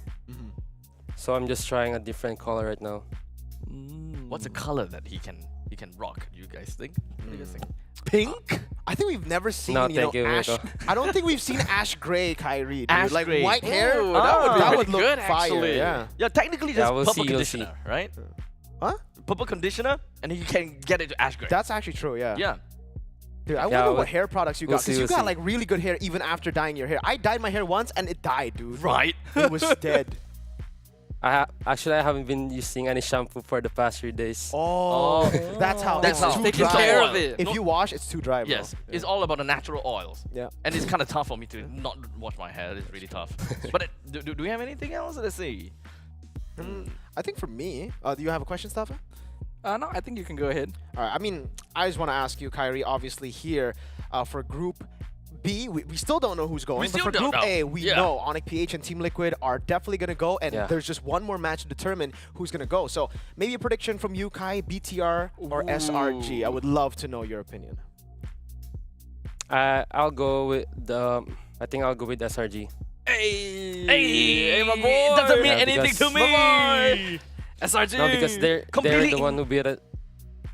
So I'm just trying a different color right now. What's a color that he can rock? You guys think? What do you guys think? Pink? I think we've never seen, No, thank you, ash. Miko. I don't think we've seen ash gray Kyrie. Dude. Ash like gray. white hair. Ooh, that would be look really good, fire. actually. Yeah. Yeah, technically Yeah, just we'll purple see, we'll see. conditioner, right? Huh? Purple conditioner, and then you can get it to ash gray. That's actually true. Yeah. Yeah. Dude, I Yeah, wonder we'll- what hair products you we'll got. see, Because you we'll got see. like really good hair even after dyeing your hair. I dyed my hair once and it died, dude. Right. It was dead. Actually, I haven't been using any shampoo for the past 3 days. Oh, that's how. That's it's how. too Taking dry. care of it. If you wash, it's too dry, bro. Yes, it's all about the natural oils. Yeah. And it's kind of tough for me to not wash my hair. It's really tough. But do we have anything else? Let's see. I think for me, do you have a question, Staffan? No, I think you can go ahead. All right. I mean, I just want to ask you, Kyrie. Obviously, here for Group B, we still don't know who's going. We But still for don't Group know. A, we Yeah. know ONIC PH and Team Liquid are definitely going to go, and Yeah. there's just one more match to determine who's going to go. So maybe a prediction from you, Kai, BTR or SRG. I would love to know your opinion. I'll go with the. I think I'll go with SRG. Hey, my boy. doesn't mean Yeah, anything to because- me. SRG. No, because they're Completely the one who beat us.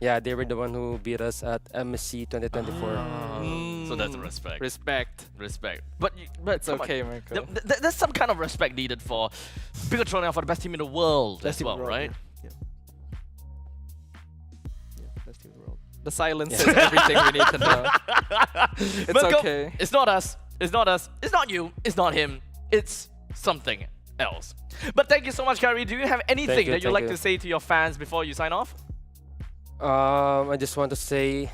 Yeah, they were the one who beat us at MSC 2024. So that's respect. Respect. Respect. But It's come on. okay, Marco. There's some kind of respect needed for Bigatron for the best team in the world Best as team in well, the world, right? Yeah. Best team in the world. The silence is everything we need to know. It's Marco, okay. It's not us. It's not us. It's not you. It's not him. It's something else. But thank you so much, Kyrie. Do you have anything you, that you'd thank like you. to say to your fans before you sign off? I just want to say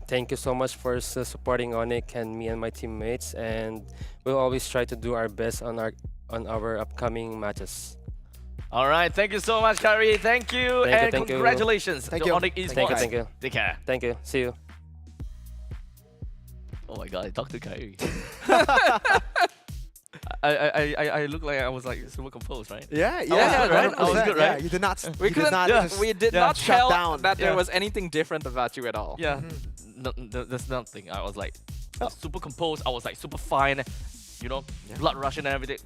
thank you so much for supporting ONIC and me and my teammates, and we'll always try to do our best on our upcoming matches. All right. Thank you so much, Kyrie. Thank you. And thank you. congratulations Thank to you. ONIC Thank esports. you, thank you. Take care. Thank you. See you. Oh my god, I talked to Kyrie. I look like I was like super composed, right? Yeah, yeah, right? I was good, Yeah, right? you did not. We you couldn't. did not. just- We did yeah, not shut tell down. that there Yeah. was anything different about you at all. Yeah. No, there's nothing. I was like super composed. I was like super fine. You know, blood rushing and everything.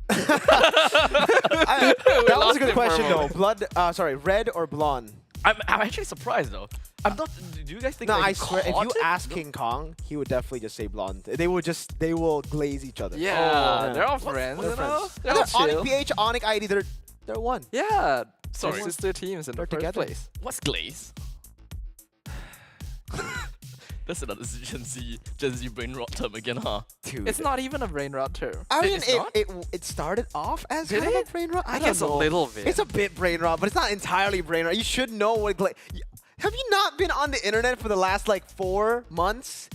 that was lost a good it for a question though. moment. Sorry, red or blonde? I'm actually surprised though. I'm not. Do you guys think? No, that I he swear, if caught you it? ask King Kong, he would definitely just say blonde. They will glaze each other. Yeah, yeah. they're all friends. They're you know? friends. They're They're all chill. ONIC PH, ONIC ID, they're one. Yeah. Sorry. They're sister teams in the They're first together. place. What's glaze? That's another Gen Z brain rot term again, huh? Dude. It's not even a brain rot term. I mean, it's not? it started off as Did kind of it? a brain rot. I don't guess a know. little bit. It's a bit brain rot, but it's not entirely brain rot. You should know what have you not been on the internet for the last like 4 months?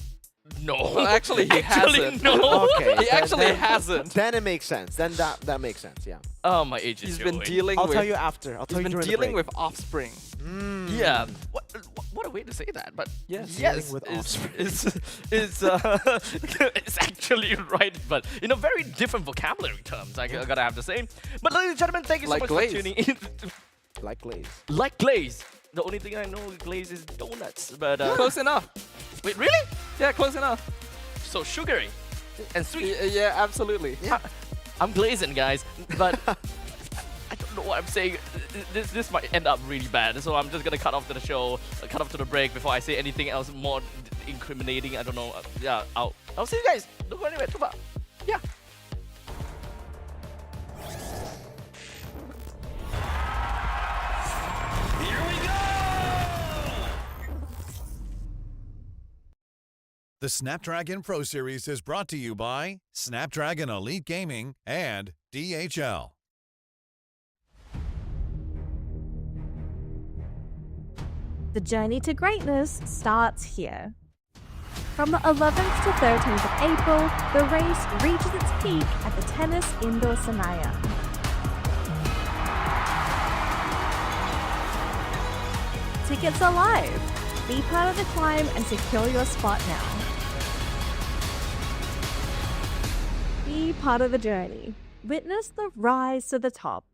No. Well, actually, he hasn't. No. Okay. He actually hasn't. Then it makes sense. Then that makes sense. Yeah. Oh, my age is He's been showing. dealing I'll with. tell you after. I'll tell He's you been during dealing the break. with offspring. Yeah. What a way to say that, but Yes. yes, Dealing with it's actually right, but in a very different vocabulary terms, I gotta have to say. But ladies and gentlemen, thank you so Like much glaze. for tuning in. Like glaze. Like glaze. The only thing I know with glaze is donuts, but Close enough. wait, really? Yeah, close enough. So sugary and sweet. Yeah, absolutely. I'm glazing, guys, but I don't know what I'm saying. This might end up really bad, so I'm just gonna cut off to the show, cut off to the break before I say anything else more incriminating. I don't know. Yeah, I'll see you guys. Don't go anywhere. Yeah. The Snapdragon Pro Series is brought to you by Snapdragon Elite Gaming and DHL. The journey to greatness starts here. From the 11th to 13th of April, the race reaches its peak at the Tennis Indoor Sanaya. Tickets are live. Be part of the climb and secure your spot now. Be part of the journey. Witness the rise to the top.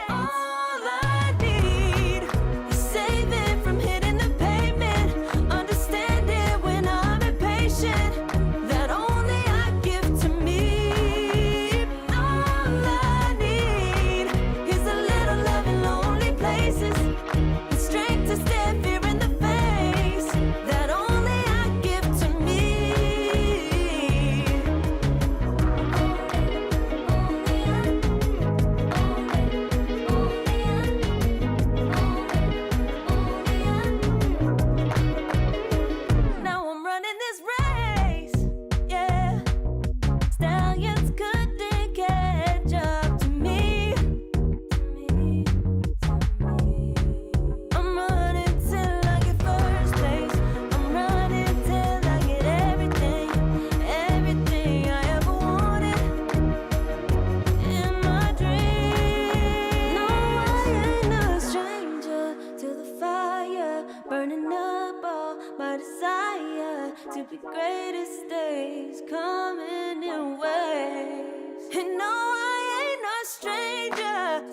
All I need is saving from hitting the pavement. Understanding when I'm impatient. That only I give to me. All I need is a little love in lonely places. The strength to stare fear in the face. That only I give to me.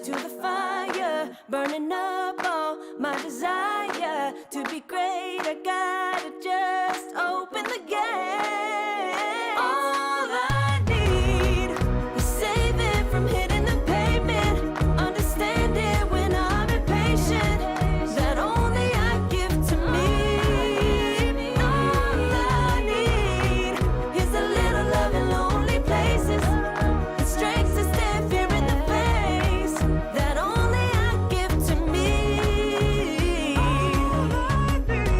to the fire, burning up all my desire to be great. I gotta just open the gate. All I need is saving from hitting the pavement, understanding when I'm impatient, that only I give to me. All I need is a little love in lonely places, the strength to stand fear in the face, that only I give to me. All I need,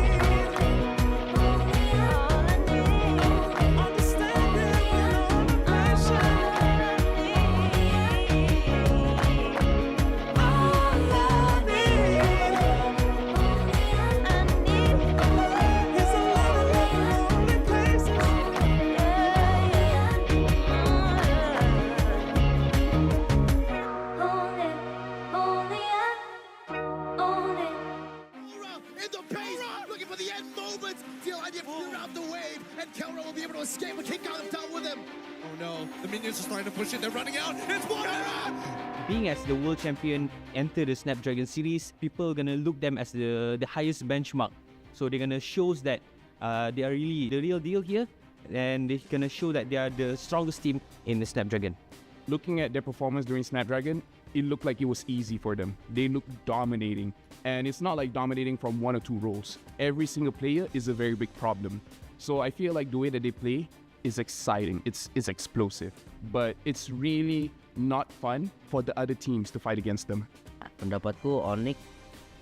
understanding when I'm impatient. All I need is a little love in lonely places. In the pace, looking for the end moments. Feel idea clear out the wave, and Kelro will be able to escape with King Kong down with him. Oh no, the minions are starting to push it. They're running out. It's Warrior! Being as the world champion enter the Snapdragon series, people are gonna look them as the highest benchmark. So they're gonna show that they are really the real deal here, and they're gonna show that they are the strongest team in the Snapdragon. Looking at their performance during Snapdragon, it looked like it was easy for them. They looked dominating. And it's not like dominating from one or two roles. Every single player is a very big problem. So I feel like the way that they play is exciting. It's explosive. But it's really not fun for the other teams to fight against them. Pendapatku ONIC,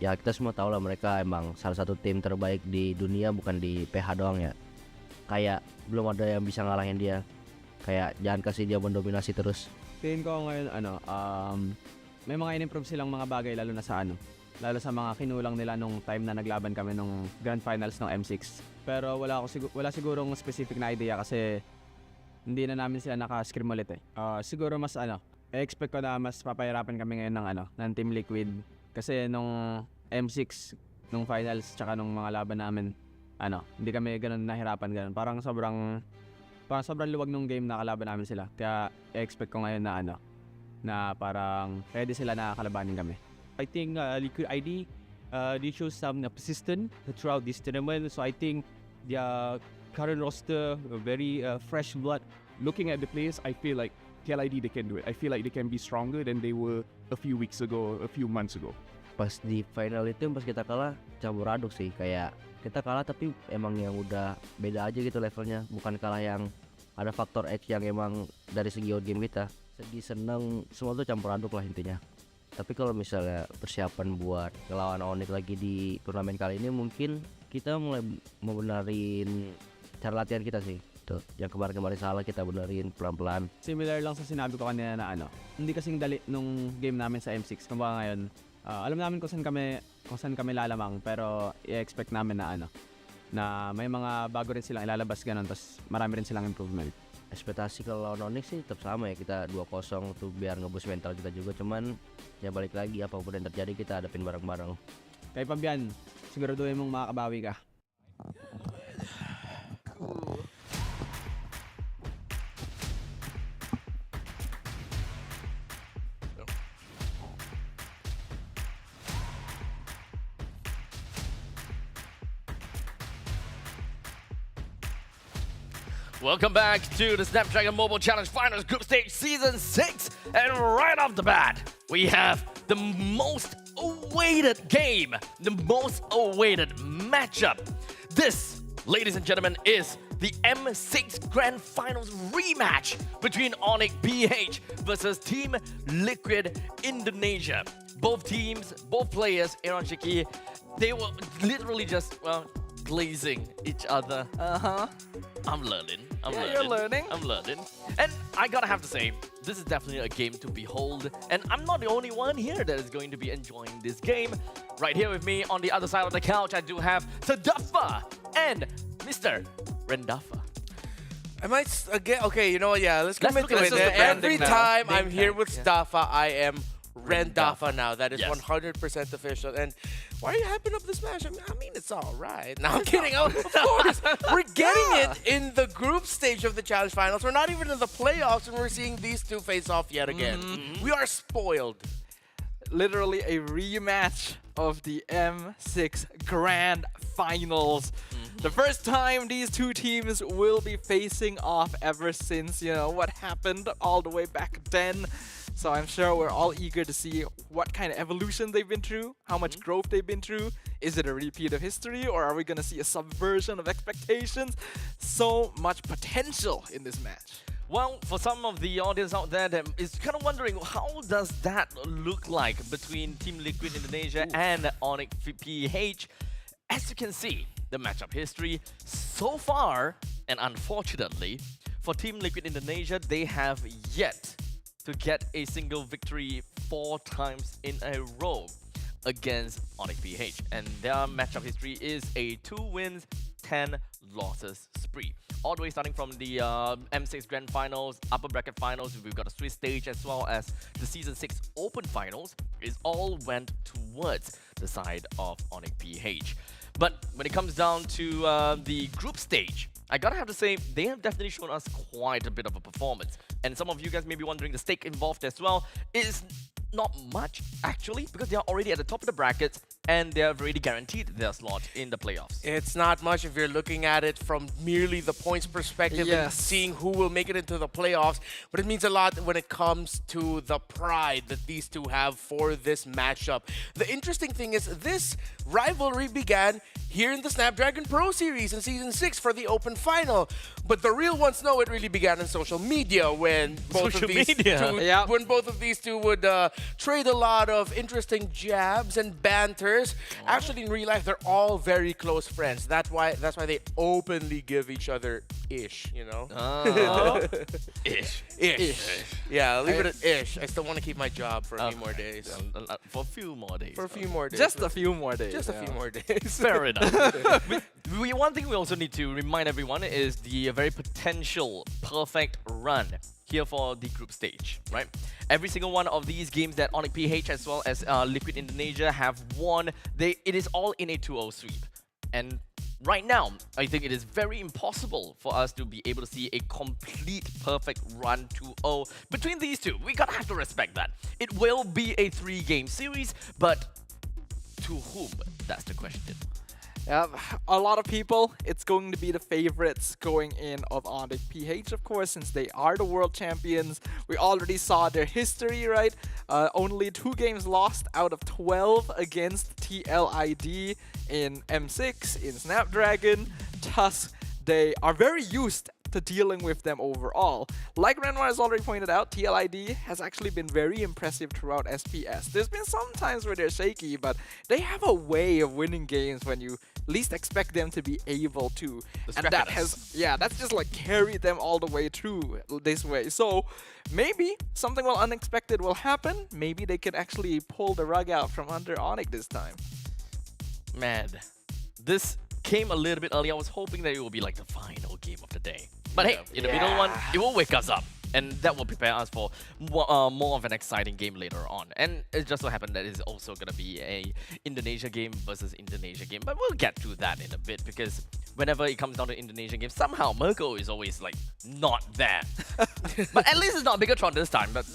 ya kita semua tahu lah mereka emang salah satu tim terbaik di dunia, bukan di PH doang ya. Kayak belum ada yang bisa ngalahin dia. Kayak jangan kasih dia mendominasi terus. Tingin ko ngayon may mga in-improve silang mga bagay lalo sa mga kinulang nila nung time na naglaban kami nung Grand Finals ng M6. Pero wala sigurong specific na idea kasi hindi na namin sila naka-scrim ulit eh. Siguro mas expect ko na mas papahirapan kami ngayon ng Team Liquid kasi nung M6 nung finals tsaka nung mga laban namin hindi kami ganoon nahirapan. Parang sobrang luwag nung game na kalaban namin sila. Kaya expect ko ngayon na parang ready sila na kalabanin kami. I think Liquid ID they show some persistence throughout this tournament. So I think their current roster very fresh blood. Looking at the players, I feel like KLID they can do it. I feel like they can be stronger than they were a few weeks ago, a few months ago. Pas di final itu pas kita kalah campur aduk sih, kayak kita kalah tapi emang yang udah beda aja gitu levelnya, bukan kalah yang ada faktor X yang emang dari segi game kita. Sedih, seneng, semua tuh campur aduk lah intinya. Tapi kalau misalnya persiapan buat ngelawan ONIC lagi di turnamen kali ini, mungkin kita mulai membenarin cara latihan kita sih. Tuh, yang kemarin-kemarin salah kita benerin pelan-pelan. Similar lang sa sinabi ko kanina na hindi kasing dali nung game namin sa M6. Kumbaga ngayon, alam namin kung saan kami lalamang, pero i-expect namin na may mga bago rin silang ilalabas ganun, tapos marami rin silang improvement. Ekspektasi kalau lawan ONIC sih tetap sama ya, kita 2-0 tuh biar ngeboost mental kita juga, cuman ya balik lagi apapun yang terjadi kita hadapin bareng-bareng. Kay Fabian, siguraduhin mong makakabawi ka. Welcome back to the Snapdragon Mobile Challenge Finals Group Stage Season 6. And right off the bat, we have the most awaited game, the most awaited matchup. This, ladies and gentlemen, is the M6 Grand Finals rematch between ONIC PH versus Team Liquid Indonesia. Both teams, both players, Aaron Shiki, they were literally just, glazing each other. I'm learning. You're learning. I'm learning. And I gotta have to say, this is definitely a game to behold. And I'm not the only one here that is going to be enjoying this game. Right here with me on the other side of the couch, I do have Sadafa and Mr. Rendafa. I might again. Okay, you know what? Yeah, let's commit to it. the Every branding now. time I'm Name here tag, with yeah. Staffa, I am Rendafa now. That is Yes. 100% official. And why are you hyping up this match? I mean, it's all right. No, I'm kidding. Of course, we're getting it in the group stage of the Challenge Finals. We're not even in the playoffs, and we're seeing these two face off yet again. We are spoiled. literally a rematch of the M6 Grand Finals. The first time these two teams will be facing off ever since, what happened all the way back then. So I'm sure we're all eager to see what kind of evolution they've been through, how much growth they've been through. Is it a repeat of history, or are we going to see a subversion of expectations? So much potential in this match. Well, for some of the audience out there that is kind of wondering, how does that look like between Team Liquid Indonesia and ONIC PH? As you can see, the matchup history so far, and unfortunately, for Team Liquid Indonesia, they have yet to get a single victory 4 times in a row against ONIC PH. And their matchup history is a 2 wins, 10 losses spree. All the way starting from the M6 Grand Finals, Upper Bracket Finals, we've got a Swiss stage, as well as the Season 6 Open Finals, is all went towards the side of ONIC PH. But when it comes down to the group stage, I gotta have to say, they have definitely shown us quite a bit of a performance. And some of you guys may be wondering, the stake involved as well is not much, actually, because they are already at the top of the brackets and they have already guaranteed their slot in the playoffs. It's not much if you're looking at it from merely the points perspective and seeing who will make it into the playoffs, but it means a lot when it comes to the pride that these two have for this matchup. The interesting thing is this rivalry began here in the Snapdragon Pro Series in Season 6 for the Open Final, but the real ones know it really began in social media when both of these two would trade a lot of interesting jabs and banters. Actually, in real life, they're all very close friends. That's why they openly give each other ish, Ish. Yeah, leave it at ish. I still want to keep my job for a few more days. For a few more days. For a few more days. Just a few more days. Just a few more days. Fair enough. One thing we also need to remind everyone is the very potential perfect run here for the group stage, right? Every single one of these games that ONIC PH as well as Liquid Indonesia have won, it is all in a 2-0 sweep. And right now, I think it is very impossible for us to be able to see a complete perfect run 2-0 between these two. We gotta have to respect that. It will be a 3-game series, but to whom? That's the question. A lot of people, it's going to be the favorites going in of ONIC PH, of course, since they are the world champions. We already saw their history, right? Only 2 games lost out of 12 against TLID in M6, in Snapdragon. Thus, they are very used to dealing with them overall. Like Renwar has already pointed out, TLID has actually been very impressive throughout SPS. There's been some times where they're shaky, but they have a way of winning games when you least expect them to be able to. And that has, that's just like carried them all the way through this way. So maybe something unexpected will happen. Maybe they could actually pull the rug out from under ONIC this time. Man, this came a little bit early. I was hoping that it will be like the final game of the day. But hey, in the middle one, it will wake us up. And that will prepare us for more of an exciting game later on. And it just so happened that it's also going to be a Indonesia game versus Indonesia game. But we'll get to that in a bit, because whenever it comes down to Indonesian games, somehow Merco is always like not there. But at least it's not Bigatron this time. But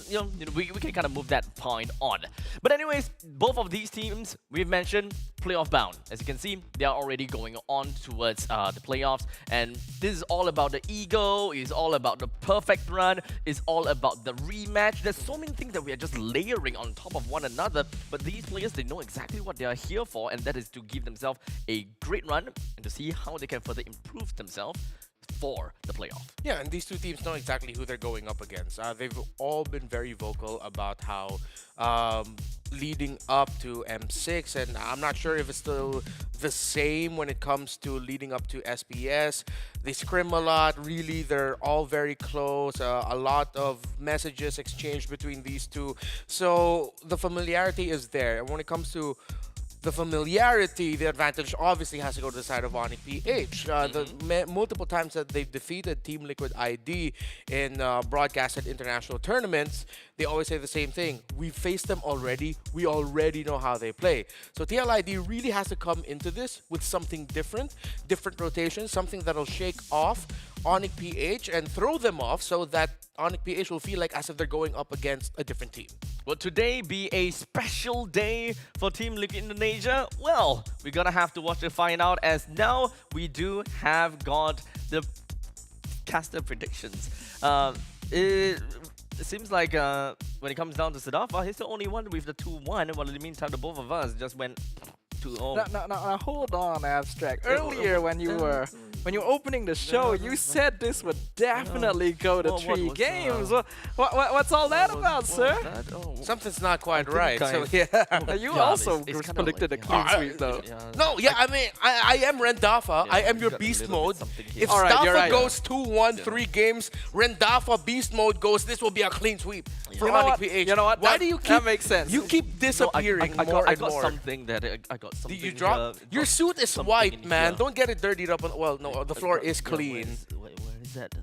we can kind of move that point on. But anyways, both of these teams we've mentioned playoff bound. As you can see, they are already going on towards the playoffs. And this is all about the ego. It's all about the perfect run. It's all about the rematch. There's so many things that we are just layering on top of one another. But these players, they know exactly what they are here for, and that is to give themselves a great run and to see how they can further improve themselves for the playoff. Yeah, and these two teams know exactly who they're going up against. They've all been very vocal about how leading up to M6, and I'm not sure if it's still the same when it comes to leading up to SPS. They scrim a lot, really, they're all very close, a lot of messages exchanged between these two. So the familiarity is there, and when it comes to the familiarity, the advantage obviously has to go to the side of ONIC PH. The multiple times that they've defeated Team Liquid ID in broadcasted international tournaments, they always say the same thing. We faced them already. We already know how they play. So TLID really has to come into this with something different rotations, something that'll shake off ONIC PH and throw them off so that ONIC PH will feel like as if they're going up against a different team. Will today be a special day for Team Liquid Indonesia? Well, we're gonna have to watch to find out, as now we do have got the caster predictions. It seems like when it comes down to Sadafa, he's the only one with the 2-1. Well, in the meantime, the both of us just went 2-0. Now, hold on, Abstract. Earlier, when you were opening the show, you said this would definitely go to 3 games. What's all that about, sir? Something's not quite right. So yeah, You also predicted a clean sweep, though. No, yeah, I mean, I am Rendafa. I am your beast mode. If Stafa goes 2-1, 3 games, Rendafa beast mode goes, this will be a clean sweep for ONIC PH. You know what? Why do you keep that makes sense? You keep disappearing I more and got more. something that I got something. Did you drop? Your suit is white, man. Don't get it dirtied up. Well, no, the floor is clean. Where is that?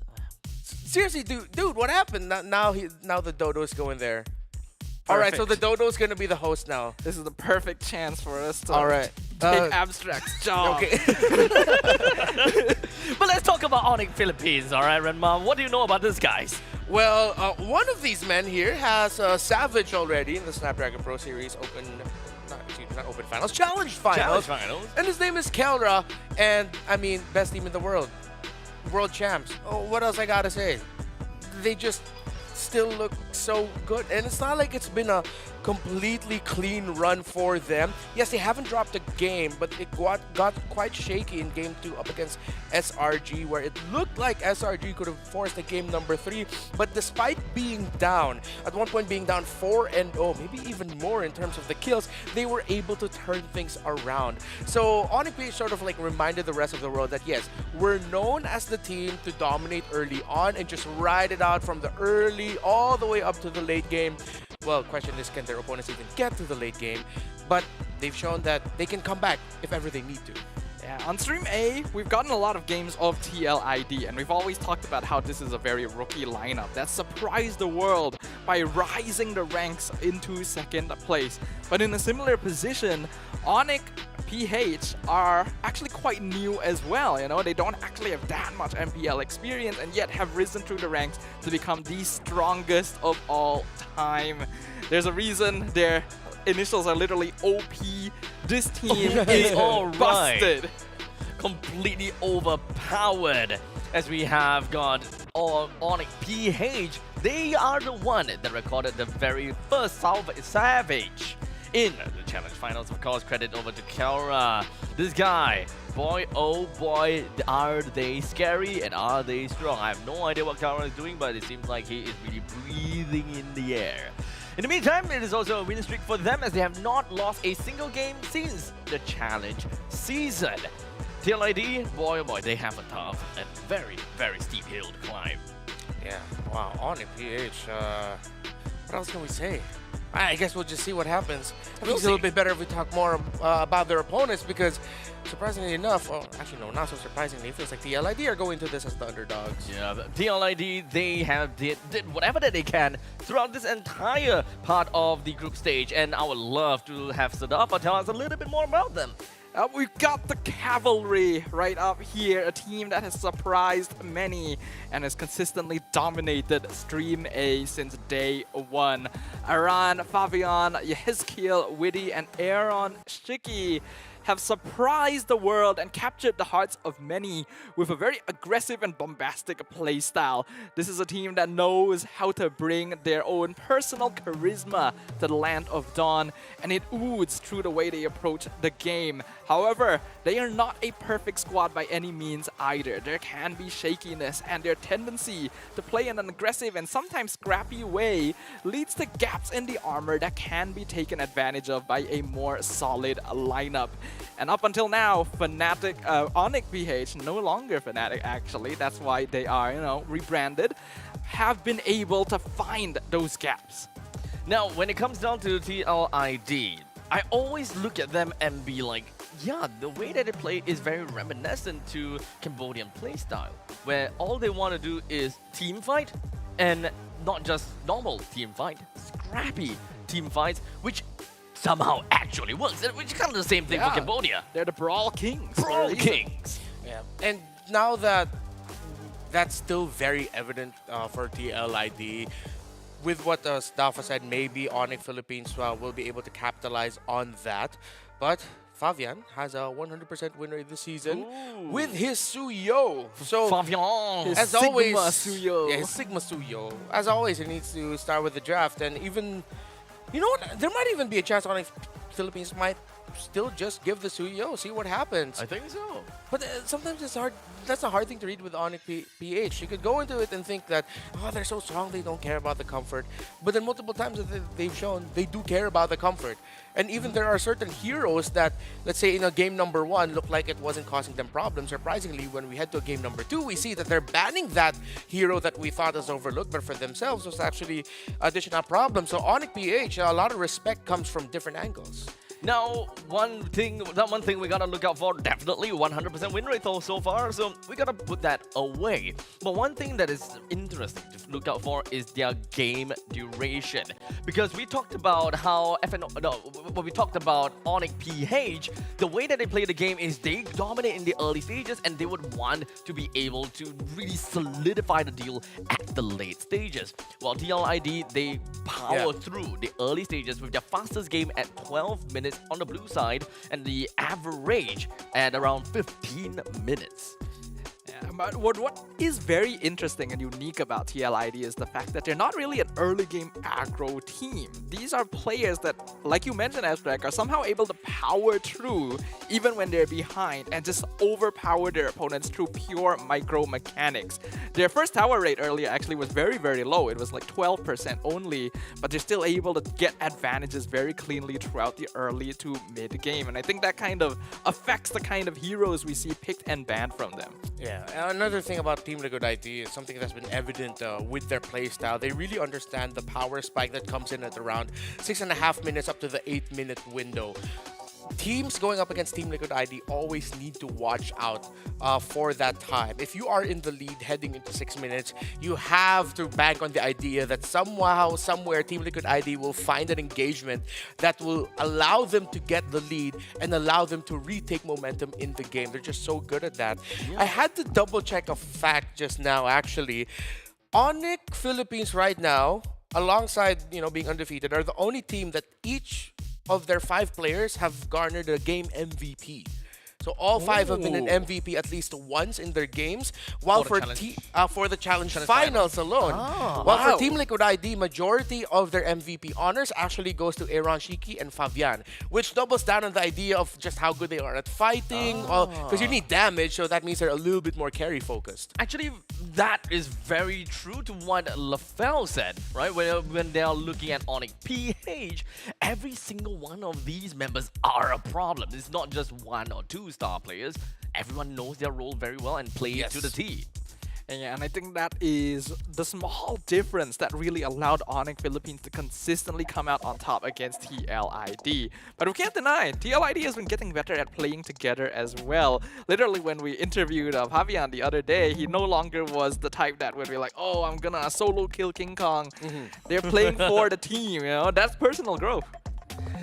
Seriously, dude, what happened? Now the Dodo's going there. All right, so the Dodo's gonna be the host now. This is the perfect chance for us to All right. take Abstract's job. Okay. But let's talk about ONIC Philippines, all right, Renma. What do you know about this, guys? Well, one of these men here has Savage already in the Snapdragon Pro Series Open. Not Open Finals, Challenge Finals. And his name is Kelra, and I mean, best team in the world. World champs. Oh, what else I gotta say? They just still look so good, and it's not like it's been a completely clean run for them. Yes, they haven't dropped a game, but it got quite shaky in game 2 up against SRG, where it looked like SRG could have forced a game number 3. But despite being down, at one point being down 4-0, maybe even more in terms of the kills, they were able to turn things around. So ONIC PH sort of like reminded the rest of the world that yes, we're known as the team to dominate early on and just ride it out from the early all the way up to the late game. Well, question is, can their opponents even get to the late game? But they've shown that they can come back if ever they need to. Yeah, on Stream A, we've gotten a lot of games of TLID, and we've always talked about how this is a very rookie lineup that surprised the world by rising the ranks into second place. But in a similar position, ONIC PH are actually quite new as well. You know, they don't actually have that much MPL experience and yet have risen through the ranks to become the strongest of all time. There's a reason their initials are literally OP. This team is all busted. Completely overpowered, as we have got ONIC PH. They are the one that recorded the very first Savage in the challenge finals. Of course, credit over to Kelra. This guy, boy oh boy, are they scary and are they strong. I have no idea what Kelra is doing, but it seems like he is really breathing in the air. In the meantime, it is also a win streak for them, as they have not lost a single game since the challenge season. TLID, boy oh boy, they have a tough and very, very steep hill to climb. Yeah, wow, ONIC PH, what else can we say? I guess we'll just see what happens. I think it's a little bit better if we talk more about their opponents, because surprisingly enough, well, actually no, not so surprisingly, it feels like TLID are going to this as the underdogs. Yeah, but TLID, they have did whatever that they can throughout this entire part of the group stage, and I would love to have Sadafa tell us a little bit more about them. We've got the Cavalry right up here, a team that has surprised many and has consistently dominated Stream A since day 1. Aran, Fabian, Yehezkiel, Witty, and Aaron Shiki have surprised the world and captured the hearts of many with a very aggressive and bombastic playstyle. This is a team that knows how to bring their own personal charisma to the Land of Dawn, and it oozes through the way they approach the game. However, they are not a perfect squad by any means either. There can be shakiness, and their tendency to play in an aggressive and sometimes scrappy way leads to gaps in the armor that can be taken advantage of by a more solid lineup. And up until now, Fnatic, ONIC PH, no longer Fnatic actually, that's why they are, you know, rebranded, have been able to find those gaps. Now, when it comes down to TLID, I always look at them and be like, yeah, the way that they play is very reminiscent to Cambodian playstyle, where all they want to do is team fight and not just normal team fight, scrappy team fights, which somehow actually works, which is kind of the same thing for Cambodia. They're the Brawl Kings. Brawl Kings. Yeah, and now that that's still very evident for TLID, with what Stafa said, maybe ONIC Philippines will be able to capitalize on that. But Fabian has a 100% win rate this season with his Suyo. So Fabian, as Sigma always, Suyo. yeah, his Sigma Suyo. As always, he needs to start with the draft, and even, you know what? There might even be a chance ONIC Philippines might still just give the Suyo, see what happens. I think so. But sometimes it's hard. That's a hard thing to read with ONIC PH. You could go into it and think that, oh, they're so strong, they don't care about the comfort. But then multiple times that they've shown they do care about the comfort. And even there are certain heroes that, let's say in a game number 1, looked like it wasn't causing them problems. Surprisingly, when we head to a game number 2, we see that they're banning that hero that we thought was overlooked, but for themselves was actually additional problem. So ONIC PH, a lot of respect comes from different angles. Now, one thing we gotta look out for, definitely 100% win rate though so far, so we gotta put that away. But one thing that is interesting to look out for is their game duration, because we talked about how when we talked about ONIC PH, the way that they play the game is they dominate in the early stages, and they would want to be able to really solidify the deal at the late stages. While TLID, they power through the early stages with their fastest game at 12 minutes on the blue side, and the average at around 15 minutes. But what is very interesting and unique about TLID is the fact that they're not really an early game aggro team. These are players that, like you mentioned, Abstract, are somehow able to power through even when they're behind and just overpower their opponents through pure micro mechanics. Their first tower rate earlier actually was very, very low. It was like 12% only, but they're still able to get advantages very cleanly throughout the early to mid game. And I think that kind of affects the kind of heroes we see picked and banned from them. Yeah, another thing about Team Liquid ID is something that's been evident with their playstyle. They really understand the power spike that comes in at around 6.5 minutes up to the 8-minute window. Teams going up against Team Liquid ID always need to watch out for that time. If you are in the lead heading into 6 minutes, you have to bank on the idea that somehow, somewhere, Team Liquid ID will find an engagement that will allow them to get the lead and allow them to retake momentum in the game. They're just so good at that. I had to double check a fact just now, actually. ONIC Philippines right now, alongside being undefeated, are the only team that each of their 5 players have garnered a game MVP. So all 5 have been an MVP at least once in their games, while for the challenge finals alone. While for Team Liquid ID, majority of their MVP honors actually goes to Aaron Shiki and Fabian, which doubles down on the idea of just how good they are at fighting, because you need damage, so that means they're a little bit more carry focused. Actually, that is very true to what LaFell said, right? When they are looking at ONIC PH, every single one of these members are a problem. It's not just 1 or 2 star players. Everyone knows their role very well and play it to the T. And I think that is the small difference that really allowed ONIC Philippines to consistently come out on top against TLID. But we can't deny, TLID has been getting better at playing together as well. Literally, when we interviewed Fabian the other day, he no longer was the type that would be like, oh, I'm gonna solo kill King Kong. They're playing for the team, That's personal growth.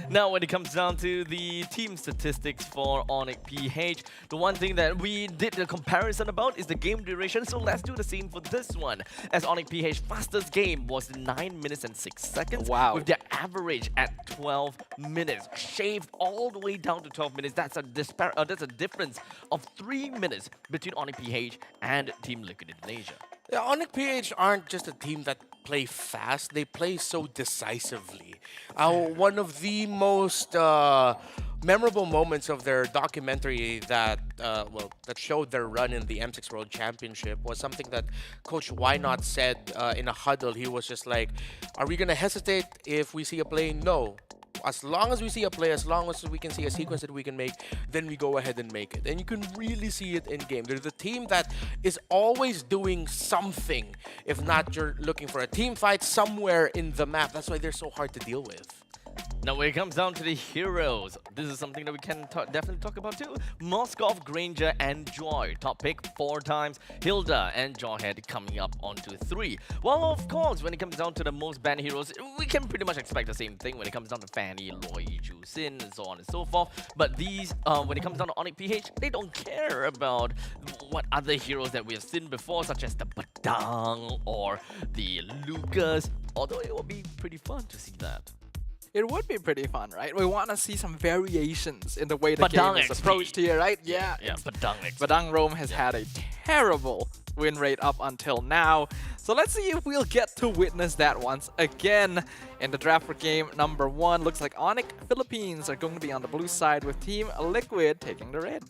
Now, when it comes down to the team statistics for ONIC PH, the one thing that we did a comparison about is the game duration, so let's do the same for this one. As ONIC PH fastest game was 9 minutes and 6 seconds, with their average at 12 minutes, shaved all the way down to 12 minutes. That's a difference of 3 minutes between ONIC PH and Team Liquid Indonesia. Yeah, ONIC PH aren't just a team that play fast, they play so decisively. One of the most memorable moments of their documentary that showed their run in the M6 World Championship was something that Coach Why Not said in a huddle. He was just like, are we going to hesitate if we see a play? No. As long as we see a play, as long as we can see a sequence that we can make, then we go ahead and make it. And you can really see it in game. They're the team that is always doing something. If not, you're looking for a team fight somewhere in the map. That's why they're so hard to deal with. Now, when it comes down to the heroes, this is something that we can definitely talk about too. Moskov, Granger, and Joy. Top pick 4 times. Hilda and Jawhead coming up onto 3. Well, of course, when it comes down to the most banned heroes, we can pretty much expect the same thing when it comes down to Fanny, Loi, Ju Sin, and so on and so forth. But these, when it comes down to ONIC PH, they don't care about what other heroes that we have seen before, such as the Badang or the Lucas. Although it will be pretty fun to see that. It would be pretty fun, right? We want to see some variations in the way the Badang game is XP. approached here, right? Yeah. Badang XP. Badang Rome has had a terrible win rate up until now. So let's see if we'll get to witness that once again in the draft for game number 1. Looks like ONIC Philippines are going to be on the blue side with Team Liquid taking the red.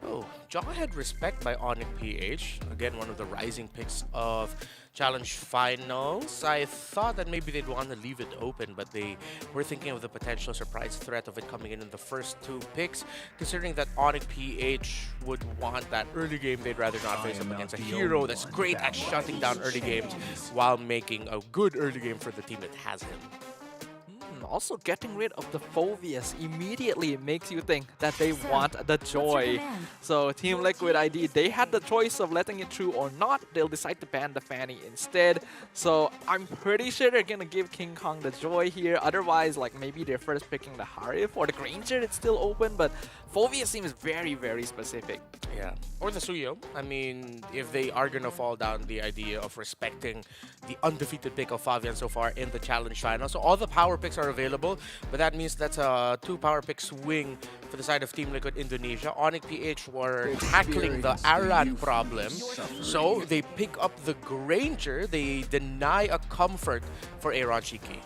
Oh, Jawhead respect by ONIC PH. Again, one of the rising picks of Challenge Finals. I thought that maybe they'd want to leave it open, but they were thinking of the potential surprise threat of it coming in the first 2 picks. Considering that ONIC PH would want that early game, they'd rather not face up against a hero that's great at shutting down early games while making a good early game for the team that has him. Also, getting rid of the Phoveus immediately makes you think that they want the Joy. So Team Liquid ID, they had the choice of letting it through or not. They'll decide to ban the Fanny instead. So I'm pretty sure they're gonna give King Kong the Joy here. Otherwise, like maybe they're first picking the Harif or the Granger. It's still open, but Phoveus seems very, very specific. Yeah, or the Suyo. I mean, if they are gonna fall down the idea of respecting the undefeated pick of Fabian so far in the challenge final, so all the power picks are available, but that means that's a 2 power pick swing for the side of Team Liquid Indonesia. ONIC PH were tackling the Aran problem, so they pick up the Granger. They deny a comfort for Aaron Shiki.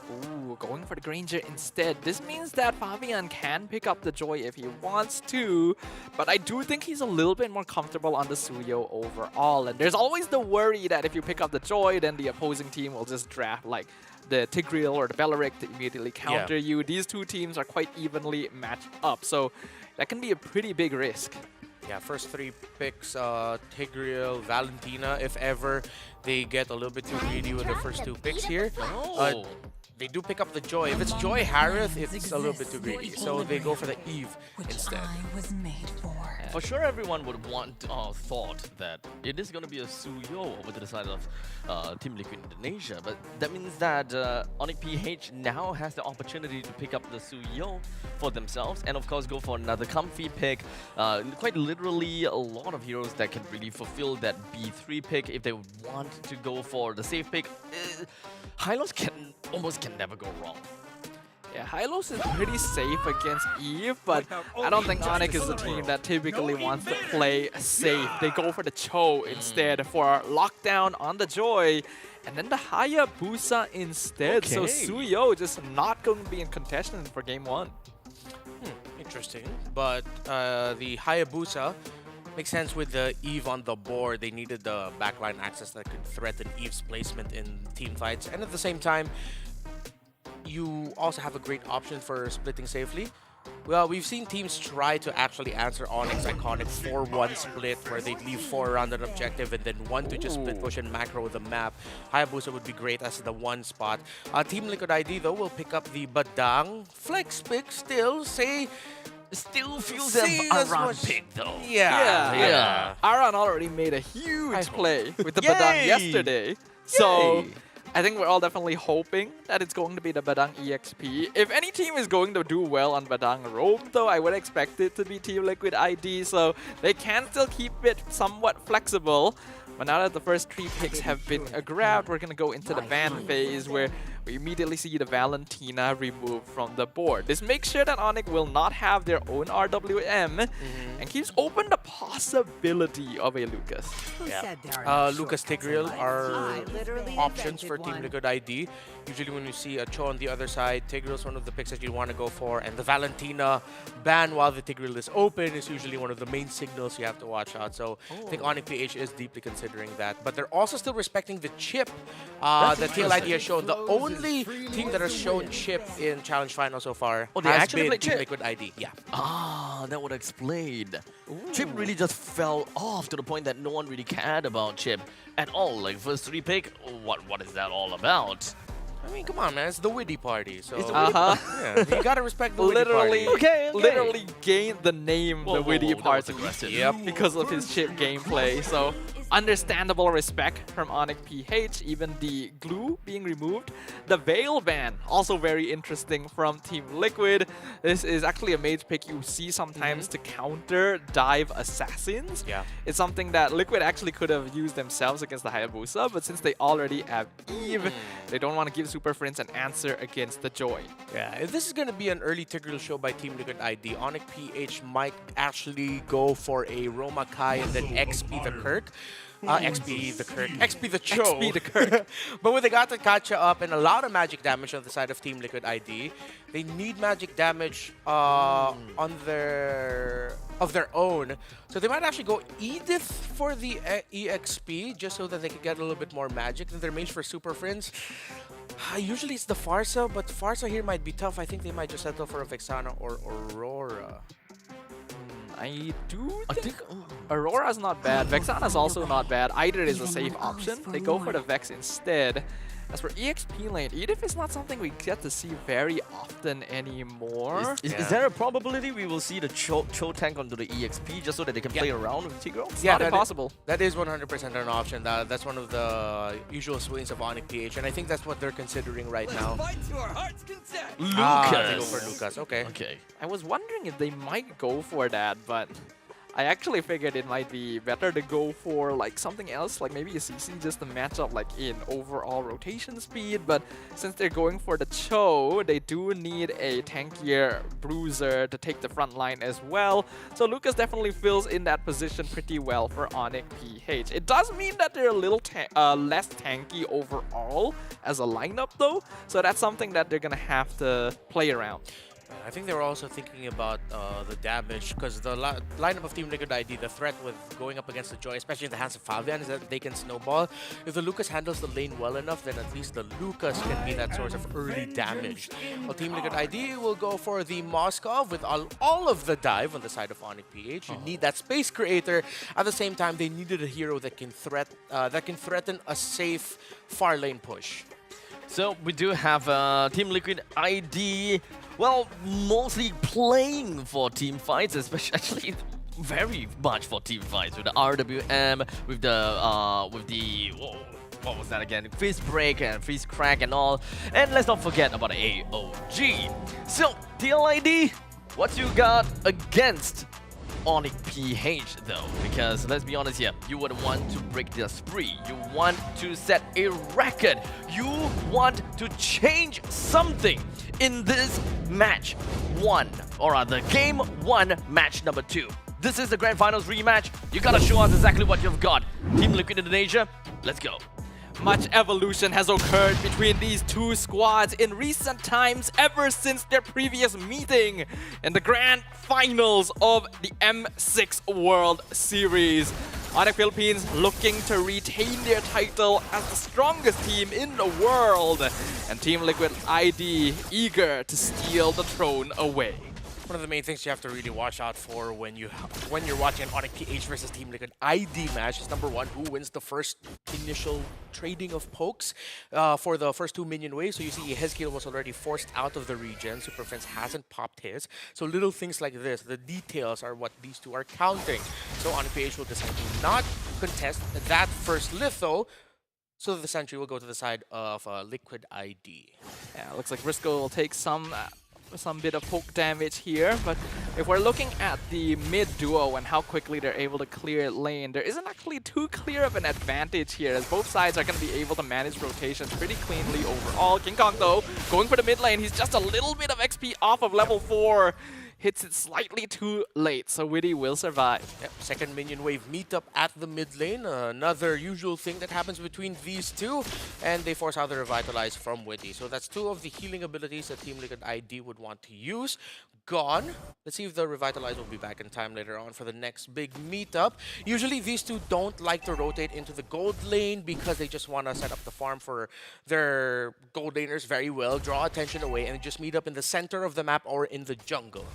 Ooh, going for the Granger instead. This means that Fabian can pick up the Joy if he wants to, but I do think he's a little bit more comfortable on the Suyo overall. And there's always the worry that if you pick up the Joy, then the opposing team will just draft like the Tigreal or the Belleric to immediately counter you. These 2 teams are quite evenly matched up, so that can be a pretty big risk. Yeah, first 3 picks, Tigreal, Valentina, if ever they get a little bit too greedy with the first 2 picks here. They do pick up the Joy. If it's Joy Harith, it's a little bit too greedy. So they go for the Eve instead. For sure, everyone would want thought that it is going to be a Suyo over to the side of Team Liquid Indonesia. But that means that ONIC PH now has the opportunity to pick up the Suyo for themselves. And of course, go for another comfy pick. Quite literally, a lot of heroes that can really fulfill that B3 pick if they want to go for the safe pick. Hylos can never go wrong. Yeah, Hylos is pretty safe against Eve, but I don't think ONIC is the team that typically wants to play safe. They go for the Cho instead for lockdown on the Joy, and then the Hayabusa instead. So Suyo just not going to be in contention for game 1. Interesting, but the Hayabusa makes sense with the Eve on the board. They needed the backline access that could threaten Eve's placement in team fights. And at the same time, you also have a great option for splitting safely. Well, we've seen teams try to actually answer ONIC's iconic 4-1 split where they leave 4 around an objective and then 1 to just split push and macro the map. Hayabusa would be great as the 1 spot. Team Liquid ID, though, will pick up the Badang. Flex pick still, still feels a Aran pick though. Yeah. Aran already made a huge play with the Badang yesterday. So I think we're all definitely hoping that it's going to be the Badang EXP. If any team is going to do well on Badang Rome, though, I would expect it to be Team Liquid ID, so they can still keep it somewhat flexible. But now that the first 3 picks have been grabbed, we're going to go into the ban phase where we immediately see the Valentina removed from the board. This makes sure that ONIC will not have their own RWM and keeps open the possibility of a Lucas. Lucas Tigreal are options for Team Liquid ID. Usually when you see a Cho on the other side, Tigreal is one of the picks that you want to go for. And the Valentina ban while the Tigreal is open is usually one of the main signals you have to watch out. So I think ONIC PH is deeply considering that. But they're also still respecting the chip that TL ID has shown. The only team that has shown chip in Challenge Final so far has been Team Liquid ID. Yeah. That would explain. Chip really just fell off to the point that no one really cared about Chip at all. Like first 3 pick, what is that all about? I mean, come on, man. It's the Witty party. So Uh-huh. yeah, you gotta respect the Witty party. Literally gained the name the Witty party. Yep. Because of his chip gameplay. So understandable respect from ONIC PH. Even the glue being removed. The Veil ban, also very interesting from Team Liquid. This is actually a mage pick you see sometimes to counter dive assassins. Yeah. It's something that Liquid actually could have used themselves against the Hayabusa, but since they already have Eve, they don't want to give Super Friends an answer against the Joy. Yeah, if this is going to be an early Tigreal show by Team Liquid ID, ONIC PH might actually go for a Roma Kai and then XP the Kirk. XP the Kirk. XP the Cho. XP the Kirk. But when they got the Kacha up and a lot of magic damage on the side of Team Liquid ID, they need magic damage of their own. So they might actually go Edith for the EXP just so that they can get a little bit more magic than their mage for Super Friends. Usually it's the Farsa, but Farsa here might be tough. I think they might just settle for a Vexana or Aurora. I think Aurora's not bad. Vexana's also not bad. Either is a safe option. They go for the Vex instead. As for EXP lane, Edith is not something we get to see very often anymore. Is there a probability we will see the Cho tank onto the EXP just so that they can play around with Tigreal? It's not impossible. That is 100% an option. That's one of the usual swings of ONIC PH, and I think that's what they're considering right now. Lucas! They go for Lucas, okay. I was wondering if they might go for that, but I actually figured it might be better to go for like something else, like maybe a CC just to match up like in overall rotation speed. But since they're going for the Cho, they do need a tankier bruiser to take the front line as well. So Lucas definitely fills in that position pretty well for ONIC PH. It does mean that they're a little less tanky overall as a lineup though. So that's something that they're gonna have to play around. I think they were also thinking about the damage because the lineup of Team Liquid ID, the threat with going up against the Joy, especially in the hands of Fabian, is that they can snowball. If the Lucas handles the lane well enough, then at least the Lucas can be that source of early damage. Well, Team Liquid ID will go for the Moskov with all of the dive on the side of ONIC PH. You need that space creator. At the same time, they needed a hero that can threaten a safe far lane push. So we do have Team Liquid ID, well, mostly playing for team fights, especially very much for team fights with the RWM, with the what was that again? Fist break and fist crack and all, and let's not forget about the AOG. So TLID, what you got against ONIC PH though, because let's be honest here, you would want to break the spree, you want to set a record, you want to change something in this match 1, or rather game 1, match number 2. This is the Grand Finals rematch, you gotta show us exactly what you've got. Team Liquid Indonesia, let's go. Much evolution has occurred between these two squads in recent times ever since their previous meeting in the grand finals of the M6 World Series. ONIC Philippines looking to retain their title as the strongest team in the world, and Team Liquid ID eager to steal the throne away. One of the main things you have to really watch out for when you're watching an ONIC PH versus Team Liquid ID match is number 1, who wins the first initial trading of pokes for the first 2 minion waves. So you see Hezkiel was already forced out of the region. Super Friends hasn't popped his. So little things like this, the details are what these two are counting. So ONIC PH will decide to not contest that first litho. So the Sentry will go to the side of Liquid ID. Yeah, looks like Briscoe will take some bit of poke damage here, but if we're looking at the mid duo and how quickly they're able to clear lane, there isn't actually too clear of an advantage here, as both sides are going to be able to manage rotations pretty cleanly overall. King Kong though, going for the mid lane, he's just a little bit of XP off of level 4. Hits it slightly too late, so Witty will survive. Yep, second minion wave meetup at the mid lane. Another usual thing that happens between these two, and they force out the Revitalize from Witty. So that's 2 of the healing abilities that Team Liquid ID would want to use. Gone. Let's see if the Revitalize will be back in time later on for the next big meetup. Usually these two don't like to rotate into the gold lane because they just want to set up the farm for their gold laners very well, draw attention away, and just meet up in the center of the map or in the jungle.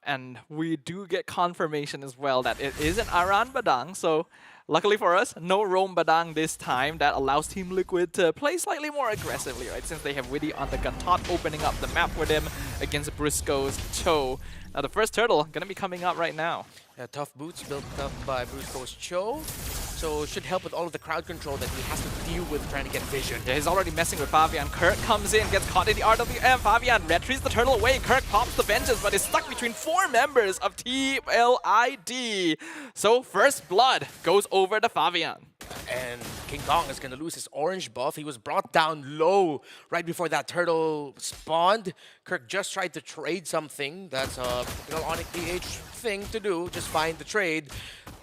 And we do get confirmation as well that it is an Aran Badang. So luckily for us, no Roam Badang this time. That allows Team Liquid to play slightly more aggressively, right? Since they have Witty on the gun top, opening up the map for them against Briscoe's Cho. Now the first turtle gonna be coming out right now. Yeah, tough boots built up by Briscoe's Cho. So it should help with all of the crowd control that he has to deal with trying to get vision. Yeah, he's already messing with Fabian. Kirk comes in, gets caught in the RWM. Fabian retrieves the turtle away. Kirk pops the vengeance, but is stuck between 4 members of TLID. So first blood goes over to Fabian. And King Kong is going to lose his orange buff. He was brought down low right before that turtle spawned. Kirk just tried to trade something. That's a ONIC PH thing to do. Just find the trade.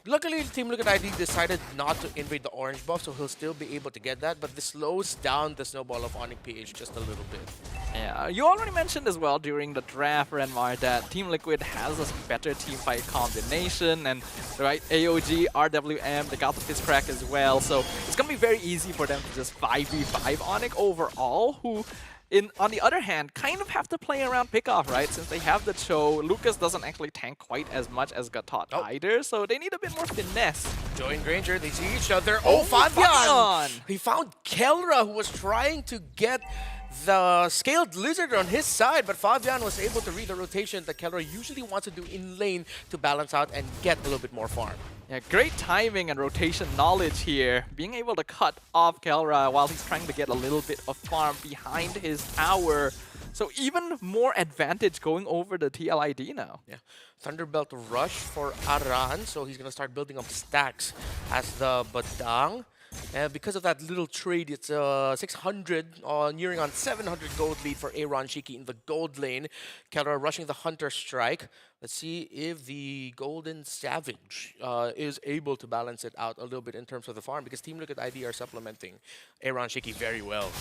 Luckily, Team Liquid ID decided not to invade the orange buff, so he'll still be able to get that. But this slows down the snowball of ONIC PH just a little bit. Yeah, you already mentioned as well during the draft, Renmar, that Team Liquid has a better team fight combination. And right, AOG, RWM, they got the Fist Crack as well. So it's going to be very easy for them to just 5v5 ONIC overall, who on the other hand, kind of have to play around pickoff, right? Since they have the Cho, Lucas doesn't actually tank quite as much as Gatot either, so they need a bit more finesse. Joe and Granger, they see each other. Oh, Fabian! He found Kelra, who was trying to get the Scaled Lizard on his side, but Fabian was able to read the rotation that Kelra usually wants to do in lane to balance out and get a little bit more farm. Yeah, great timing and rotation knowledge here. Being able to cut off Kelra while he's trying to get a little bit of farm behind his tower. So even more advantage going over the TLID now. Yeah, Thunderbelt rush for Aran, so he's going to start building up stacks as the Badang. Because of that little trade, it's 600, nearing on 700 gold lead for Aaron Shiki in the gold lane. Kelra rushing the Hunter Strike. Let's see if the Golden Savage is able to balance it out a little bit in terms of the farm, because Team Liquid ID are supplementing Aaron Shiki very well.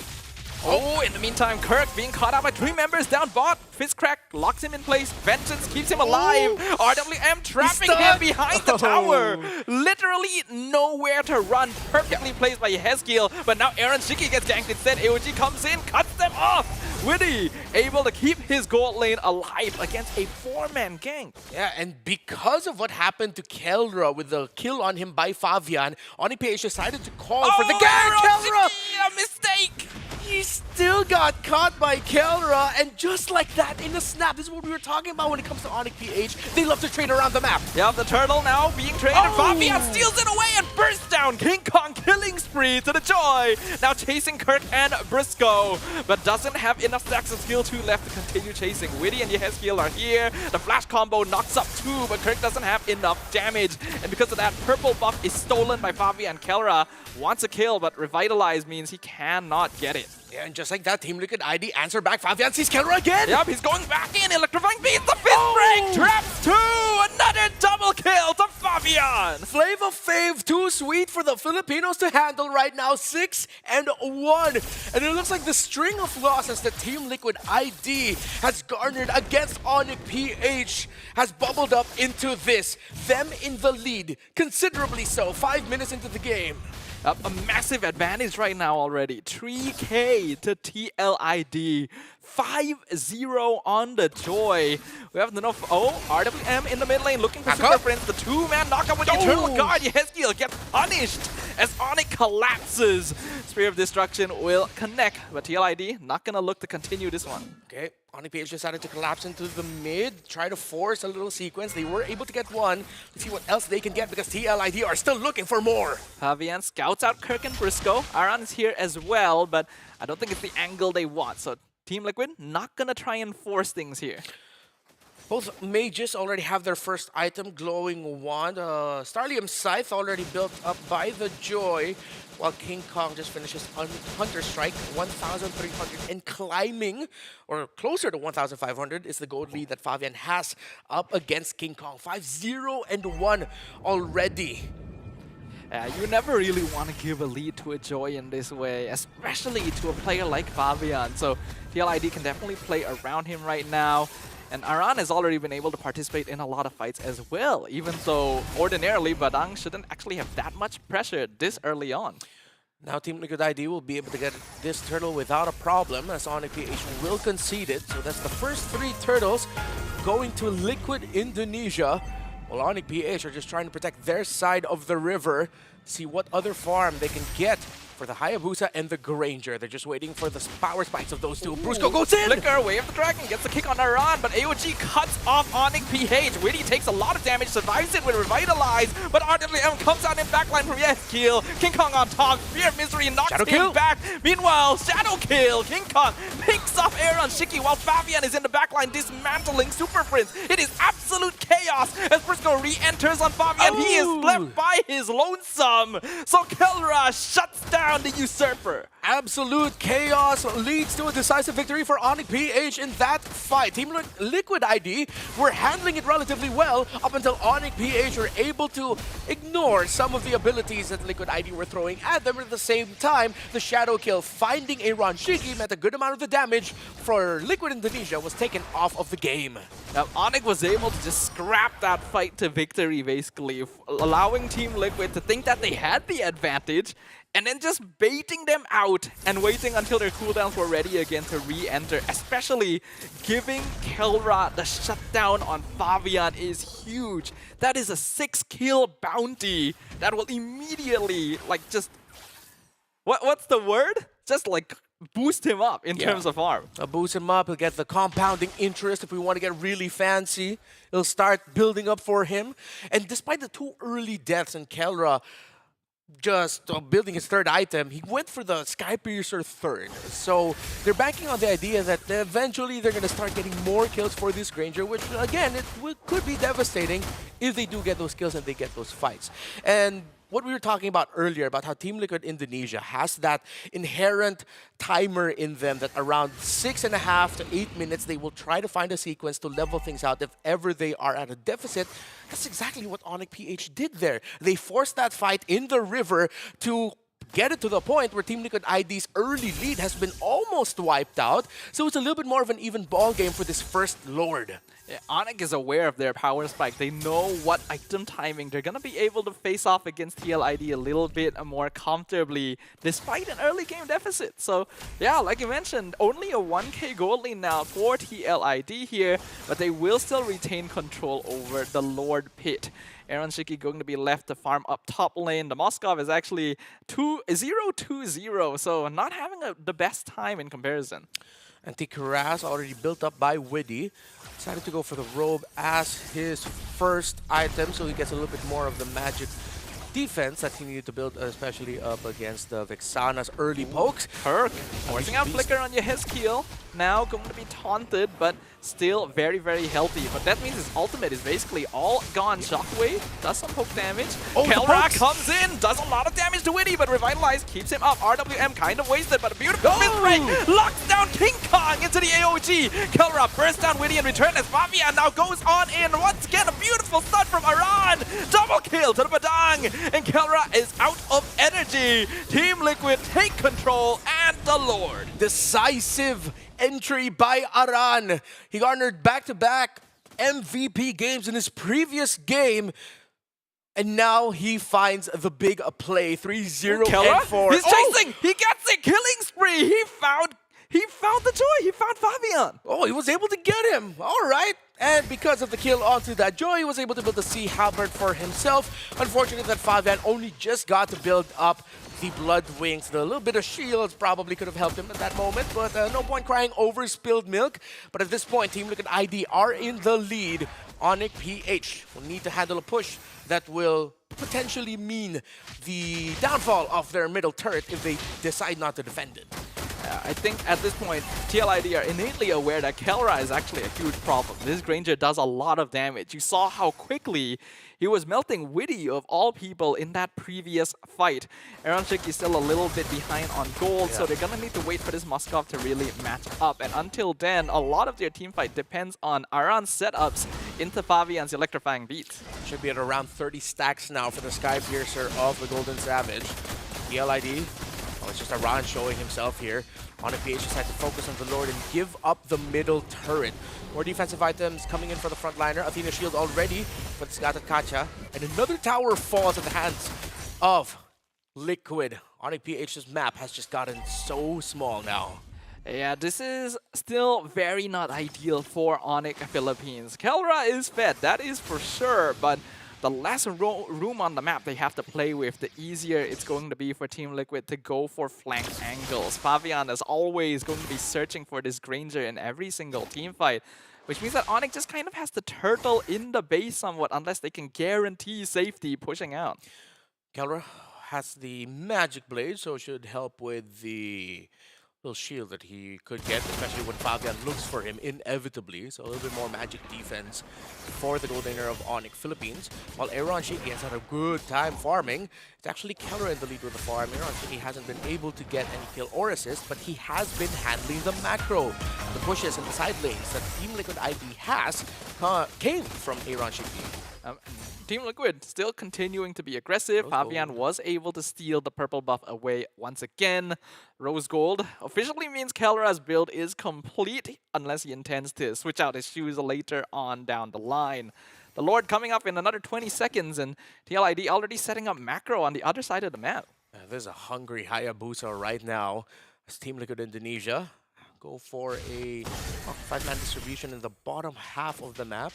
Oh, in the meantime, Kirk being caught out by 3 members down bot. Fist Crack locks him in place. Vengeance keeps him alive. RWM trapping him behind the tower. Literally nowhere to run. Perfectly placed by Hezkiel. But now Aaron Shiki gets ganked instead. AOG comes in, cuts them off. Witty able to keep his gold lane alive against a 4-man gank. Yeah, and because of what happened to Kelra with the kill on him by Fabian, ONIC PH decided to call for the gank. Kelra! A mistake! He still got caught by Kelra, and just like that, in the snap, this is what we were talking about when it comes to ONIC PH. They love to trade around the map. Yeah, the turtle now being traded. Fabian steals it away and bursts down. King Kong killing spree to the Joy. Now chasing Kirk and Briscoe, but doesn't have enough stacks of skill 2 left to continue chasing. Witty and Yehezkiel are here. The flash combo knocks up 2, but Kirk doesn't have enough damage. And because of that, purple buff is stolen by Fabian. Kelra wants a kill, but Revitalize means he cannot get it. Yeah, and just like that, Team Liquid ID answer back. Fabian sees Kelra again. Yep, he's going back in. Electrifying beats the fist break. Traps 2. Another double kill to Fabian. Flavor Fave, too sweet for the Filipinos to handle right now. 6-1. And it looks like the string of losses that Team Liquid ID has garnered against ONIC PH has bubbled up into this. Them in the lead, considerably so. 5 minutes into the game. A massive advantage right now already. 3K to TLID. 5-0 on the Joy. We have enough. Oh, RWM in the mid lane looking for Super Prince. The 2-man knockup with the Eternal Guard. Yehezkiel gets punished as ONIC collapses. Spear of Destruction will connect, but TLID not gonna look to continue this one. Okay, ONIC PH decided to collapse into the mid, try to force a little sequence. They were able to get one. Let's see what else they can get, because TLID are still looking for more. Fabian scouts out Kirk and Briscoe. Aran is here as well, but I don't think it's the angle they want. So Team Liquid not gonna try and force things here. Both mages already have their first item, Glowing Wand. Starlium Scythe already built up by the Joy, while King Kong just finishes on Hunter Strike, 1,300, and climbing, or closer to 1,500, is the gold lead that Fabian has up against King Kong. 5-0-1 already. You never really want to give a lead to a Joy in this way, especially to a player like Fabian. So TLID can definitely play around him right now. And Aran has already been able to participate in a lot of fights as well, even though ordinarily Badang shouldn't actually have that much pressure this early on. Now Team Liquid ID will be able to get this turtle without a problem, as ONIC PH will concede it. So that's the first 3 turtles going to Liquid Indonesia. While ONIC PH are just trying to protect their side of the river, see what other farm they can get for the Hayabusa and the Granger. They're just waiting for the power spikes of those two. Brusco goes in! Flicker, Way of the Dragon, gets the kick on Aran, but AOG cuts off ONIC PH. Witty takes a lot of damage, survives it with Revitalize, but RWM comes out in backline from Yes-Kill. King Kong on top, Fear Misery knocks Shadow him kill. back. Meanwhile, Shadow Kill, King Kong picks off Aaron Shiki while Fabian is in the backline dismantling Super Prince. It is absolute chaos as Briscoe re-enters on Fabian. He is left by his lonesome. So Kelra shuts down the Usurper. Absolute chaos leads to a decisive victory for ONIC PH in that fight. Team Liquid ID were handling it relatively well up until ONIC PH were able to ignore some of the abilities that Liquid ID were throwing at them. At the same time, the Shadow Kill finding a Ranshiki meant a good amount of the damage for Liquid Indonesia was taken off of the game. Now, ONIC was able to just scrap that fight to victory, basically, allowing Team Liquid to think that they had the advantage, and then just baiting them out and waiting until their cooldowns were ready again to re-enter. Especially giving Kelra the shutdown on Fabian is huge. That is a 6-kill bounty that will immediately, like, just... What's the word? Just, like, boost him up in terms of farm. Boost him up, he'll get the compounding interest. If we want to get really fancy, it'll start building up for him. And despite the 2 early deaths in Kelra, just building his 3rd item, he went for the Sky Piercer 3rd. So they're banking on the idea that eventually they're going to start getting more kills for this Granger, which again, could be devastating if they do get those kills and they get those fights. And what we were talking about earlier about how Team Liquid Indonesia has that inherent timer in them that around 6.5 to 8 minutes they will try to find a sequence to level things out if ever they are at a deficit. That's exactly what ONIC PH did there. They forced that fight in the river to get it to the point where Team Liquid ID's early lead has been almost wiped out. So it's a little bit more of an even ball game for this first Lord. Yeah, ONIC is aware of their power spike. They know what item timing. They're going to be able to face off against TLID a little bit more comfortably despite an early game deficit. So yeah, like you mentioned, only a 1k gold lead now for TLID here, but they will still retain control over the Lord Pit. Aaron Shiki going to be left to farm up top lane. The Moskov is actually 0-2-0, so not having the best time in comparison. Anti-Karaz already built up by Widdy. Decided to go for the robe as his first item, so he gets a little bit more of the magic defense that he needed to build, especially up against Vexana's early pokes. Kirk forcing out Flicker on your Heskeel. Now going to be taunted, but still very, very healthy. But that means his ultimate is basically all gone. Shockwave does some poke damage. Oh, Kelra comes in, does a lot of damage to Widdy, but Revitalize keeps him up. RWM kind of wasted, but a beautiful mid-break locks down King Kong into the AOG. Kelra bursts down Widdy in return as Fabian now goes on in. Once again, a beautiful stun from Aran. Double kill to the Badang, and Kelra is out of energy. Team Liquid take control, and the Lord. Decisive entry by Aran. He garnered back-to-back MVP games in his previous game, and now he finds the big play. 3-0 and 4. He's chasing! He gets it! Killing spree! He found the joy! He found Fabian! Oh, he was able to get him! Alright! And because of the kill onto that joy, he was able to build the Sea Halberd for himself. Unfortunately, that Fabian only just got to build up the Blood Wings. The little bit of shields probably could have helped him at that moment, but no point crying over spilled milk. But at this point, Team Liquid ID are in the lead. ONIC PH will need to handle a push that will potentially mean the downfall of their middle turret if they decide not to defend it. I think at this point, TLID are innately aware that Kelra is actually a huge problem. This Granger does a lot of damage. You saw how quickly he was melting Widdy of all people in that previous fight. Aaron Shiki is still a little bit behind on gold, so they're going to need to wait for this Moskov to really match up. And until then, a lot of their team fight depends on Aran's setups into Fabian's electrifying beats. Should be at around 30 stacks now for the Sky Piercer of the Golden Savage. TLID. Oh, it's just Aran showing himself here. ONIC PH decided to focus on the Lord and give up the middle turret. More defensive items coming in for the frontliner. Athena shield already for the Skata Kacha. And another tower falls at the hands of Liquid. ONIC PH's map has just gotten so small now. Yeah, this is still very not ideal for ONIC Philippines. Kelra is fed, that is for sure, but the less room on the map they have to play with, the easier it's going to be for Team Liquid to go for flank angles. Fabian is always going to be searching for this Granger in every single team fight, which means that ONIC just kind of has to turtle in the base somewhat unless they can guarantee safety pushing out. Kelra has the Magic Blade, so it should help with the little shield that he could get, especially when Fabian looks for him inevitably. So a little bit more magic defense for the gold laner of ONIC Philippines. While Aaron Shiki has had a good time farming, it's actually Kelra in the lead with the farm. Aaron Shiki hasn't been able to get any kill or assist, but he has been handling the macro. The pushes in the side lanes that Team Liquid ID has came from Aaron Shiki. Team Liquid still continuing to be aggressive. Fabian was able to steal the purple buff away once again. Rose Gold officially means Kelra's build is complete unless he intends to switch out his shoes later on down the line. The Lord coming up in another 20 seconds, and TLID already setting up macro on the other side of the map. There's a hungry Hayabusa right now as Team Liquid Indonesia go for a 5-man distribution in the bottom half of the map.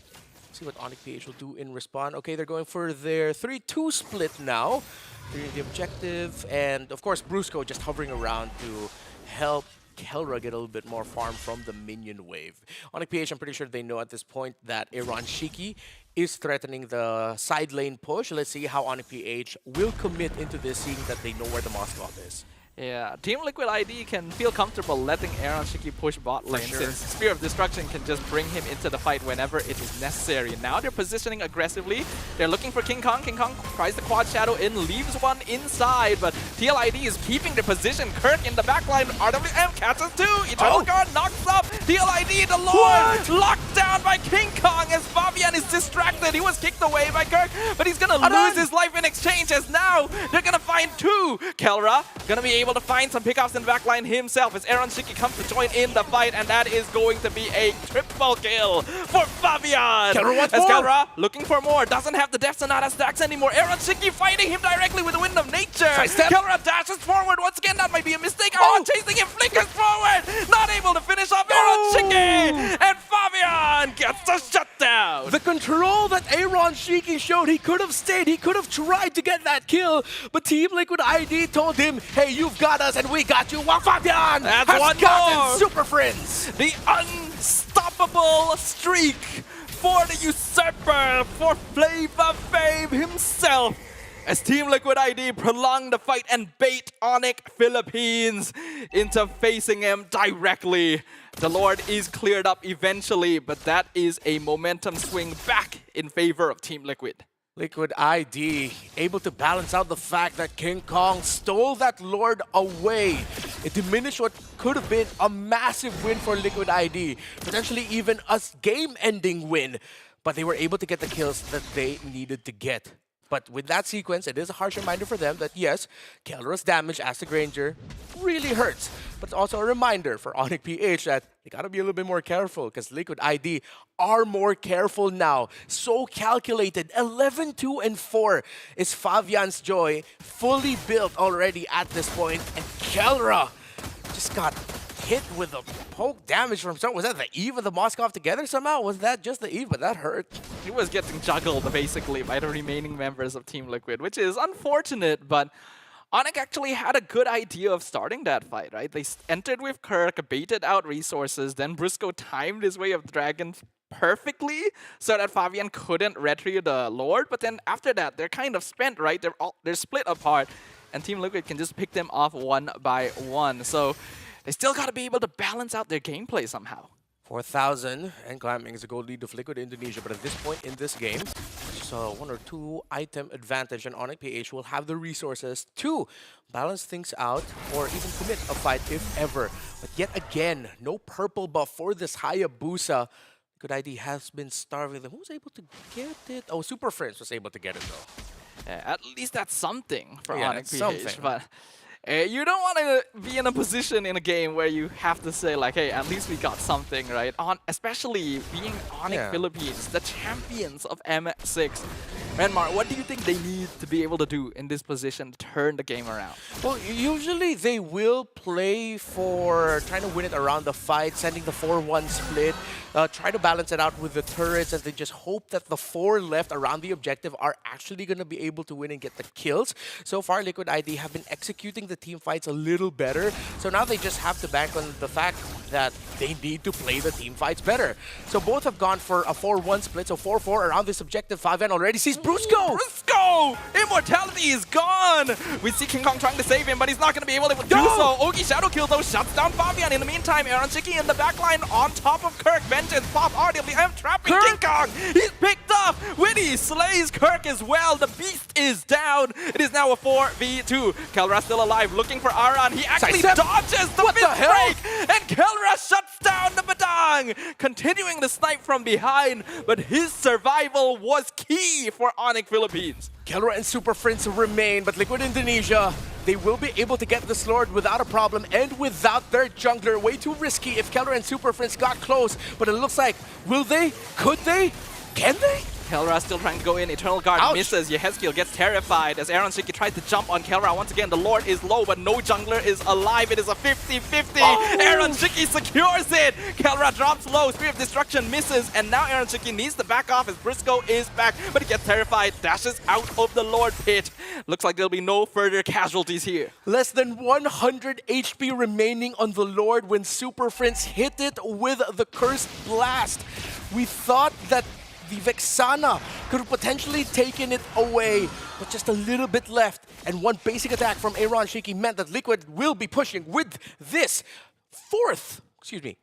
See what ONIC PH will do in response. Okay, they're going for their 3-2 split now. They're in the objective, and of course Brusco just hovering around to help Kelra get a little bit more farm from the minion wave. ONIC PH, I'm pretty sure they know at this point that Aaron Shiki is threatening the side lane push. Let's see how ONIC PH will commit into this, seeing that they know where the Moskov is. Yeah, Team Liquid ID can feel comfortable letting Aaron Shiki push bot lane since Spear of Destruction can just bring him into the fight whenever it is necessary. Now they're positioning aggressively. They're looking for King Kong. King Kong tries the quad shadow in, leaves one inside, but TLID is keeping the position. Kirk in the backline. RWM catches two. Eternal Guard knocks up. TLID, the Lord, locked down by King Kong as Fabian is distracted. He was kicked away by Kirk, but he's gonna lose his life in exchange as now they're gonna find two. Kelra gonna be able to find some pickups in the backline himself as Aaron Shiki comes to join in the fight, and that is going to be a triple kill for Fabian. Kelra looking for more, doesn't have the Death Sonata stacks anymore. Aaron Shiki fighting him directly with the Wind of Nature. Kelra dashes forward once again, that might be a mistake. Aaron chasing him, flickers forward, not able to finish off Aaron Shiki, and Fabian gets the shutdown. The control that Aaron Shiki showed, he could have stayed, he could have tried to get that kill, but Team Liquid ID told him, hey, you've got us and we got you. While Fabian has gotten Super Friends. The unstoppable streak for the usurper, for Flavor Fame himself, as Team Liquid ID prolong the fight and bait ONIC Philippines into facing him directly. The Lord is cleared up eventually, but that is a momentum swing back in favor of Team Liquid. Liquid ID able to balance out the fact that King Kong stole that Lord away. It diminished what could have been a massive win for Liquid ID, potentially even a game-ending win. But they were able to get the kills that they needed to get. But with that sequence, it is a harsh reminder for them that yes, Kelra's damage as the Granger really hurts. But it's also a reminder for ONIC PH that they gotta be a little bit more careful because Liquid ID are more careful now. So calculated. 11-2-4 is Fabian's Joy, fully built already at this point. And Kelra just got hit with a poke damage from someone. Was that the Eve of the Moskov together somehow? Was that just the Eve? But that hurt. He was getting juggled basically by the remaining members of Team Liquid, which is unfortunate, but ONIC actually had a good idea of starting that fight, right? They entered with Kirk, baited out resources, then Brusco timed his way of dragons perfectly so that Fabian couldn't retrieve the Lord, but then after that, they're kind of spent, right? They're split apart, and Team Liquid can just pick them off one by one. So they still got to be able to balance out their gameplay somehow. 4,000 and climbing is a gold lead of Liquid Indonesia, but at this point in this game, just a 1 or 2 item advantage, and ONIC PH will have the resources to balance things out or even commit a fight if ever. But yet again, no purple buff for this Hayabusa. Liquid ID has been starving them. Who was able to get it? Oh, Super Friends was able to get it though. At least that's something for Yeah, ONIC PH, something. but you don't want to be in a position in a game where you have to say like, hey, at least we got something, right? Especially being ONIC Philippines, the champions of M6. Renmar, what do you think they need to be able to do in this position to turn the game around? Well, usually they will play for trying to win it around the fight, sending the 4-1 split, try to balance it out with the turrets, and they just hope that the 4 left around the objective are actually going to be able to win and get the kills. So far, Liquid ID have been executing the team fights a little better, so now they just have to bank on the fact that they need to play the team fights better. So both have gone for a 4-1 split, so 4-4 around this objective. Fabian already sees Brusco! Brusco! Immortality is gone! We see King Kong trying to save him, but he's not going to be able to do so. Ogi Shadow Kill, though, shuts down Fabian. In the meantime, Aaron Shiki in the backline on top of Kirk. Vengeance, Pop, RWM trapping King Kong. He's picked up. Witty slays Kirk as well. The beast is down. It is now a 4v2. Kelra still alive, looking for Aran. He actually dodges the fist break, and Kelra shuts down the Badang. Continuing the snipe from behind, but his survival was key for ONIC Philippines. Kelra and Super Friends remain, but Liquid Indonesia, they will be able to get this Lord without a problem and without their jungler. Way too risky if Kelra and Super Friends got close, but it looks like, will they? Could they? Can they? Kelra still trying to go in. Eternal Guard misses. Yehezkiel gets terrified as Aaron Shiki tries to jump on Kelra. Once again, the Lord is low, but no jungler is alive. It is a 50-50. Aaron Shiki secures it. Kelra drops low. Spear of Destruction misses, and now Aaron Shiki needs to back off as Briscoe is back, but he gets terrified, dashes out of the Lord pit. Looks like there'll be no further casualties here. Less than 100 HP remaining on the Lord when Super Friends hit it with the Cursed Blast. We thought that the Vexana could have potentially taken it away, but just a little bit left. And one basic attack from Aaron Shiki meant that Liquid will be pushing with this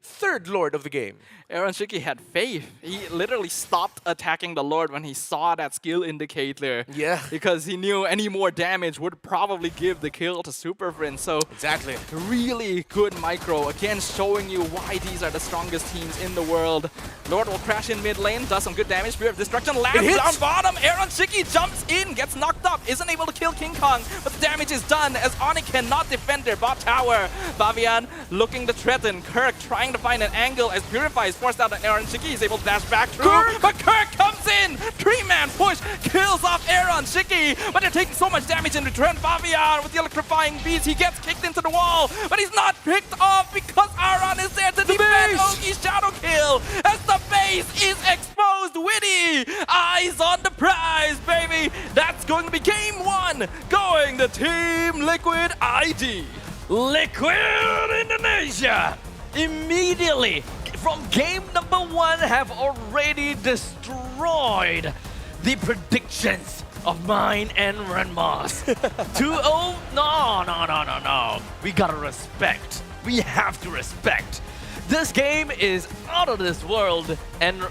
third Lord of the game. Aaron Shiki had faith. He literally stopped attacking the Lord when he saw that skill indicator. Yeah. Because he knew any more damage would probably give the kill to Super Friends. So exactly. Really good micro. Again, showing you why these are the strongest teams in the world. Lord will crash in mid lane, does some good damage. Spear of Destruction lands down bottom. Aaron Shiki jumps in, gets knocked up, isn't able to kill King Kong, but the damage is done as ONIC cannot defend their bot tower. Fabian looking to threaten. Kirk trying to find an angle as Purify is forced out, and Aaron Shiki is able to dash back through, but Kirk comes in! 3-man push, kills off Aaron Shiki, but they're taking so much damage in return. Fabian with the electrifying beast, he gets kicked into the wall, but he's not picked off because Aaron is there to defend Ogi's Shadow Kill as the base is exposed. Witty, eyes on the prize, baby! That's going to be game 1, going to Team Liquid ID. Liquid Indonesia immediately from game number 1 have already destroyed the predictions of mine and Renmar's. 2-0? No. We gotta respect. We have to respect. This game is out of this world, and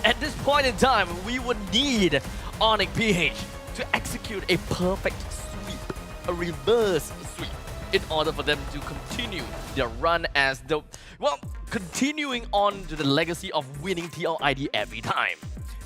at this point in time, we would need ONIC PH to execute a perfect sweep, a reverse sweep, in order for them to continue their run as the, continuing on to the legacy of winning TLID every time.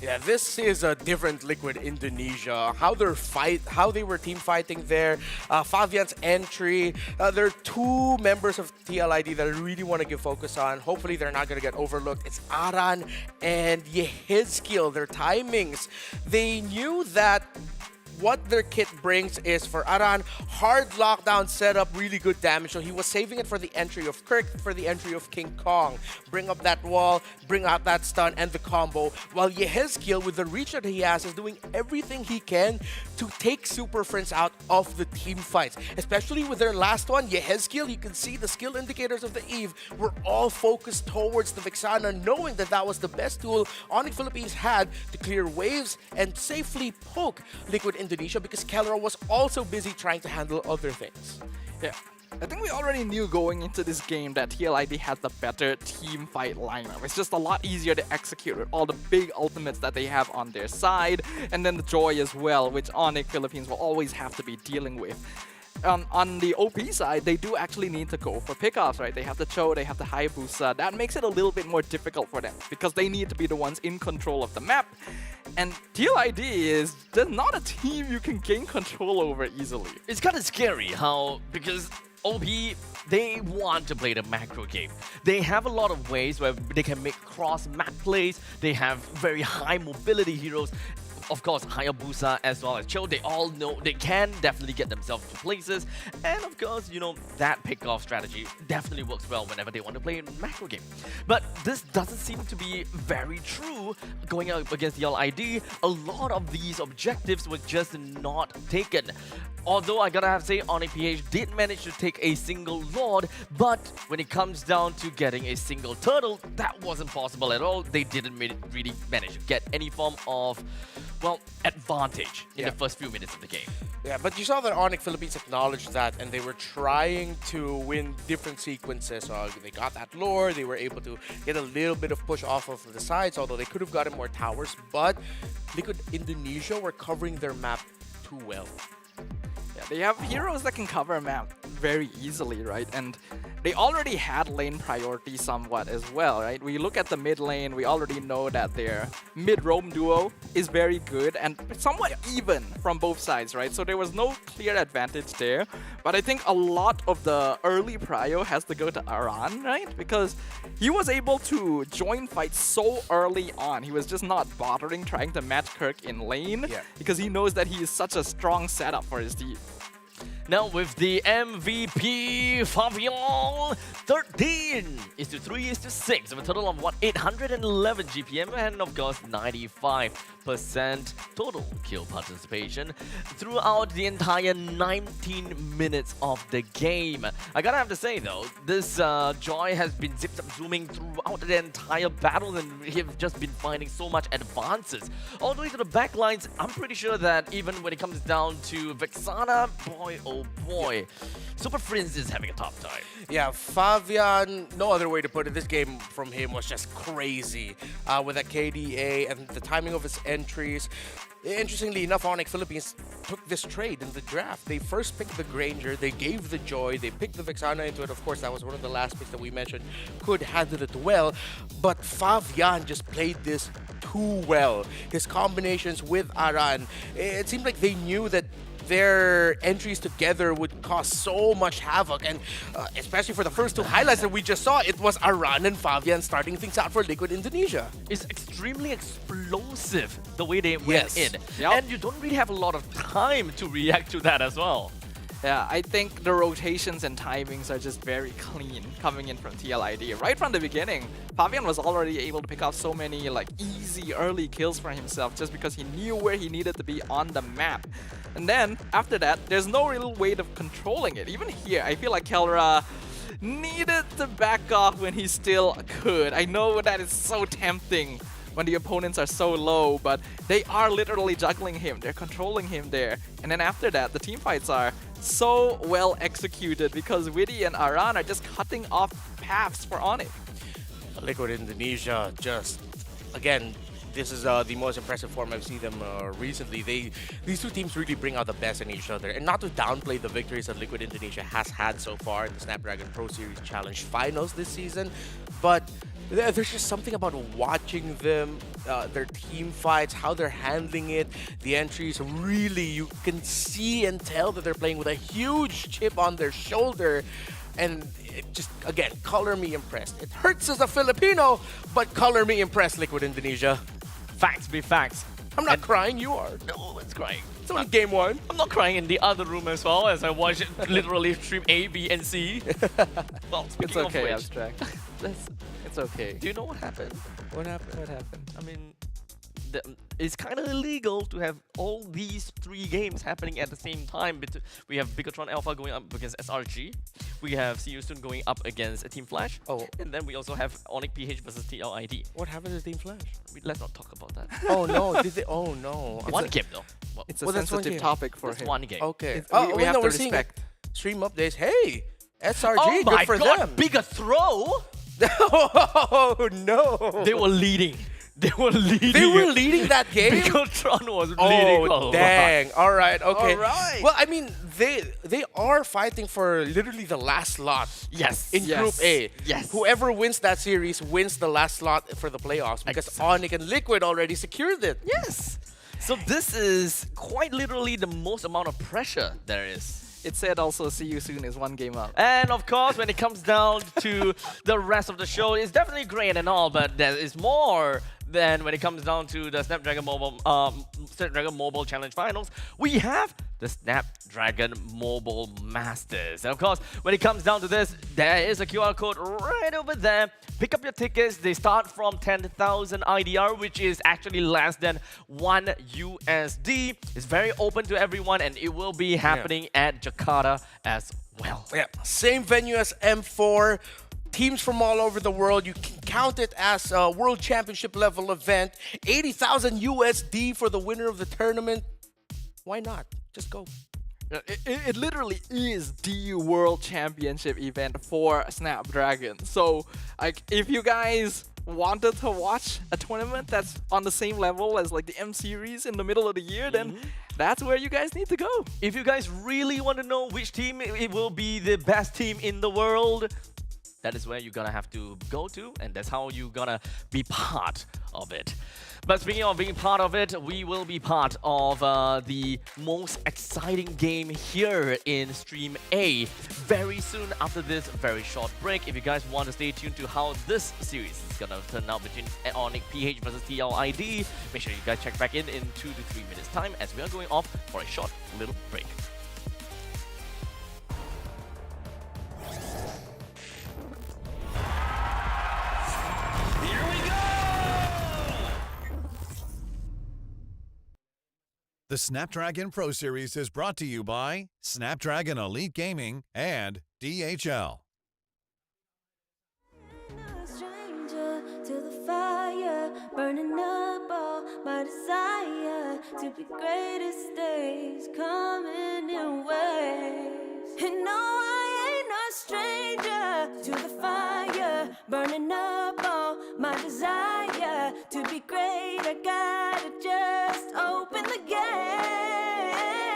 Yeah, this is a different Liquid Indonesia. How they were team fighting there. Fabian's entry. There are 2 members of TLID that I really want to give focus on. Hopefully they're not going to get overlooked. It's Aran and Yehezkiel. Their timings. They knew that what their kit brings is, for Aran, hard lockdown setup, really good damage. So he was saving it for the entry of Kirk, for the entry of King Kong. Bring up that wall, bring out that stun and the combo. While Yehezkiel, with the reach that he has, is doing everything he can to take Super Friends out of the team fights. Especially with their last one, Yehezkiel, you can see the skill indicators of the Eve were all focused towards the Vexana, knowing that that was the best tool ONIC Philippines had to clear waves and safely poke Liquid Indonesia, because Kelra was also busy trying to handle other things. Yeah. I think we already knew going into this game that TLID has the better team fight lineup. It's just a lot easier to execute with all the big ultimates that they have on their side, and then the Joy as well, which ONIC Philippines will always have to be dealing with. On the OP side, they do actually need to go for pickoffs, right? They have the Cho, they have the Hayabusa. That makes it a little bit more difficult for them because they need to be the ones in control of the map. And TLID is just not a team you can gain control over easily. It's kind of scary how, because OP, they want to play the macro game. They have a lot of ways where they can make cross-map plays. They have very high mobility heroes. of course, Hayabusa as well as Cho, they all know they can definitely get themselves to places. And of course, you know, that pick-off strategy definitely works well whenever they want to play a macro game. But this doesn't seem to be very true going up against the LID. A lot of these objectives were just not taken. Although I gotta have to say, ONIC PH did manage to take a single Lord, but when it comes down to getting a single Turtle, that wasn't possible at all. They didn't really manage to get any form of, well, advantage in the first few minutes of the game. Yeah, but you saw that ONIC Philippines acknowledged that, and they were trying to win different sequences. They got that lore, they were able to get a little bit of push off of the sides, although they could have gotten more towers, but Liquid Indonesia were covering their map too well. Yeah, they have heroes that can cover a map very easily, right? And they already had lane priority somewhat as well, right? We look at the mid lane, we already know that their mid-roam duo is very good and somewhat even from both sides, right? So there was no clear advantage there. But I think a lot of the early prio has to go to Aran, right? Because he was able to join fights so early on. He was just not bothering trying to match Kirk in lane because he knows that he is such a strong setup for his team. Now with the MVP, Fabian, 13:3:6, of a total of 811 GPM, and of course 95% total kill participation throughout the entire 19 minutes of the game. I gotta have to say though, this Joy has been zip-zooming throughout the entire battle, and we have just been finding so much advances. All the way to the backlines, I'm pretty sure that even when it comes down to Vexana, boy oh boy, Super Prince is having a tough time. Yeah, Fabian, no other way to put it. This game from him was just crazy with that KDA and the timing of his entries. Interestingly enough, ONIC Philippines took this trade in the draft. They first picked the Granger, they gave the Joy, they picked the Vexana into it. Of course, that was one of the last picks that we mentioned. Could handle it well, but Fabian just played this too well. His combinations with Aran, it seemed like they knew that their entries together would cause so much havoc, and especially for the first two highlights that we just saw, it was Aran and Fabian starting things out for Liquid Indonesia. It's extremely explosive the way they went in, and you don't really have a lot of time to react to that as well. Yeah, I think the rotations and timings are just very clean coming in from TLID. Right from the beginning, Fabian was already able to pick up so many like easy early kills for himself just because he knew where he needed to be on the map. And then, after that, there's no real way of controlling it. Even here, I feel like Kelra needed to back off when he still could. I know that is so tempting when the opponents are so low, but they are literally juggling him. They're controlling him there. And then after that, the team fights are so well executed because Witty and Aran are just cutting off paths for ONIC. Liquid Indonesia just, again, this is the most impressive form I've seen them recently. These two teams really bring out the best in each other. And not to downplay the victories that Liquid Indonesia has had so far in the Snapdragon Pro Series Challenge Finals this season, but there's just something about watching them, their team fights, how they're handling it, the entries. Really, you can see and tell that they're playing with a huge chip on their shoulder. And it just, again, color me impressed. It hurts as a Filipino, but color me impressed, Liquid Indonesia. Facts be facts. I'm not crying, you are. No, it's crying. It's only game one. I'm not crying in the other room as well as I watch it literally stream A, B, and C. Well, It's okay, Abstract. It's okay. Do you know what happened? What happened? What happened? I mean, it's kind of illegal to have all these three games happening at the same time. We have Bigotron Alpha going up against SRG. We have See You Soon going up against Team Flash. Oh. And then we also have ONIC PH versus TLID. What happened to Team Flash? Let's not talk about that. Oh no, did they? Oh no. One game though. Well, It's a sensitive topic for it's him. one game. Okay. We have to we're seeing respect. stream updates. Hey, SRG, Oh good my for god, them. bigger throw! Oh no. They were leading. They were leading. They were leading that game? Bigotron was leading. Oh, dang. All right, okay. All right. Well, I mean, they are fighting for literally the last slot. Yes. In Group A. Yes. Whoever wins that series wins the last slot for the playoffs because ONIC and Liquid already secured it. Yes. So this is quite literally the most amount of pressure there is. It said also See You Soon is one game up. And of course, when it comes down to the rest of the show, it's definitely great and all, but there is more than when it comes down to the Snapdragon Mobile Snapdragon Mobile Challenge Finals, we have the Snapdragon Mobile Masters. And of course, when it comes down to this, there is a QR code right over there. Pick up your tickets. They start from 10,000 IDR, which is actually less than 1 USD. It's very open to everyone, and it will be happening at Jakarta as well. Yeah, same venue as M4. Teams from all over the world. You can count it as a World Championship level event. 80,000 USD for the winner of the tournament. Why not? Just go. It literally is the World Championship event for Snapdragon. So, like, if you guys wanted to watch a tournament that's on the same level as like the M Series in the middle of the year, then that's where you guys need to go. If you guys really want to know which team it will be the best team in the world, that is where you're gonna have to go to, and that's how you're gonna be part of it. But speaking of being part of it, we will be part of the most exciting game here in Stream A very soon after this very short break. If you guys want to stay tuned to how this series is gonna turn out between ONIC PH versus TLID, make sure you guys check back in 2 to 3 minutes time as we are going off for a short little break. The Snapdragon Pro Series is brought to you by Snapdragon Elite Gaming and DHL. Stranger to the fire, burning up all my desire to be greatest days coming in waves. And no, I ain't no stranger to the fire, burning up all my desire to be great. I gotta just open the gate.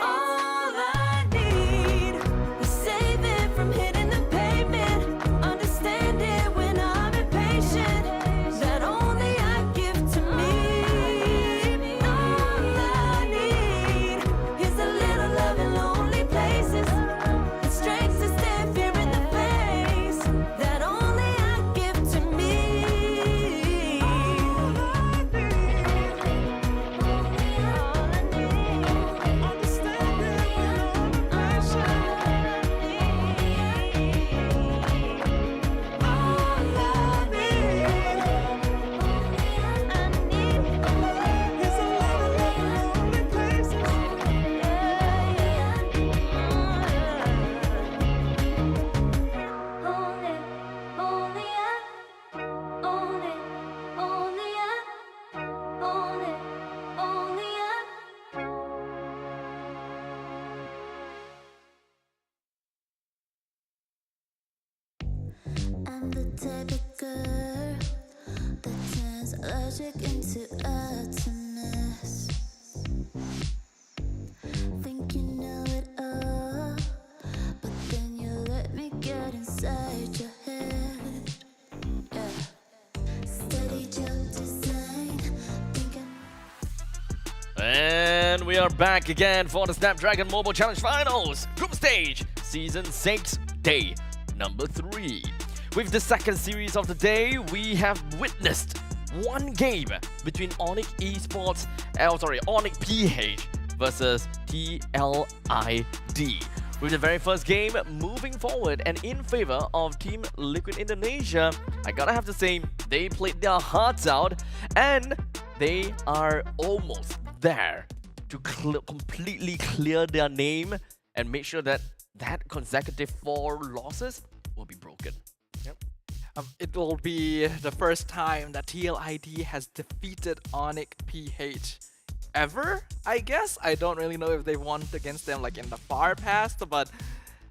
All I need is saving from hitting the pavement, understand it when I'm impatient, that only I give to me. All I need is a little love in lonely places, the strength to stand fear in the face, that only I give to me. I'm the type of girl that turns logic into ugliness. Think you know it all, but then you let me get inside your head. Yeah. Steady jump design, thinking. And we are back again for the Snapdragon Mobile Challenge Finals Group Stage Season 6 Day number 3. With the second series of the day, we have witnessed one game between ONIC Esports, ONIC PH versus TLID. With the very first game moving forward and in favor of Team Liquid Indonesia, I gotta have to say, they played their hearts out and they are almost there to completely clear their name and make sure that that consecutive 4 losses will be broken. It will be the first time that TLID has defeated ONIC PH ever, I guess. I don't really know if they won against them like in the far past, but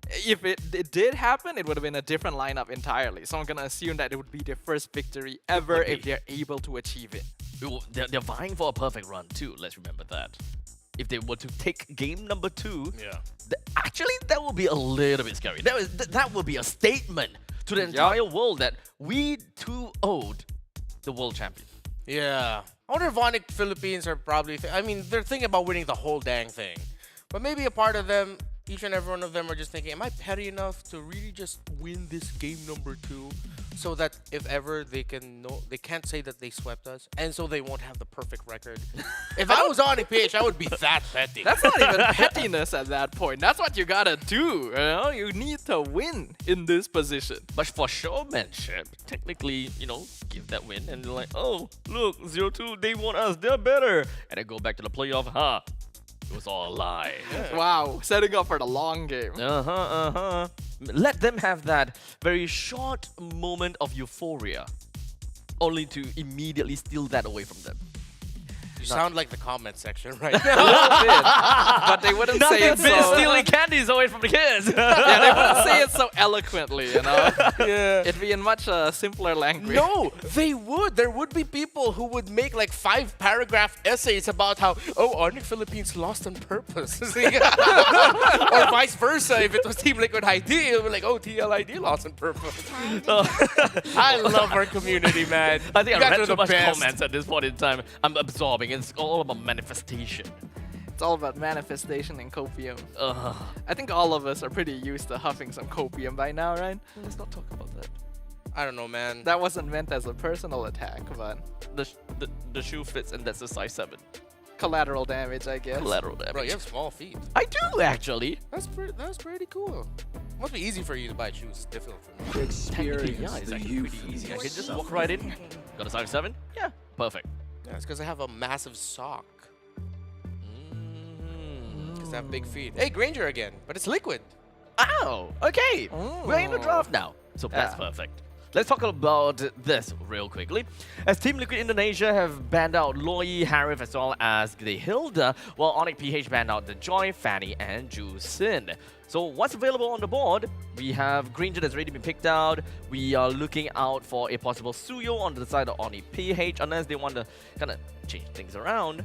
if it did happen, it would have been a different lineup entirely. So I'm gonna assume that it would be their first victory ever if they're able to achieve it. They're vying for a perfect run too, let's remember that. If they were to take game number 2, actually that would be a little bit scary. That would be a statement to the entire world that we too owed the world champion. Yeah. I wonder if ONIC Philippines are probably... I mean, they're thinking about winning the whole dang thing. But maybe a part of them, each and every one of them are just thinking, am I petty enough to really just win this game number 2? so that if ever they can't say that they swept us, and so they won't have the perfect record. If I was ONIC PH, I would be that petty. That's not even pettiness at that point. That's what you gotta do. You know, you need to win in this position. But for showmanship, technically, give that win and they're like, oh, look, 0-2, they want us, they're better. And then go back to the playoff, it was all a lie. Wow, setting up for the long game. Let them have that very short moment of euphoria, only to immediately steal that away from them. You sound like the comment section right A little bit, but they wouldn't say it so. Stealing candies away from the kids. Yeah, they wouldn't say it so eloquently, Yeah. It'd be in much simpler language. No, they would. There would be people who would make like 5-paragraph essays about how, ONIC Philippines lost on purpose. Or vice versa. If it was Team Liquid ID, it would be like, TLID lost on purpose. I love our community, man. I think You I guys read are too the much best. comments at this point in time. I'm absorbing. It's all about manifestation. It's all about manifestation and copium. I think all of us are pretty used to huffing some copium by now, right? Let's not talk about that. I don't know, man. That wasn't meant as a personal attack, but The shoe fits and that's a size 7. collateral damage, I guess. Collateral damage. Bro, you have small feet. I do actually. That's pretty cool. Must be easy for you to buy shoes. It's difficult for me. Technically, yeah, it's actually pretty easy. I can just walk right in. Got a size 7? Yeah, perfect. Yeah, it's because I have a massive sock. Because I have big feet. Hey, Granger again, but it's liquid. Oh, okay. We're in the draft now, so that's perfect. Let's talk about this real quickly. As Team Liquid Indonesia have banned out Loi, Harif, as well as the Hilda, while ONIC PH banned out the Joy, Fanny, and Ju Sin. So what's available on the board? We have Granger that's already been picked out. We are looking out for a possible Suyo on the side of ONIC PH, unless they want to kind of change things around.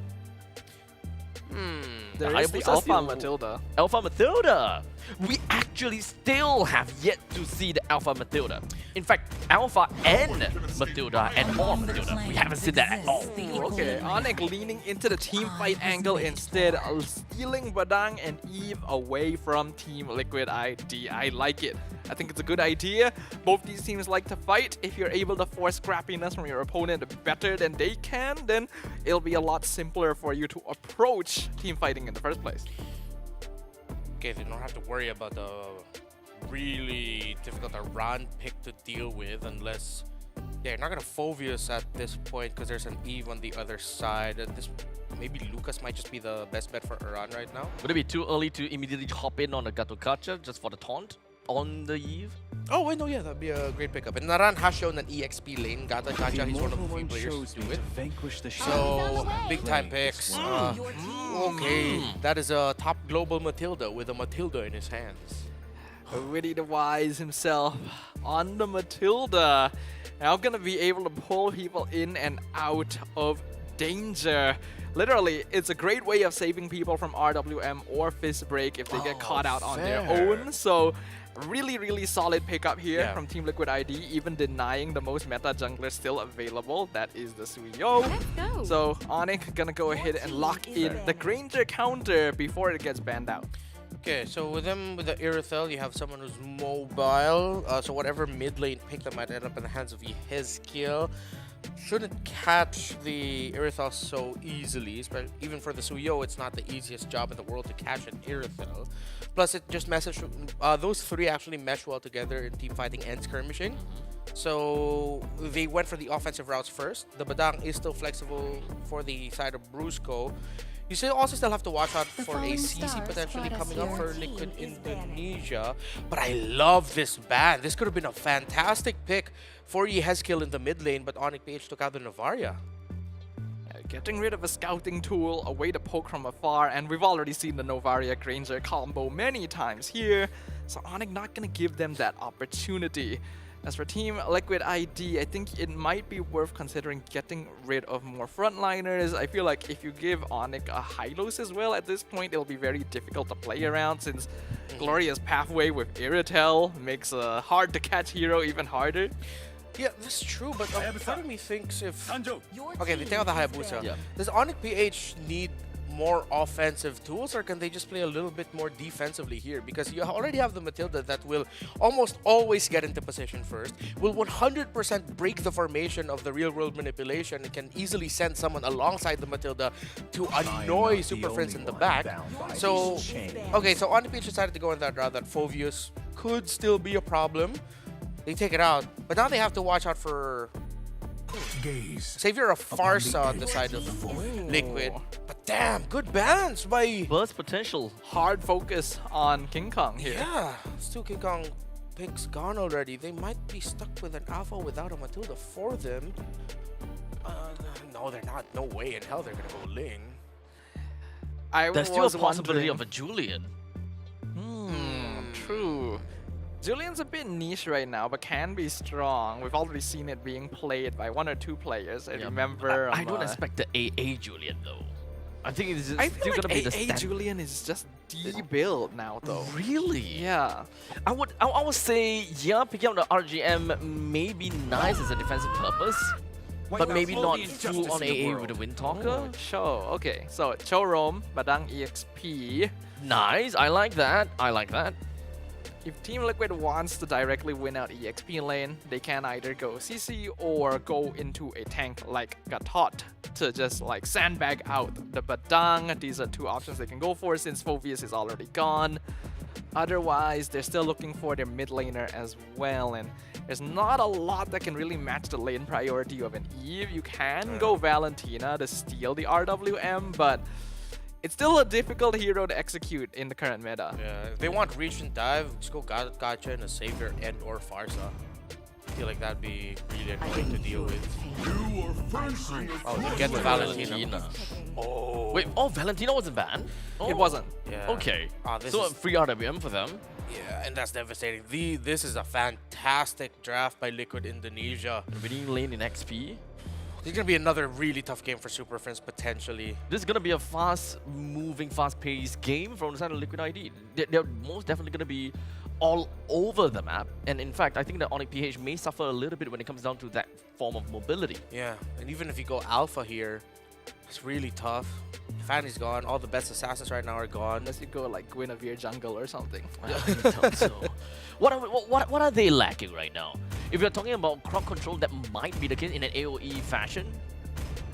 There is the Alpha Matilda. Alpha Matilda! We actually still have yet to see the Alpha Matilda. In fact, Alpha and Matilda and all Matilda. We haven't seen that at all. Okay, ONIC leaning into the team fight angle instead, stealing Badang and Eve away from Team Liquid ID. I like it. I think it's a good idea. Both these teams like to fight. If you're able to force scrappiness from your opponent better than they can, then it'll be a lot simpler for you to approach team fighting in the first place. Okay, they don't have to worry about the really difficult run pick to deal with unless they're not gonna Phobius at this point because there's an Eve on the other side. Maybe Lucas might just be the best bet for Iran right now. Would it be too early to immediately hop in on a Gato Kacha just for the taunt on the Eve? Oh wait, no, yeah, that'd be a great pickup. And Naran has shown an EXP lane. Gata Kacha, he's one of the few players to do it. So, big time picks. Okay, that is a top global Matilda with a Matilda in his hands. Witty the Wise himself on the Matilda. Now gonna be able to pull people in and out of danger. Literally, it's a great way of saving people from RWM or Fist Break if they get caught out on their own. So, really solid pickup here from Team Liquid ID, even denying the most meta jungler still available. That is the Suyo. So, ONIC gonna go ahead and lock in the Granger counter before it gets banned out. Okay, so with them, with the Irithel, you have someone who's mobile. So whatever mid lane pick that might end up in the hands of his skill shouldn't catch the Irithel so easily. Even for the Suyo, it's not the easiest job in the world to catch an Irithel. Plus, it just meshes. Those three actually mesh well together in team fighting and skirmishing. So they went for the offensive routes first. The Badang is still flexible for the side of Brusco. You also still have to watch out for a CC potentially coming up for Liquid Indonesia. But I love this ban. This could have been a fantastic pick for Yehezkiel in the mid lane, but ONIC PH took out the Navaria. Getting rid of a scouting tool, a way to poke from afar, and we've already seen the Novaria Granger combo many times here, so ONIC not gonna give them that opportunity. As for Team Liquid ID, I think it might be worth considering getting rid of more frontliners. I feel like if you give ONIC a Hylos as well at this point, it'll be very difficult to play around since Gloria's pathway with Iritel makes a hard to catch hero even harder. Yeah, that's true, but part of me thinks if... Okay, they take out the Hayabusa. Does ONIC PH need more offensive tools, or can they just play a little bit more defensively here? Because you already have the Matilda that will almost always get into position first, will 100% break the formation of the real-world manipulation. It can easily send someone alongside the Matilda to annoy Super Friends in the back. So, okay, so ONIC decided to go in that route that Phoveus could still be a problem. They take it out, but now they have to watch out for Savior of Farsa on the side of Liquid. But damn, good balance by Burst potential. Hard focus on King Kong here. Yeah, still King Kong picks gone already. They might be stuck with an Alpha without a Matilda for them. No, they're not. No way in hell they're gonna go Ling. There's still a possibility of a Julian. True. Julian's a bit niche right now, but can be strong. We've already seen it being played by 1 or 2 players. I remember. I don't expect the AA Julian though. I think it's I still feel like gonna be the AA standard. Julian is just D-build now, though. Really? Yeah. I would say, yeah, picking up the RGM may be nice as a defensive purpose, but maybe not full on AA with a Windtalker. Sure. Okay. So Chorom, Badang EXP. Nice. I like that. I like that. If Team Liquid wants to directly win out EXP lane, they can either go CC or go into a tank like Gatot to just like sandbag out the Badang. These are 2 options they can go for since Phoveus is already gone. Otherwise, they're still looking for their mid laner as well, and there's not a lot that can really match the lane priority of an Eve. You can go Valentina to steal the RWM, but it's still a difficult hero to execute in the current meta. Yeah, if they want reach and dive, just go Gotcha and a Savior and or Farsa. I feel like that'd be really annoying to deal with. Oh, they get the Valentina. Oh. Wait, Valentina wasn't banned? Oh. It wasn't. Yeah. Okay. This So is, a free RWM for them. yeah, and that's devastating. This is a fantastic draft by Liquid Indonesia. Winning lane in XP. This is going to be another really tough game for Super Friends, potentially. This is going to be a fast-moving, fast-paced game from the side of Liquid ID. They're most definitely going to be all over the map. And in fact, I think that ONIC PH may suffer a little bit when it comes down to that form of mobility. Yeah, and even if you go Alpha here, it's really tough. Fanny's gone. All the best assassins right now are gone. Unless you go like Guinevere jungle or something. I doubt so. What are they lacking right now? If you're talking about crowd control, that might be the case in an AoE fashion.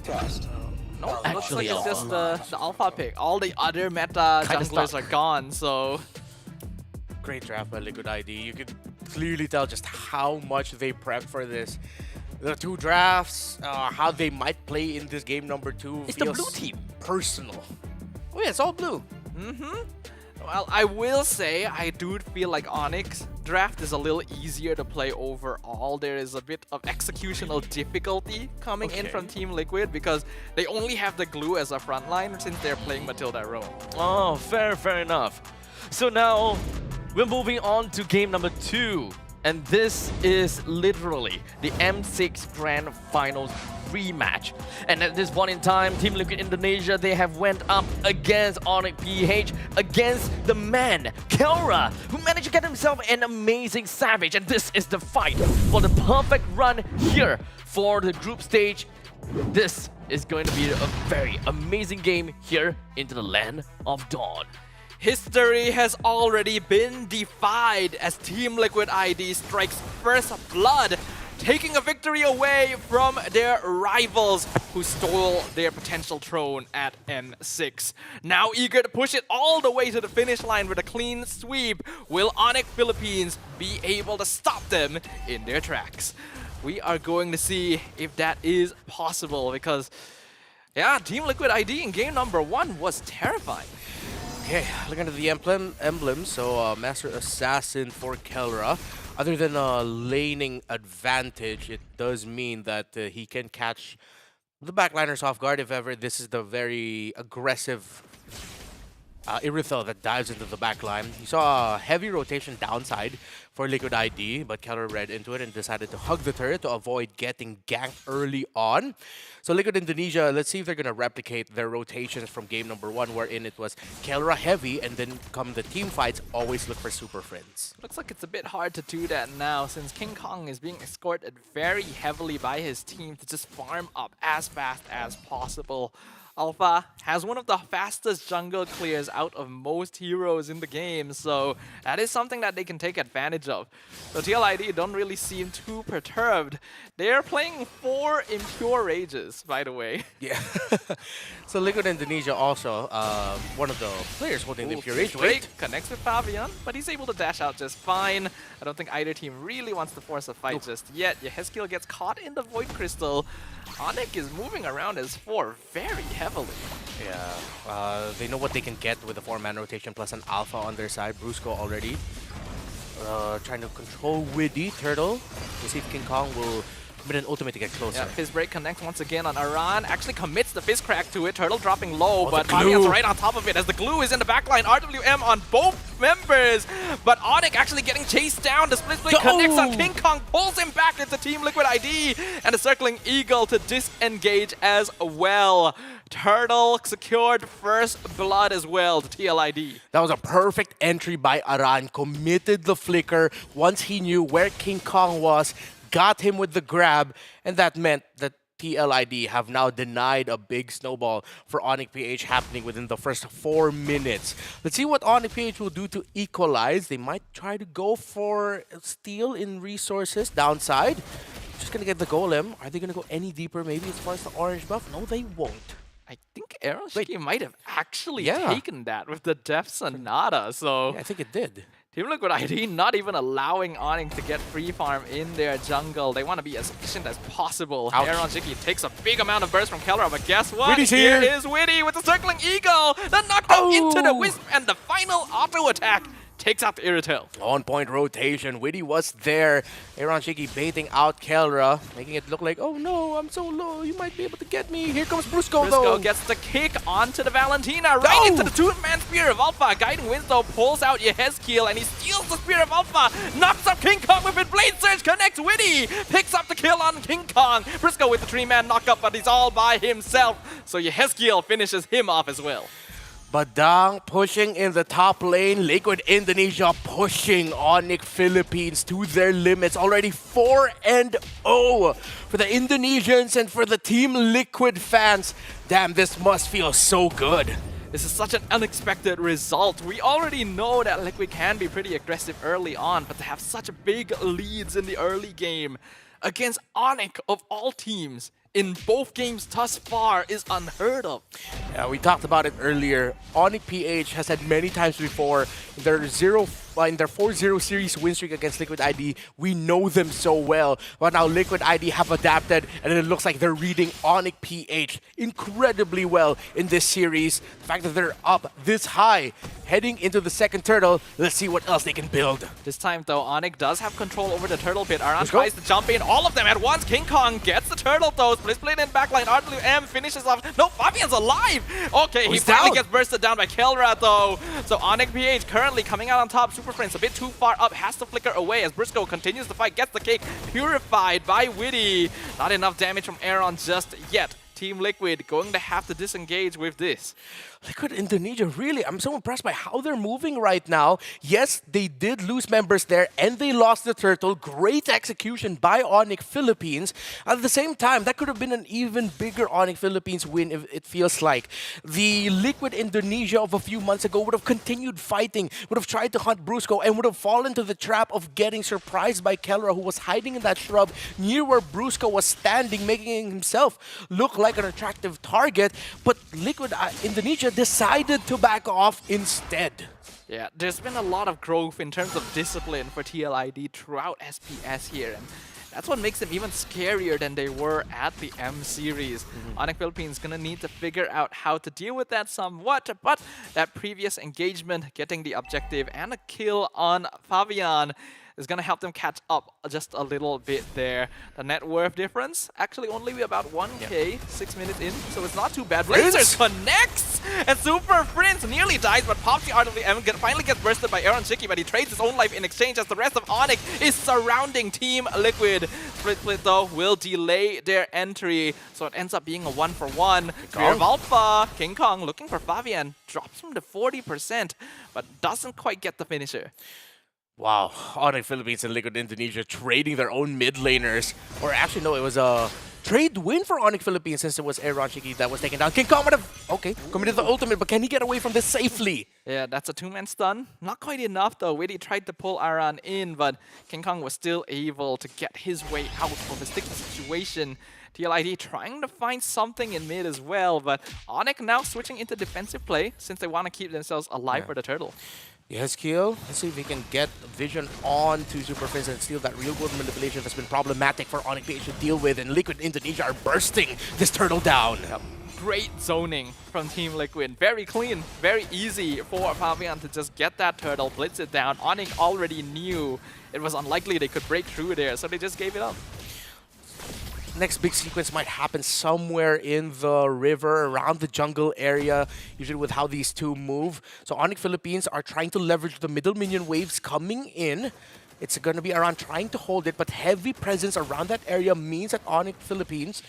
No, Actually, looks like it's just the alpha pick. All the other meta junglers are gone, so... Great draft by Liquid ID. You could clearly tell just how much they prepped for this. The 2 drafts, how they might play in this game number 2 It's the feels blue team. personal. Oh yeah, it's all blue. Well, I will say, I do feel like Onyx draft is a little easier to play overall. There is a bit of executional difficulty coming in from Team Liquid because they only have the glue as a frontline since they're playing Matilda Roam. Oh, fair enough. So now, we're moving on to game number 2. And this is literally the M6 Grand Finals rematch. And at this point in time, Team Liquid Indonesia, they have went up against ONIC PH, against the man, Kelra, who managed to get himself an amazing Savage. And this is the fight for the perfect run here for the group stage. This is going to be a very amazing game here into the Land of Dawn. History has already been defied as Team Liquid ID strikes first blood, taking a victory away from their rivals who stole their potential throne at M6. Now eager to push it all the way to the finish line with a clean sweep, will ONIC Philippines be able to stop them in their tracks? We are going to see if that is possible because, yeah, Team Liquid ID in game number 1 was terrifying. Okay, looking at the emblem, so Master Assassin for Kelra. Other than a laning advantage, it does mean that he can catch the backliners off guard if ever this is the very aggressive Irithel that dives into the backline. You saw a heavy rotation downside for Liquid ID, but Kelra read into it and decided to hug the turret to avoid getting ganked early on. So Liquid Indonesia, let's see if they're going to replicate their rotations from game number 1, wherein it was Kelra heavy, and then come the team fights, always look for Super Friends. Looks like it's a bit hard to do that now since King Kong is being escorted very heavily by his team to just farm up as fast as possible. Alpha has one of the fastest jungle clears out of most heroes in the game, so that is something that they can take advantage of. So TLID don't really seem too perturbed. They're playing 4 Impure Rages, by the way. Yeah. So Liquid Indonesia also, one of the players holding the Impure Rage. Wait, connects with Fabian, but he's able to dash out just fine. I don't think either team really wants to force a fight just yet. Yehezkiel gets caught in the Void Crystal. ONIC is moving around as 4 very heavily. Yeah, they know what they can get with the 4-man rotation plus an Alpha on their side. Brusco already trying to control Widdy. Turtle. We'll see if King Kong will commit an ultimate to get closer. Yeah, Fizz Break connects once again on Aran. Actually commits the Fizz Crack to it. Turtle dropping low, but Fabian's right on top of it as the glue is in the backline. RWM on both members, but ONIC actually getting chased down. The Split Split connects on King Kong, pulls him back into Team Liquid ID, and the Circling Eagle to disengage as well. Turtle secured first blood as well to TLID. That was a perfect entry by Aran. Committed the flicker once he knew where King Kong was, got him with the grab, and that meant that TLID have now denied a big snowball for ONIC PH happening within the first 4 minutes. Let's see what ONIC PH will do to equalize. They might try to go for steal in resources downside. Just gonna get the golem. Are they gonna go any deeper maybe as far as the orange buff? No, they won't. I think Aeroshiki might have actually taken that with the Death Sonata, so... Yeah, I think it did. Team Liquid ID not even allowing ONIC to get free farm in their jungle. They want to be as efficient as possible. Aeroshiki takes a big amount of burst from Kelra, but guess what? Widdy's Here here is Widdy with the Circling Eagle! The knockdown into the Wisp, and the final auto attack takes out the Irritel. On-point rotation. Widdy was there. Aaron Shiki baiting out Kelra, making it look like, oh no, I'm so low. You might be able to get me. Here comes Brusco, though. Brusco gets the kick onto the Valentina, right into the 2-man Spear of Alpha. Guiding Winslow pulls out Yehezkiel, and he steals the Spear of Alpha. Knocks up King Kong with it. Blade Surge connects Widdy. Picks up the kill on King Kong. Brusco with the 3-man knockup, but he's all by himself. So Yehezkiel finishes him off as well. Badang pushing in the top lane. Liquid Indonesia pushing ONIC Philippines to their limits. Already 4-0 for the Indonesians and for the Team Liquid fans. Damn, this must feel so good. This is such an unexpected result. We already know that Liquid can be pretty aggressive early on, but to have such big leads in the early game against ONIC of all teams in both games thus far is unheard of. Yeah, we talked about it earlier. ONIC PH has had many times before in their 4-0 series win streak against Liquid ID. We know them so well, but now Liquid ID have adapted, and it looks like they're reading ONIC PH incredibly well in this series. The fact that they're up this high, heading into the second turtle, let's see what else they can build. This time though, ONIC does have control over the turtle pit. Aran tries to jump in, all of them at once. King Kong gets the turtle though. Split in backline. RWM finishes off. No, Fabian's alive! Okay, he finally gets bursted down by Kelra though. So ONIC PH currently coming out on top. Super Prince a bit too far up, has to flicker away as Brusco continues the fight, gets the cake purified by Widdy. Not enough damage from Aaron just yet. Team Liquid going to have to disengage with this. Liquid Indonesia, really, I'm so impressed by how they're moving right now. Yes, they did lose members there and they lost the turtle. Great execution by ONIC Philippines. At the same time, that could have been an even bigger ONIC Philippines win, if it feels like. The Liquid Indonesia of a few months ago would have continued fighting, would have tried to hunt Brusco, and would have fallen into the trap of getting surprised by Kelra, who was hiding in that shrub near where Brusco was standing, making himself look like an attractive target. But Liquid Indonesia decided to back off instead. Yeah, there's been a lot of growth in terms of discipline for TLID throughout SPS here, and that's what makes them even scarier than they were at the M series. ONIC Philippines gonna need to figure out how to deal with that somewhat, but that previous engagement, getting the objective and a kill on Fabian, is going to help them catch up just a little bit there. The net worth difference actually only be about 1k 6 minutes in, so it's not too bad. Blazers connects, and Super Prince nearly dies, but pops the RWM, finally gets bursted by Aaron Shiki, but he trades his own life in exchange as the rest of ONIC is surrounding Team Liquid. Split though will delay their entry, so it ends up being a 1-for-1. Spear of Alpha, King Kong looking for Fabian, drops him to 40%, but doesn't quite get the finisher. Wow, ONIC Philippines and Liquid Indonesia trading their own mid laners. Or actually, no, it was trade win for ONIC Philippines since it was Aaron Shiki that was taken down. King Kong might have, okay, committed the ultimate, but can he get away from this safely? Yeah, that's a two-man stun. Not quite enough though. Witty tried to pull Aran in, but King Kong was still able to get his way out of a sticky situation. TLID trying to find something in mid as well, but ONIC now switching into defensive play since they want to keep themselves alive for the turtle. Yes, Keel. Let's see if he can get vision on to Super Prince and steal that real-world manipulation that's been problematic for ONIC PH to deal with, and Liquid Indonesia are bursting this turtle down. Yep. Great zoning from Team Liquid. Very clean, very easy for Fabian to just get that turtle, blitz it down. ONIC already knew it was unlikely they could break through there, so they just gave it up. Next big sequence might happen somewhere in the river, around the jungle area, usually with how these two move. So ONIC Philippines are trying to leverage the middle minion waves coming in. It's going to be around trying to hold it, but heavy presence around that area means that ONIC Philippines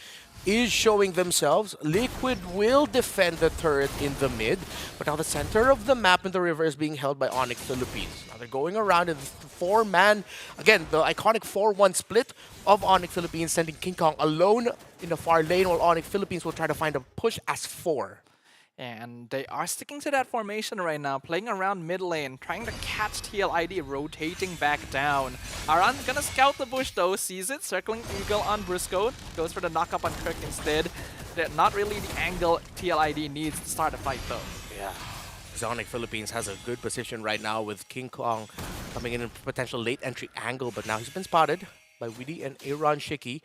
is showing themselves. Liquid will defend the turret in the mid, but now the center of the map in the river is being held by ONIC Philippines. Now they're going around in the four-man, again, the iconic 4-1 split of ONIC Philippines, sending King Kong alone in the far lane, while ONIC Philippines will try to find a push as 4. And they are sticking to that formation right now, playing around mid lane, trying to catch TLID, rotating back down. Aran gonna scout the bush though, sees it, circling Eagle on Briscoe, goes for the knock-up on Kirk instead. They're not really the angle TLID needs to start a fight though. Yeah. ONIC Philippines has a good position right now with King Kong coming in a potential late entry angle, but now he's been spotted by Widdy and Aaron Shiki.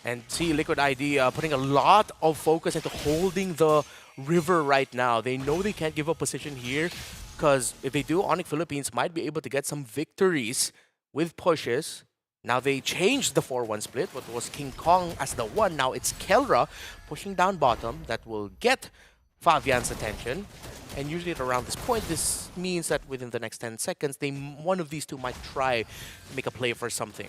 And see Liquid ID putting a lot of focus into holding the river right now. They know they can't give up position here, because if they do, ONIC Philippines might be able to get some victories with pushes. Now they changed the 4-1 split. What was King Kong as the 1, now it's Kelra pushing down bottom. That will get Fabian's attention. And usually at around this point, this means that within the next 10 seconds, one of these two might try to make a play for something.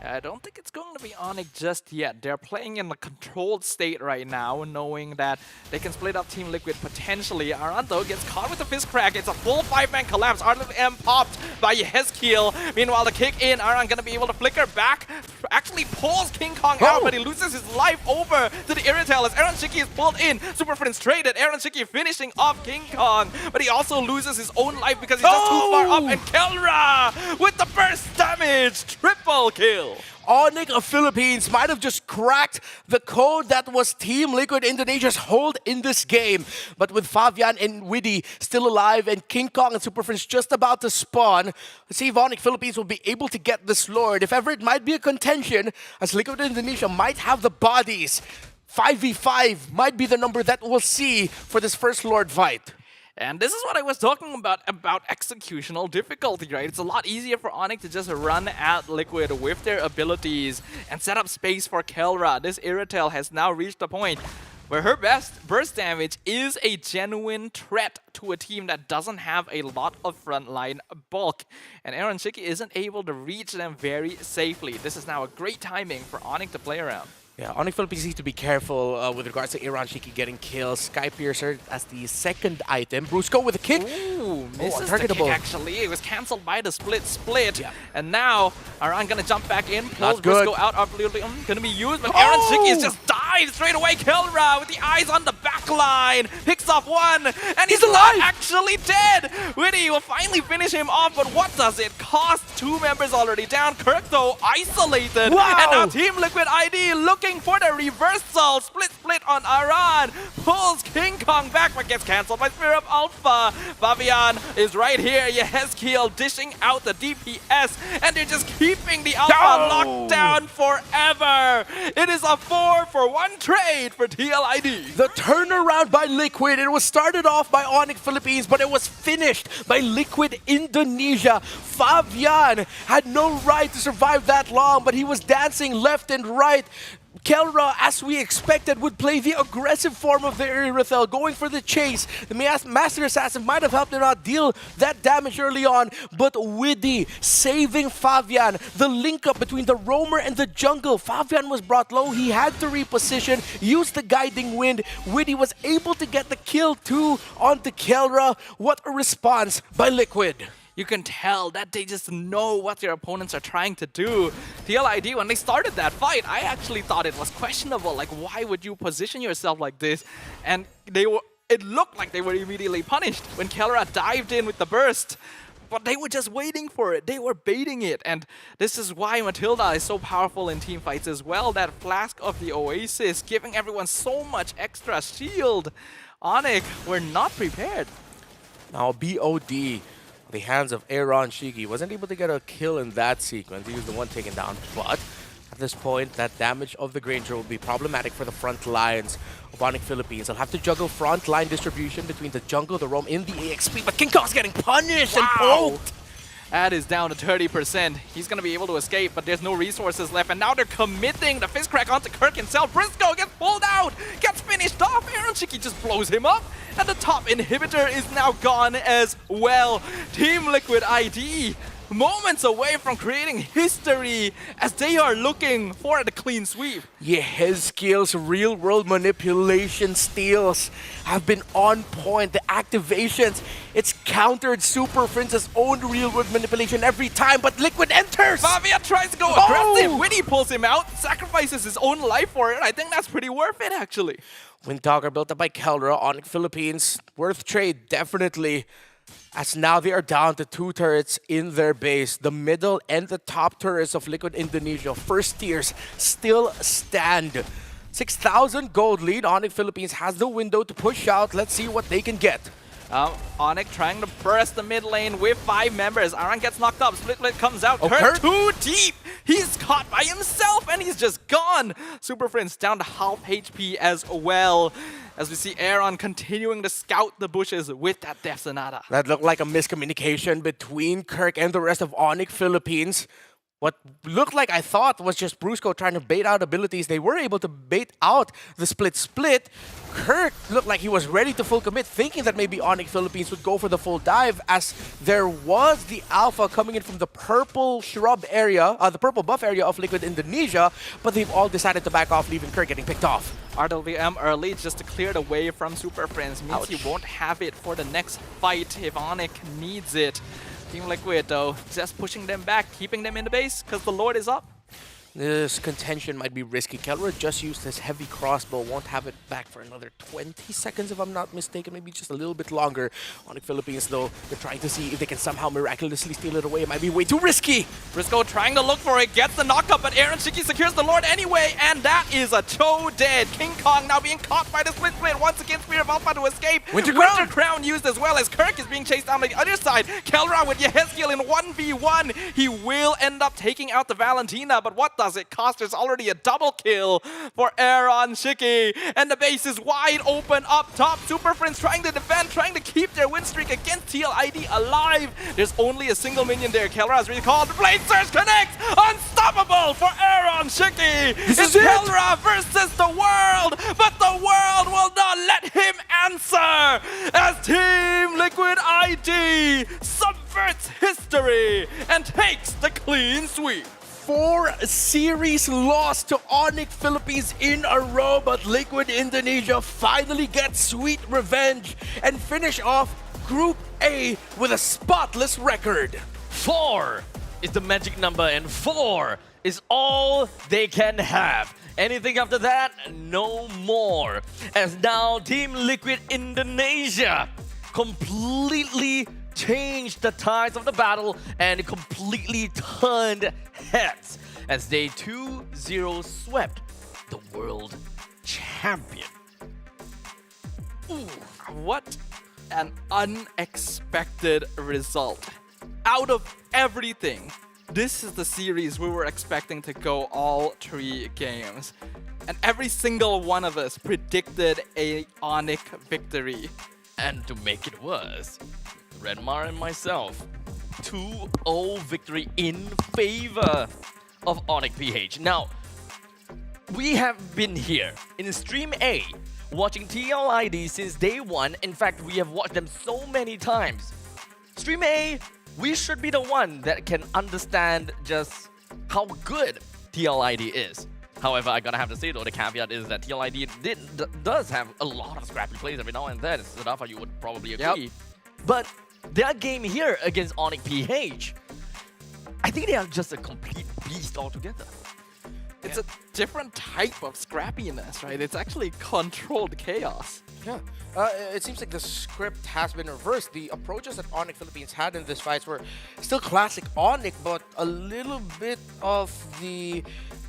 I don't think it's going to be ONIC just yet. They're playing in a controlled state right now, knowing that they can split up Team Liquid potentially. Aranto gets caught with the fist crack. It's a full 5-man collapse. RLM popped by Hezkiel. Meanwhile, the kick in, Aran gonna be able to flicker back. Actually pulls King Kong out, but he loses his life over to the Irritel as Aaron Shiki is pulled in. Super Friends traded. Aaron Shiki finishing off King Kong, but he also loses his own life because he's just too far up. And Kelra with the burst damage. Triple kill. ONIC Philippines might have just cracked the code that was Team Liquid Indonesia's hold in this game. But with Fabian and Widdy still alive and King Kong and Super Friends just about to spawn, let's see if ONIC Philippines will be able to get this Lord. If ever it might be a contention, as Liquid Indonesia might have the bodies. 5v5 might be the number that we'll see for this first Lord fight. And this is what I was talking about executional difficulty, right? It's a lot easier for ONIC to just run at Liquid with their abilities and set up space for Kelra. This Irritel has now reached a point where her best burst damage is a genuine threat to a team that doesn't have a lot of frontline bulk. And Aaron Shiki isn't able to reach them very safely. This is now a great timing for ONIC to play around. Yeah, ONIC Philippines needs to be careful with regards to Aaron Shiki getting kills. Sky Piercer as the second item. Brusco with a kick. Ooh, misses the kick actually. It was cancelled by the split. Yeah. And now Aran gonna jump back in, pulls Brusco out of gonna be used, but Aaron Shiki is just died straight away. Kelra with the eyes on the back line. Picks up one, and he's alive! Actually dead! Widdy will finally finish him off, but what does it cost? 2 members already down. Kirk though isolated. Wow. And now Team Liquid ID looking for the reversal. Split on Aran. Pulls King Kong back, but gets cancelled by Spear of Alpha. Fabian is right here. Yehezkiel dishing out the DPS, and they're just keeping the Alpha locked down forever. It is a 4-for-1 trade for TLID. The turnaround by Liquid. It was started off by ONIC Philippines, but it was finished by Liquid Indonesia. Fabian had no right to survive that long, but he was dancing left and right. Kelra, as we expected, would play the aggressive form of the Irithel, going for the chase. The Master Assassin might have helped him out deal that damage early on, but Widdy saving Fabian. The link up between the roamer and the jungle. Fabian was brought low. He had to reposition, use the guiding wind. Widdy was able to get the kill too onto Kelra. What a response by Liquid. You can tell that they just know what their opponents are trying to do. TLID, when they started that fight, I actually thought it was questionable. Like, why would you position yourself like this? And it looked like they were immediately punished when Kellera dived in with the burst. But they were just waiting for it. They were baiting it. And this is why Matilda is so powerful in team fights as well. That flask of the Oasis giving everyone so much extra shield. ONIC were not prepared. Now BOD, the hands of Aaron Shiki, wasn't able to get a kill in that sequence. He was the one taken down. But at this point, that damage of the Granger will be problematic for the front lines of ONIC Philippines. They'll have to juggle front line distribution between the jungle, the roam, in the AXP. But King Kong's getting punished and poked. Ad is down to 30%. He's going to be able to escape, but there's no resources left. And now they're committing the fist crack onto Kirk himself. Briscoe gets pulled out, gets finished off. Aaron Shiki just blows him up. And the top inhibitor is now gone as well. Team Liquid ID moments away from creating history as they are looking for the clean sweep. Yeah, his skills, real-world manipulation steals have been on point. The activations, it's countered Super Prince's own real-world manipulation every time, but Liquid enters! Vavia tries to go aggressive. Winnie pulls him out, sacrifices his own life for it. I think that's pretty worth it, actually. Windtalker built up by Kellera, ONIC Philippines. Worth trade, definitely. As now they are down to 2 turrets in their base. The middle and the top turrets of Liquid Indonesia, first tiers, still stand. 6,000 gold lead. ONIC Philippines has the window to push out. Let's see what they can get. ONIC trying to burst the mid lane with 5 members. Aran gets knocked up. Split comes out. Oh, Kurt too deep. He's caught by himself and he's just gone. Super Prince down to half HP as well. As we see Aaron continuing to scout the bushes with that Death Sonata. That looked like a miscommunication between Kirk and the rest of ONIC Philippines. What looked like, I thought, was just Brusco trying to bait out abilities. They were able to bait out the split. Kirk looked like he was ready to full commit, thinking that maybe ONIC Philippines would go for the full dive, as there was the alpha coming in from the purple shrub area, the purple buff area of Liquid Indonesia, but they've all decided to back off, leaving Kirk getting picked off. RWM early just to clear the way from Super Prince. Means he won't have it for the next fight if ONIC needs it. Team Liquid, though, just pushing them back, keeping them in the base, because the Lord is up. This contention might be risky. Kellera just used his heavy crossbow, won't have it back for another 20 seconds if I'm not mistaken, maybe just a little bit longer. ONIC Philippines, though, they're trying to see if they can somehow miraculously steal it away. It might be way too risky. Briscoe trying to look for it, gets the knockup, but Aaron Shiki secures the Lord anyway, and that is a Cho dead. King Kong now being caught by the split. Once again, Spear of Alpha to escape. Winter Crown used as well as Kirk is being chased down the other side. Kellera with Yehezkiel in 1v1. He will end up taking out the Valentina, but what does it cost? There's already a double kill for Aaron Shiki, and the base is wide open up top. Super Prince trying to defend, trying to keep their win streak against TLID alive. There's only a single minion there. Kellera is recalled. Blade Surge connects! Unstoppable for Aaron Shiki! It's Kellera versus the world, but the world will not let him answer as Team Liquid ID subverts history and takes the clean sweep. 4 series lost to ONIC Philippines in a row, but Liquid Indonesia finally gets sweet revenge and finish off Group A with a spotless record. 4 is the magic number, and 4 is all they can have. Anything after that, no more. As now Team Liquid Indonesia completely changed the tides of the battle and completely turned heads as they 2-0 swept the world champion. Ooh, what an unexpected result. Out of everything, this is the series we were expecting to go all 3 games. And every single one of us predicted a ONIC victory. And to make it worse, Redmar and myself, 2-0 victory in favor of ONIC PH. Now, we have been here in Stream A, watching TLID since day 1. In fact, we have watched them so many times. Stream A, we should be the one that can understand just how good TLID is. However, I gotta have to say though, the caveat is that TLID does have a lot of scrappy plays every now and then. Sadafa, you would probably agree. Yep. But their game here against ONIC PH, I think they are just a complete beast altogether. It's a different type of scrappiness, right? It's actually controlled chaos. Yeah. It seems like the script has been reversed. The approaches that ONIC Philippines had in this fights were still classic ONIC, but a little bit of the...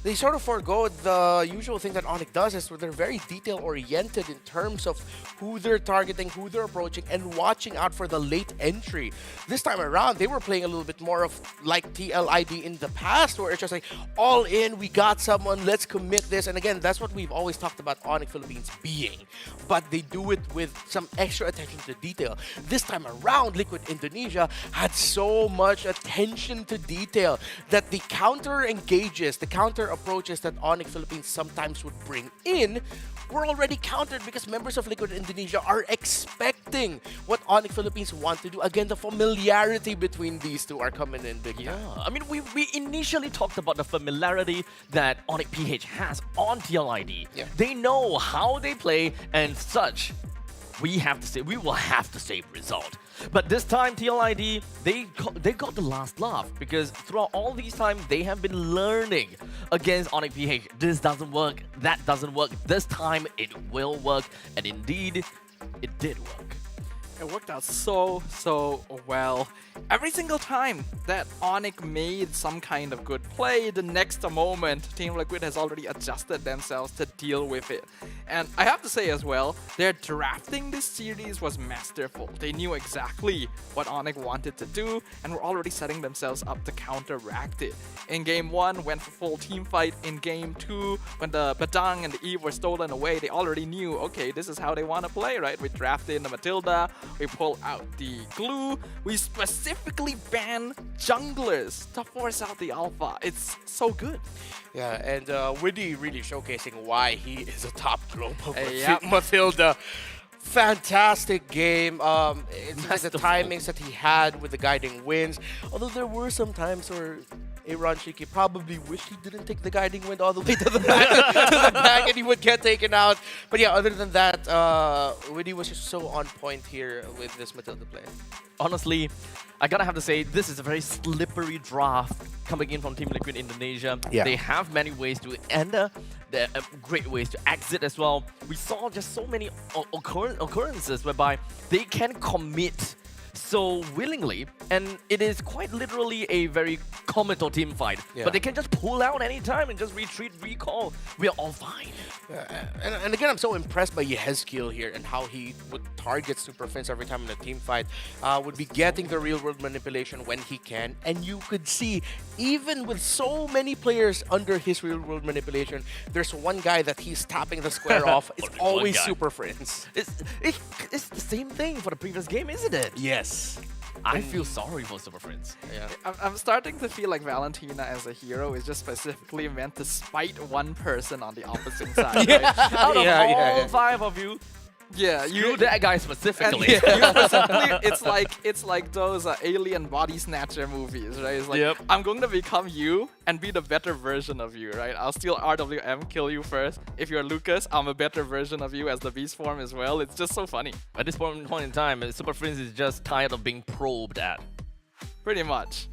They sort of forego the usual thing that ONIC does, is where they're very detail-oriented in terms of who they're targeting, who they're approaching, and watching out for the late entry. This time around, they were playing a little bit more of like TLID in the past, where it's just like, all in, we got someone, let's commit this. And again, that's what we've always talked about ONIC Philippines being. But they do it with some extra attention to detail. This time around, Liquid Indonesia had so much attention to detail that the counter engages, the counter approaches that ONIC Philippines sometimes would bring in were already countered because members of Liquid Indonesia are expecting what ONIC Philippines want to do. Again, the familiarity between these two are coming in big time. I mean, we initially talked about the familiarity that ONIC PH has on TLID. Yeah. They know how they play and such. We will have to save result. But this time, TLID, they got the last laugh because throughout all these time, they have been learning against ONIC PH. This doesn't work, that doesn't work. This time, it will work. And indeed, it did work. It worked out so well. Every single time that ONIC made some kind of good play, the next moment, Team Liquid has already adjusted themselves to deal with it. And I have to say as well, their drafting this series was masterful. They knew exactly what ONIC wanted to do and were already setting themselves up to counteract it. In Game 1, went for full team fight. In Game 2, when the Badang and the Eve were stolen away, they already knew, okay, this is how they want to play, right? We drafted in the Matilda, we pull out the glue, we specifically ban junglers to force out the alpha. It's so good. Yeah, and Widdy really showcasing why he is a top global Yep. Matilda. Fantastic game. It's like the timings that he had with the guiding winds. Although there were some times where Aaron Shiki probably wished he didn't take the guiding wind all the way to the back, and he would get taken out. But yeah, other than that, Widdy was just so on point here with this Matilda play. Honestly, I gotta have to say, this is a very slippery draft coming in from Team Liquid Indonesia. Yeah. They have many ways to enter, there are great ways to exit as well. We saw just so many occurrences whereby they can commit so willingly, and it is quite literally a very comical team fight. Yeah. But they can just pull out anytime and just retreat, recall. We are all fine. And again, I'm so impressed by Yehezkiel here and how he would target Super Fins every time in a team fight. Would be getting the real world manipulation when he can. And you could see, even with so many players under his real world manipulation, there's one guy that he's tapping the square off. It's Only always one guy. Super Fins. It's the same thing for the previous game, isn't it? Yes. I feel sorry for Super Friends. Yeah. I'm starting to feel like Valentina as a hero is just specifically meant to spite one person on the opposite side. Yeah. Right? Out of all 5 of you, Yeah, you that guy specifically. you specifically, it's like those alien body snatcher movies, right? It's like, Yep. I'm going to become you and be the better version of you, right? I'll steal RWM, kill you first. If you're Lucas, I'm a better version of you as the beast form as well. It's just so funny. At this point in time, Super Friends is just tired of being probed at. Pretty much.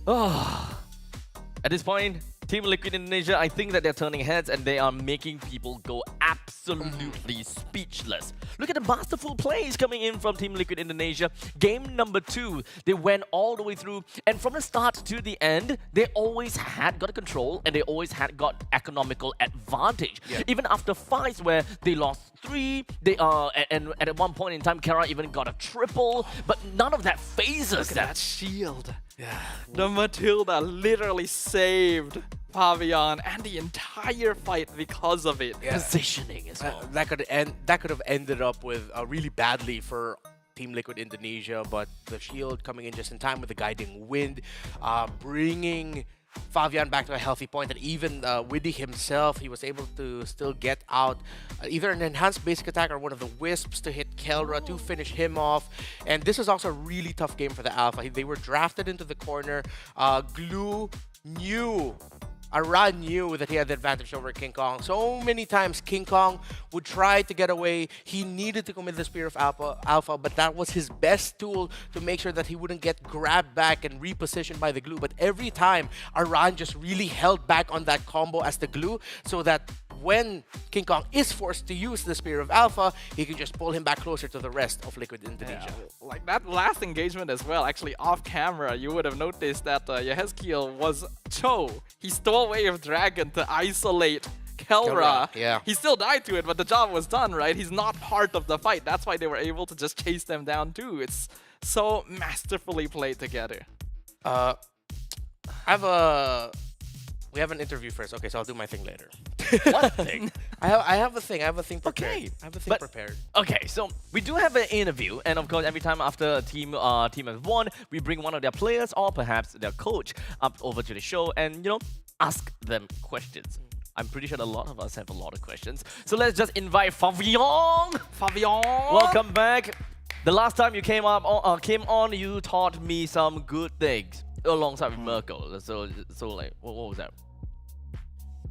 At this point, Team Liquid Indonesia, I think that they're turning heads and they are making people go absolutely speechless. Look at the masterful plays coming in from Team Liquid Indonesia. Game number 2, they went all the way through, and from the start to the end, they always had got control and they always had got economical advantage. Yeah. Even after fights where they lost 3, and at one point in time, Kara even got a triple, but none of that phases Look at them. that shield. Yeah. The Matilda literally saved Pavian and the entire fight because of it. Yeah. Positioning as well. That could have ended up with really badly for Team Liquid Indonesia, but the shield coming in just in time with the guiding wind, bringing Fabian back to a healthy point, and even Widdy himself, he was able to still get out either an enhanced basic attack or one of the wisps to hit Kelra to finish him off. And this is also a really tough game for the Alpha. They were drafted into the corner. Glue knew Aran knew that he had the advantage over King Kong. So many times King Kong would try to get away. He needed to commit the Spear of Alpha, but that was his best tool to make sure that he wouldn't get grabbed back and repositioned by the glue. But every time, Aran just really held back on that combo as the glue so that when King Kong is forced to use the Spear of Alpha, he can just pull him back closer to the rest of Liquid Indonesia. Like that last engagement as well, actually off camera, you would have noticed that Yehezkiel was Cho. He stole Wave Dragon to isolate Kelra. Yeah. He still died to it, but the job was done, right? He's not part of the fight. That's why they were able to just chase them down too. It's so masterfully played together. We have an interview first. Okay, so I'll do my thing later. What thing? I have a thing. I have a thing prepared. Okay. I have a thing prepared. Okay, so we do have an interview, and of course, every time after a team has won, we bring one of their players or perhaps their coach up over to the show and ask them questions. I'm pretty sure a lot of us have a lot of questions. So let's just invite Fabian. Fabian, welcome back. The last time you came on, you taught me some good things alongside with Mirko. So like, what was that?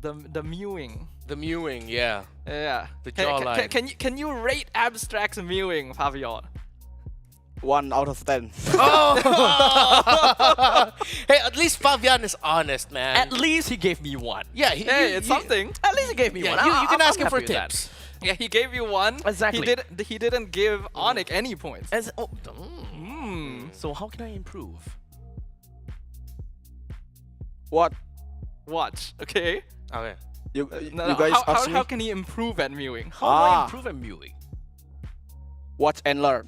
The mewing. The mewing, yeah. Yeah. The jawline. Can you rate Abstract's mewing, Fabian? 1 out of 10. Oh! Hey, at least Fabian is honest, man. At least he gave me 1. Yeah, it's something. At least he gave me 1. You can ask him I'm for happy with that. tips. Yeah, he gave you 1. Exactly. He didn't give ONIC any points. So how can I improve? Watch, okay? Okay. You No, guys ask me? how can he improve at mewing? How do I improve at mewing? Watch and learn.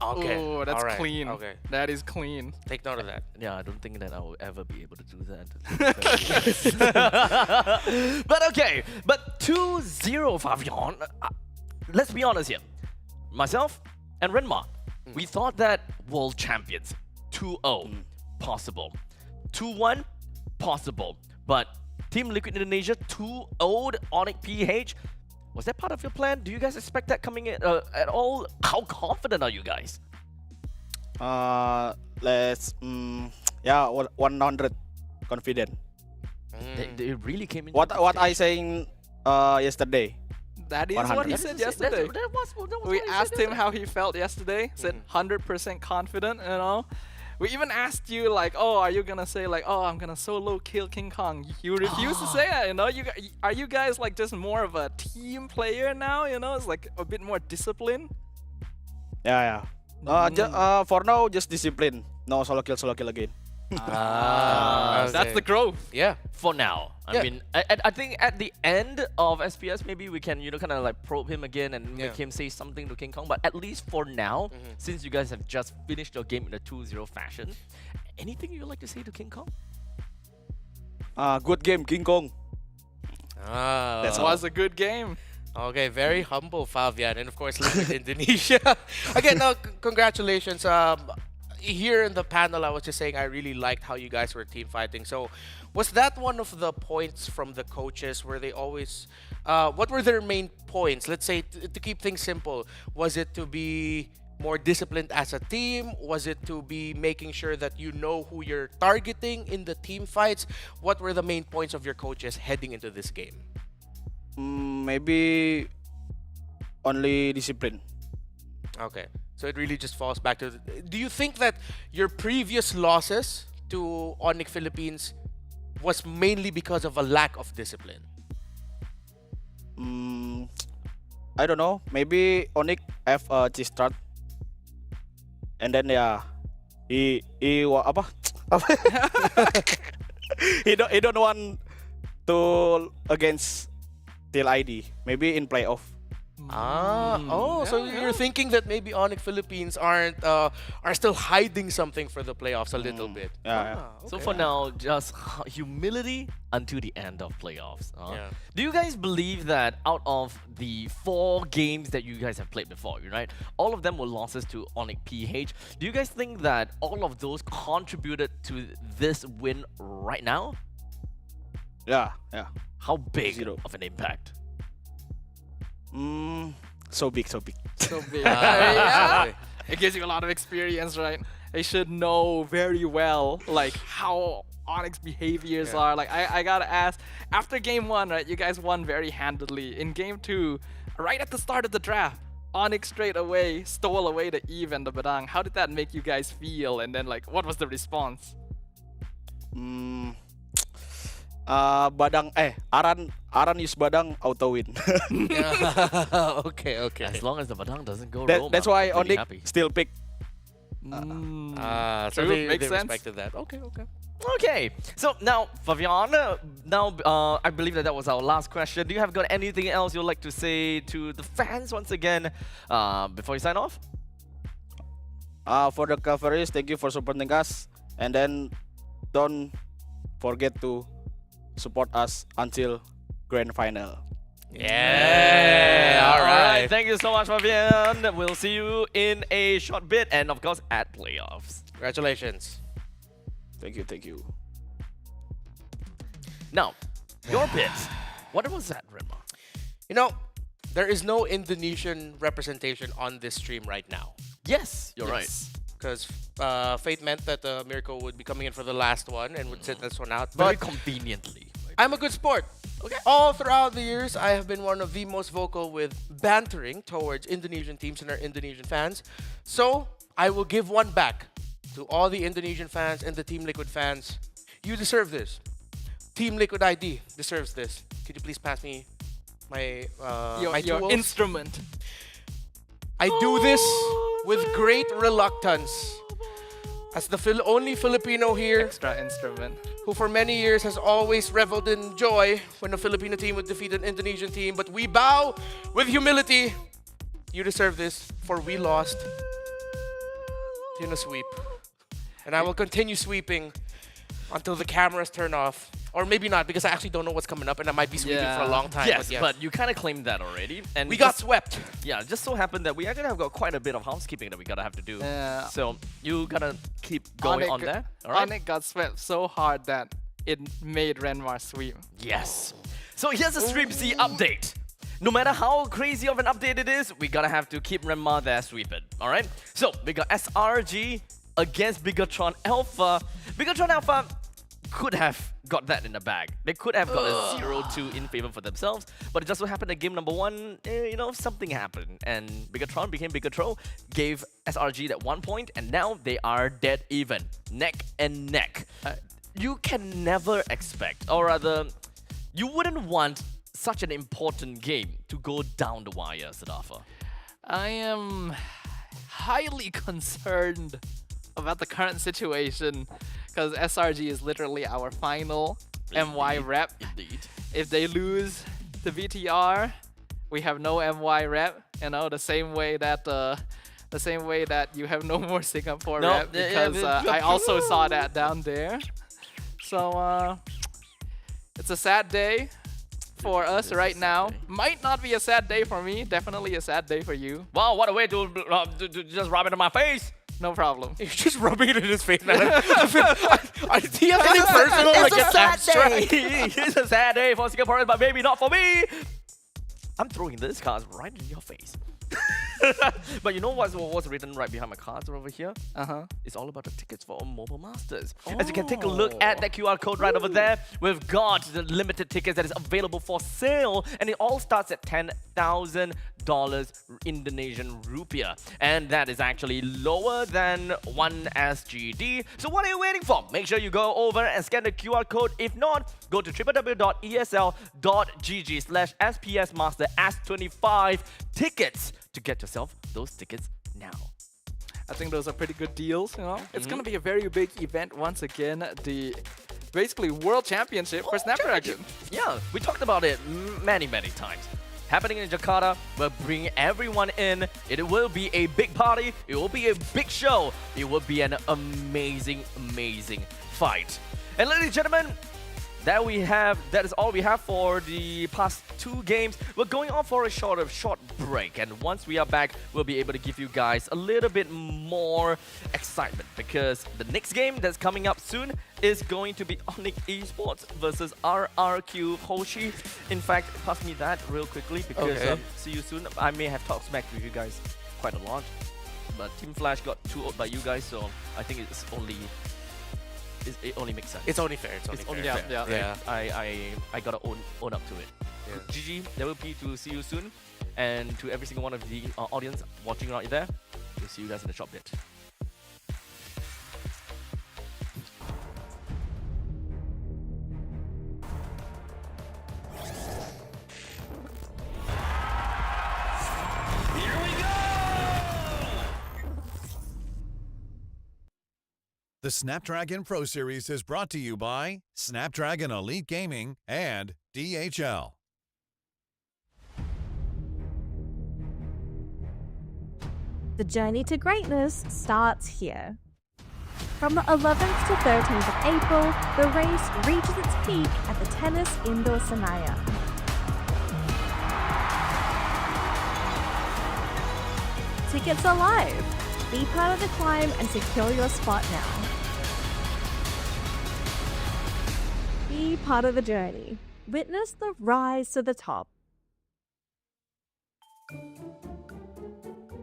Okay. Oh, that's Alright. clean. Okay. That is clean. Take note of that. Yeah, I don't think that I will ever be able to do that. But okay, but 2-0 Fabian. Let's be honest here. Myself and Renmar, we thought that world champions 2-0 possible. 2-1 possible. But Team Liquid Indonesia 2-0'd ONIC PH. Was that part of your plan? Do you guys expect that coming in at all? How confident are you guys? Let's 100 confident. They really came in. What I saying yesterday? That is 100. what he said yesterday. That was We what he asked said him how he felt yesterday. Said 100% confident, We even asked you like, oh, are you gonna say like, oh, I'm gonna solo kill King Kong? You refuse to say that, Are you guys like just more of a team player now? It's like a bit more discipline. Yeah. For now, just discipline. No solo kill again. That's the growth. Yeah. For now. I mean, I think at the end of SPS, maybe we can, kind of like probe him again and make him say something to King Kong. But at least for now, since you guys have just finished your game in a 2-0 fashion, anything you'd like to say to King Kong? Good game, King Kong. That was a good game. Okay, very humble, Fabian. And of course, Liquid Indonesia. Again, congratulations. Here in the panel, I was just saying I really liked how you guys were team fighting. So was that one of the points from the coaches? Were they always... what were their main points? Let's say, to keep things simple, was it to be more disciplined as a team? Was it to be making sure that you know who you're targeting in the team fights? What were the main points of your coaches heading into this game? Maybe only discipline. Okay. So it really just falls back to... Do you think that your previous losses to ONIC Philippines was mainly because of a lack of discipline? I don't know. Maybe ONIC have a G-start. And then he apa? he don't want to against Till ID. Maybe in playoff. So you're thinking that maybe ONIC Philippines are still hiding something for the playoffs a little bit. Yeah. Okay. So for now, just humility until the end of playoffs. Do you guys believe that out of the 4 games that you guys have played before, right? All of them were losses to ONIC PH. Do you guys think that all of those contributed to this win right now? Yeah. How big of an impact? So big. So big. Yeah. It gives you a lot of experience, right? They should know very well like how Onyx behaviors Yeah. are. Like, I gotta ask, after game 1, right, you guys won very handedly. In game 2, right at the start of the draft, Onyx straight away stole away the Eve and the Badang. How did that make you guys feel? And then, like, what was the response? Badang Aran use Badang auto win. Okay. As long as the Badang doesn't go That's roam, why I'm really ONIC happy. still pick. So True, they makes sense. respected that. Okay. Okay, so now, Fabian, I believe that was our last question. Do you have got anything else you'd like to say to the fans once again before you sign off? For the coverage, thank you for supporting us, and then don't forget to support us until grand final. Yeah. All right. Thank you so much, Fabian. We'll see you in a short bit, and of course at playoffs. Congratulations. Thank you. Now, your bit. What was that, Rima? You know, there is no Indonesian representation on this stream right now. Yes, you're right. Because fate meant that Mirko would be coming in for the last one and would sit this one out. Very But conveniently. I'm a good sport. Okay. All throughout the years, I have been one of the most vocal with bantering towards Indonesian teams and our Indonesian fans. So I will give one back to all the Indonesian fans and the Team Liquid fans. You deserve this. Team Liquid ID deserves this. Could you please pass me my my Your tools? instrument. I do this with great reluctance. As the only Filipino here Extra instrument. who for many years has always reveled in joy when a Filipino team would defeat an Indonesian team, but we bow with humility. You deserve this, for we lost in a sweep. And I will continue sweeping until the cameras turn off. Or maybe not, because I actually don't know what's coming up and I might be sweeping for a long time. Yes, but, but you kind of claimed that already. And we got just- swept. Yeah, it just so happened that we actually have got quite a bit of housekeeping that we gotta have to do. Yeah. So you gotta keep going on that. All right. Onyx got swept so hard that it made Renmar sweep. Yes. So here's the Stream C update. No matter how crazy of an update it is, we gotta have to keep Renmar there sweeping. All right. So we got SRG against Bigatron Alpha. Bigatron Alpha could have got that in the bag. They could have got a 0-2 in favor for themselves, but it just so happened that game number 1, something happened, and Bigatron became Bigatron, gave SRG that 1 point, and now they are dead even, neck and neck. You can never expect, or rather, you wouldn't want such an important game to go down the wire, Sadafa. I am highly concerned about the current situation because SRG is literally our final MY rep. Indeed. If they lose the VTR, we have no MY rep. You know, the same way that you have no more Singapore No, rep, because I also saw that down there. So it's a sad day for us right now. Might not be a sad day for me. Definitely a sad day for you. Wow, what a way to just rub it in my face. No problem. You're just rubbing it in his face, man. Do you have anything personal? It's Like a it's sad abstract? day. It's a sad day for Singaporeans, but maybe not for me. I'm throwing this card right in your face. But you know what's written right behind my cards over here? It's all about the tickets for Mobile Masters. As you can take a look at that QR code right over there, we've got the limited tickets that is available for sale, and it all starts at $10,000 Indonesian rupiah, and that is actually lower than 1 SGD. So what are you waiting for? Make sure you go over and scan the QR code. If not, go to www.esl.gg/SPSMasterS25 tickets to get yourself those tickets now. I think those are pretty good deals, you know. It's gonna be a very big event once again. The basically World Championship for Snapdragon. Yeah, we talked about it many times. Happening in Jakarta, we'll bring everyone in. It will be a big party. It will be a big show. It will be an amazing fight. And ladies and gentlemen, that is all we have for the past 2 games. We're going on for a short break, and once we are back, we'll be able to give you guys a little bit more excitement, because the next game that's coming up soon is going to be ONIC Esports versus RRQ Hoshi. In fact, pass me that real quickly, because see you soon. I may have talked smack with you guys quite a lot, but Team Flash got 2-0 by you guys, so I think it's only it only makes sense. It's only fair. It's only fair. fair. Yeah. I gotta own up to it. Yeah. GG, WP to see you soon, and to every single one of the audience watching right there, we'll see you guys in the shop bit. The Snapdragon Pro Series is brought to you by Snapdragon Elite Gaming and DHL. The journey to greatness starts here. From the 11th to 13th of April, the race reaches its peak at the Tennis Indoor Sanaya. Tickets are live. Be part of the climb and secure your spot now. Be part of the journey. Witness the rise to the top.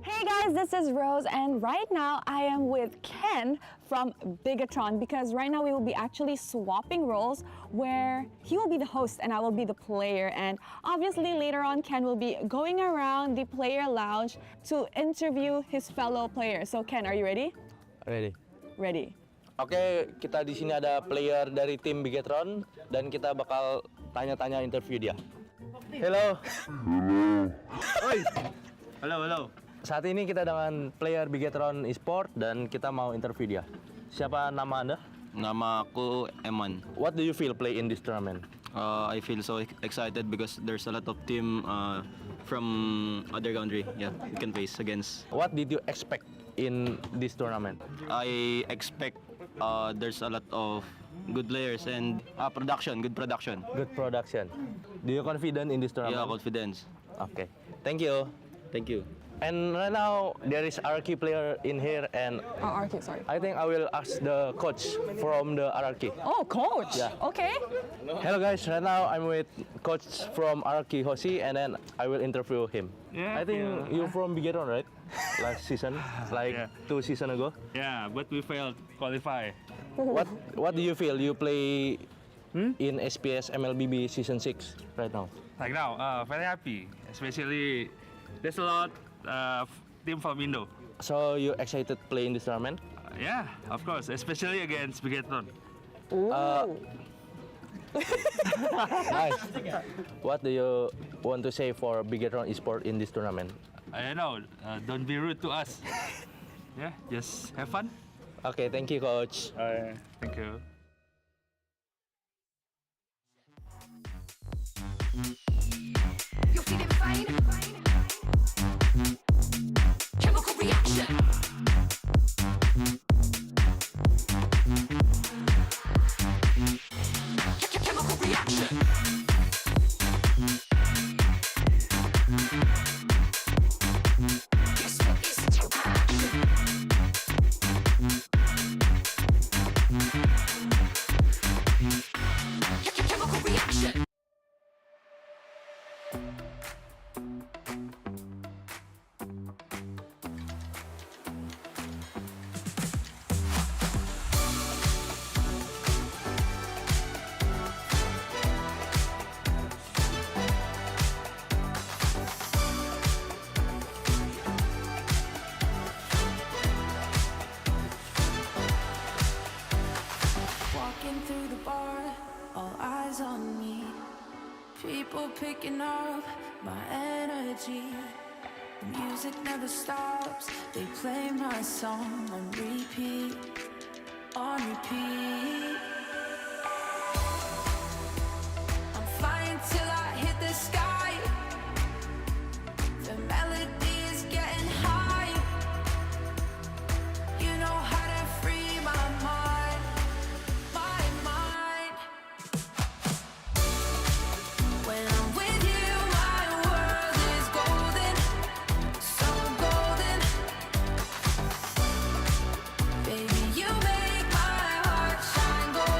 Hey guys, this is Rose, and right now I am with Ken from Bigatron, because right now we will be actually swapping roles where he will be the host and I will be the player, and obviously later on Ken will be going around the player lounge to interview his fellow players. So Ken, are you ready? Ready. Ready. Oke, kita di sini ada player dari tim Bigatron dan kita bakal tanya-tanya interview dia. Hello. Oi. Halo. Saat ini kita dengan player Bigatron esports dan kita mau interview dia. Siapa nama Anda? Nama aku Eman. What do you feel play in this tournament? I feel so excited because there's a lot of team from other country. Yeah, we can face against. What did you expect in this tournament? I expect there's a lot of good players and good production. Good production. Do you confident in this tournament? Yeah, confidence. Okay. Thank you. Thank you. And right now there is RRQ player in here, and RRQ, sorry. I think I will ask the coach from the RRQ. Oh, coach. Yeah. Okay. Hello guys, right now I'm with coach from RRQ Hoshi, and then I will interview him. Yeah, I think you're from Bigatron, right? Last season, like 2 seasons ago. Yeah, but we failed qualify. What do you feel? You play in SPS MLBB season 6 right now. Like now, very happy, especially there's a lot team from Indo. So you excited playing this tournament? Yeah, of course, especially against Bigatron. Nice. What do you want to say for Bigatron esports in this tournament? I don't know, don't be rude to us. Yeah, just have fun. Okay, thank you, coach. Thank you. You're feeling fine? Chemical reaction. Chemical reaction. Guess what is chemical reaction. Walking through the bar, all eyes on me. People picking up my energy. The music never stops. They play my song on repeat, on repeat. I'm flying till I hit the sky. The melody is getting high. You know how to free my mind, my mind. When I'm with you, my world is golden, so golden. Baby, you make my heart shine golden.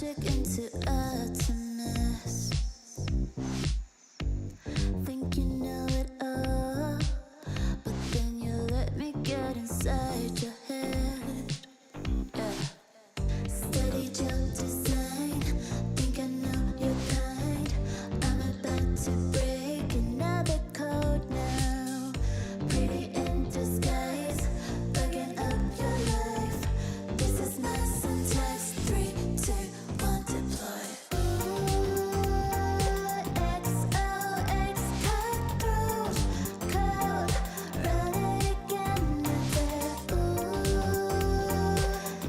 magic into atoms. Think you know it all, but then you let me get inside your head. Yeah. Steady jump design. Think I know your kind. I'm about to break another code now. Pretty in disguise, bugging up your life. This is my syntax. 3, 2, 1, deploy. XOX cutthroat code. Run it again, not there.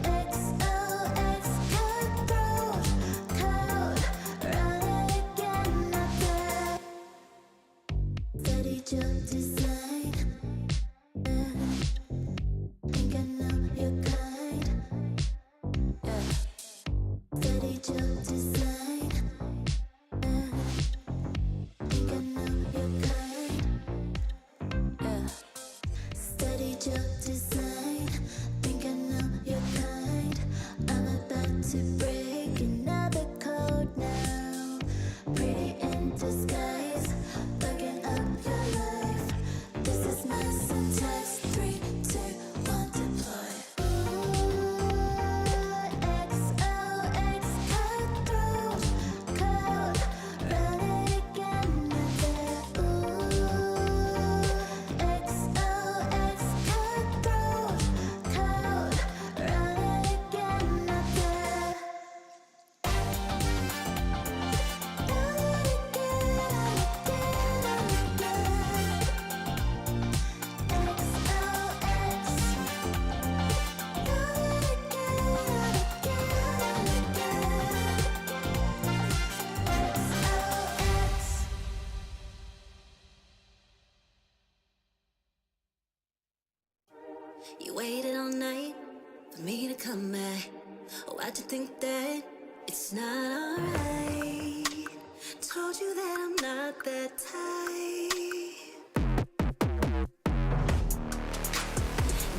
XOX cutthroat code. Run it again, not there. Steady jump design. Think I know your kind. Yeah. Steady jump design. Think I know your kind. Yeah. Steady jump design. Think I know your kind. I'm about to break another code now. Pretty in disguise, bugging up your life. This is my syntax. 3, 2, 1, deploy. XOX cutthroat code. Run it again, not there. XOX cutthroat code. Run it again, not there. You waited all night for me to come back. Why'd you think that it's not alright? Told you that I'm not that type.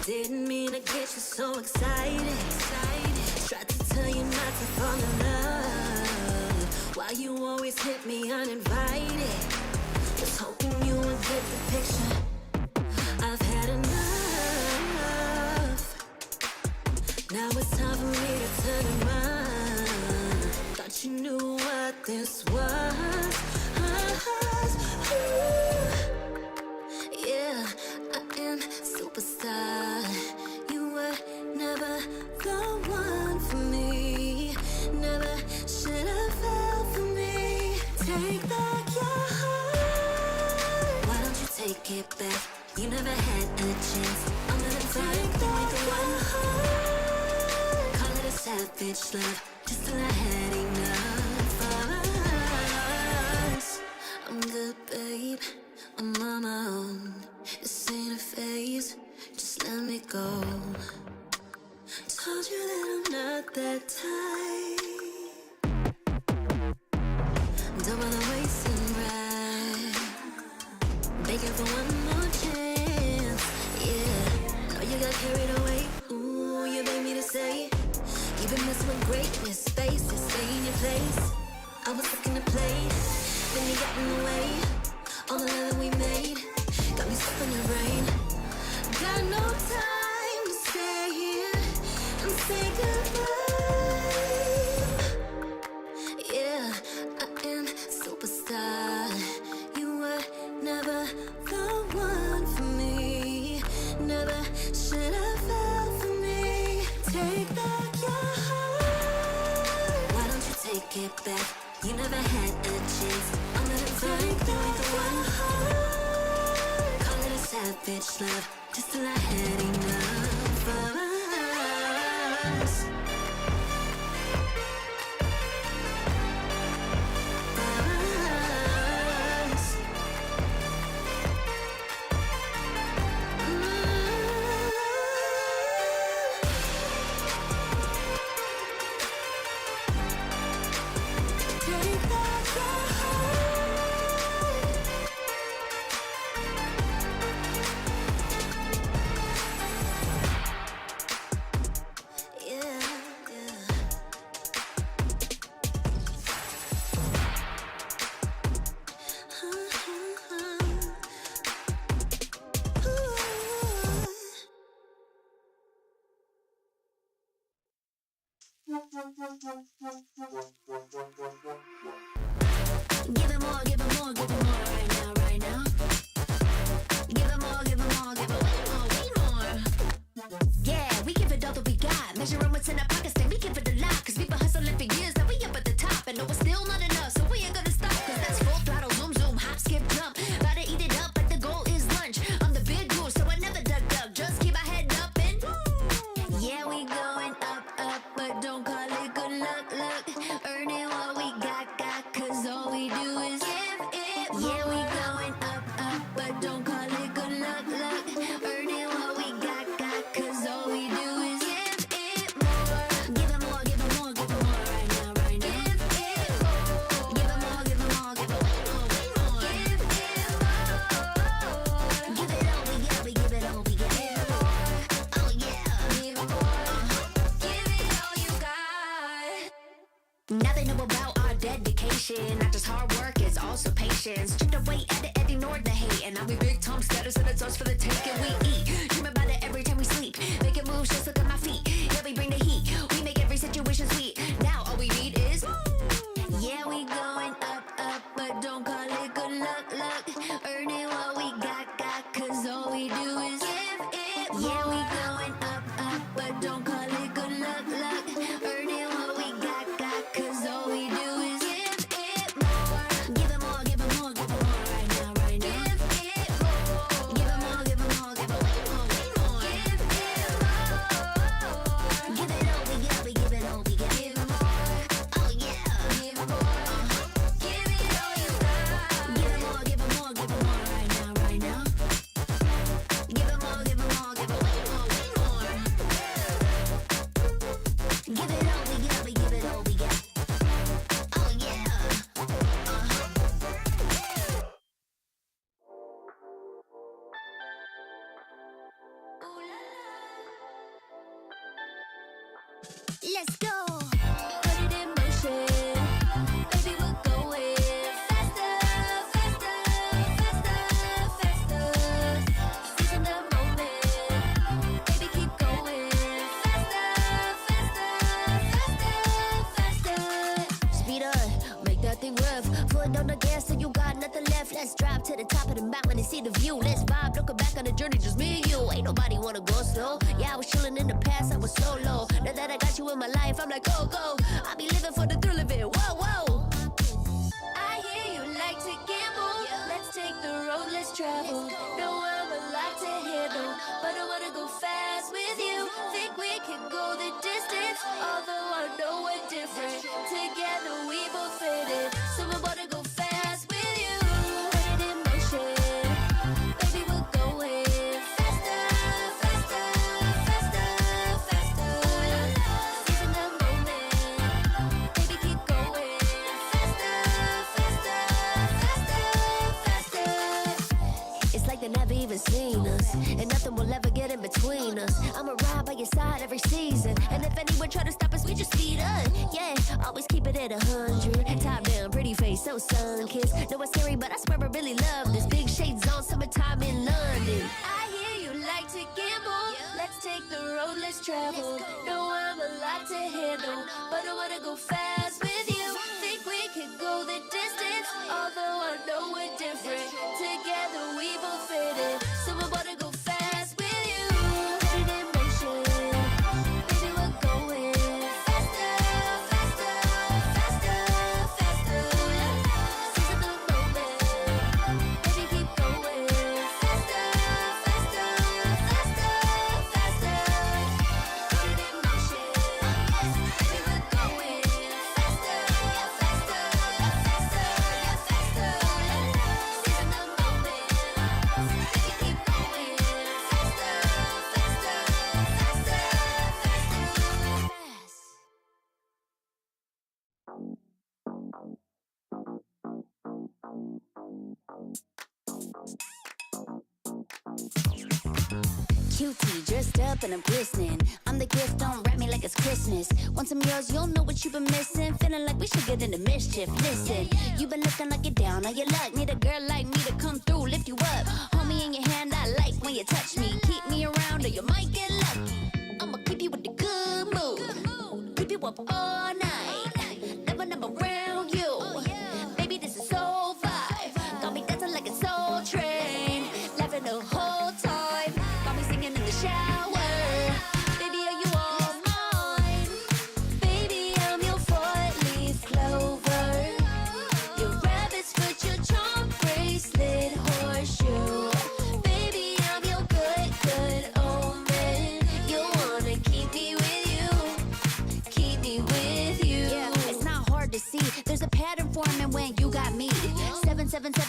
Didn't mean to get you so excited. Tried to tell you not to fall in love. Why you always hit me uninvited? Was hoping you would get the picture. I've had enough. Now it's time for me to turn around. Thought you knew what this was. Yeah, I am superstar. You were never the one for me. Never should have fell for me. Take back your heart. Why don't you take it back? You never had a chance. I'm gonna take back the one heart. Call it a savage love, just till I had enough of us. I'm good, babe. I'm on my own. This ain't a phase. Just let me go. Told you that I'm not that type. Don't bother wasting breath. Begging for one more chance. Yeah, know you got carried away. Ooh, you made me to say you've been messing with greatness. Spaces, stay in your place. I was looking to play, then you got in the way. All the love that we made got me stuck in your brain. Got no time to stay here and say goodbye. Yeah, I am superstar. You were never the one for me. Never should have fell for me. Take back your heart. Why don't you take it back? You never had a chance. I'm gonna take back the one heart. Call it a savage love, just till I had enough of us. Take back your heart. Yeah. Give it more, give it more, give it more right now, right now. Give it more, give it more, give it way more. Yeah, we give it all that we got. Measuring what's in our pockets, then we give it a lot. Cause we've been hustling for years, now we up at the top. And no, it's still not enough, so we ain't gonna stop. Cause that's full throttle, zoom, zoom, hop, skip, jump. About to eat it up, but the goal is lunch. I'm the big dude, so I never duck, duck. Just keep my head up and yeah, we going up, up, but don't call it good luck, luck. Earning what we got, cause all we do is give it more. Yeah, we going up, up, but don't call it good luck, luck. Earning what we got, cause all we do is give it more. Give it more, give it more, give it more right now, right now. Give it more. Give it more, give it more, give it way more, way more. Give it more. Give it all we got, we give it all we got. Give it more. Oh yeah. Give it more. Give it all you got. Now they know about our dedication. Not just hard work, it's also patience. Chipped away at it and ignored the hate. And now we big time status and it's us for the taking. We eat, dream about it every time we sleep. Making moves, just look at my feet. Yeah, we bring the heat. We make every situation sweet. Now all we need is yeah, we going up, up, but don't call it good luck, luck. Earning what we got, cause all we do is give it more. Yeah, we going up, up, but don't call it good luck, luck. Earning what we got, cause all we do is give it more. Give it more, give it more, give it more right now, right now. Give it more. Give it more, give it more, give it way more, way more. Give it more. Give it all we got, we give it all we got. Give it more. Oh yeah. Give it more. Give it all you got. Give it more, give it more, give it more right now, right now. Give it more, give it more, give it way more, way more. Give it all we got, we give it all we got. Oh yeah. Let's go. Put it in motion. Baby, we're going faster, faster, faster, faster. Seizing the moment. Baby, keep going faster, faster, faster, faster. Speed up, make that thing rev. Foot on the gas till you got nothing left. Let's drive to the top of the mountain and see the view. Let's vibe, looking back on the journey, just me and you. Ain't nobody wanna go slow. Yeah, I was chilling in the past, I was solo. Now that I got you in my life, I'm like, go, go. I be living for the thrill of it, whoa, whoa. I hear you like to gamble. Let's take the road, let's travel. Know I'm a lot to handle, but I wanna go fast with you. Think we can go the distance, although I know we're different. Together we both fit it, so I wanna go fast with you. Put it in motion. Baby, we're going faster, faster, faster, faster. Seizing the moment. Baby, keep going faster, faster, faster, faster. It's like they never even seen us, and nothing will ever get in between us. I'ma ride by your side every season, and if anyone try to stop us, we just speed up. Yeah, always keep it at 100. Top down, pretty face, so sun-kissed. Know it's scary, but I swear I really love this. Big shades on, summertime in London. I hear you like to gamble. Let's take the road, let's travel. Know I'm a lot to handle, but I wanna go fast with you. Think we can go the distance, although I know we're different. Together we both fit it, so I wanna go fast with you. Put it in motion. Baby, we're going faster, faster, faster, faster. Seizing the moment. Baby, keep going faster, faster, faster, faster. Put it in motion. Baby, we're going faster, faster, faster, faster. Seizing the moment. Baby, keep going faster, faster, faster, faster. Cutie, dressed up and I'm glistening. I'm the gift, don't wrap me like it's Christmas. Want some yours, you'll know what you've been missing. Feeling like we should get into mischief. Listen, you've been looking like you're down on your luck. Need a girl like me to come through, lift you up. Hold me in your hand, I like when you touch me. Keep me around or you might get lucky. I'ma keep you with the good mood. Keep you up all night.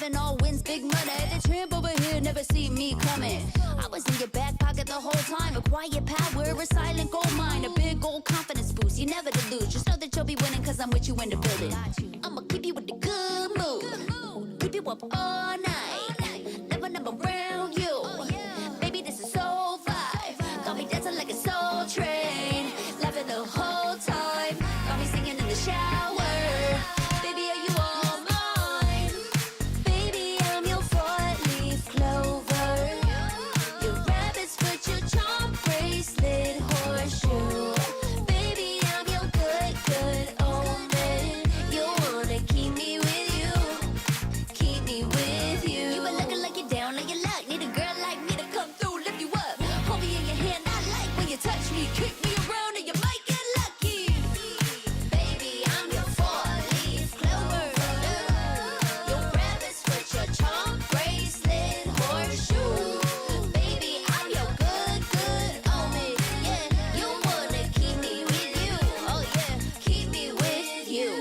Having all wins, big money. The tramp over here never see me coming. I was in your back pocket the whole time. A quiet power, a silent gold mine. A big old confidence boost, you never to lose. Just know that you'll be winning cause I'm with you in the building. I'ma keep you with the good mood. Keep you up all night. Never around you. Baby, this is so vibe. Got me dancing like a soul train. Laughing the whole time. Got me singing in the shower. Baby, are you all mine? Baby, I'm your four-leaf clover. Your rabbit's foot, your charm bracelet, horseshoe. Baby, I'm your good, good omen. You wanna keep me with you. Keep me with you. You been looking like you're down on your luck. Need a girl like me to come through, lift you up. Hold me in your hand, I like when you touch me. Kick me around and you might get lucky. Baby, I'm your four-leaf clover. Your rabbit's foot, your charm bracelet, horseshoe. Baby, I'm your good, good omen. Yeah, you wanna keep me with you. Oh yeah, keep me with you.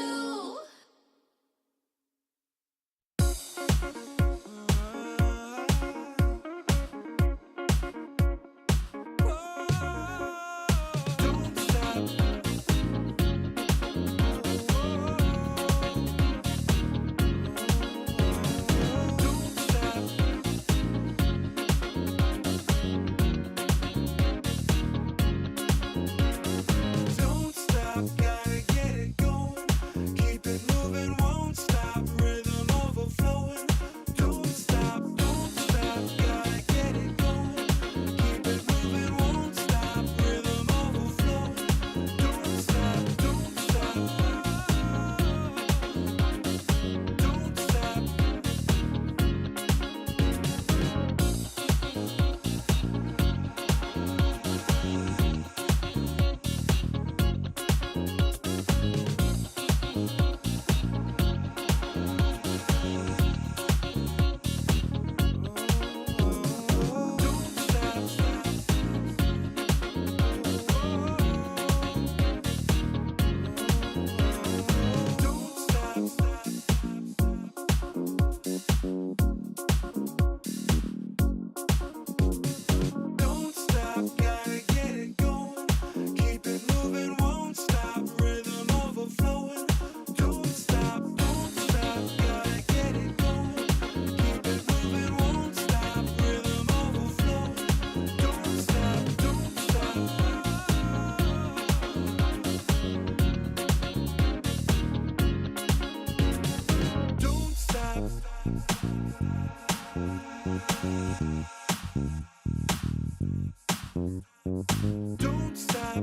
Don't stop, gotta get it going. Keep it moving, won't stop. Rhythm overflowing. Don't stop, gotta get it going. Keep it moving, won't stop. Rhythm overflowing. Don't stop, don't stop. Don't stop. Don't stop, gotta get it going. Keep it moving, won't stop. Rhythm overflowing. Don't stop, gotta get it going. Keep it moving, won't stop. Rhythm overflowing. Don't stop, don't stop. Don't stop.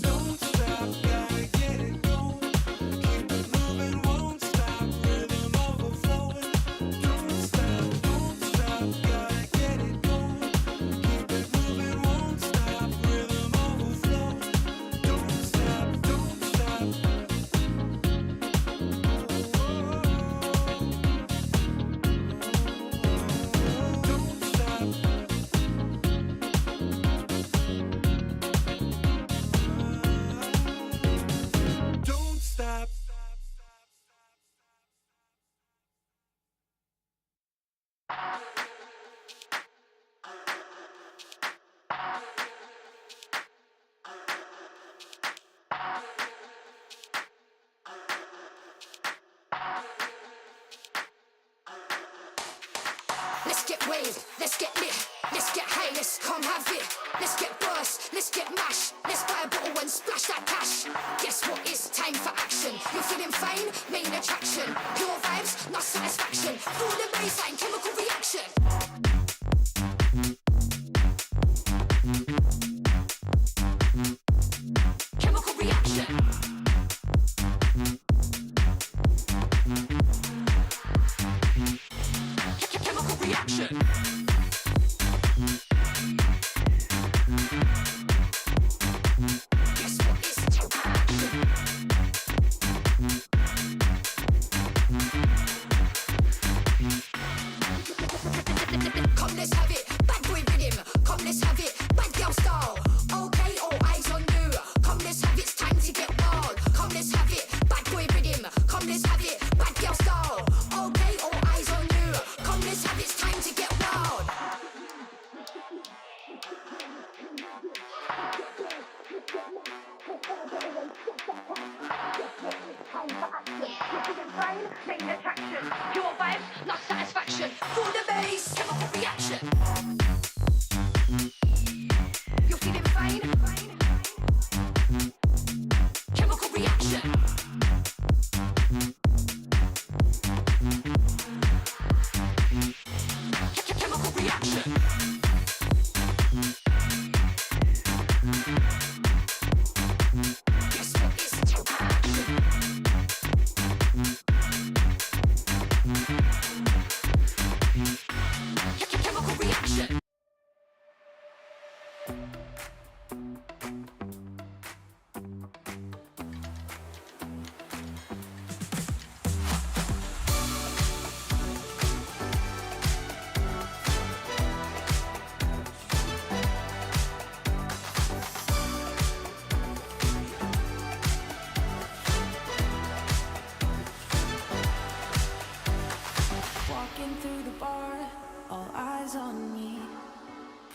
Don't stop, gotta get it going. Keep it moving, won't stop. Rhythm overflowing. Don't stop, gotta get it going. Keep it moving, won't stop. Rhythm overflowing. Don't stop, don't stop. Don't stop. Let's get waved, let's get lit, let's get high, let's come have it. Let's get burst, let's get mash, let's buy a bottle and splash that cash. Guess what? It's time for action. You're feeling fine, main attraction. Your vibes, not satisfaction. Feel the baseline, chemical reaction. Chemical reaction. Chemical reaction. Guess what? It's time for action. brain, main attraction. Pure vibes, not satisfaction. Feel the bass, chemical reaction. You're feeling fine. Chemical reaction. Chemical reaction. Guess what is chemical reaction. Walking through the bar, all eyes on me.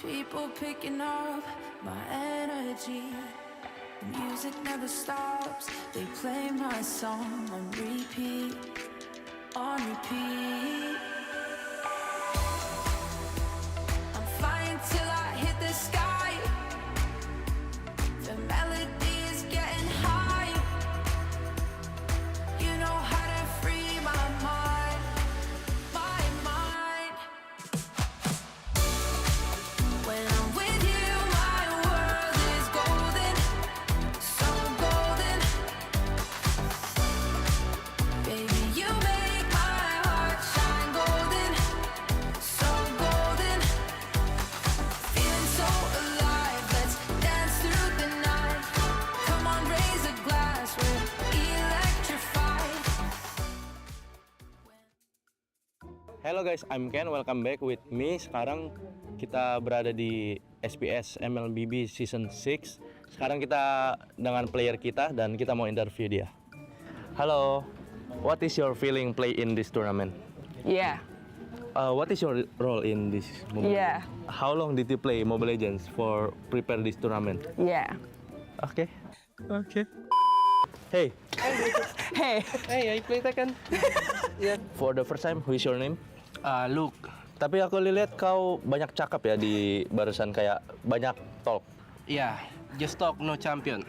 People picking up my energy. The music never stops. They play my song on repeat, on repeat. I'm flying till I hit the sky. The melody is getting high. You know how to free my mind. My mind. When I'm with you, my world is golden, so golden. Baby, you make my heart shine golden, so golden. Feeling so alive, let's dance through the night. Come on, raise a glass, we're electrified. Hello guys, I'm Ken. Welcome back with me. Sekarang kita berada di SPS MLBB Season 6. Sekarang kita dengan player kita dan kita mau interview dia. Hello, what is your feeling play in this tournament? Yeah. What is your role in this Mobile Yeah. Legends? How long did you play Mobile Legends for prepare this tournament? Yeah. Okay. Okay. Hey. Hey. Hey, I play Tekken. Yeah. For the first time, who is your name? Luke. Tapi aku lihat kau banyak cakap ya di barusan, kayak banyak talk. Yeah, just talk, no champion.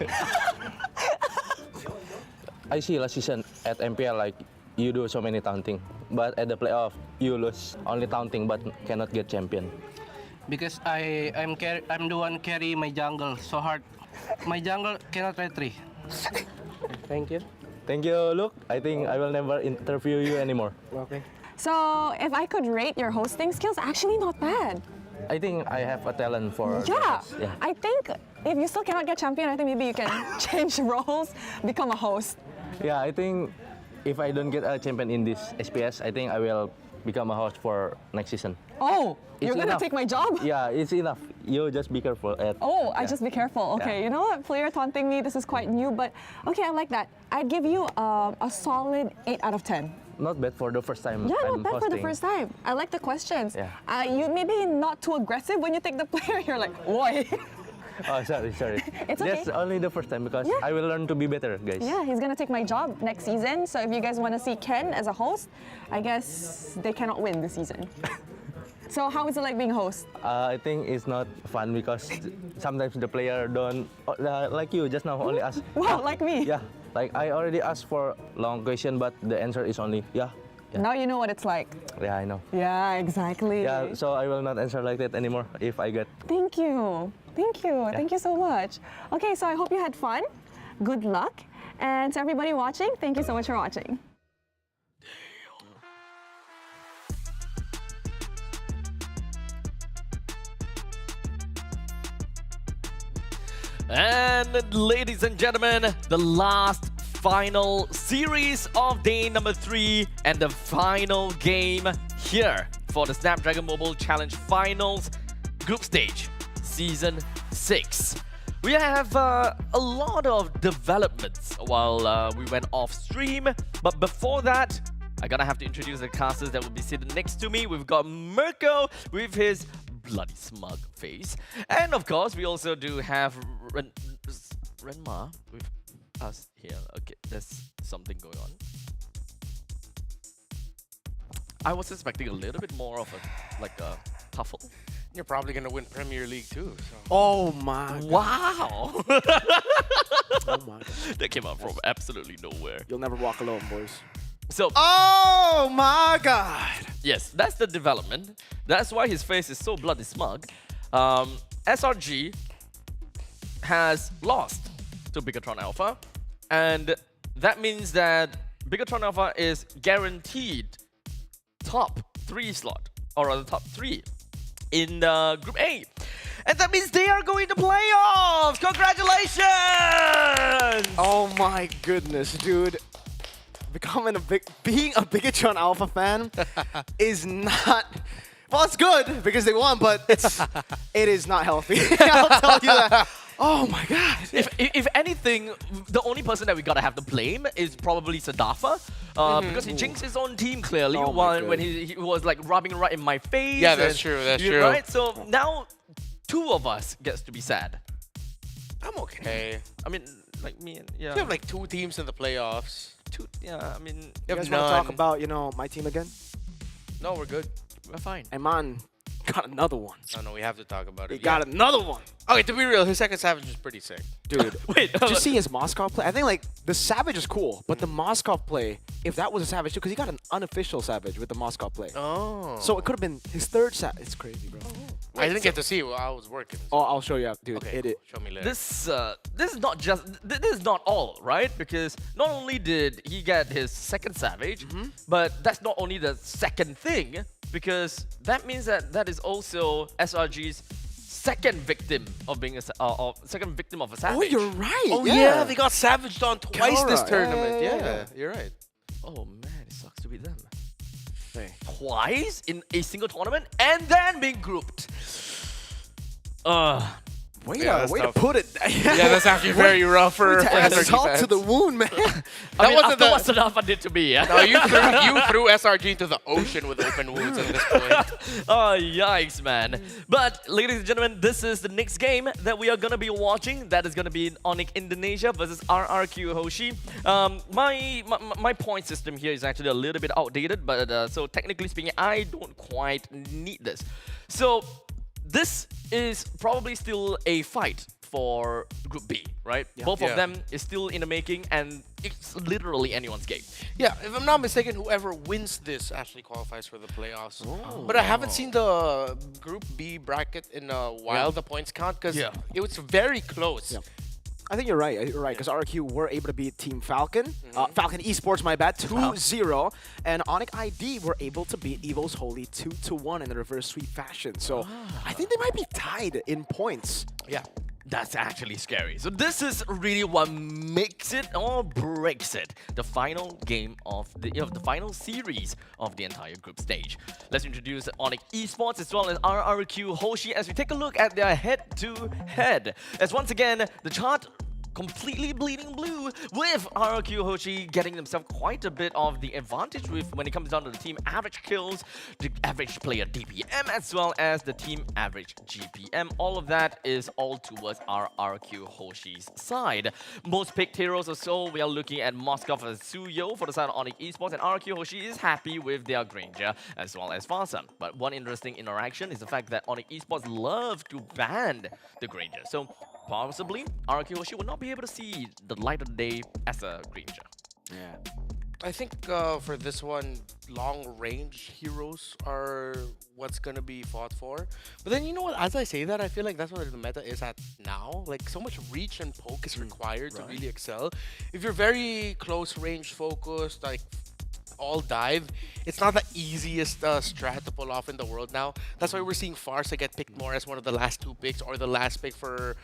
I see last season at MPL like you do so many taunting, but at the playoff you lose only taunting but cannot get champion. Because I'm the one carry my jungle so hard. My jungle cannot retreat. Thank you. Thank you, Luke. I think I will never interview you anymore. Okay. So, if I could rate your hosting skills, actually not bad. I think I have a talent for Yeah. this. Yeah. I think if you still cannot get champion, I think maybe you can change roles, become a host. Yeah, I think if I don't get a champion in this SPS, I think I will become a host for next season. Oh, you're It's gonna enough. take my job? Yeah, it's enough. You just be careful. Oh, I just be careful. Okay, you know what? Player taunting me, this is quite new, but okay, I like that. I'd give you a solid 8 out of 10. Not bad for the first time. Yeah, I'm not bad for the hosting. first time. I like the questions. Yeah. You maybe not too aggressive when you take the player. You're like, boy. Oh, sorry. It's okay. That's only the first time because I will learn to be better, guys. Yeah, he's gonna take my job next season. So if you guys want to see Ken as a host, I guess they cannot win this season. So how is it like being a host? I think it's not fun because sometimes the player don't like you just now only ask. Wow, like me. Yeah, like I already asked for long question, but the answer is only yeah. Now you know what it's like. Yeah, I know. Yeah, exactly. Yeah, so I will not answer like that anymore if I get. Thank you. Thank you. Thank you so much. Okay, so I hope you had fun. Good luck. And to everybody watching, thank you so much for watching. And ladies and gentlemen, the last final series of day number 3 and the final game here for the Snapdragon Mobile Challenge Finals Group Stage Season 6. We have a lot of developments while we went off stream, but before that, I gotta have to introduce the casters that will be sitting next to me. We've got Mirko with his bloody smug face, and of course we also do have Renma with us here. Okay, there's something going on. I was expecting a little bit more of a tuffle. You're probably gonna win Premier League too. So. Oh my! Wow! Oh my God. That came out from absolutely nowhere. You'll never walk alone, boys. So. Oh my God! Yes, that's the development. That's why his face is so bloody smug. SRG has lost to Bigatron Alpha, and that means that Bigatron Alpha is guaranteed top 3 slot, or rather top 3 in Group A. And that means they are going to playoffs! Congratulations! Oh my goodness, dude. Being a Bigatron Alpha fan is not... Well, it's good because they won, but it is not healthy. I'll tell you that. Oh my God. If anything, the only person that we gotta have to blame is probably Sadafa, because he jinxed his own team clearly when he was like rubbing right in my face. Yeah, that's true. That's true. Right. So now 2 of us gets to be sad. I'm okay. I mean, like me and We have like 2 teams in the playoffs. 2. Yeah. I mean, You guys want to talk about, my team again? No, we're good. We're fine. And man got another one. Oh no, we have to talk about it. He got another one. Okay, to be real, his second Savage is pretty sick. Dude, wait. Did you see his Moskov play? I think like the Savage is cool, but the Moskov play, if that was a Savage too, because he got an unofficial Savage with the Moskov play. Oh. So it could have been his 3rd Savage. It's crazy, bro. I didn't get to see it while I was working. Oh, I'll show you, dude. Okay, show me later. This is not just this is not all, right? Because not only did he get his second Savage, but that's not only the second thing, because that means that is also SRG's second victim of being second victim of a Savage. Oh, you're right. Oh yeah, they got Savaged on twice Kara. this tournament. Yeah, Yeah, you're right. Oh man, it sucks to be them. Hey. Twice in a single tournament and then being grouped. Way to put it. Yeah, that's actually very rough for add SRG salt fans. to the wound, man. I mean, after what Sadafa did to me, yeah. No, you threw SRG into the ocean with open wounds at this point. Oh, yikes, man. But, ladies and gentlemen, this is the next game that we are going to be watching. That is going to be in ONIC Indonesia versus RRQ Hoshi. My point system here is actually a little bit outdated, but so technically speaking, I don't quite need this. So, this is probably still a fight for Group B, right? Yeah. Both of them is still in the making, and it's literally anyone's game. Yeah, if I'm not mistaken, whoever wins this actually qualifies for the playoffs. But I haven't seen the Group B bracket in a while, the points count, because it was very close. Yeah. I think you're right. You're right, because RQ were able to beat Team Falcon. Falcon Esports, my bad, 2-0. And ONIC ID were able to beat EVOS Holy 2-1 in the reverse sweep fashion. So I think they might be tied in points. Yeah. That's actually scary. So this is really what makes it or breaks it. The final game of the final series of the entire group stage. Let's introduce ONIC Esports as well as RRQ Hoshi as we take a look at their head-to-head. As once again, the chart completely bleeding blue, with RRQ Hoshi getting themselves quite a bit of the advantage with when it comes down to the team average kills, the average player DPM, as well as the team average GPM. All of that is all towards RRQ Hoshi's side. Most picked heroes or so, we are looking at Moskov and Suyo for the side of ONIC Esports, and RRQ Hoshi is happy with their Granger as well as Farsan. But one interesting interaction is the fact that ONIC Esports love to ban the Granger. So possibly, RRQ Hoshi will not be able to see the light of the day as a Granger. Yeah. I think for this one, long-range heroes are what's going to be fought for. But then, you know what? As I say that, I feel like that's what the meta is at now. Like, so much reach and poke is required to really excel. If you're very close-range focused, like all dive, it's not the easiest strat to pull off in the world now. That's why we're seeing Farsa get picked more as one of the last 2 picks or the last pick for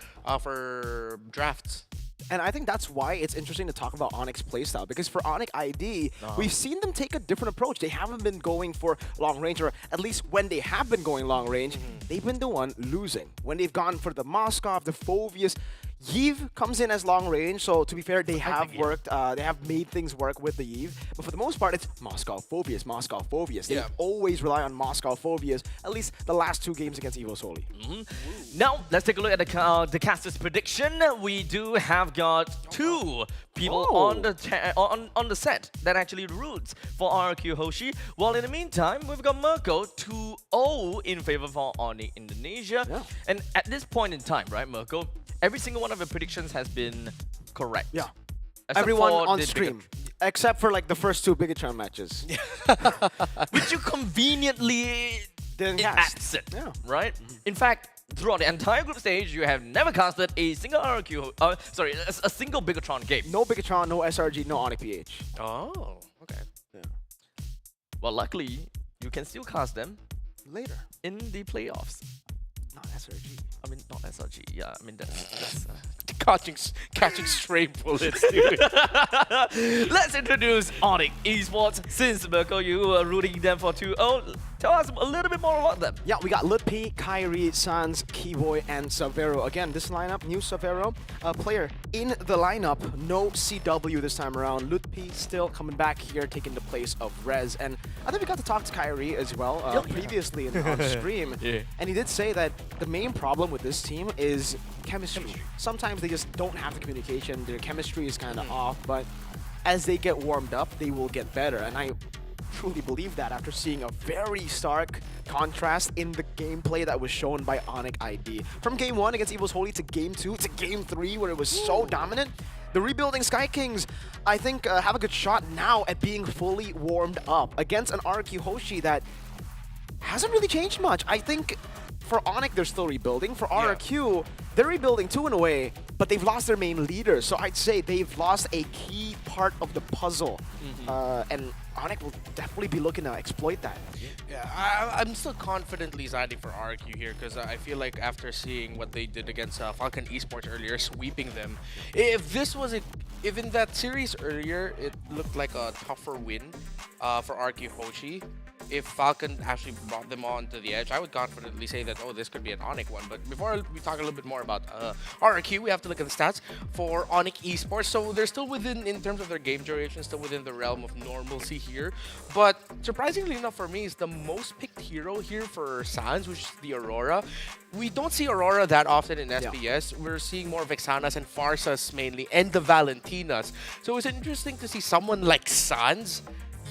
drafts. And I think that's why it's interesting to talk about ONIC's playstyle, because for ONIC ID, we've seen them take a different approach. They haven't been going for long range, or at least when they have been going long range, they've been the one losing. When they've gone for the Moskov, the Phoveus, Yves comes in as long range, so to be fair, they have worked, they have made things work with the Yves. But for the most part, it's Moscow phobias, Moscow phobias. They always rely on Moscow phobias, at least the last 2 games against EVOS Holy. Now, let's take a look at the caster's prediction. We do have got 2 people on the set that actually roots for RRQ Hoshi. While in the meantime, we've got Mirko 2-0 in favor for ONIC Indonesia. And at this point in time, right, Mirko, every single one of the predictions has been correct. Yeah. Except Everyone for on the stream. Except for like the first 2 Bigatron matches. Which you conveniently didn't absent, right? In fact, throughout the entire group stage, you have never casted a single RRQ, a single Bigatron game. No Bigatron, no SRG, no ONIC PH. Oh, okay. Well, luckily, you can still cast them later in the playoffs. Not SRG. I mean, not SRG. Yeah, I mean that's catching stray bullets, dude. Let's introduce ONIC Esports. Since Mirko, you are rooting them for 2-0. Tell us a little bit more about them. Yeah, we got Lutpi, Kyrie, Sans, Keyboy, and Savero. Again, this lineup, new Savero player in the lineup. No CW this time around. Lutpi still coming back here, taking the place of Rez. And I think we got to talk to Kyrie as well previously on stream. And he did say that the main problem with this team is chemistry. Sometimes they just don't have the communication. Their chemistry is kind of off, but as they get warmed up, they will get better. And I truly believe that after seeing a very stark contrast in the gameplay that was shown by ONIC ID. From Game 1 against EVOS Holy to Game 2 to Game 3 where it was so dominant, the rebuilding Sky Kings, I think, have a good shot now at being fully warmed up against an RQ Hoshi that hasn't really changed much. I think for ONIC, they're still rebuilding. For RRQ, they're rebuilding too in a way, but they've lost their main leader. So I'd say they've lost a key part of the puzzle. And ONIC will definitely be looking to exploit that. Yeah, I'm still confidently siding for RQ here because I feel like after seeing what they did against Falcon Esports earlier, sweeping them, if in that series earlier it looked like a tougher win for RQ Hoshi, if Falcon actually brought them on to the edge, I would confidently say that, oh, this could be an ONIC one. But before we talk a little bit more about RRQ, we have to look at the stats for ONIC Esports. So they're still within, in terms of their game duration, still within the realm of normalcy here. But surprisingly enough for me, is the most picked hero here for Sans, which is the Aurora. We don't see Aurora that often in SPS. We're seeing more Vexanas and Farsas mainly, and the Valentinas. So it's interesting to see someone like Sans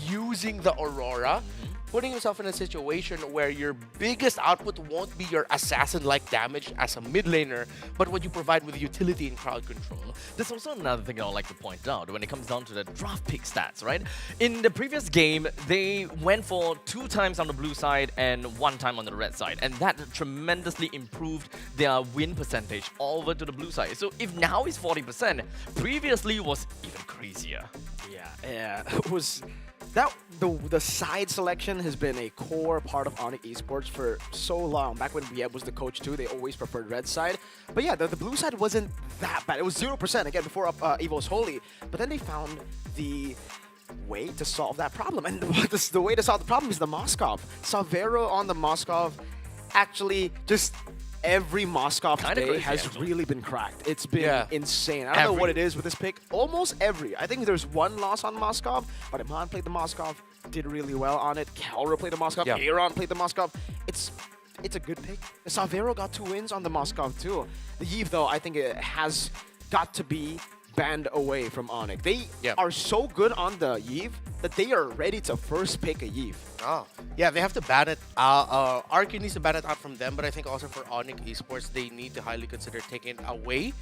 using the Aurora, putting yourself in a situation where your biggest output won't be your assassin-like damage as a mid laner, but what you provide with utility and crowd control. There's also another thing I would like to point out when it comes down to the draft pick stats, right? In the previous game, they went for 2 times on the blue side and 1 time on the red side, and that tremendously improved their win percentage all over to the blue side. So if now it's 40%, previously was even crazier. Yeah, it was... The side selection has been a core part of ONIC Esports for so long. Back when Vieb was the coach too, they always preferred red side. But yeah, the blue side wasn't that bad. It was 0% again before EVOS Holy. But then they found the way to solve that problem. And the way to solve the problem is the Moskov. Savero on the Moskov actually just... Every Moskov today has really been cracked. It's been insane. I don't know what it is with this pick. Almost every. I think there's 1 loss on Moskov, but Iman played the Moskov, did really well on it. Kalra played the Moskov. Aaron played the Moskov. It's a good pick. Savero got 2 wins on the Moskov too. The Yves, though, I think it has got to be banned away from ONIC. They are so good on the Yves that they are ready to first pick a Yves. Oh, yeah, they have to ban it. RQ needs to ban it out from them, but I think also for ONIC Esports, they need to highly consider taking it away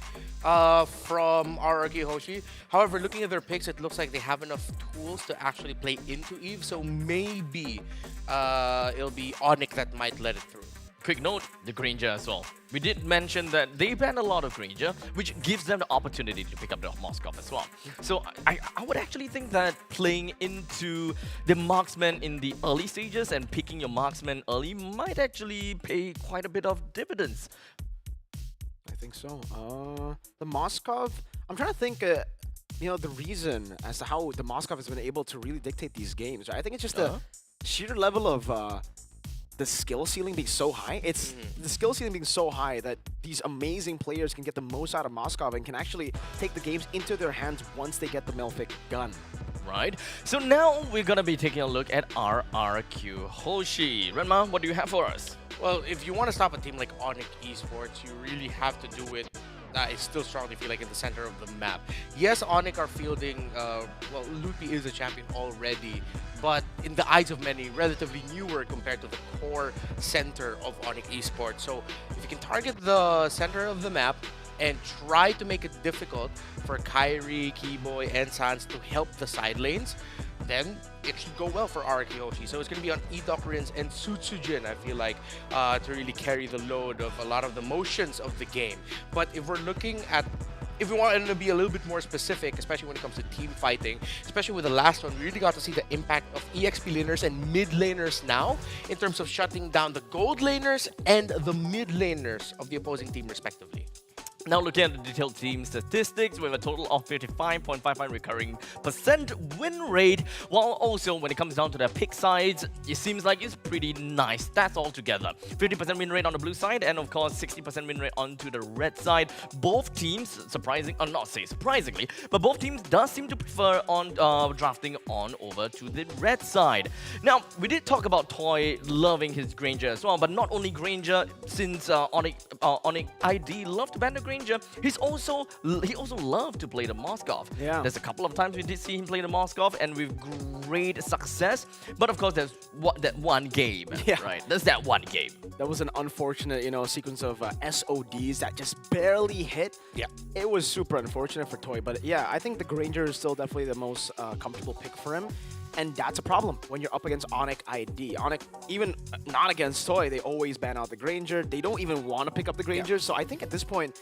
from RRQ Hoshi. However, looking at their picks, it looks like they have enough tools to actually play into Eve, so maybe it'll be ONIC that might let it through. Quick note, the Granger as well. We did mention that they ban a lot of Granger, which gives them the opportunity to pick up the Moskov as well. So I would actually think that playing into the marksman in the early stages and picking your marksman early might actually pay quite a bit of dividends. I think so. The Moskov, I'm trying to think, you know, the reason as to how the Moskov has been able to really dictate these games. Right? I think it's just the sheer level of the skill ceiling being so high. It's the skill ceiling being so high that these amazing players can get the most out of Moscow and can actually take the games into their hands once they get the Melfic gun. Right. So now we're gonna be taking a look at RRQ Hoshi. Renma, what do you have for us? Well, if you want to stop a team like ONIC Esports, you really have to do it. I still strongly feel like in the center of the map. Yes, ONIC are fielding, well, Lupi is a champion already, but in the eyes of many, relatively newer compared to the core center of ONIC Esports. So if you can target the center of the map and try to make it difficult for Kyrie, Keyboy, and Sans to help the side lanes, then it should go well for RRQ Hoshi. So it's going to be on Rins and Sutsujin, I feel like, to really carry the load of a lot of the motions of the game. But if we're looking at, if we want to be a little bit more specific, especially when it comes to team fighting, especially with the last one, we really got to see the impact of EXP laners and mid laners now in terms of shutting down the gold laners and the mid laners of the opposing team respectively. Now looking at the detailed team statistics, we have a total of 55.55 recurring percent win rate, while also when it comes down to their pick sides, it seems like it's pretty nice stats altogether. 50% win rate on the blue side, and of course 60% win rate onto the red side. Both teams, not say surprisingly, but both teams does seem to prefer on drafting on over to the red side. Now, we did talk about Toy loving his Granger as well, but not only Granger, since ONIC ID loved to ban the Granger, he also loved to play the Moskov. Yeah. There's a couple of times we did see him play the Moskov, and with great success. But of course, there's that one game, right? There's that one game. That was an unfortunate, sequence of SODs that just barely hit. Yeah. It was super unfortunate for Toy, but yeah, I think the Granger is still definitely the most comfortable pick for him. And that's a problem when you're up against ONIC ID. ONIC, even not against Toy, they always ban out the Granger. They don't even want to pick up the Granger. So I think at this point,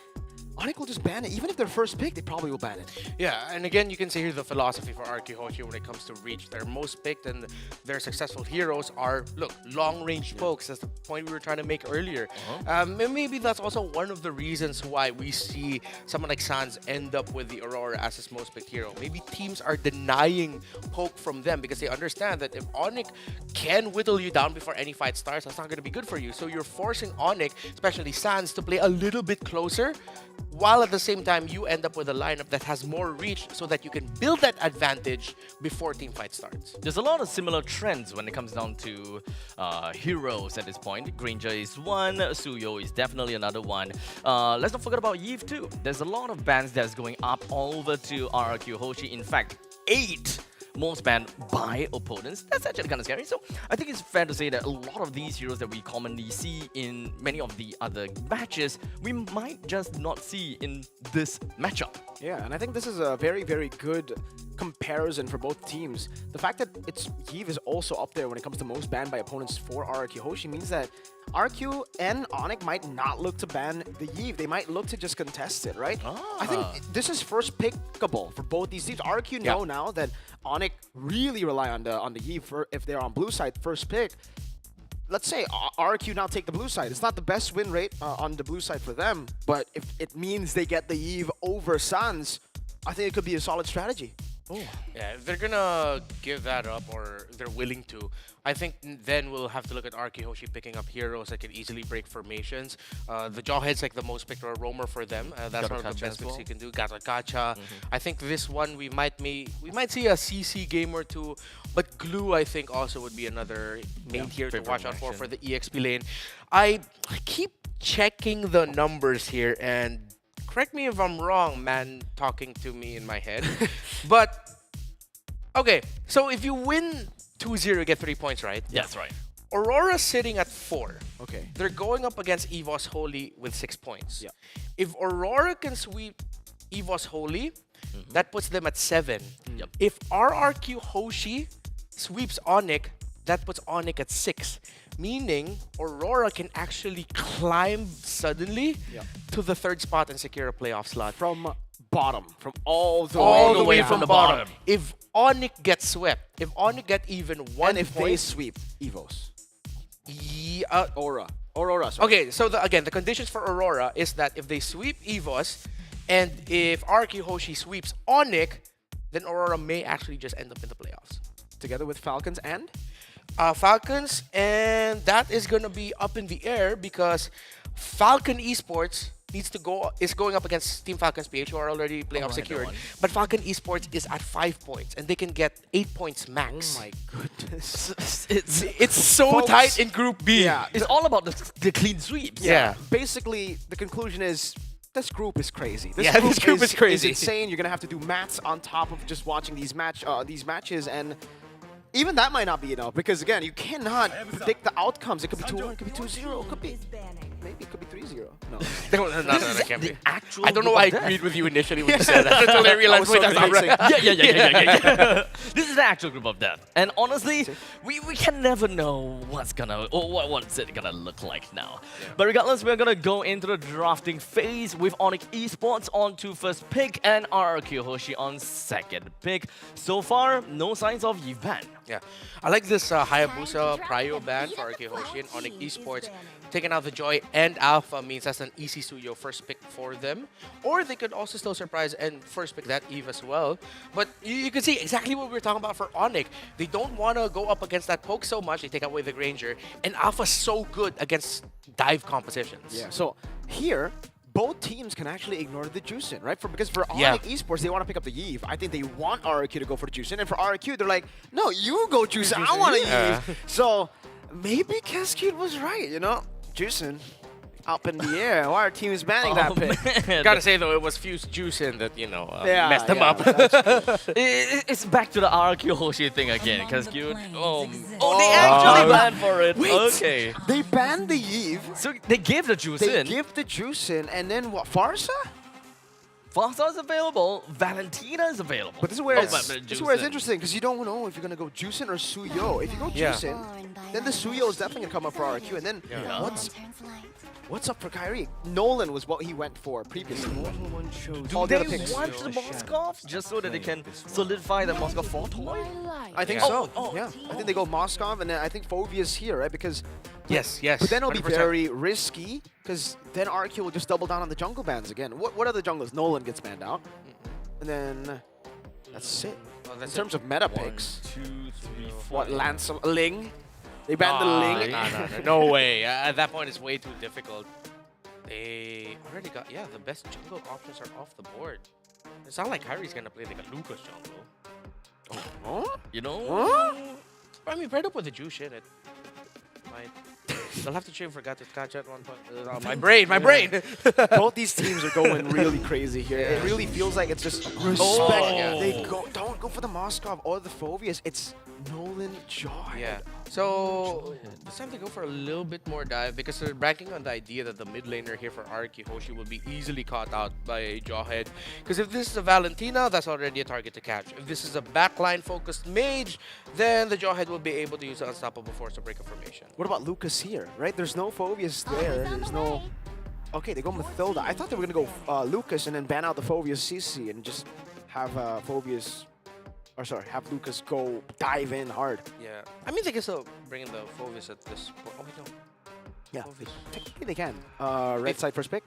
ONIC will just ban it. Even if they're first pick, they probably will ban it. Yeah, and again, you can see here the philosophy for RRQ Hoshi when it comes to reach. Their most picked and their successful heroes are, look, long-range pokes. That's the point we were trying to make earlier. And maybe that's also one of the reasons why we see someone like Sans end up with the Aurora as his most picked hero. Maybe teams are denying poke from them because they understand that if ONIC can whittle you down before any fight starts, that's not going to be good for you. So you're forcing ONIC, especially Sans, to play a little bit closer, while at the same time you end up with a lineup that has more reach so that you can build that advantage before team fight starts. There's a lot of similar trends when it comes down to heroes at this point. Granger is one, Suyo is definitely another one. Let's not forget about Yves too. There's a lot of bans that's going up over to RRQ Hoshi. In fact, 8 most banned by opponents. That's actually kind of scary. So I think it's fair to say that a lot of these heroes that we commonly see in many of the other matches, we might just not see in this matchup. Yeah, and I think this is a very, very good comparison for both teams. The fact that Yves is also up there when it comes to most banned by opponents for RRQ Hoshi means that RQ and ONIC might not look to ban the Yves. They might look to just contest it, right? I think this is first pickable for both these teams. RQ know now that ONIC really rely on the Yves if they're on blue side first pick. Let's say RQ now take the blue side. It's not the best win rate on the blue side for them, but if it means they get the Yves over Sans, I think it could be a solid strategy. Yeah, if they're gonna give that up or they're willing to, I think then we'll have to look at RRQ Hoshi picking up heroes that can easily break formations. The Jawhead's like the most picked roamer for them. That's one of the best picks you can do. Gatakacha. I think this one we might see a CC game or two, but Glue I think also would be another main tier to watch out for the EXP lane. I keep checking the numbers here, and correct me if I'm wrong, man talking to me in my head. But, okay, so if you win 2-0, you get 3 points, right? That's right. Aurora's sitting at 4. Okay. They're going up against EVOS Holy with 6 points. Yeah. If Aurora can sweep EVOS Holy, that puts them at 7. Yep. If RRQ Hoshi sweeps ONIC, that puts ONIC at 6. Meaning, Aurora can actually climb suddenly to the 3rd spot and secure a playoff slot. From bottom. From all the way from the bottom. If ONIC gets swept, if ONIC get even 1 and if point, they sweep EVOS. Aurora. Sorry. Okay, so again, the conditions for Aurora is that if they sweep EVOS, and if RQ Hoshi sweeps ONIC, then Aurora may actually just end up in the playoffs. Together with Falcons and? Falcons, and that is gonna be up in the air because Falcon Esports is going up against Team Falcons PH, who are already playoff secured. But Falcon Esports is at 5 points, and they can get 8 points max. Oh my goodness. It's so Folks, tight in Group B. Yeah, It's all about the clean sweeps. Yeah. Basically, the conclusion is this group is crazy. This Yeah, this group is crazy. Is insane. You're gonna have to do maths on top of just watching these matches, and even that might not be enough because again, you cannot predict the outcomes. It could be 2-1, it could be 2-0, it could be maybe it could be 3-0. No, no, that can't be. Actual I don't know group why I of death. agreed with you initially when you said that until I realized wait, that's not right. Yeah. This is the actual group of death. And honestly, we can never know what's it gonna look like now. But regardless, we're gonna go into the drafting phase with ONIC Esports on to first pick and RRQ Hoshi on second pick. So far, no signs of Yi ban. Yeah, I like this Hayabusa Prio ban for RK Hoshi and ONIC Esports. Taking out the Joy and Alpha means that's an easy Suyo first pick for them. Or they could also still surprise and first pick that Eve as well. But you can see exactly what we were talking about for ONIC. They don't want to go up against that poke so much. They take away the Granger. And Alpha's so good against dive compositions. Yeah, so here, both teams can actually ignore the Juicin, right? Because for ONIC Esports, they want to pick up the Eve. I think they want RRQ to go for the Juicin. And for RRQ, they're like, no, you go Juicin. I want a Eve. So maybe Cascade was right, you know? Juicin up in the air. Why are teams banning that pick? Gotta say though, it was Fuse Juicin that, you know, messed them up. It's back to the RQ Hoshi thing again, because they actually banned for it. Wait, okay. They banned the Eve. So they gave the juice They in. give the Juicin, and then what? Farsa? Farsa is available. Valentina is available. But this is where this is where it's interesting because you don't know if you're gonna go Juicin or Suyo. If you go Juicin, then the Suyo is definitely gonna come up for RQ. And then what's up for Kyrie? Nolan was what he went for previously. Do they want the Moskov just so that they can solidify the Moskov 4 toy? I think so. Yeah, I think they go Moskov, and then I think Phovea's here, right? Because yes. But then it'll be 100%. very risky because then RQ will just double down on the jungle bans again. What other junglers? Nolan gets banned out, and then that's it. In terms of meta picks, 1, 2, 3, 4. what Lance Ling? They banned the Ling. No way. At that point, it's way too difficult. They already got, the best jungle options are off the board. It's not like Kyrie's gonna play like a Lucas jungle. Huh? You know? Huh? I mean, right up with the juice in it. They'll have to train for Gato Kacha at one point. My brain! Both these teams are going really crazy here. It really feels like it's just respect. They don't go for the Moskov or the Phoveas. It's Nolan Joy. Yeah. So it's time to go for a little bit more dive because they're banking on the idea that the mid laner here for Arki Hoshi will be easily caught out by a Jawhead. Because if this is a Valentina, that's already a target to catch. If this is a backline focused mage, then the Jawhead will be able to use the unstoppable force to break a formation. What about Lucas here, right? There's no Phoveas there. There's no... Okay, they go Mathilda. I thought they were going to go Lucas and then ban out the Phoveas CC and just have Phoveas... Or sorry, have Lucas go dive in hard. Yeah. I mean, they can still bring in the Phoveas at this point. Oh, wait, no. Yeah, Phoveas. technically they can. Red side first pick.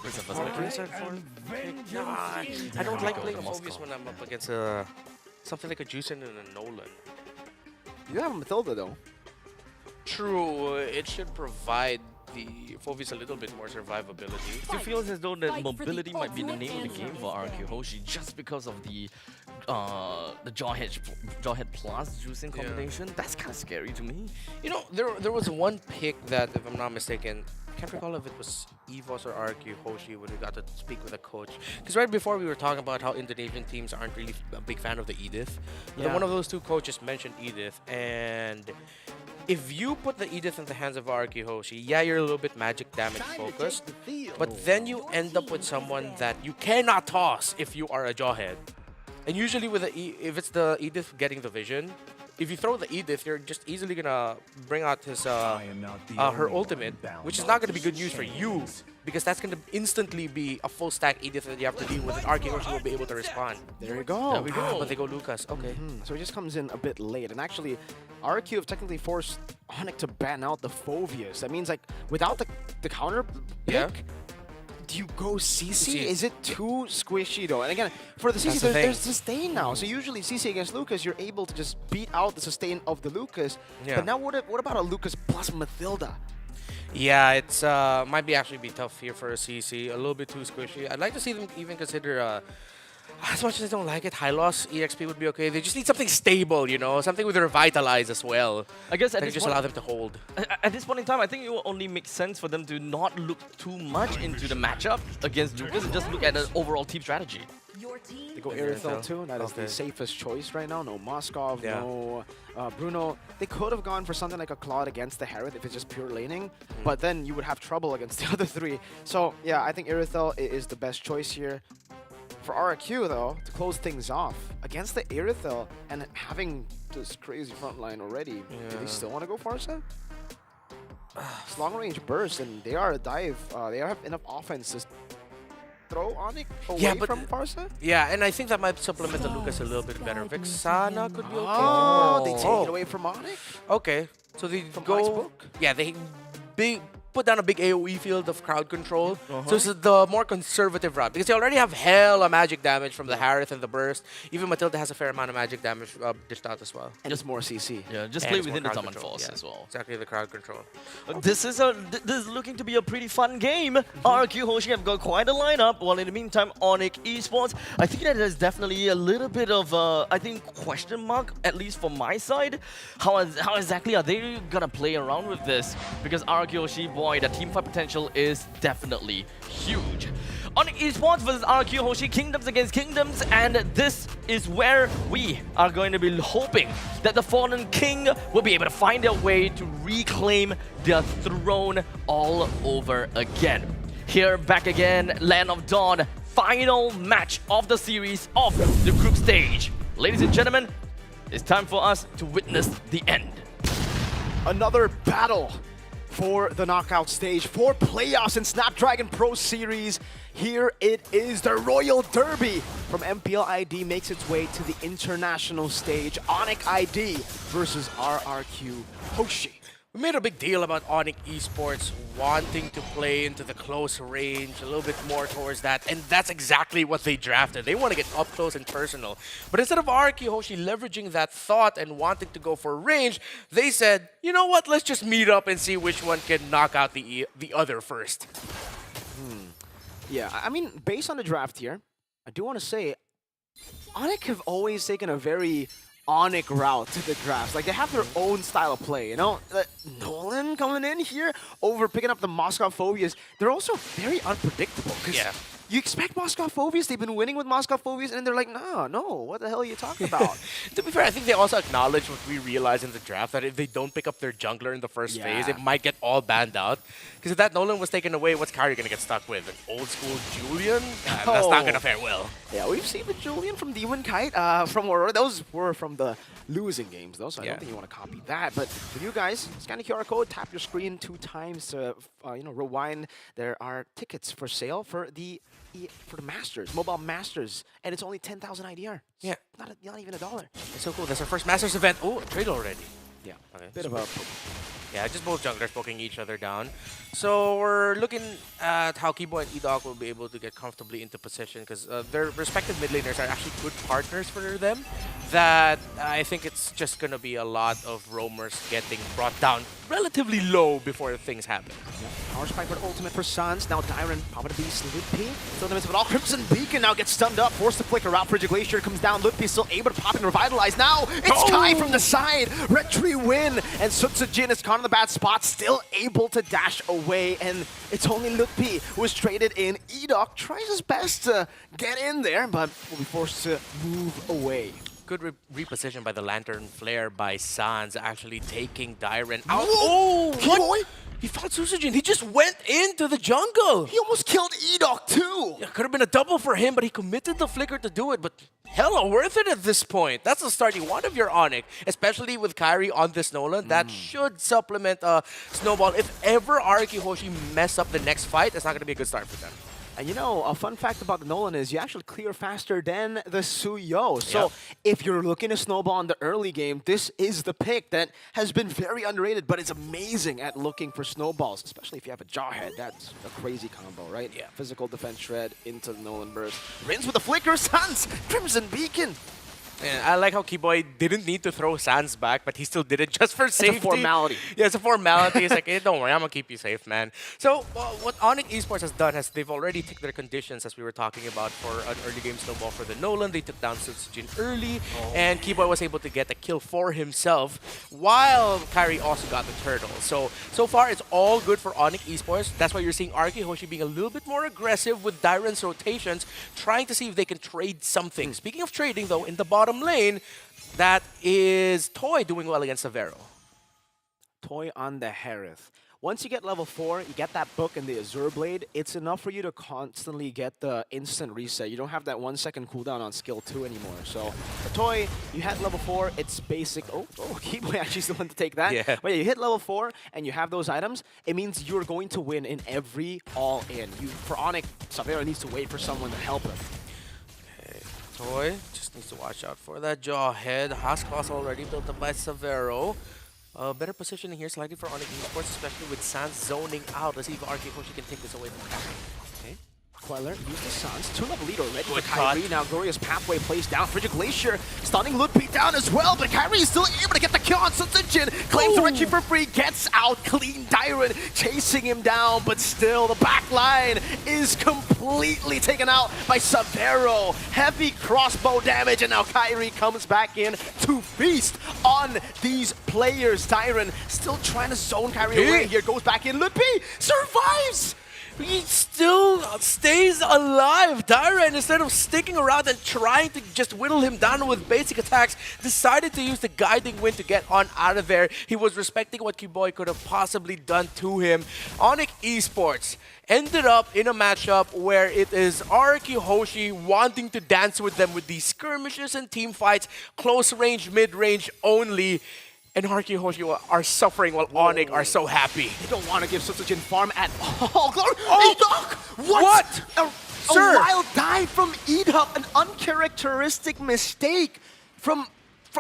Red side for pick. Nah, I don't like playing a Phoveas when I'm up against something like a Juicin and a Nolan. You have a Mathilda though. True, it should provide the Phoveas a little bit more survivability. It feels as though that mobility might be the name of the game for RQ Hoshi just because of the Jawhead plus juicing combination. That's kind of scary to me. You know, there was one pick that, if I'm not mistaken, I can't recall if it was EVOS or RQ Hoshi when we got to speak with a coach. Because right before we were talking about how Indonesian teams aren't really a big fan of the Edith. But then one of those two coaches mentioned Edith, and if you put the Edith in the hands of RQ Hoshi, yeah, you're a little bit magic damage focused, but then you end up with someone that you cannot toss if you are a Jawhead. And usually with if it's the Edith getting the vision, if you throw the Edith, you're just easily gonna bring out his her ultimate, which is not gonna be good news for you, because that's gonna instantly be a full stack Edith that you have to deal with, and RK Hoshi will be able to respond. There you go. There we go. But they go Lucas. Okay. So he just comes in a bit late, and actually, RQ have technically forced ONIC to ban out the Phoveas. That means like without the counter pick, do you go CC? CC. Is it too squishy though? And again, for the CC, there's sustain now. So usually CC against Lucas, you're able to just beat out the sustain of the Lucas. Yeah. But now what about a Lucas plus Mathilda? Yeah, it's might be actually be tough here for a CC. A little bit too squishy. I'd like to see them even consider. As much as I don't like it, high loss EXP would be okay. They just need something stable, you know, something with revitalize as well. I guess that can just allow them to hold. At this point in time, I think it will only make sense for them to not look too much into the matchup against Lucas and just look at the overall team strategy. They go Irithel too. That is the safest choice right now. No Moskov, no Bruno. They could have gone for something like a Claude against the Harith if it's just pure laning, but then you would have trouble against the other three. So yeah, I think Irithel is the best choice here. For RQ though, to close things off against the Irithel and having this crazy front line already, do they still want to go Farsa? It's long range burst and they are a dive. They have enough offense to throw ONIC away from Farsa? Yeah, and I think that might supplement the Lucas a little bit better. Vixana could be okay. Oh, they take it away from ONIC? Okay, so they go. Yeah, they put down a big AoE field of crowd control. So it's the more conservative route because they already have hella magic damage from the Harith and the burst. Even Matilda has a fair amount of magic damage dished out as well. And just more CC. Yeah, just play within the summon force as well. Exactly, the crowd control. This is looking to be a pretty fun game. RQ Hoshi have got quite a lineup. While in the meantime, ONIC Esports, I think that there's definitely a little bit of I think question mark, at least from my side. How exactly are they gonna play around with this? Because RQ Hoshi, boy, the team fight potential is definitely huge. On Esports versus RQ Hoshi, Kingdoms against Kingdoms, and this is where we are going to be hoping that the Fallen King will be able to find their way to reclaim their throne all over again. Here, back again, Land of Dawn, final match of the series of the group stage. Ladies and gentlemen, it's time for us to witness the end. Another battle for the knockout stage, for playoffs in Snapdragon Pro Series. Here it is, the Royal Derby from MPL ID makes its way to the international stage. ONIC ID versus RRQ Hoshi. We made a big deal about ONIC Esports wanting to play into the close range, a little bit more towards that, and that's exactly what they drafted. They want to get up close and personal. But instead of RQ Hoshi leveraging that thought and wanting to go for range, they said, you know what, let's just meet up and see which one can knock out the other first. Yeah, I mean, based on the draft here, I do want to say, ONIC have always taken a very ONIC route to the drafts. Like, they have their own style of play, you know? Nolan coming in here over picking up the Moscow Phobias. They're also very unpredictable. Yeah. You expect Moscow Phobias, they've been winning with Moscow Phobias, and they're like, no, what the hell are you talking about? To be fair, I think they also acknowledge what we realized in the draft, that if they don't pick up their jungler in the first phase, it might get all banned out. Because if that Nolan was taken away, what's Kyrie going to get stuck with? An old school Julian? That's not going to fare well. Yeah, we've seen the Julian from Demon Kite, from Aurora. Those were from the losing games, though, so I don't think you want to copy that. But for you guys, scan the QR code, tap your screen 2 times to rewind. There are tickets for sale for the Masters, Mobile Masters, and it's only 10,000 IDR. Yeah. Not even $1. It's so cool. That's our first Masters event. Oh, a trade already. Yeah, okay. Bit of a... Yeah, just both junglers poking each other down. So we're looking at how Kibo and Edog will be able to get comfortably into position because their respective mid laners are actually good partners for them. That I think it's just going to be a lot of roamers getting brought down relatively low before things happen. Yeah. Power Spike for the ultimate for Suns. Now Dyron, Papa the Beast, Ludpi. Still in the midst of it all. Crimson Beacon now gets stunned up. Forced to flicker out. Frigid Glacier comes down. Ludpi still able to pop and revitalize. Now it's Kai from the side. Red Tree win. And Sutsujin is caught in the bad spot. Still able to dash away. And it's only Ludpi who is traded in. Edok tries his best to get in there, but will be forced to move away. Good reposition by the Lantern Flare by Sans, actually taking Dyron out. Oh, what? He fought Susujin. He just went into the jungle. He almost killed Edok too. Yeah, could have been a double for him, but he committed the flicker to do it. But hella worth it at this point. That's the start you want of your ONIC, especially with Kyrie on this Nolan. That should supplement Snowball. If ever RQ Hoshi mess up the next fight, it's not going to be a good start for them. And you know, a fun fact about the Nolan is you actually clear faster than the Suyo. So if you're looking to snowball in the early game, this is the pick that has been very underrated, but it's amazing at looking for snowballs, especially if you have a Jawhead. That's a crazy combo, right? Yeah. Physical defense shred into the Nolan burst. Rins with a flicker, Sans, Crimson Beacon. And I like how Keyboy didn't need to throw Sans back, but he still did it just for safety. It's a formality. Yeah, it's a formality. It's like, hey, don't worry, I'm going to keep you safe, man. So what ONIC Esports has done is they've already ticked their conditions, as we were talking about, for an early game snowball for the Nolan. They took down Sutsujin early, and Keyboy was able to get a kill for himself, while Kyrie also got the turtle. So far, it's all good for ONIC Esports. That's why you're seeing RK Hoshi being a little bit more aggressive with Dyran's rotations, trying to see if they can trade something. Speaking of trading, though, in the bottom lane, that is Toy doing well against Severo. Toy on the Harith. Once you get level 4, you get that book and the Azure Blade, it's enough for you to constantly get the instant reset. You don't have that 1 second cooldown on skill 2 anymore. So, for Toy, you had level 4, it's basic. Oh, Keyboy actually still went to take that. Yeah. But yeah, you hit level 4 and you have those items, it means you're going to win in every all-in. For ONIC, Severo needs to wait for someone to help him. Toy just needs to watch out for that Jawhead. Haskell's already built up by Severo. Better positioning here slightly for ONIC Esports, especially with Sans zoning out. Let's see if RK Hoshi can take this away from Kyrie. Okay. Queller use the Suns. 2-level lead already for Kyrie. Now Glorious Pathway plays down. Frigid Glacier stunning Ludwig down as well, but Kyrie is still able to get the kill on Sutsujin. Claims the Richie for free, gets out clean. Dyran chasing him down, but still the back line is completely taken out by Severo. Heavy crossbow damage, and now Kyrie comes back in to feast on these players. Dyran still trying to zone Kyrie away here. Goes back in. Ludwig survives! He still stays alive. Dyran, instead of sticking around and trying to just whittle him down with basic attacks, decided to use the guiding wind to get on out of there. He was respecting what Keyboy could have possibly done to him. ONIC Esports ended up in a matchup where it is RK Hoshi wanting to dance with them with these skirmishes and team fights, close range, mid range only. And RK Hoshi are suffering while ONIC are so happy. They don't want to give Sutsujin farm at all. Edok! What? A wild dive from Edok, an uncharacteristic mistake from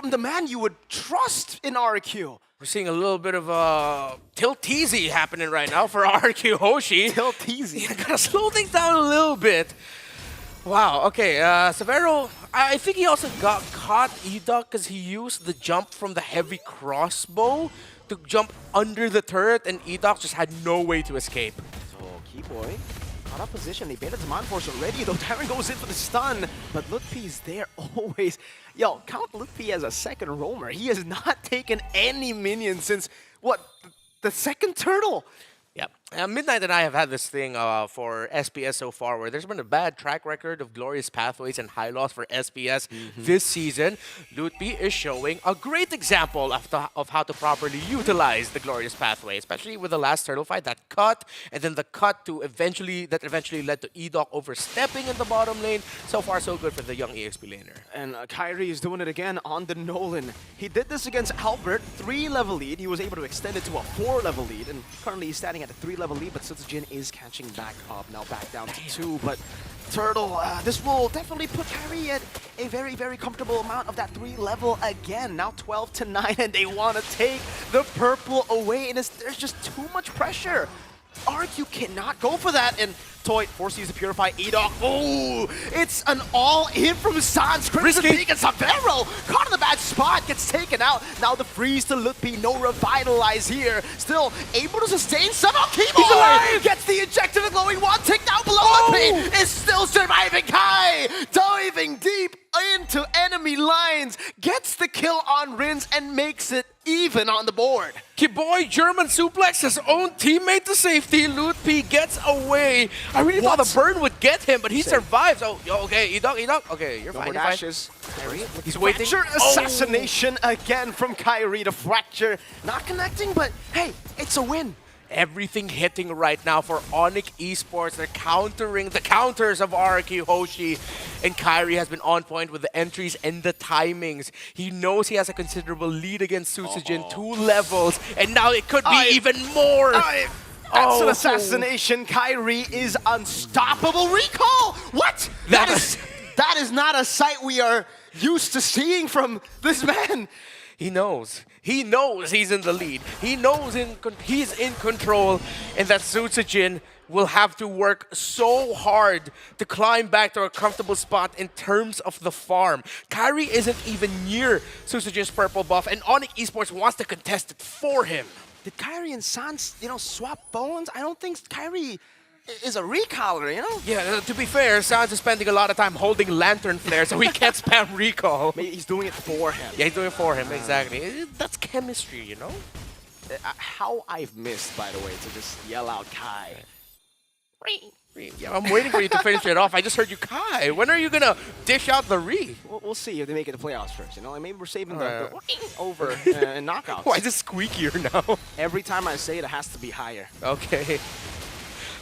the man you would trust in RQ. We're seeing a little bit of a tilt-teasy happening right now for RK Hoshi. Tilt-teasy. Gotta slow things down a little bit. Wow, okay, Severo, I think he also got caught, Edok, because he used the jump from the heavy crossbow to jump under the turret, and Edok just had no way to escape. So, Keyboy caught up position. They baited the Mind Force already, though Darren goes in for the stun, but Lutpi's there always. Yo, count Lutpi as a second roamer. He has not taken any minions since, what, the second turtle? Yep. Midnight and I have had this thing for SPS so far where there's been a bad track record of Glorious Pathways and high loss for SPS this season. Lutpi is showing a great example of how to properly utilize the Glorious Pathway, especially with the last turtle fight, that cut, and then the cut that eventually led to Edok overstepping in the bottom lane. So far, so good for the young EXP laner. And Kyrie is doing it again on the Nolan. He did this against Albert, 3-level lead. He was able to extend it to a 4-level lead, and currently he's standing at a 3-level lead, but Sutsujin is catching back up. Now back down to 2, but Turtle, this will definitely put Kyrie at a very, very comfortable amount of that 3-level again. Now 12-9, and they want to take the purple away, and there's just too much pressure. RQ cannot go for that, and Toy forces you to purify Edok. Oh, it's an all-in from Sans. Crimson Peak and Severo caught in the bad spot, gets taken out. Now the freeze to Lutpi, no revitalize here. Still able to sustain somehow. Keyboy gets the ejector, the glowing one tick down below. Lutpi is still surviving. Kai diving deep into enemy lines, gets the kill on Rins and makes it even on the board. Keyboy German suplex his own teammate to safety. Lutpi gets away. I really thought the burn would get him, but he survives. Oh, okay, Edok. Okay, you're fine. Dashes. He's waiting. Fracture assassination again from Kyrie. The fracture not connecting, but hey, it's a win. Everything hitting right now for ONIC Esports. They're countering the counters of RQ Hoshi. And Kyrie has been on point with the entries and the timings. He knows he has a considerable lead against Sutsujin, 2 levels. And now it could be even more. That's an assassination. Kyrie is unstoppable. Recall! What? That is not a sight we are used to seeing from this man. He knows. He knows he's in the lead. He knows he's in control, and that Sutsujin will have to work so hard to climb back to a comfortable spot in terms of the farm. Kyrie isn't even near Sutsujin's purple buff, and ONIC Esports wants to contest it for him. Did Kyrie and Sans, swap phones? I don't think Kyrie is a recaller, Yeah, to be fair, Sans is spending a lot of time holding Lantern Flare, so he can't spam recall. Maybe he's doing it for him. Yeah, he's doing it for him, exactly. That's chemistry, How I've missed, by the way, to just yell out Kai. Yeah, I'm waiting for you to finish it off. I just heard you, Kai. When are you going to dish out the re? We'll see if they make it to playoffs first. Like maybe we're saving the over in knockouts. Why is it squeakier now? Every time I say it has to be higher. Okay.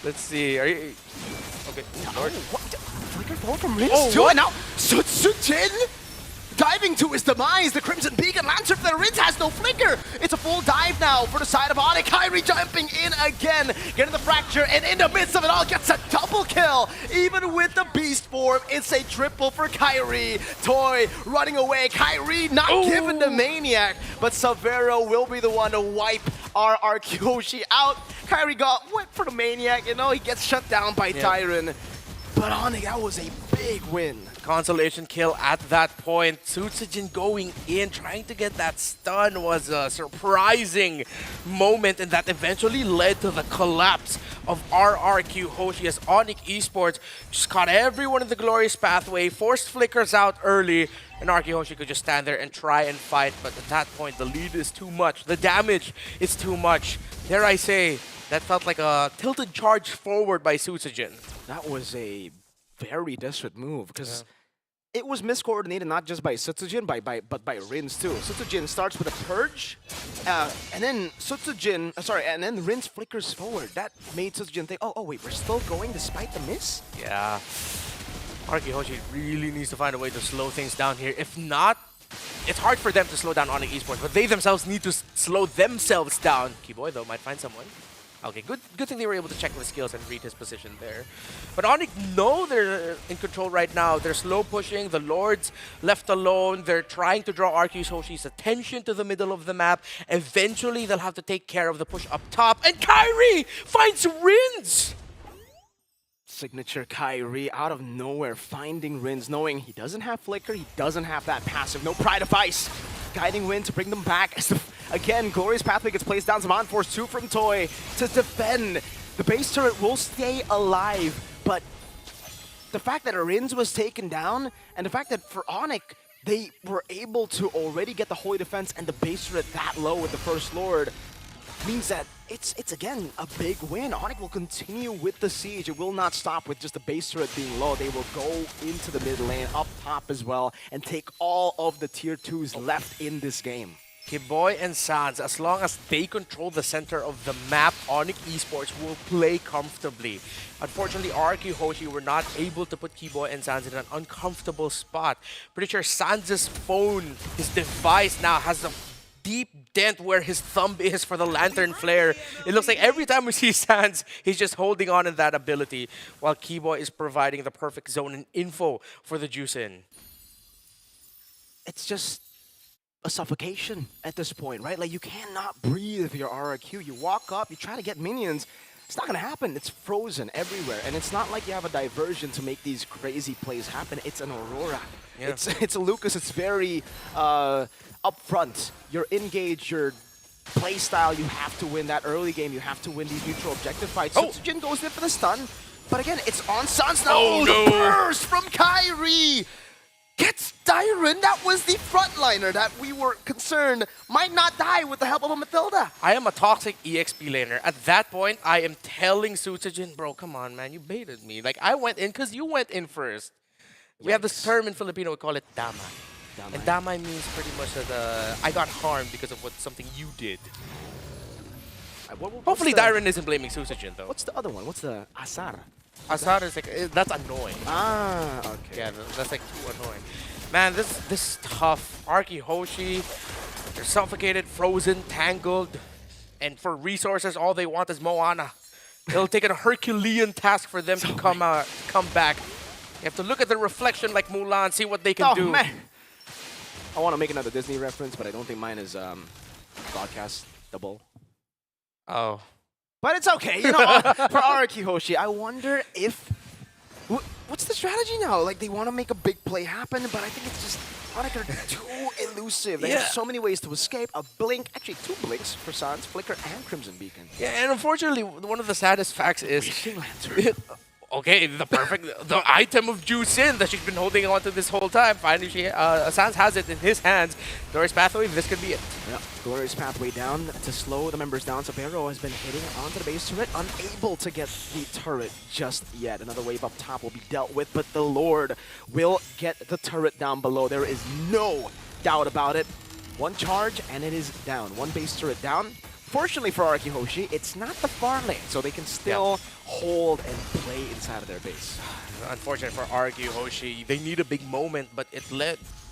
Let's see. Are you... Okay. What? Flicker forward from Rince too. And now Sutsujin diving to his demise. The Crimson Beacon Lancer for the Rince has no flicker. It's a full dive now for the side of ONIC. Kyrie jumping in again, getting the fracture, and in the midst of it all gets a double kill. Even with the beast form, it's a triple for Kyrie. Toy running away. Kyrie not given the Maniac, but Savero will be the one to wipe our Kyoshi out. Kyrie got went for the Maniac, he gets shut down by Tyron. But ONIC, that was a big win. Consolation kill at that point. Sutsujin going in, trying to get that stun was a surprising moment, and that eventually led to the collapse of RRQ Hoshi as ONIC Esports just caught everyone in the glorious pathway, forced flickers out early, and RRQ Hoshi could just stand there and try and fight, but at that point the lead is too much, the damage is too much. Dare I say, that felt like a tilted charge forward by Sutsujin. That was a very desperate move because it was miscoordinated not just by Sutsujin, but by Rince too. Sutsujin starts with a purge, and then and then Rince flickers forward. That made Sutsujin think, oh wait, we're still going despite the miss? Yeah. RRQ Hoshi really needs to find a way to slow things down here. If not, it's hard for them to slow down ONIC Esports, but they themselves need to slow themselves down. Keyboy though might find someone. Okay, good thing they were able to check the skills and read his position there. But ONIC know they're in control right now. They're slow pushing, the Lords left alone. They're trying to draw RRQ Hoshi's attention to the middle of the map. Eventually, they'll have to take care of the push up top. And Kyrie finds Rince! Signature Kyrie out of nowhere finding Rince, knowing he doesn't have flicker, he doesn't have that passive, no Pride of Ice. Guiding Wind to bring them back. Again, Glorious Pathway gets placed down. Zaman Force 2 from Toy to defend. The base turret will stay alive, but the fact that Rince was taken down, and the fact that for ONIC, they were able to already get the Holy Defense and the base turret that low with the First Lord, means that it's again a big win. ONIC will continue with the siege. It will not stop with just the base turret being low. They will go into the mid lane, up top as well, and take all of the tier 2s left in this game. Keyboy and Sans, as long as they control the center of the map, ONIC Esports will play comfortably. Unfortunately, RRQ Hoshi were not able to put Keyboy and Sans in an uncomfortable spot. Pretty sure Sans' phone, his device now has a deep dent where his thumb is for the Lantern Flare. It looks like every time we see Sans, he's just holding on to that ability, while Keyboy is providing the perfect zone and info for the juice in. It's just a suffocation at this point, right? Like, you cannot breathe if you're RRQ. You walk up, you try to get minions. It's not going to happen. It's frozen everywhere. And it's not like you have a diversion to make these crazy plays happen. It's an Aurora. Yeah. It's a Lucas. It's very upfront. You're engaged, your play style, you have to win that early game. You have to win these neutral objective fights. Sutsujin goes in for the stun. But again, it's on Sans now. Oh, no. The burst from Kyrie gets Dyron. That was the frontliner that we were concerned might not die with the help of a Matilda. I am a toxic EXP laner. At that point, I am telling Sutsujin, bro, come on, man, you baited me. Like, I went in because you went in first. We have this term in Filipino, we call it damay. And damay means pretty much that I got harmed because of something you did. Hopefully Dyron isn't blaming Sutsujin, though. What's the other one? What's the Asar? Asar is like, that's annoying. Ah, okay. Yeah, that's like too annoying. Man, this is tough. RRQ Hoshi, they're suffocated, frozen, tangled, And for resources, all they want is Moana. It'll take a Herculean task for them to come back. You have to look at the reflection like Mulan, see what they can do. Man. I want to make another Disney reference, but I don't think mine is broadcastable. Oh. But it's okay. You know, for Araki Hoshi, I wonder if... What's the strategy now? Like, they want to make a big play happen, but I think it's just... ONIC are too elusive. They have so many ways to escape. A blink, actually 2 blinks for Sans, Flicker, and Crimson Beacon. Yeah, and unfortunately, one of the saddest facts is... Okay, the item of Juicin that she's been holding on to this whole time. Finally, Sans has it in his hands. Glorious Pathway, this could be it. Yeah, Glorious Pathway down to slow the members down. Sabero has been hitting onto the base turret, unable to get the turret just yet. Another wave up top will be dealt with, but the Lord will get the turret down below. There is no doubt about it. 1 charge, and it is down. 1 base turret down. Fortunately for Araki Hoshi, it's not the far lane, so they can still hold and play inside of their base. Unfortunate for Araki Hoshi, they need a big moment, but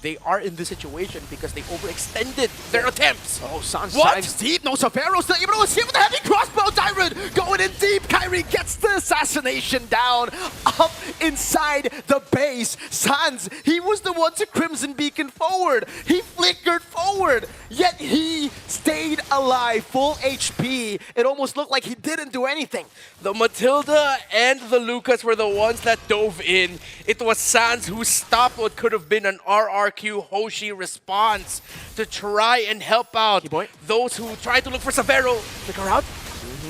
they are in this situation because they overextended their attempts. Oh, Sans dives deep. No, Savero still able to escape with a heavy crossbow. Dyron going in deep. Kyrie gets the assassination down up inside the base. Sans, he was the one to Crimson Beacon forward. He flickered forward, yet he stayed alive. Full HP. It almost looked like he didn't do anything. The Matilda and the Lucas were the ones that dove in. It was Sans who stopped what could have been an RRQ Hoshi response to try and help out those who tried to look for Savero. Flicker out.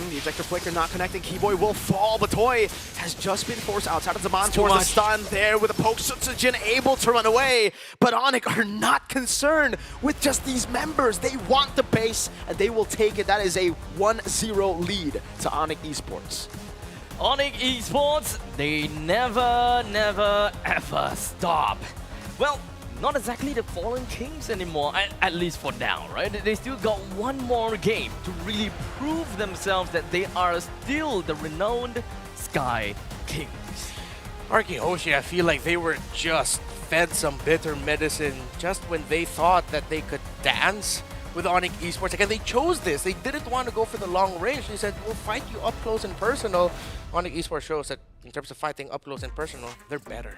The ejector flicker not connecting. Keyboy will fall, but Toy has just been forced outside of Zaman for the stun there with a poke. Sutsujin able to run away, but ONIC are not concerned with just these members. They want the base, and they will take it. That is a 1-0 lead to ONIC Esports. ONIC Esports, they never, ever stop. Well, not exactly the Fallen Kings anymore, at least for now, right? They still got one more game to really prove themselves that they are still the renowned Sky Kings. Araki Hoshi, I feel like they were just fed some bitter medicine just when they thought that they could dance with ONIC Esports. Again, they chose this. They didn't want to go for the long range. They said, we'll fight you up close and personal. ONIC Esports shows that in terms of fighting up close and personal, they're better.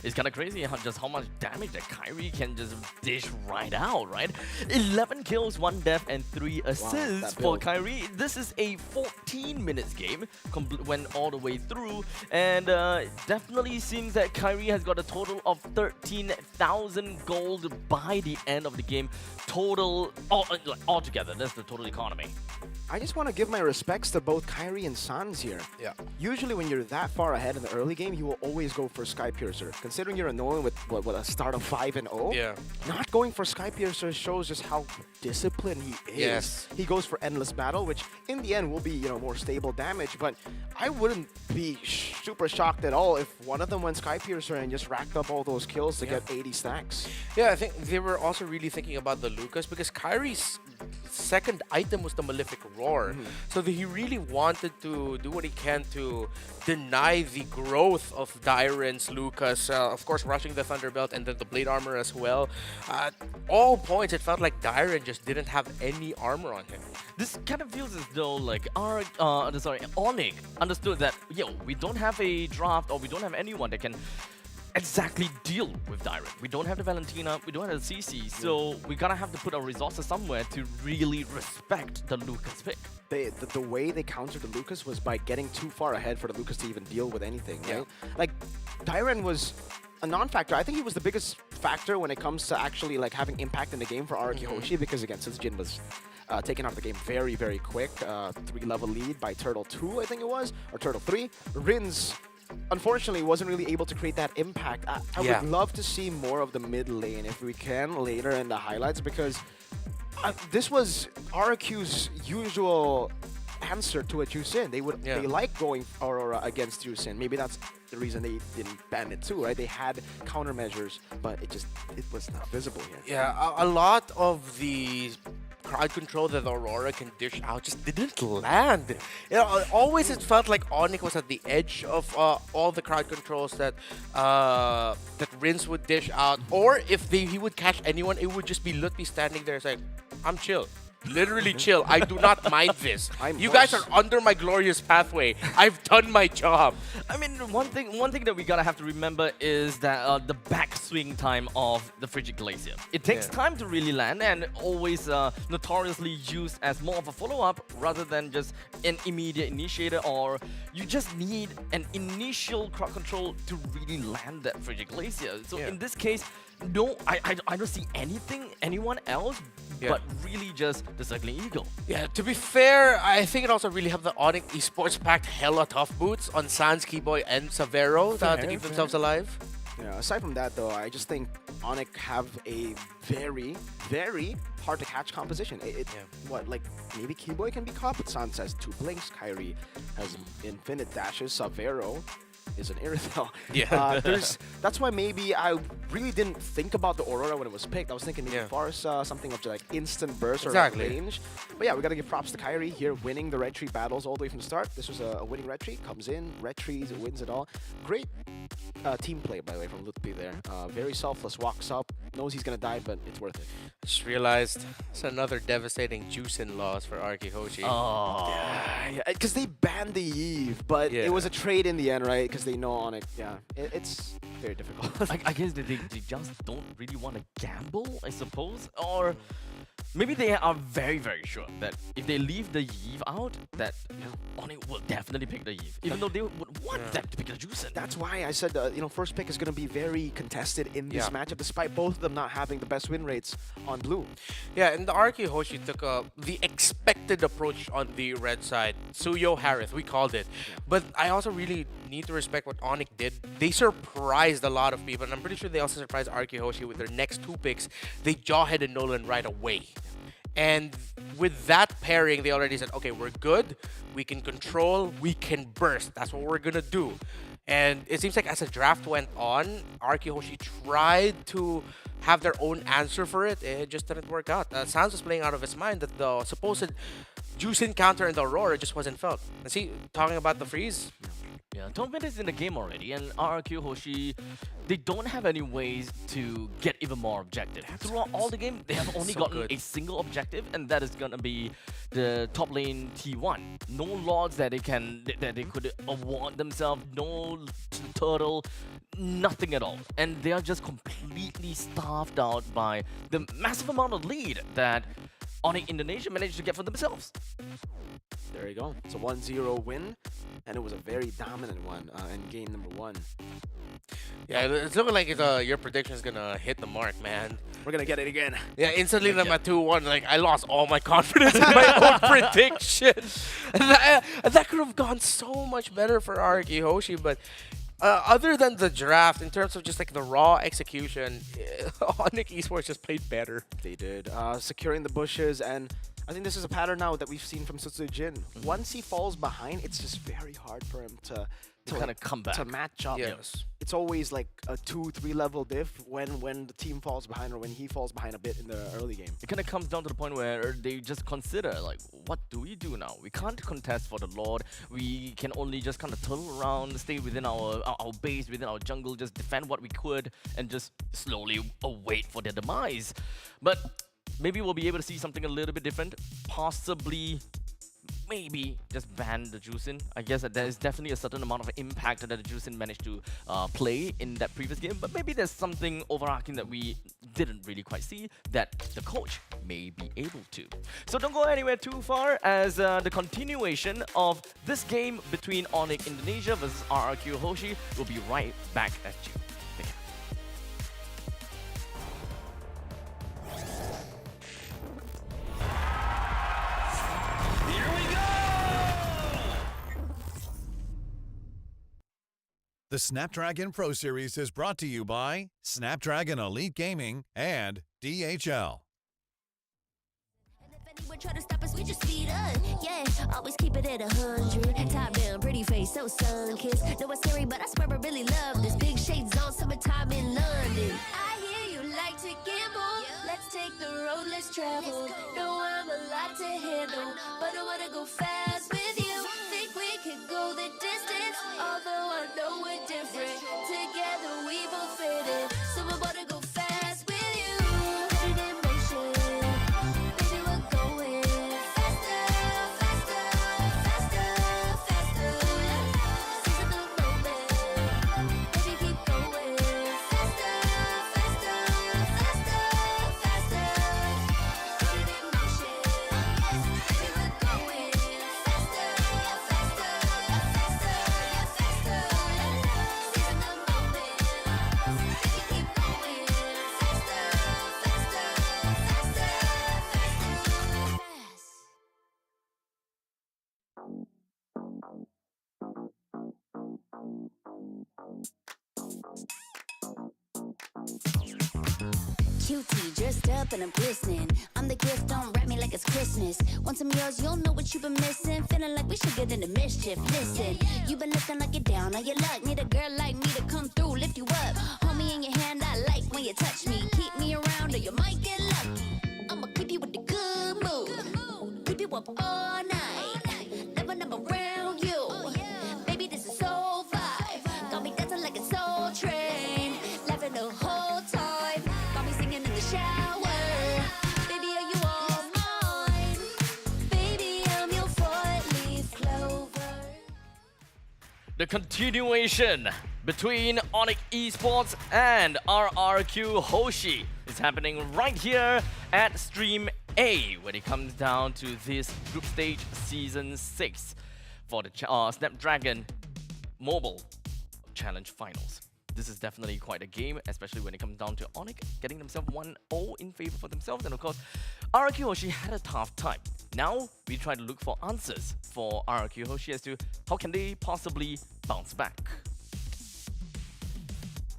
It's kind of crazy how much damage that Kyrie can just dish right out, right? 11 kills, 1 death, and 3 assists for Kyrie. This is a 14 minutes game, went all the way through, and definitely seems that Kyrie has got a total of 13,000 gold by the end of the game. Total, altogether, that's the total economy. I just want to give my respects to both Kyrie and Sans here. Yeah. Usually when you're that far ahead in the early game, you will always go for Sky Piercer. Considering you're a Nolan with a start of 5-0, yeah, not going for Sky Piercer shows just how disciplined he is. Yes. He goes for Endless Battle, which in the end will be, more stable damage, but I wouldn't be super shocked at all if one of them went Sky Piercer and just racked up all those kills to get 80 stacks. Yeah, I think they were also really thinking about the Lucas because Kyrie's second item was the Malefic Roar. So he really wanted to do what he can to deny the growth of Dyren's Lucas. Of course, rushing the Thunderbelt and then the Blade Armor as well. At all points, it felt like Dyren just didn't have any armor on him. This kind of feels as though like ONIC understood that, we don't have a draft or we don't have anyone that can exactly deal with Dyren. We don't have the Valentina, we don't have the CC, so we gotta have to put our resources somewhere to really respect the Lucas pick. The way they countered the Lucas was by getting too far ahead for the Lucas to even deal with anything, right? Like, Dyren was a non-factor. I think he was the biggest factor when it comes to actually having impact in the game for Araki Hoshi because, again, since Jin was taken out of the game very, very quick, 3-level lead by Turtle 2, I think it was, or Turtle 3. Rins unfortunately wasn't really able to create that impact. I would love to see more of the mid lane if we can later in the highlights because this was RQ's usual answer to a Juicin. They like going Aurora against Juicin. Maybe that's the reason they didn't ban it too, right? They had countermeasures, but it was not visible here. Yeah, a lot of the crowd control that Aurora can dish out just didn't land. Always it felt like ONIC was at the edge of all the crowd controls that Rins would dish out, or if he would catch anyone, it would just be Lutfi standing there. It's like, I'm chill. literally chill. I do not mind this. I'm You guys are worse. under my glorious pathway. I've done my job. I mean, one thing that we gotta have to remember is that the backswing time of the Frigid Glacier. It takes time to really land, and always notoriously used as more of a follow-up rather than just an immediate initiator, or you just need an initial crowd control to really land that Frigid Glacier. So in this case, no, I don't see anyone else, but really just the Circling Eagle. Yeah, to be fair, I think it also really helped the ONIC esports packed hella tough boots on Sans, Keyboy, and Savero to keep themselves alive. Yeah, aside from that, though, I just think ONIC have a very, very hard to catch composition. What, like, maybe Keyboy can be caught, but Sans has 2 blinks, Kyrie has infinite dashes, Savero is an Irithel. Yeah. That's why maybe I really didn't think about the Aurora when it was picked. I was thinking maybe Farsa, something of like instant burst or range. But yeah, we gotta give props to Kyrie here, winning the red tree battles all the way from the start. This was a winning red tree, comes in, red trees, it wins it all. Great team play, by the way, from Lutpi there. Very selfless, walks up, knows he's gonna die, but it's worth it. Just realized it's another devastating Juicin loss for Arky Hoshi. Oh. Yeah, because they banned the Eve, but it was a trade in the end, right? Because they know ONIC. Yeah, it's very difficult. I guess they just don't really want to gamble, I suppose, or maybe they are very, very sure that if they leave the Eve out, that ONIC will definitely pick the Eve, even though they would want them to pick the Juicin. That's why I said, first pick is going to be very contested in this matchup, despite both of them not having the best win rates on blue. Yeah, and the Arky Hoshi took the expected approach on the red side. Suyo Harith, we called it. But I also really need to respect what ONIC did. They surprised a lot of people, and I'm pretty sure they also surprised Arky Hoshi with their next 2 picks. They jawheaded Nolan right away. And with that pairing, they already said, okay, we're good. We can control. We can burst. That's what we're going to do. And it seems like as the draft went on, Arky Hoshi tried to have their own answer for it. It just didn't work out. Sans was playing out of his mind that the supposed Juicin counter in the Aurora just wasn't felt. And see, talking about the freeze, yeah, 12 minutes in the game already, and RRQ Hoshi, they don't have any ways to get even more objective. Throughout all the game, they have only gotten a single objective, and that is gonna be the top lane T1. No lords that they could award themselves, no turtle, nothing at all. And they are just completely starved out by the massive amount of lead that ONIC Indonesia managed to get for themselves. There you go. It's a 1-0 win, and it was a very dominant one in game number 1. Yeah, it's looking like your prediction is gonna hit the mark, man. We're gonna get it again. Yeah, instantly them at 2-1. Like, I lost all my confidence in my own prediction. That could have gone so much better for Arky Hoshi, but other than the draft, in terms of just like the raw execution, ONIC Esports just played better. They did. Securing the bushes, and I think this is a pattern now that we've seen from Suzu Jin. Once he falls behind, it's just very hard for him to kind of come back. To match up. Yes. It's always like a 2-3 level diff when the team falls behind or when he falls behind a bit in the early game. It kind of comes down to the point where they just consider, like, what do we do now? We can't contest for the Lord. We can only just kind of turtle around, stay within our base, within our jungle, just defend what we could, and just slowly await for their demise. But maybe we'll be able to see something a little bit different. Possibly, maybe just ban the Juicin. I guess that there is definitely a certain amount of impact that the Juicin managed to play in that previous game, but maybe there's something overarching that we didn't really quite see that the coach may be able to. So don't go anywhere too far, as the continuation of this game between ONIC Indonesia versus RRQ Hoshi will be right back at you. Take care. The Snapdragon Pro Series is brought to you by Snapdragon Elite Gaming and DHL. Anyone try to stop us, we just speed up. Yeah, always keep it at 100. Top down, pretty face, so sun-kissed. Know it's scary, but I swear I really love this. Big shades on, summertime in London. I hear you like to gamble. Let's take the road, let's travel. Know I'm a lot to handle, but I wanna go fast with you. Think we could go the distance, although I know we're different. Together we both fit in, so I wanna go fast with you. Put it in motion, baby, we're going. cutie, dressed up and I'm glistening. I'm the gift, don't wrap me like it's Christmas. Once I'm yours, you'll know what you've been missing. Feeling like we should get into mischief. Listen, you've been looking like you're down on your luck. Need a girl like me to come through, lift you up. Hold me in your hand, I like when you touch me. Keep me around or you might get lucky. I'ma keep you with the good mood. Keep you up all night. Never, never around you. Baby, this is so vibe. Got me dancing like a soul train. Laughing the whole time. Got me singing in the shower. Baby, are you all mine? Baby, I'm your four-leaf clover. The continuation between ONIC Esports and RRQ Hoshi is happening right here at Stream A when it comes down to this group stage Season 6 for the Snapdragon Mobile Challenge Finals. This is definitely quite a game, especially when it comes down to ONIC getting themselves 1-0 in favor for themselves. And of course, RRQ Hoshi had a tough time. Now, we try to look for answers for RRQ Hoshi as to how can they possibly bounce back.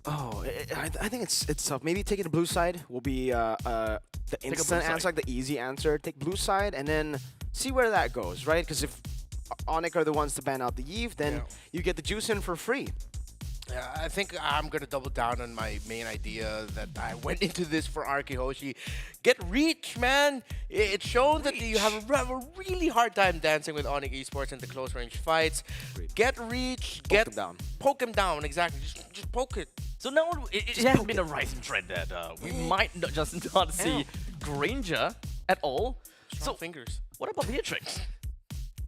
Oh, I think it's tough. Maybe taking the blue side will be the instant answer, like the easy answer. Take blue side and then see where that goes, right? Because if ONIC are the ones to ban out the Eve, then you get the juice in for free. Yeah, I think I'm going to double down on my main idea that I went into this for RRQ Hoshi. Get reach, man! It's shown that you have a really hard time dancing with ONIC Esports in the close range fights. Get reach, poke him down, exactly. Just poke it. So now it has been a rising trend that we might not see Granger at all. Strong fingers. What about Beatrix?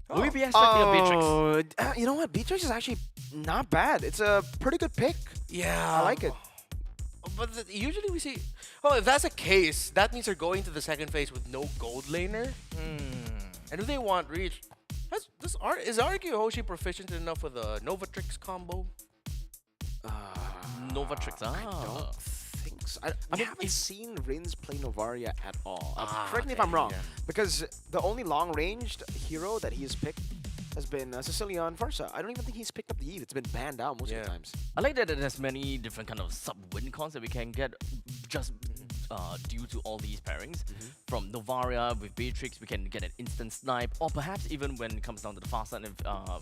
Will we be expecting a Beatrix? You know what? Beatrix is actually not bad. It's a pretty good pick. Yeah. I like it. But usually we see... Oh, if that's the case, that means they're going to the second phase with no gold laner. And if they want reach... Is RRQ Hoshi proficient enough with a Novatrix combo? Novatrix, I don't think so. I haven't seen Rins play Novaria at all. Correct me if I'm wrong. Because the only long-ranged hero that he has picked has been Sicilian Farsa. I don't even think he's picked up the Eve. It's been banned out most of the times. I like that there's many different kind of sub-win cons that we can get just due to all these pairings. From Novaria with Beatrix, we can get an instant snipe, or perhaps even when it comes down to the Farsa and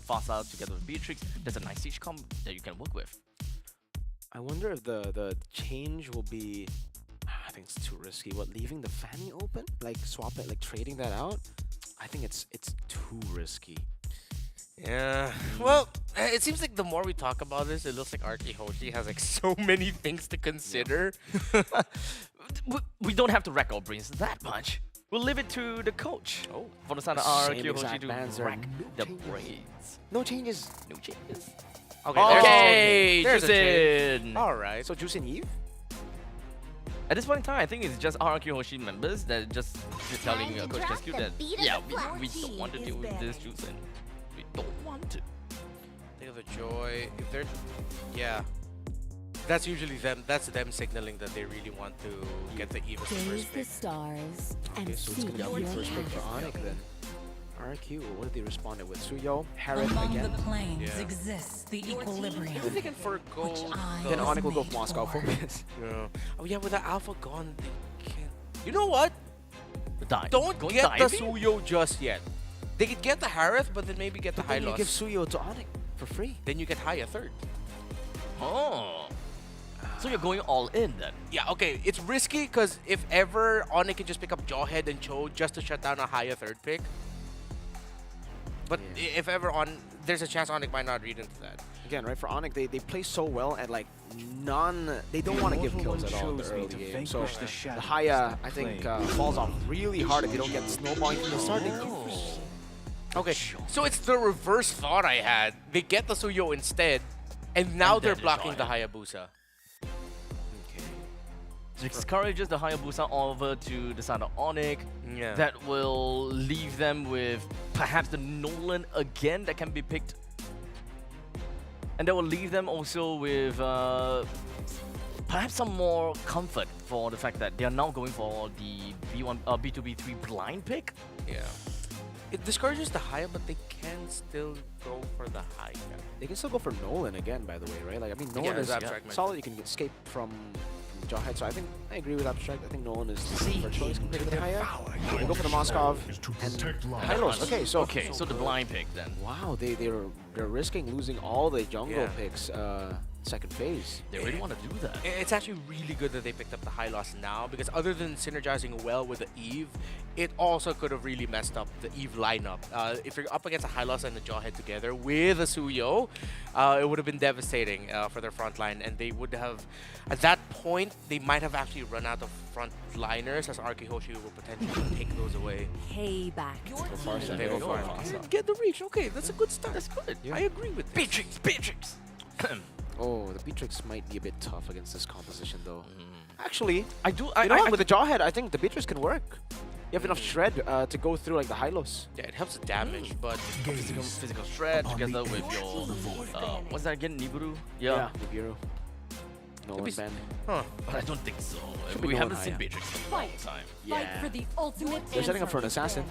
Farsa together with Beatrix, there's a nice siege comp that you can work with. I wonder if the change will be... I think it's too risky. What, leaving the Fanny open? Like swap it, like trading that out? I think it's too risky. Yeah. Well, it seems like the more we talk about this, it looks like RRQ Hoshi has like so many things to consider. We don't have to rack our brains that much. We'll leave it to the coach for the side of RRQ Hoshi to rack the brains. No changes. No changes. Okay, there's Juicin. All right. So Juicin Eve? At this point in time, I think it's just RRQ Hoshi members that just telling Coach Kescu that, yeah, we don't want to deal with this Juicin. We don't want to. Think of the joy. If they're... Yeah. That's usually them. That's them signaling that they really want to get the EVOS first pick. Stars Okay, so it's going to be first pick for ONIC then. RRQ, what did they respond with? Suyo, Harrod again? The planes exists the equilibrium. Maybe they can forgo... Then ONIC will go for Moscow focus. Yeah. Oh yeah, with the Alpha gone, they can't... You know what? Don't Going get the diving? Suyo just yet. They could get the Harith, but then maybe get the high Then you loss. give Suyo to ONIC for free. Then you get high a third. Oh. So you're going all in then? Yeah, okay. It's risky because if ever ONIC can just pick up Jawhead and Cho just to shut down a higher third pick. But if ever there's a chance ONIC might not read into that. Again, right, for ONIC, they play so well at like they don't want to give kills at all in the early game. So the Haya, I think, falls off really hard if they don't get snowballing from the start. Okay, so it's the reverse thought I had. They get the Suyo instead, and now they're blocking the Hayabusa. Discourages the Hayabusa over to the side of ONIC. Yeah. That will leave them with perhaps the Nolan again that can be picked. And that will leave them also with perhaps some more comfort for the fact that they are now going for the B2B3 blind pick. Yeah. It discourages the Haya, but they can still go for the Haya. They can still go for Nolan again, by the way, right? Like, I mean, Nolan is abstract solid. You can escape from Jawhead. So I think I agree with Abstract. I think Nolan is the safer choice compared to the Haya. We go for the Moskov and Hylos. Okay, so the blind pick then. Wow, they're risking losing all the jungle picks. Second phase. They really want to do that. It's actually really good that they picked up the Hylos now, because other than synergizing well with the Eve, it also could have really messed up the Eve lineup. If you're up against a Hylos and a Jawhead together with a Suyo, it would have been devastating for their front line, and they would have, at that point, they might have actually run out of front liners, as Arkihoshi will potentially take those away. Payback. They go Farsa. Get the reach. Okay, that's a good start. That's good. I agree with this. Beatrix. Oh, the Beatrix might be a bit tough against this composition, though. Actually, I do. You know what? With the Jawhead, I think the Beatrix can work. You have enough shred to go through like the Hylos. Yeah, it helps the damage, but Physical shred together with your what's that again? Niburu? Yeah. Nibiru. Nolan band. Huh. But I don't think so. Should be We Nolan haven't seen Haya. Beatrix in a long time. Fight for the ultimate They're setting up for an assassin.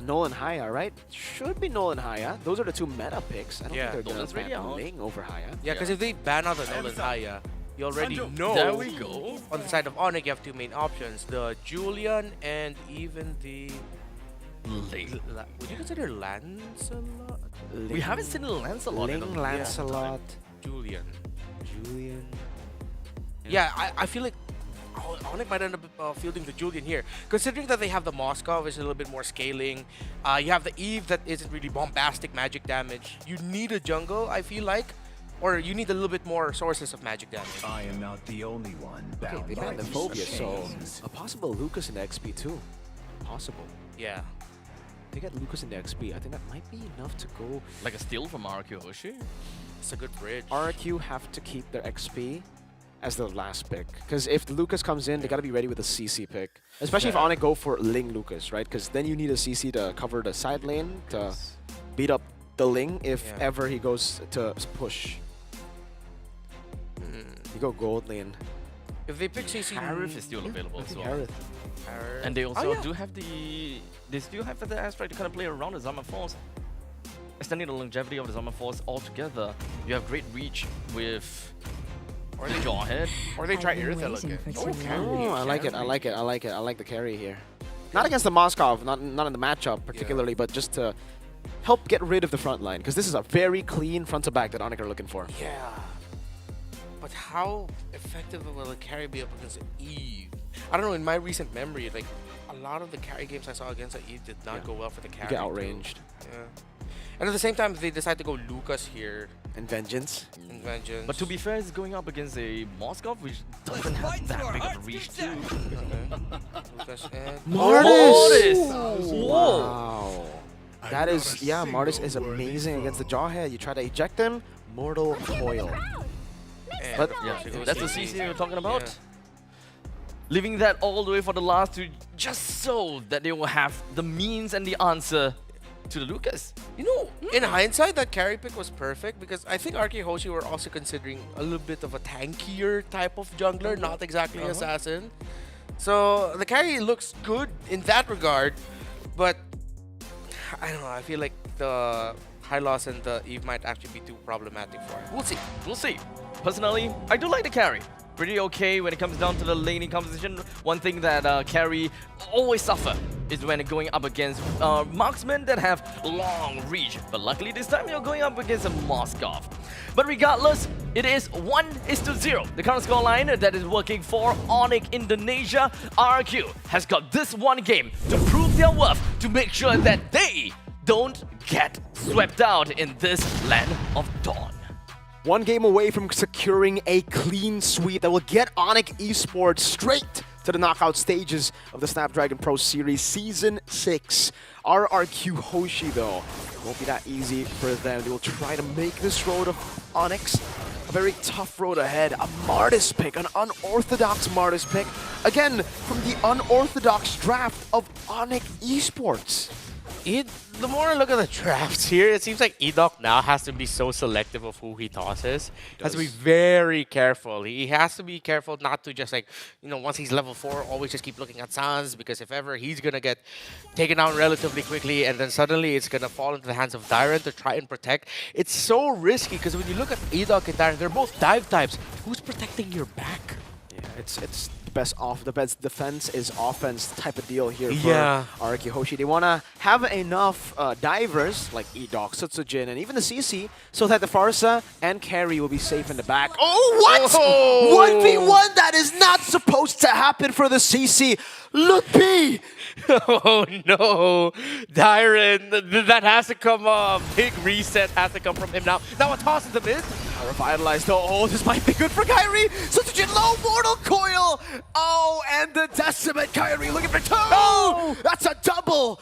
Nolan Haya, right? Should be Nolan Haya. Those are the two meta picks. I don't think they're Nolan's going really to out. ban Ling over Haya. Yeah, because if they ban out the Nolan Haya, you already know. There we go. On the side of ONIC, you have two main options: the Julian and even the. Would you consider Lancelot? We haven't seen Lancelot. Ling, Lancelot, Julian. Julian. Yeah, I feel like ONIC might end up fielding the Julian here. Considering that they have the Moskov, is a little bit more scaling. You have the Eve that isn't really bombastic magic damage. You need a jungle, I feel like. Or you need a little bit more sources of magic damage. I am not the only one. Okay, they banned the Phobia, so a possible Lucas in the XP too. Possible. Yeah. They get Lucas in the XP. I think that might be enough to go. Like a steal from Arkihoshi? It's a good bridge. RQ have to keep their XP as the last pick. Because if the Lucas comes in, they got to be ready with a CC pick. Especially if ONIC go for Ling Lucas, right? Because then you need a CC to cover the side lane to beat up the Ling if ever he goes to push. You go gold lane. If they pick CC, Harith is still available as well. Harith. And they also do have they still have the aspect to kind of play around the Zaman Force. Extending the longevity of the Zaman Force altogether. You have great reach with Jawhead. Or they try Irithel again. Oh, I like it. I like it. I like it. I like the carry here. Not against the Moskov, not in the matchup particularly, but just to help get rid of the front line. Because this is a very clean front to back that ONIC are looking for. Yeah. But how effective will a carry be up against an Eve? I don't know, in my recent memory, like, a lot of the carry games I saw against an Eve did not go well for the carry. You get outranged. Yeah. And at the same time, they decide to go Lucas here. And Vengeance. And Vengeance. But to be fair, it's going up against a Moskov, which doesn't have that big of a reach too. Lucas and... Martis! Whoa! Wow. That is, yeah, Martis is amazing against the Jawhead. You try to eject him, Mortal Coil. But yeah, that's the CC you're talking about. Leaving that all the way for the last two, just so that they will have the means and the answer to the Lucas. You know, in hindsight, that carry pick was perfect because I think Arkihoshi were also considering a little bit of a tankier type of jungler, not exactly assassin. So the carry looks good in that regard, but I don't know, I feel like the Hylos and the Eve might actually be too problematic for him. We'll see. We'll see. Personally, I do like the carry. Pretty okay when it comes down to the laning composition. One thing that carry always suffer is when going up against marksmen that have long reach. But luckily this time you're going up against a Moskov. But regardless, it is 1-0. The current scoreline that is working for ONIC Indonesia. RQ has got this one game to prove their worth, to make sure that they don't get swept out in this land of dawn. One game away from securing a clean sweep that will get ONIC Esports straight to the knockout stages of the Snapdragon Pro Series Season 6. RRQ Hoshi, though, won't be that easy for them. They will try to make this road of ONIX a very tough road ahead. A Martis pick, an unorthodox Martis pick. Again, from the unorthodox draft of ONIC Esports. The more I look at the drafts here, it seems like Edok now has to be so selective of who he tosses. Has to be very careful. He has to be careful not to just, like, you know, once he's level 4, always just keep looking at Sans, because if ever he's going to get taken down relatively quickly and then suddenly it's going to fall into the hands of Dyrant to try and protect. It's so risky because when you look at Edok and Dyrant, they're both dive types. Who's protecting your back? Yeah. It's the best defense is offense type of deal here for Yeah. Araki Hoshi. They want to have enough divers like Edok, Sutsujin, and even the CC so that the Farsa and carry will be safe in the back. Oh, what? Oh. 1v1? That is not supposed to happen for the CC. Lutpi! Oh no, Dyron, that has to come up. Big reset has to come from him now. Now a toss in the mid. Revitalized though. Oh, this might be good for Kyrie. Sutsujin low mortal coil. Oh, and the decimate Kyrie looking for two. Oh, that's a double.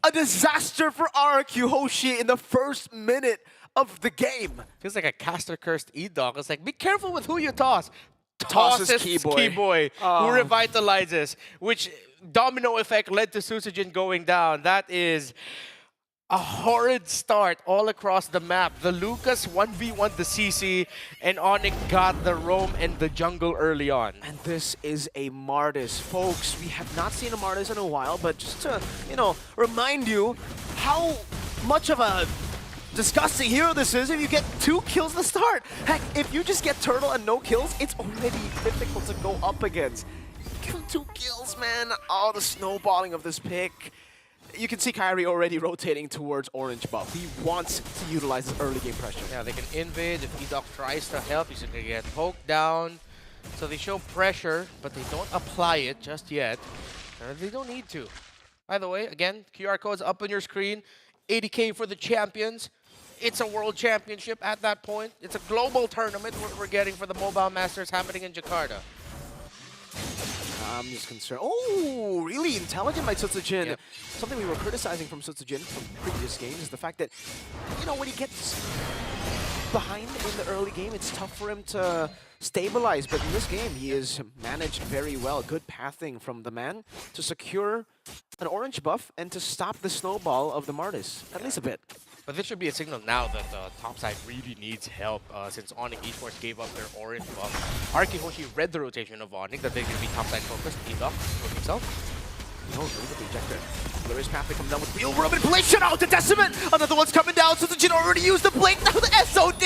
A disaster for RQ Hoshi in the first minute of the game. Feels like a caster cursed E-Dog. It's like, be careful with who you toss. Tosses Tosses Keyboy. who revitalizes, which domino effect led to Susujin going down. That is a horrid start all across the map. The Lucas 1v1 the CC, and ONIC got the roam and the jungle early on. And this is a Martis. Folks, we have not seen a Martis in a while, but just to, remind you how much of a disgusting hero this is if you get 2 kills to start. Heck, if you just get Turtle and no kills, it's already difficult to go up against. Give him 2 kills, man. Oh, the snowballing of this pick. You can see Kyrie already rotating towards orange buff. He wants to utilize his early game pressure. Yeah, they can invade. If E-Dog tries to help, he's going to get poked down. So they show pressure, but they don't apply it just yet. They don't need to. By the way, again, QR code's up on your screen. 80K for the champions. It's a world championship at that point. It's a global tournament what we're getting for the Mobile Masters happening in Jakarta. I'm just concerned. Oh, really intelligent by Sutsujin. Yep. Something we were criticizing from Sutsujin from previous games is the fact that, when he gets behind in the early game, it's tough for him to stabilize. But in this game, he has managed very well. Good pathing from the man to secure an orange buff and to stop the snowball of the Martis, at least a bit. But this should be a signal now that the top side really needs help since ONIC esports gave up their orange buff. Araki Hoshi read the rotation of ONIC that they're going to be top side focused. E-Dog with himself. No, really the ejector. Glorious pathing coming down with real rub and play. Shut out the decimate. Another one's coming down. Sutsujin already used the blink. Now the SOD.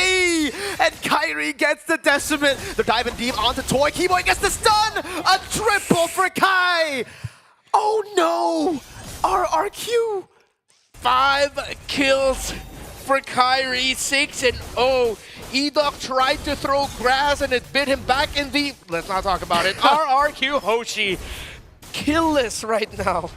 And Kyrie gets the decimate. They're diving deep onto Toy. Keyboy gets the stun. A triple for Kai. Oh no. RRQ. 5 kills for Kyrie, 6-0. E-Dog tried to throw grass and it bit him back in the... Let's not talk about it. RRQ Hoshi, killless right now.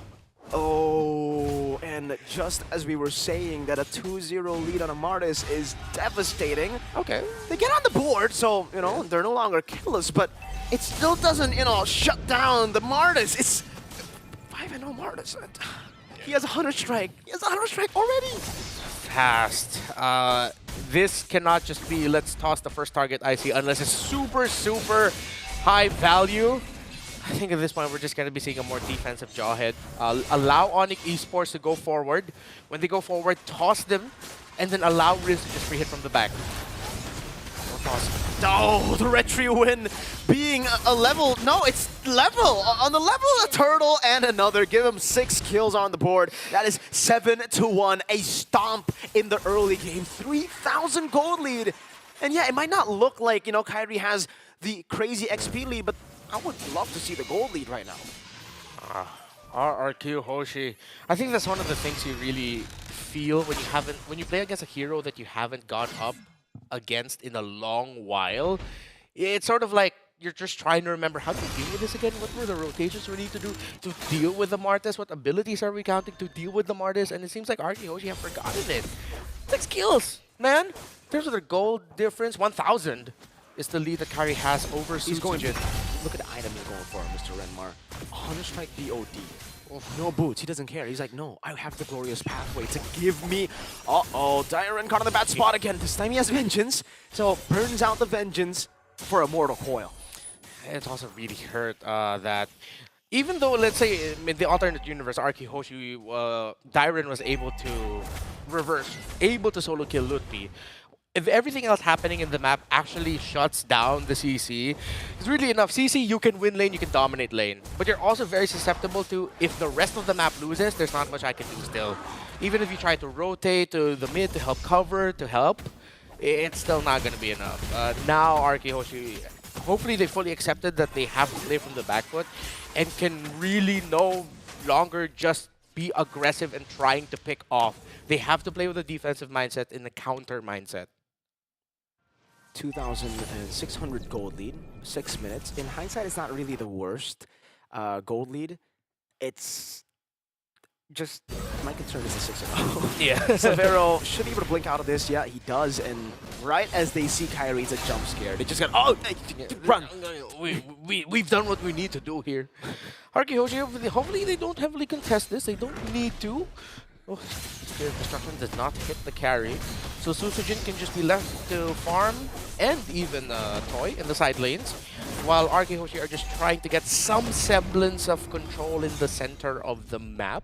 Oh, and just as we were saying that a 2-0 lead on a Martis is devastating. Okay. They get on the board, so, they're no longer killless, but it still doesn't, shut down the Martis. It's 5-0 Martis. He has 100 strike. He has 100 strike already. Fast. This cannot just be let's toss the first target I see unless it's super, super high value. I think at this point we're just going to be seeing a more defensive jawhead. Allow ONIC esports to go forward. When they go forward, toss them, and then allow Riz to just free hit from the back. Oh, the red tree win being a level. No, it's level. On the level of the Turtle and another. Give him 6 kills on the board. That is 7-1. A stomp in the early game. 3,000 gold lead. And yeah, it might not look like, Kyrie has the crazy XP lead, but I would love to see the gold lead right now. RRQ Hoshi. I think that's one of the things you really feel when you play against a hero that you haven't gone up against in a long while. It's sort of like you're just trying to remember how to deal with this again. What were the rotations we need to do to deal with the Martis? What abilities are we counting to deal with the Martis? And it seems like RRQ Hoshi have forgotten it. 6 kills, man. In terms of their gold difference, 1,000 is the lead that Kyrie has over He's going. Sutsujin. Look at the item he's going for, Mr. Renmar. 100 strike DOD. No boots, he doesn't care. He's like, no, I have the glorious pathway to give me... Uh-oh, Dyron caught on the bad spot again. This time he has Vengeance, so burns out the Vengeance for a Mortal Coil. It's also really hurt that even though, let's say, in the alternate universe, RRQ Hoshi, Dyron was able to reverse, able to solo kill Lutpi. If everything else happening in the map actually shuts down the CC, it's really enough. CC, you can win lane, you can dominate lane. But you're also very susceptible to, if the rest of the map loses, there's not much I can do still. Even if you try to rotate to the mid to help cover, to help, it's still not going to be enough. Now RRQ Hoshi hopefully they fully accepted that they have to play from the back foot and can really no longer just be aggressive and trying to pick off. They have to play with a defensive mindset in a counter mindset. 2,600 gold lead, 6 minutes. In hindsight, it's not really the worst gold lead. It's just, my concern is the 6-0. Yeah. Severo should be able to blink out of this. Yeah, he does. And right as they see Kyrie, it's a jump scare. They just got, oh, run. We've done what we need to do here. Arkihoshi, hopefully they don't heavily contest this. They don't need to. Oh, Spirit of Destruction does not hit the carry. So Susujin can just be left to farm and even Toy in the side lanes, while Arkihoshi are just trying to get some semblance of control in the center of the map.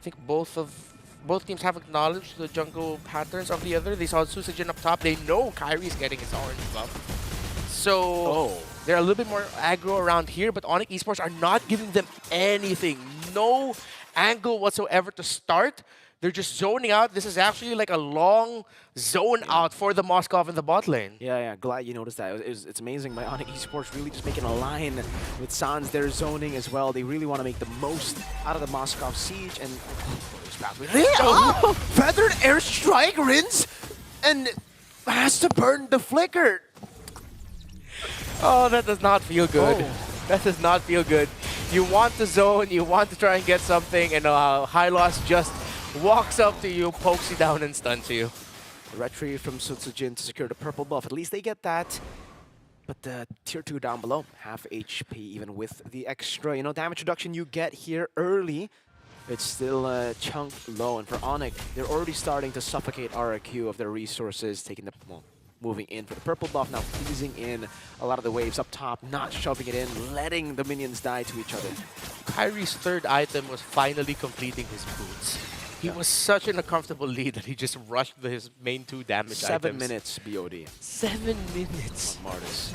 I think both teams have acknowledged the jungle patterns of the other. They saw Susujin up top. They know Kyrie's getting his orange buff. So they're a little bit more aggro around here, but ONIC Esports are not giving them anything. No angle whatsoever to start. They're just zoning out. This is actually like a long zone out for the Moskov in the bot lane. Yeah, glad you noticed that. It's amazing by ONIC Esports really just making a line with Sans. They're zoning as well. They really want to make the most out of the Moskov siege. And Feathered Airstrike Rins and has to burn the flicker. Oh, that does not feel good. That does not feel good. You want to zone, you want to try and get something, and High Loss just walks up to you, pokes you down, and stuns you. Retrieve from Sutsujin to secure the purple buff. At least they get that. But the tier 2 down below, half HP, even with the extra, damage reduction you get here early. It's still chunk low, and for ONIC, they're already starting to suffocate RRQ of their resources, taking the moving in for the purple buff, now freezing in a lot of the waves up top, not shoving it in, letting the minions die to each other. Kyrie's third item was finally completing his boots. He was such in a comfortable lead that he just rushed his main 2 damage 7 items. minutes BOD. 7 minutes. On Martis.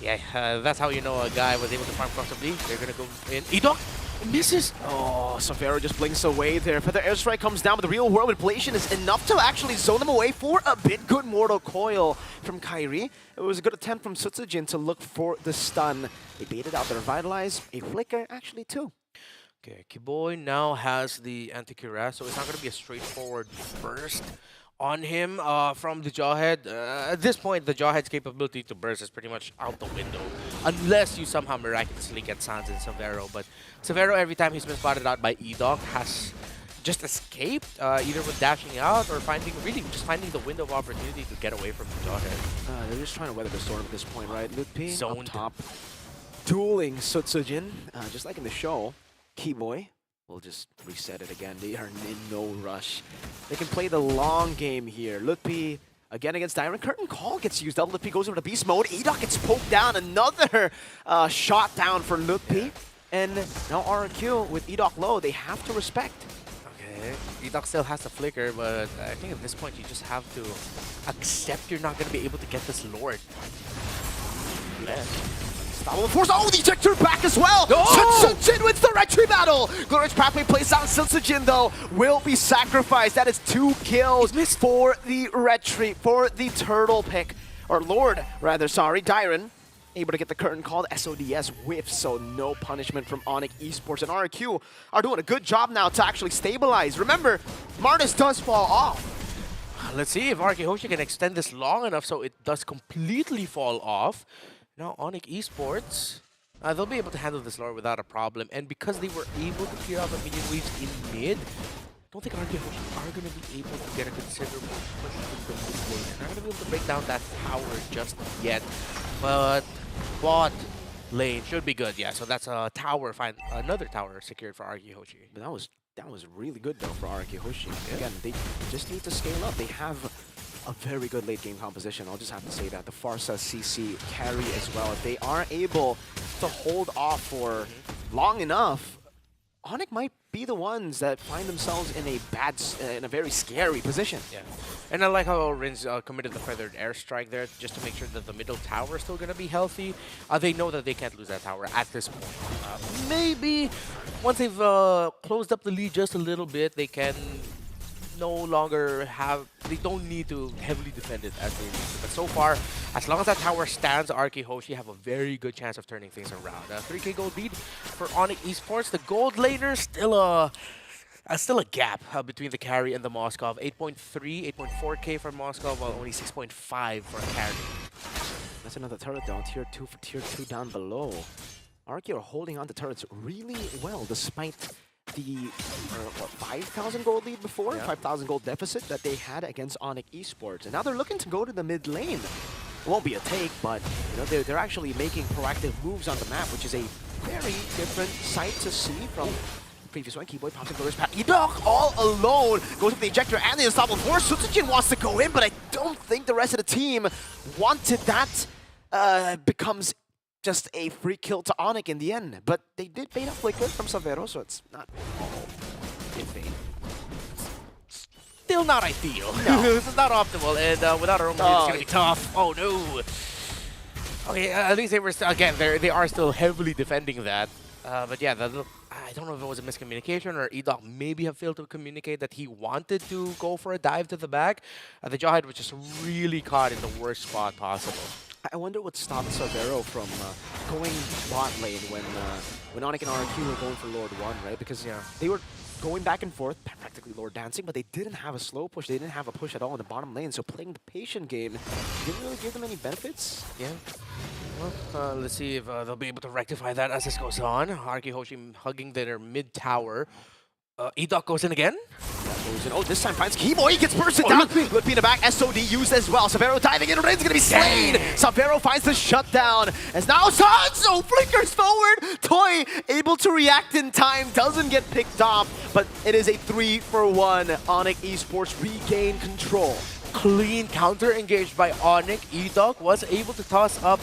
Yeah, that's how you know a guy was able to farm comfortably. They're gonna go in. Edok misses. Oh, Severo just blinks away there. Feather Airstrike comes down, but the real world manipulation is enough to actually zone them away for a bit. Good Mortal Coil from Kyrie. It was a good attempt from Sutsujin to look for the stun. They baited out the Revitalize, a flicker, actually 2. Okay, Kiboy now has the anti-cuirass, so it's not going to be a straightforward burst on him from the Jawhead. At this point, the Jawhead's capability to burst is pretty much out the window, unless you somehow miraculously get Sans and Severo. But Severo, every time he's been spotted out by Edok, has just escaped, either with dashing out or finding the window of opportunity to get away from the Jawhead. They're just trying to weather the storm at this point, right? Lutpi Zoned. up top, dueling Sutsujin, just like in the show. Keyboy will just reset it again. They are in no rush. They can play the long game here. Lutpi again against Diamond. Curtain Call gets used up. Lutpi goes over to Beast Mode. Edok gets poked down. Another shot down for Lutpi. And now RQ with Edok low. They have to respect. Okay, Edok still has the flicker, but I think at this point you just have to accept you're not going to be able to get this Lord. Yeah. Stable Force. Oh, the ejector back as well! Sutsujin wins the retry battle! Glorious Pathway plays out. Sutsujin, though, will be sacrificed. That is 2 kills for the retry, for the turtle pick. Or Lord, rather, sorry. Dyron able to get the curtain called. SODS whiffs, so no punishment from ONIC Esports. And RQ are doing a good job now to actually stabilize. Remember, Martis does fall off. Let's see if Arkihoshi can extend this long enough so it does completely fall off. Now ONIC Esports, they'll be able to handle this lore without a problem. And because they were able to clear out the minion waves in mid, I don't think Arkihoshi are going to be able to get a considerable push into the mid lane. They're not going to be able to break down that tower just yet. But bot lane should be good, yeah. So that's a tower, another tower secured for Arkihoshi. But that was really good, though, for Arkihoshi. Yeah. Again, they just need to scale up. They have a very good late game composition. I'll just have to say that. The Farsa CC carry as well. If they are able to hold off for long enough, ONIC might be the ones that find themselves in a very scary position. Yeah, and I like how Rins committed the feathered airstrike there just to make sure that the middle tower is still going to be healthy. They know that they can't lose that tower at this point. Maybe once they've closed up the lead just a little bit, they can they don't need to heavily defend it as they need to. But so far, as long as that tower stands, Arky Hoshi have a very good chance of turning things around. 3K gold lead for ONIC Esports. The gold laner still a gap between the carry and the Moskov. 8.3, 8.4K for Moskov, while only 6.5 for a carry. That's another turret down, tier 2 for tier 2 down below. Arky are holding on to turrets really well, despite the 5,000 gold lead before, 5,000 gold deficit that they had against ONIC Esports. And now they're looking to go to the mid lane. It won't be a take, but you know they're actually making proactive moves on the map, which is a very different sight to see from the previous one. Keyboy pops in for his path. Edok all alone goes with the ejector and the unstoppable force. Sutsujin wants to go in, but I don't think the rest of the team wanted that. Becomes just a free kill to ONIC in the end, but they did bait a flicker from Savero, so it's not all in vain. Still not ideal. No. This is not optimal, and without a roam, it's gonna be tough. Oh no. Okay, at least they were again. They are still heavily defending that. But yeah, I don't know if it was a miscommunication or Edok maybe have failed to communicate that he wanted to go for a dive to the back. The Jawhead was just really caught in the worst spot possible. I wonder what stopped Savero from going bot lane when ONIC and RQ were going for Lord 1, right? Because they were going back and forth, practically Lord dancing, but they didn't have a slow push. They didn't have a push at all in the bottom lane, so playing the patient game didn't really give them any benefits. Yeah. Well, let's see if they'll be able to rectify that as this goes on. Arky Hoshi hugging their mid tower. Edok goes in again. Oh, this time finds Keyboy. He gets bursted down. Would be in the back. SOD used as well. Savero diving in. Rin's gonna be slain. Savero finds the shutdown. As now Sanzo flickers forward. Toy able to react in time. Doesn't get picked off. But it is a 3-for-1. ONIC Esports regain control. Clean counter engaged by ONIC. Edok was able to toss up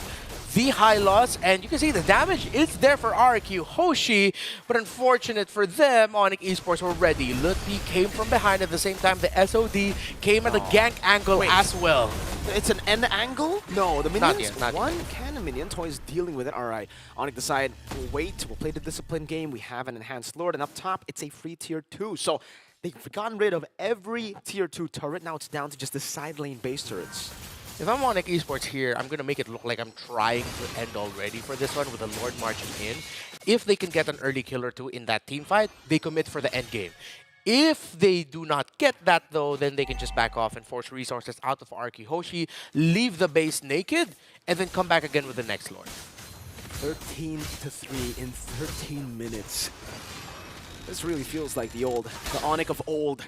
the high loss, and you can see the damage is there for RQ Hoshi, but unfortunate for them, ONIC Esports were ready. Lutfi came from behind at the same time. The SOD came at the gank angle as well. It's an end angle? No, the minions. Not yet. One cannon minion. Toy is dealing with it. All right, ONIC decide, we'll wait. We'll play the discipline game. We have an enhanced Lord, and up top, it's a free tier 2. So they've gotten rid of every tier 2 turret. Now it's down to just the side lane base turrets. If I'm ONIC Esports here, I'm going to make it look like I'm trying to end already for this one with the Lord marching in. If they can get an early kill or two in that team fight, they commit for the end game. If they do not get that though, then they can just back off and force resources out of Arky Hoshi, leave the base naked, and then come back again with the next Lord. 13-3 in 13 minutes. This really feels like the ONIC of old.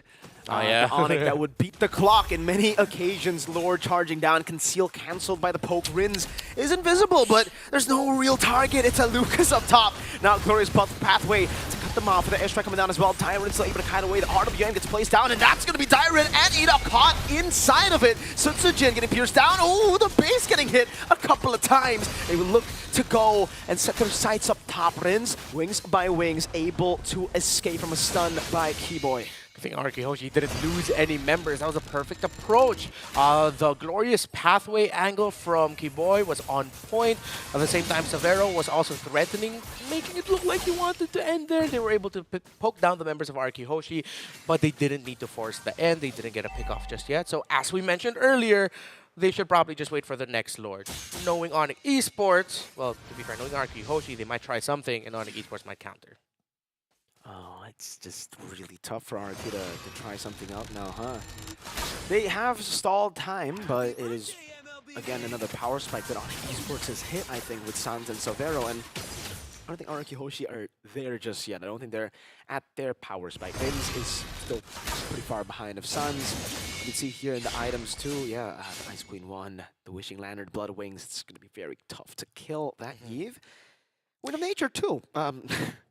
Oh, yeah. The ONIC that would beat the clock in many occasions. Lord charging down, conceal cancelled by the poke. Rins is invisible, but there's no real target. It's a Lucas up top. Now Glorious pathway to cut them off. With the airstrike coming down as well. Tyrant's able to kite away. The RWM gets placed down, and that's going to be Tyrant and Edok caught inside of it. Sutsujin getting pierced down. Oh, the base getting hit a couple of times. They will look to go and set their sights up top. Rins, wings by wings, able to escape from a stun by Keyboy. I think Arky Hoshi didn't lose any members. That was a perfect approach. The glorious pathway angle from Keyboy was on point. At the same time, Savero was also threatening, making it look like he wanted to end there. They were able to poke down the members of Arky Hoshi, but they didn't need to force the end. They didn't get a pick off just yet. So as we mentioned earlier, they should probably just wait for the next Lord. Knowing ONIC Esports, well, to be fair, knowing Arky Hoshi, they might try something, and ONIC Esports might counter. Oh, it's just really tough for RQ to try something out now, huh? They have stalled time, but it is, again, another power spike that ONIC Esports has hit, I think, with Sans and Savero, and I don't think RQ Hoshi are there just yet. I don't think they're at their power spike. Vince is still pretty far behind of Sans. You can see here in the items too, the Ice Queen 1, the Wishing Lantern, Blood Wings. It's going to be very tough to kill that Eve. Wind of Nature too,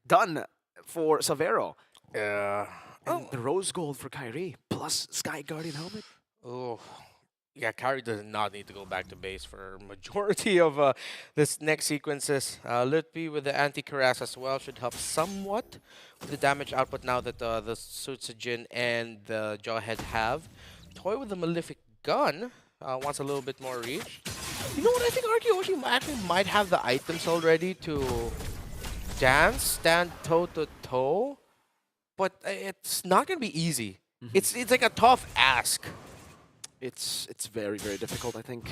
done for Savero. And the Rose Gold for Kyrie, plus Sky Guardian helmet. Oh, yeah, Kyrie does not need to go back to base for majority of this next sequences. Lutfi with the anti-Cuirass as well should help somewhat with the damage output now that the Sutsujin and the Jawhead have. Toy with the Malefic Gun wants a little bit more reach. You know what, I think Arky Hoshi actually might have the items already to stand toe-to-toe, but it's not going to be easy. It's like a tough ask. It's very, very difficult, I think.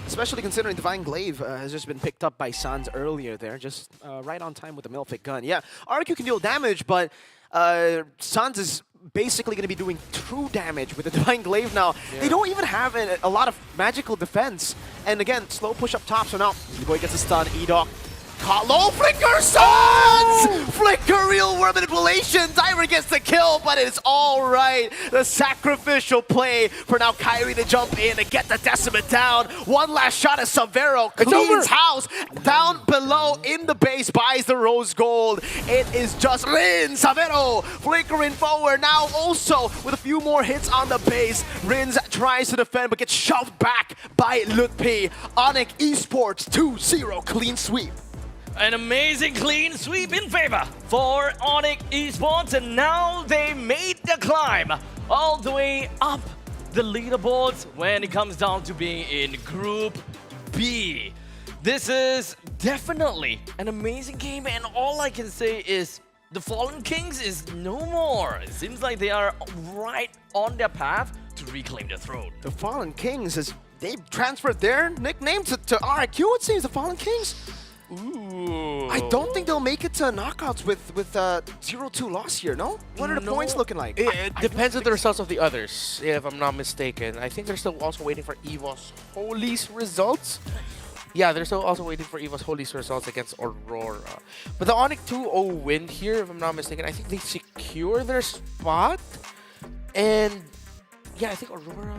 Especially considering Divine Glaive has just been picked up by Sans earlier there, just right on time with the Milfic gun. Yeah, RQ can deal damage, but Sans is basically going to be doing true damage with the Divine Glaive now. Yeah. They don't even have a lot of magical defense. And again, slow push up top, so now boy gets a stun, Edok. Caught low, Flicker Sans! Flicker real world manipulation. Diver gets the kill, but it's all right. The sacrificial play for now Kyrie to jump in and get the Decimate down. One last shot at Savero. Cleans house. Down below in the base, buys the rose gold. It is just Rin. Savero flickering forward. Now also with a few more hits on the base. Rins tries to defend but gets shoved back by Lutpi. ONIC Esports 2-0 clean sweep. An amazing clean sweep in favor for ONIC Esports, and now they made the climb all the way up the leaderboards when it comes down to being in Group B. This is definitely an amazing game, and all I can say is the Fallen Kings is no more. It seems like they are right on their path to reclaim the throne. The Fallen Kings, they've transferred their nickname to RQ, it seems, the Fallen Kings. Ooh. I don't think they'll make it to knockouts with 0-2 loss here, no? What are the points looking like? It depends on the results of the others, if I'm not mistaken. I think they're still also waiting for EVOS Holy's results. Yeah, they're still also waiting for EVOS Holy's results against Aurora. But the ONIC 2-0 win here, if I'm not mistaken, I think they secure their spot. And yeah, I think Aurora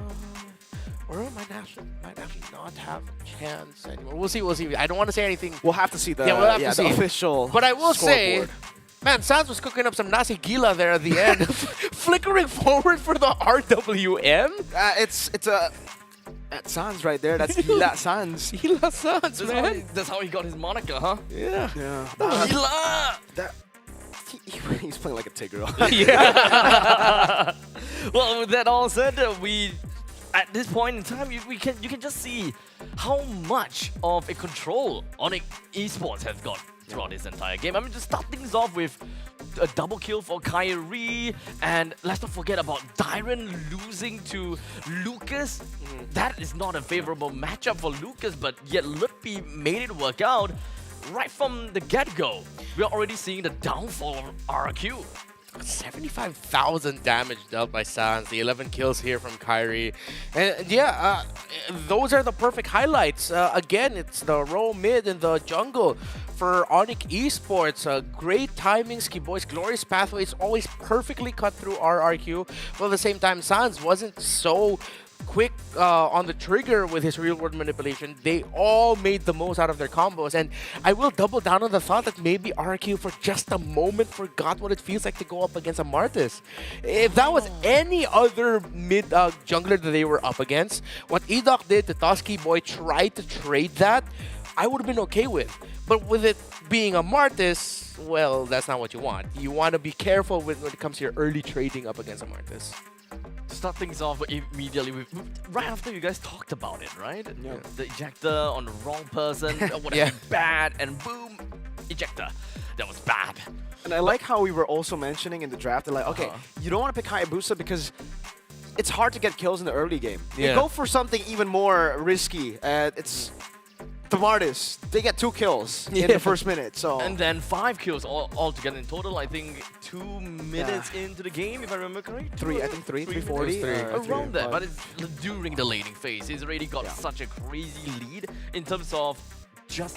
might actually not have a chance anymore. We'll see. I don't want to say anything. We'll have to see the, we'll have to see. the official But I will say, scoreboard. man, Sans was cooking up some nasi gila there at the end. Flickering forward for the RWM. It's that Sans right there. That's Gila Sans. Gila Sans, man. That's how he got his moniker, huh? Yeah. Gila! He's playing like a Tigreal. Yeah. Well, with that all said, we at this point in time, you can just see how much of a control ONIC Esports has got throughout this entire game. I mean, to start things off with a double kill for Kyrie, and let's not forget about Dyron losing to Lucas. That is not a favorable matchup for Lucas, but yet Lutpi made it work out. Right from the get-go, we're already seeing the downfall of RQ. 75,000 damage dealt by Sans, the 11 kills here from Kyrie. And yeah, those are the perfect highlights. Again, it's the row mid and the jungle for ONIC Esports. Great timing, Ski Boys, glorious pathways, always perfectly cut through RRQ. But at the same time, Sans wasn't so quick on the trigger with his real-world manipulation. They all made the most out of their combos, and I will double down on the thought that maybe RQ for just a moment forgot what it feels like to go up against a Martis. If that was any other mid jungler that they were up against, what Edok did to Tusky Boy tried to trade that, I would have been okay with. But with it being a Martis, well, that's not what you want. You want to be careful when it comes to your early trading up against a Martis. To start things off immediately, right after you guys talked about it, right? Yeah. The ejector on the wrong person, what yeah. Bad, and boom, ejector. That was bad. And I like how we were also mentioning in the draft, they're like, okay, you don't want to pick Hayabusa because it's hard to get kills in the early game. Yeah. You go for something even more risky. It's the Martis. They get 2 kills in the first minute. So and then 5 kills all together in total. I think 2 minutes into the game, if I remember correctly. 3, I think 340. Around that, but it's during the laning phase. He's already got such a crazy lead in terms of just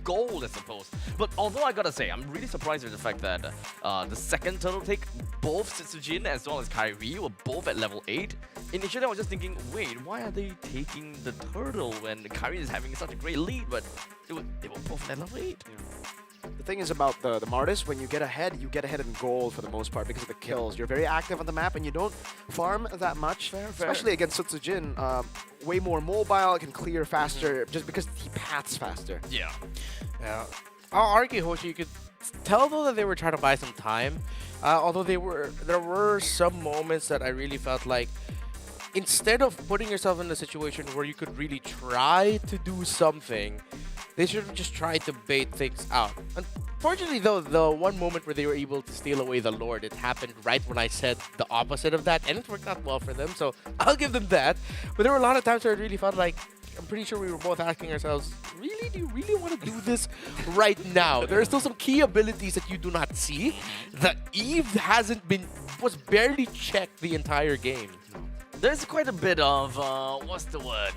gold, I suppose. But although I gotta say, I'm really surprised with the fact that the second turtle take, both Setsujin as well as Kyrie were both at level 8. Initially, I was just thinking, wait, why are they taking the turtle when Kyrie is having such a great lead? But they were both at level 8. Yeah. The thing is about the Martis, when you get ahead in gold for the most part because of the kills. You're very active on the map and you don't farm that much, especially against Setsujin. Way more mobile, can clear faster just because he paths faster. Yeah. I'll argue, Hoshi, you could tell though that they were trying to buy some time. Although there were some moments that I really felt like instead of putting yourself in a situation where you could really try to do something, they should have just tried to bait things out. And Unfortunately, though, the one moment where they were able to steal away the Lord, it happened right when I said the opposite of that, and it worked out well for them, so I'll give them that. But there were a lot of times where it really felt like, I'm pretty sure we were both asking ourselves, really? Do you really want to do this right now? There are still some key abilities that you do not see. The Eve was barely checked the entire game. There's quite a bit of, what's the word?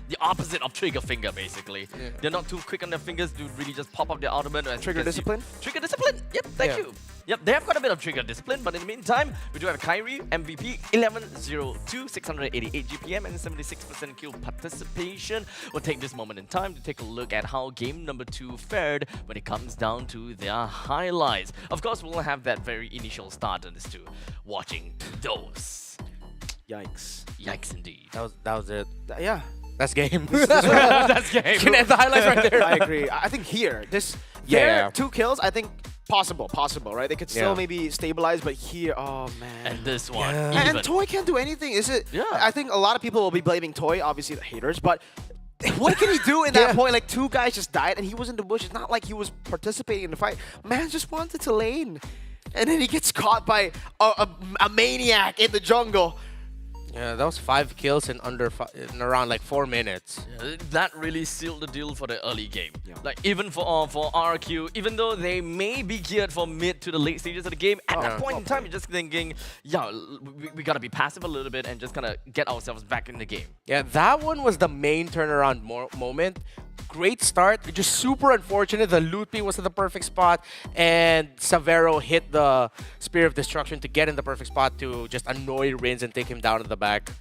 The opposite of trigger finger, basically. Yeah. They're not too quick on their fingers to really just pop up their ultimate. And Trigger discipline? Trigger discipline! Yep, thank you. Yep, they have quite a bit of trigger discipline, but in the meantime, we do have Kyrie, MVP, 1102, 688 GPM, and 76% kill participation. We'll take this moment in time to take a look at how game number 2 fared when it comes down to their highlights. Of course, we'll have that very initial start on this too, watching those. Yikes. Yikes indeed. That was it. Yeah. That's game. That's game. You can have the highlights right there. I agree. I think here, Yeah. 2 kills, I think possible, right? They could still Yeah. maybe stabilize, but here, oh man. And this one, And Toy can't do anything, is it? Yeah. I think a lot of people will be blaming Toy, obviously the haters, but what can he do in that point? Like 2 guys just died and he was in the bush. It's not like he was participating in the fight. Man just wanted to lane. And then he gets caught by a maniac in the jungle. Yeah, that was 5 kills in in around like 4 minutes. Yeah, that really sealed the deal for the early game. Like even for RQ, even though they may be geared for mid to the late stages of the game, at that point in time, you're just thinking, yeah, we gotta be passive a little bit and just kind of get ourselves back in the game. Yeah, that one was the main turnaround moment. Great start, just super unfortunate. The loot beam was in the perfect spot, and Savero hit the Spear of Destruction to get in the perfect spot to just annoy Rins and take him down to the back.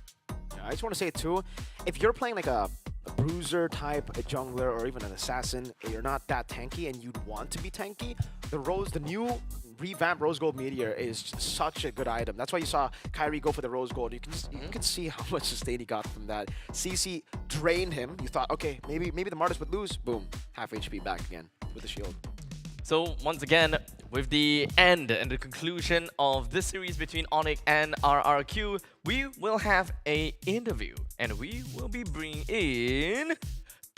I just want to say too, if you're playing like a bruiser type, a jungler, or even an assassin, and you're not that tanky and you'd want to be tanky, the new revamped Rose Gold Meteor is just such a good item. That's why you saw Kyrie go for the Rose Gold. You can see how much sustain he got from that. CC drained him. You thought, okay, maybe the Martyrs would lose. Boom, half HP back again with the shield. So once again, with the end and the conclusion of this series between ONIC and RRQ, we will have an interview, and we will be bringing in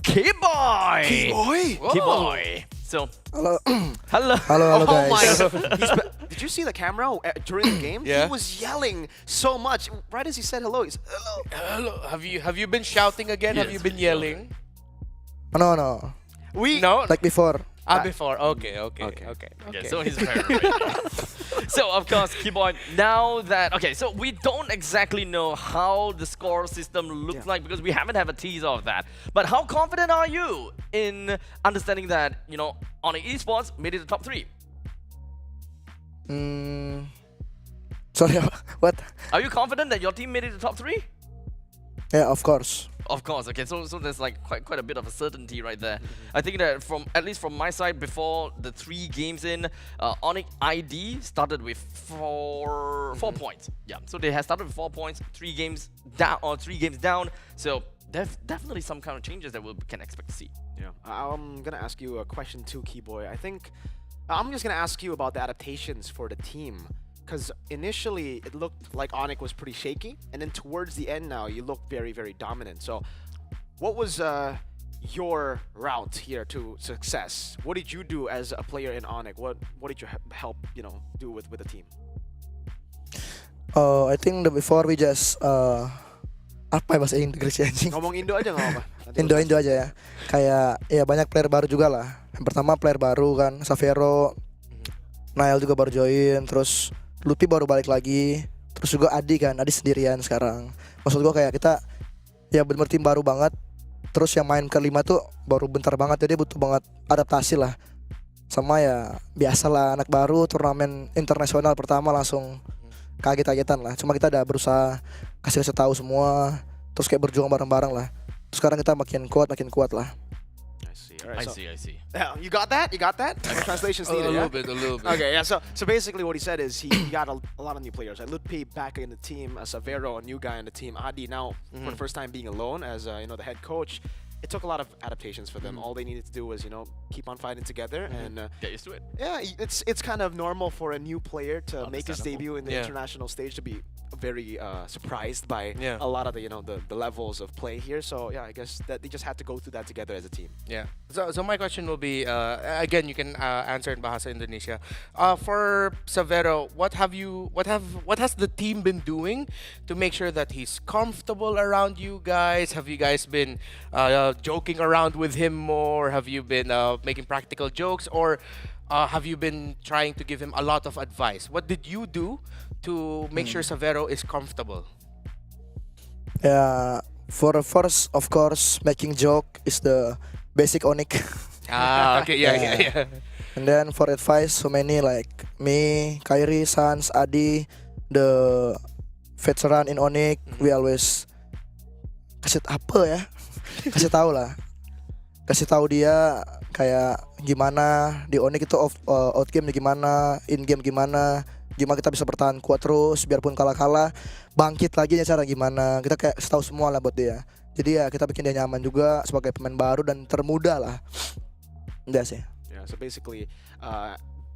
K-Boy! K-Boy? K-Boy! So, hello. hello. Hello, oh guys. my God. Did you see the camera during the game? Yeah. He was yelling so much. Right as he said hello, he's hello. Hello. Have you been shouting again? Yes, Have you been yelling? No. No. Like before. Before. Okay. Yeah, so he's very So, of course, Keyboy, now that... Okay, so we don't exactly know how the score system looks like because we haven't had a teaser of that. But how confident are you in understanding that, you know, ONIC esports made it to top 3? Sorry, what? Are you confident that your team made it to top 3? Yeah, of course. Of course, okay, so there's like quite a bit of a certainty right there. I think that at least from my side, before the 3 games in, ONIC ID started with 4 points. Yeah, so they had started with 4 points, 3 games down. So there's definitely some kind of changes that we can expect to see. Yeah, I'm gonna ask you a question too, Keyboy. I think I'm just gonna ask you about the adaptations for the team. Because initially, it looked like ONIC was pretty shaky, and then towards the end now, you look very, very dominant. So what was your route here to success? What did you do as a player in ONIC? What did you help, do with the team? I think before we just apa ya bahasa Inggris ya anjing? Ngomong Indo aja nggak apa? Indo aja ya. Kayak ya banyak player baru juga lah. Yang pertama player baru kan, Savero, Nail juga baru join, terus Lupi baru balik lagi, terus juga Adi sendirian sekarang. Maksud gue kayak kita ya bener tim baru banget. Terus yang main ke-5 tuh baru bentar banget, jadi butuh banget adaptasi lah. Sama ya biasalah anak baru turnamen internasional pertama langsung kaget-kagetan lah. Cuma kita udah berusaha kasih tahu semua, terus kayak berjuang bareng-bareng lah. Terus sekarang kita makin kuat lah. Right, I see. Yeah, you got that? No translations needed, a little bit. Okay, yeah, so basically what he said is he got a lot of new players. Like Lutpi back in the team, Savero, a new guy in the team, Adi now for the first time being alone as the head coach. It took a lot of adaptations for them. All they needed to do was, keep on fighting together and get used to it. Yeah, it's kind of normal for a new player to make his debut in the international stage to be very surprised by a lot of the the levels of play here. So yeah, I guess that they just had to go through that together as a team. Yeah. So my question will be again, you can answer in Bahasa Indonesia. For Savero, what has the team been doing to make sure that he's comfortable around you guys? Have you guys been joking around with him more? Have you been making practical jokes, or have you been trying to give him a lot of advice? What did you do to make sure Savero is comfortable? Yeah, for first, of course, making joke is the basic ONIC. Okay, yeah. And then for advice, so many like me, Kyrie, Sans, Adi, the veteran in ONIC, we always kasih apa ya? Kasih tahu lah. Kasih tahu dia kayak gimana di ONIC itu out game gimana, in game gimana kita bisa bertahan kuat terus biarpun kalah-kalah, bangkit lagi cara gimana. Kita kayak tahu semua lah buat dia. Jadi ya kita bikin dia nyaman juga sebagai pemain baru dan termuda lah. Udah sih. Yeah, so basically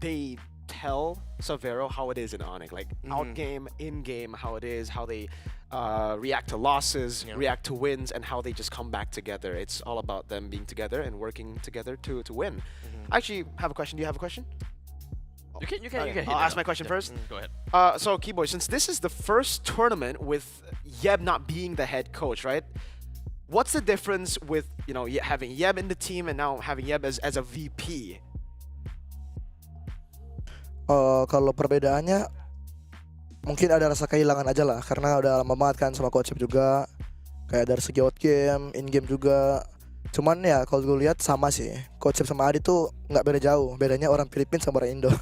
they tell Savero how it is in ONIC, like out game, in game, how it is, how they react to losses, react to wins, and how they just come back together. It's all about them being together and working together to win. I actually have a question. Do you have a question? You can I'll ask my question first. Go ahead. So Keyboy, since this is the first tournament with Yeb not being the head coach, right? What's the difference with having Yeb in the team and now having Yeb as a VP? Kalau perbedaannya mungkin ada rasa kehilangan aja lah karena udah lama banget kan sama coach juga, kayak dari segi out game, in game juga. Cuman ya kalau gue lihat sama sih, coach sama Adi tuh nggak beda jauh, bedanya orang Filipina sama orang Indo.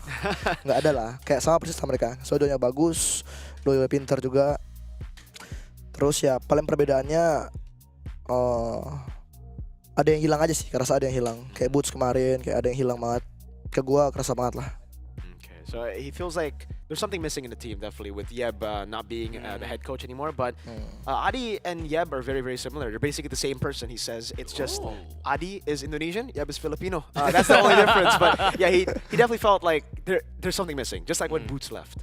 Nggak ada lah, kayak sama persis sama mereka. So doanya bagus, doanya pintar juga. Terus ya paling perbedaannya ada yang hilang aja sih, kerasa ada yang hilang. Kayak Boots kemarin, kayak ada yang hilang banget. Ke gua kerasa banget lah. So he feels like there's something missing in the team, definitely, with Yeb not being the head coach anymore. But Adi and Yeb are very, very similar. They're basically the same person, he says. It's just Adi is Indonesian, Yeb is Filipino. That's the only difference. But yeah, he definitely felt like there's something missing, just like when Boots left.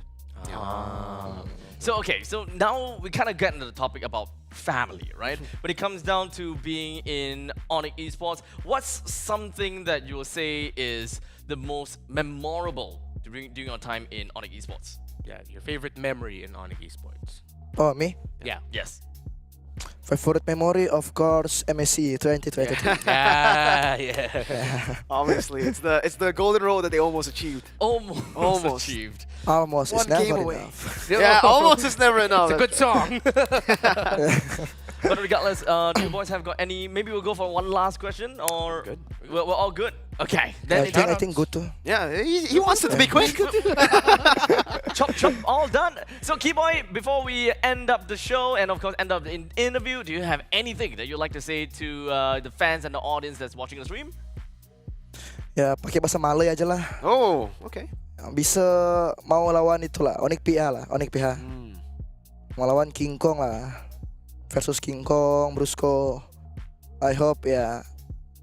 So now we kind of get into the topic about family, right? When it comes down to being in ONIC esports, what's something that you will say is the most memorable during your time in ONIC esports? Yeah, your favorite memory in ONIC esports. Oh, me? Yeah. Yes. Favorite memory, of course, MSC 2022. Yeah. Obviously, it's the golden road that they almost achieved. Almost achieved. Almost is One never game away. enough. Yeah, almost is never enough. It's a good song. But regardless, do you boys have got any? Maybe we'll go for one last question, or good. We're all good. Okay. I think good too. Yeah, he wants it to be quick. Chop, all done. So, Keyboy, before we end up the show and of course end up the interview, do you have anything that you'd like to say to the fans and the audience that's watching the stream? Ya, pakai bahasa Malay aja lah. Oh, okay. Bisa mau lawan itulah, ONIC PH lah, ONIC PH. Mau lawan King Kong lah. Versus King Kong, Brusco. I hope ya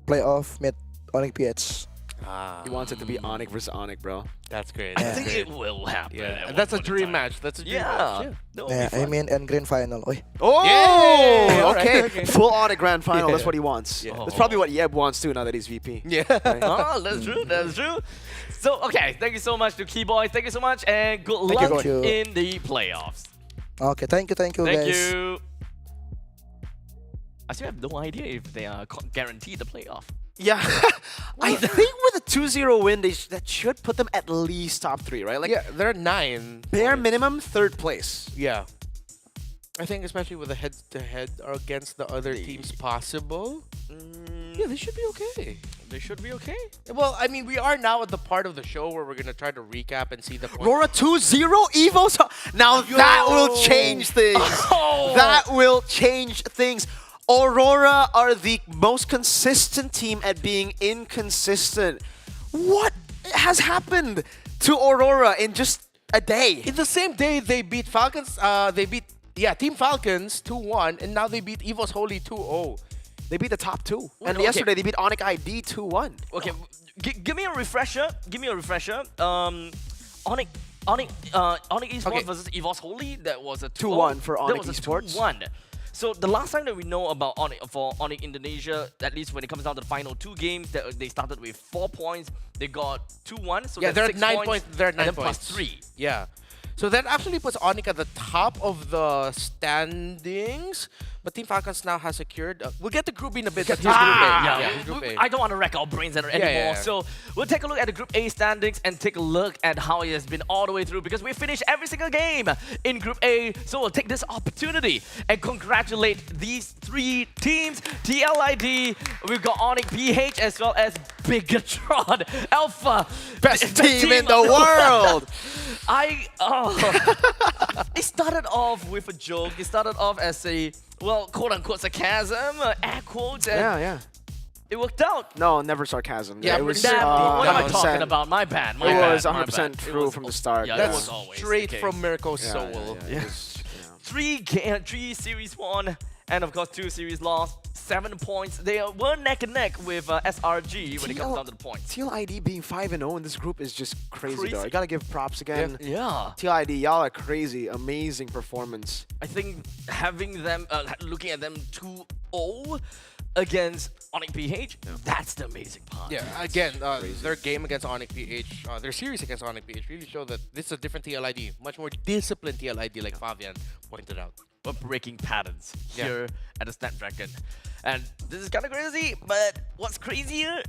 playoff meet ONIC PH. He wants it to be ONIC versus ONIC, bro. That's great. I think it will happen. Yeah, and that's a dream match. That's a dream match. Yeah, I mean, and grand final. Oi. Oh, yeah, okay. Full ONIC grand final. That's what he wants. Yeah. That's probably what Yeb wants too. Now that he's VP. Yeah. Oh, that's true. That's true. So, okay, thank you so much to Keyboy. Thank you so much, and good luck in the playoffs. Okay, thank you, guys. Thank you. I still have no idea if they are guaranteed the playoff. Yeah, I think with a 2-0 win, that should put them at least top 3, right? Like, yeah, they're 9. Bare minimum, 3rd place. Yeah. I think especially with the head-to-head against the other teams possible. Yeah, they should be okay. They should be okay. Well, I mean, we are now at the part of the show where we're going to try to recap and see the points. Rora 2-0 EVOS. Now that will change things. That will change things. Aurora are the most consistent team at being inconsistent. What has happened to Aurora in just a day? In the same day, they beat Falcons. Team Falcons 2-1, and now they beat EVOS Holy 2-0. They beat the top 2. And yesterday they beat ONIC ID 2-1. Okay, give me a refresher. ONIC ONIC Esports Okay. versus EVOS Holy, that was a 2-1 for That ONIC was a Esports. 2-1. So the last time that we know about ONIC Indonesia, at least when it comes down to the final 2 games, they started with 4 points. They got 2-1. So Yeah, that's they're at 6 9 points. They're at 9 and then points. plus 3. Yeah. So that actually puts ONIC at the top of the standings. But Team Falcons now has secured. We'll get to Group B in a bit. But here's Group A. Yeah, here's Group A. I don't want to wreck our brains anymore. yeah. So we'll take a look at the Group A standings and take a look at how it has been all the way through, because we finished every single game in Group A. So we'll take this opportunity and congratulate these 3 teams. TLID, we've got ONIC PH as well as Bigatron Alpha. Best team in the world! It started off with a joke. It started off as a, well, quote-unquote sarcasm, air quotes, and Yeah. it worked out. No, never sarcasm. Yeah, it was. What am I 100%. talking about? My bad. It was 100% true from the start. Yeah, That's it was always straight the case. from Mirko's soul. Yeah. 3 series won, and of course 2 series lost. 7 points. They were neck and neck with SRG when it comes down to the points. TLID being 5-0 in this group is just crazy, though. I gotta give props again. Yeah. TLID, y'all are crazy. Amazing performance. I think having them, looking at them 2-0 against ONIC PH, that's the amazing part. Yeah, again, their game against ONIC PH, their series against ONIC PH really showed that this is a different TLID, much more disciplined TLID, like Fabian pointed out. We're breaking patterns Yeah. here at the Snapdragon. And this is kind of crazy, but what's crazier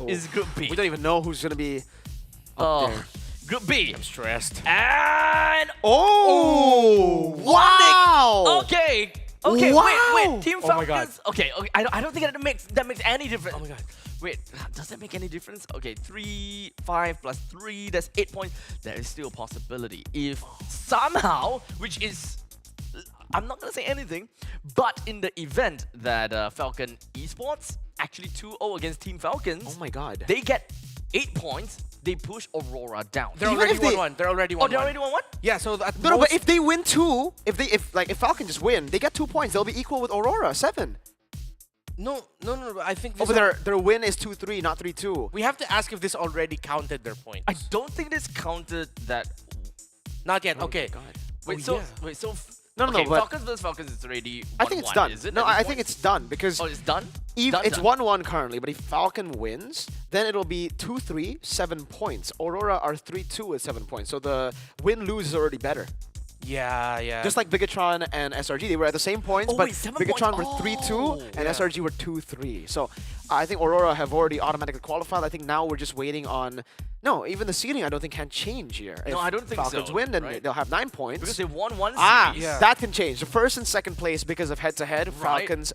is Group B. We don't even know who's gonna be up there. Group B. I'm stressed. And Oh! Wow! Okay. Wow! Wait. Team Oh my Falcons. Okay. I don't think that makes any difference. Oh my god. Wait, does that make any difference? Okay, 3, 5 plus 3, that's 8 points. There is still a possibility. If somehow, which is, I'm not gonna say anything, but in the event that Falcon Esports actually 2-0 against Team Falcons, Oh my god. they get 8 points. They push Aurora down. They're Even already if they- 1-1. They're already 1-1. Oh, they already won one? Yeah, so at No, most, but if they win 2, if Falcon just win, they get 2 points. They'll be equal with Aurora, 7. No, I think this Over their win is 2-3, not 3-2. we have to ask if this already counted their points. I don't think this counted that. Not yet. Oh okay. my God. Wait, so. No, okay, but Falcons versus Falcons is already 1-1, I think it's done. is it? No, at this I think point? it's done because Oh, it's done? it's Done. 1-1 currently. But if Falcon wins, then it'll be 2-3, 7 points. Aurora are 3-2 with 7 points. So the win-lose is already better. Yeah. Just like Bigatron and SRG, they were at the same points, Oh, but wait, 7 Bigatron points. were 3-2 and yeah. SRG were 2-3. So I think Aurora have already automatically qualified. I think now we're just waiting on. No, even the seeding I don't think can change here. No, If I don't think Falcons so, win, then right? they'll have 9 points. Because they won one series. Yeah. That can change. The first and second place because of head-to-head. Right. Falcons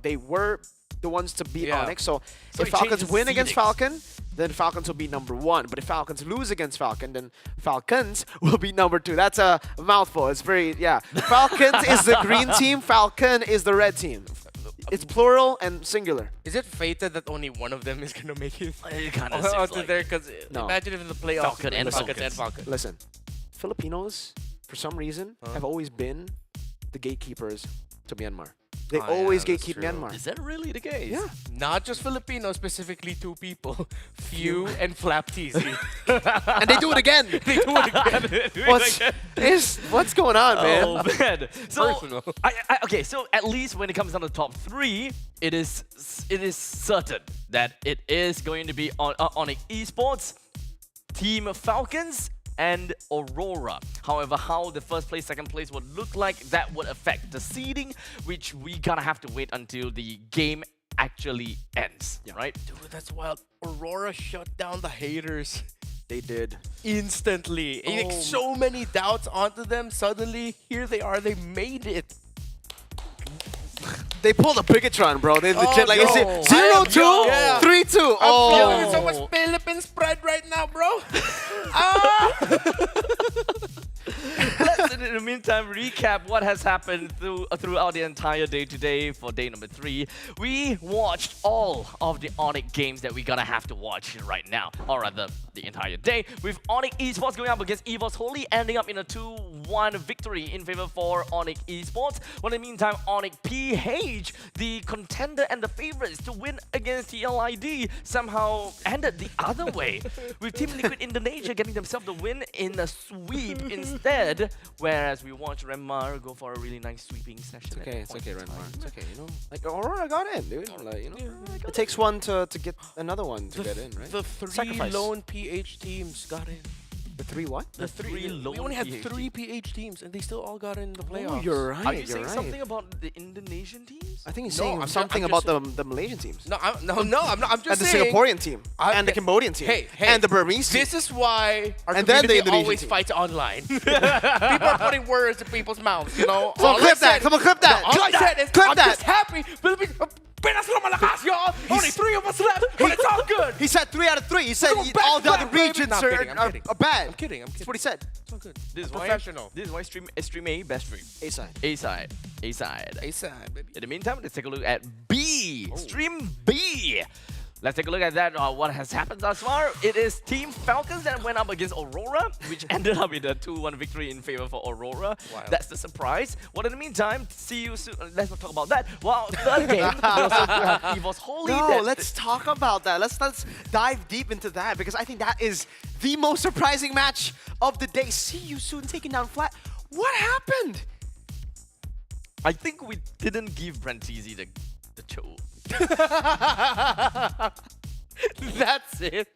they were the ones to beat Yeah. Onyx. So, So if it Falcons changes win against seedings. Falcon, then Falcons will be number 1. But if Falcons lose against Falcon, then Falcons will be number 2. That's a mouthful. It's very, Falcons is the green team. Falcon is the red team. It's plural and singular. Is it fated that only one of them is gonna make it? It kind of Onto seems like there, because No. imagine if in the playoffs Falcon and Falcons Falcons. and Falcons. Listen, Filipinos, for some reason, have always been the gatekeepers to Myanmar. They Oh, always yeah, that's gatekeep true. Myanmar. Is that really the case? Yeah. Not just Filipinos, specifically 2 people, Few and Flap TZ. And they do it again. They do it again. What's going on, man? Oh man! So Personal. okay, so at least when it comes down to top 3, it is certain that it is going to be on ONIC Esports, Team Falcons, and Aurora. However, how the first place, second place would look like, that would affect the seeding, which we gotta have to wait until the game actually ends, right? Dude, that's wild. Aurora shut down the haters They did. instantly. Like, so many doubts onto them. Suddenly, here they are. They made it. They pulled a Bigatron, bro. They legit, like, is it no. 0-2, Yeah. 3-2? I'm feeling Oh. so much Philippines pride right now, bro. Let's, in the meantime, meantime, recap what has happened throughout the entire day today for day number 3. We watched all of the ONIC games that we're gonna have to watch right now, or rather, the entire day, with ONIC Esports going up against EVOS Holy, ending up in a 2-1 victory in favor for ONIC Esports. While in the meantime, ONIC PH, the contender and the favorites to win against TLID, somehow ended the other way, with Team Liquid Indonesia getting themselves the win in a sweep instead, whereas we watched Renmar go for a really nice sweeping session. It's okay, Renmar. It's okay, you know. Like Aurora got in, dude. Like, you know, it takes one to get another one to get in, right? The 3 Sacrifice. lone PH teams got in. The 3 what? The 3 lone We only had PH 3 PH teams, and they still all got in the playoffs. Oh, you're right. Are you you're saying right. something about the Indonesian teams? I think he's No, saying I'm something just about the Malaysian teams. No, I'm not. I'm just And the saying. Singaporean team. And the Cambodian team. Hey, and the Burmese team. This is why our And then the community Indonesian always team. fights online. People are putting words in people's mouths, you know. Someone All clip I that. said- Someone clip that. No, all I Clip that. said is Clip I'm that. just happy. Penas lo malakas, y'all. Only 3 of us left, but it's all good. He said 3 out of 3. He said We're going all the back, other baby. regions No, I'm kidding, I'm are kidding. bad. I'm kidding. That's what he said. It's all good. This is Professional. This is why stream A, best stream. A side. A side. A side. A side, baby. In the meantime, let's take a look at B. Stream B. Let's take a look at that. What has happened thus far? It is Team Falcons that went up against Aurora, which ended up in a 2-1 victory in favor for Aurora. Wow. That's the surprise. Well, in the meantime, see you soon. Let's not talk about that. Well, third game, we also have EVOS Holy. No, that- let's talk about that. Let's dive deep into that because I think that is the most surprising match of the day. See you soon taking down flat. What happened? I think we didn't give Brantisi the show. That's it.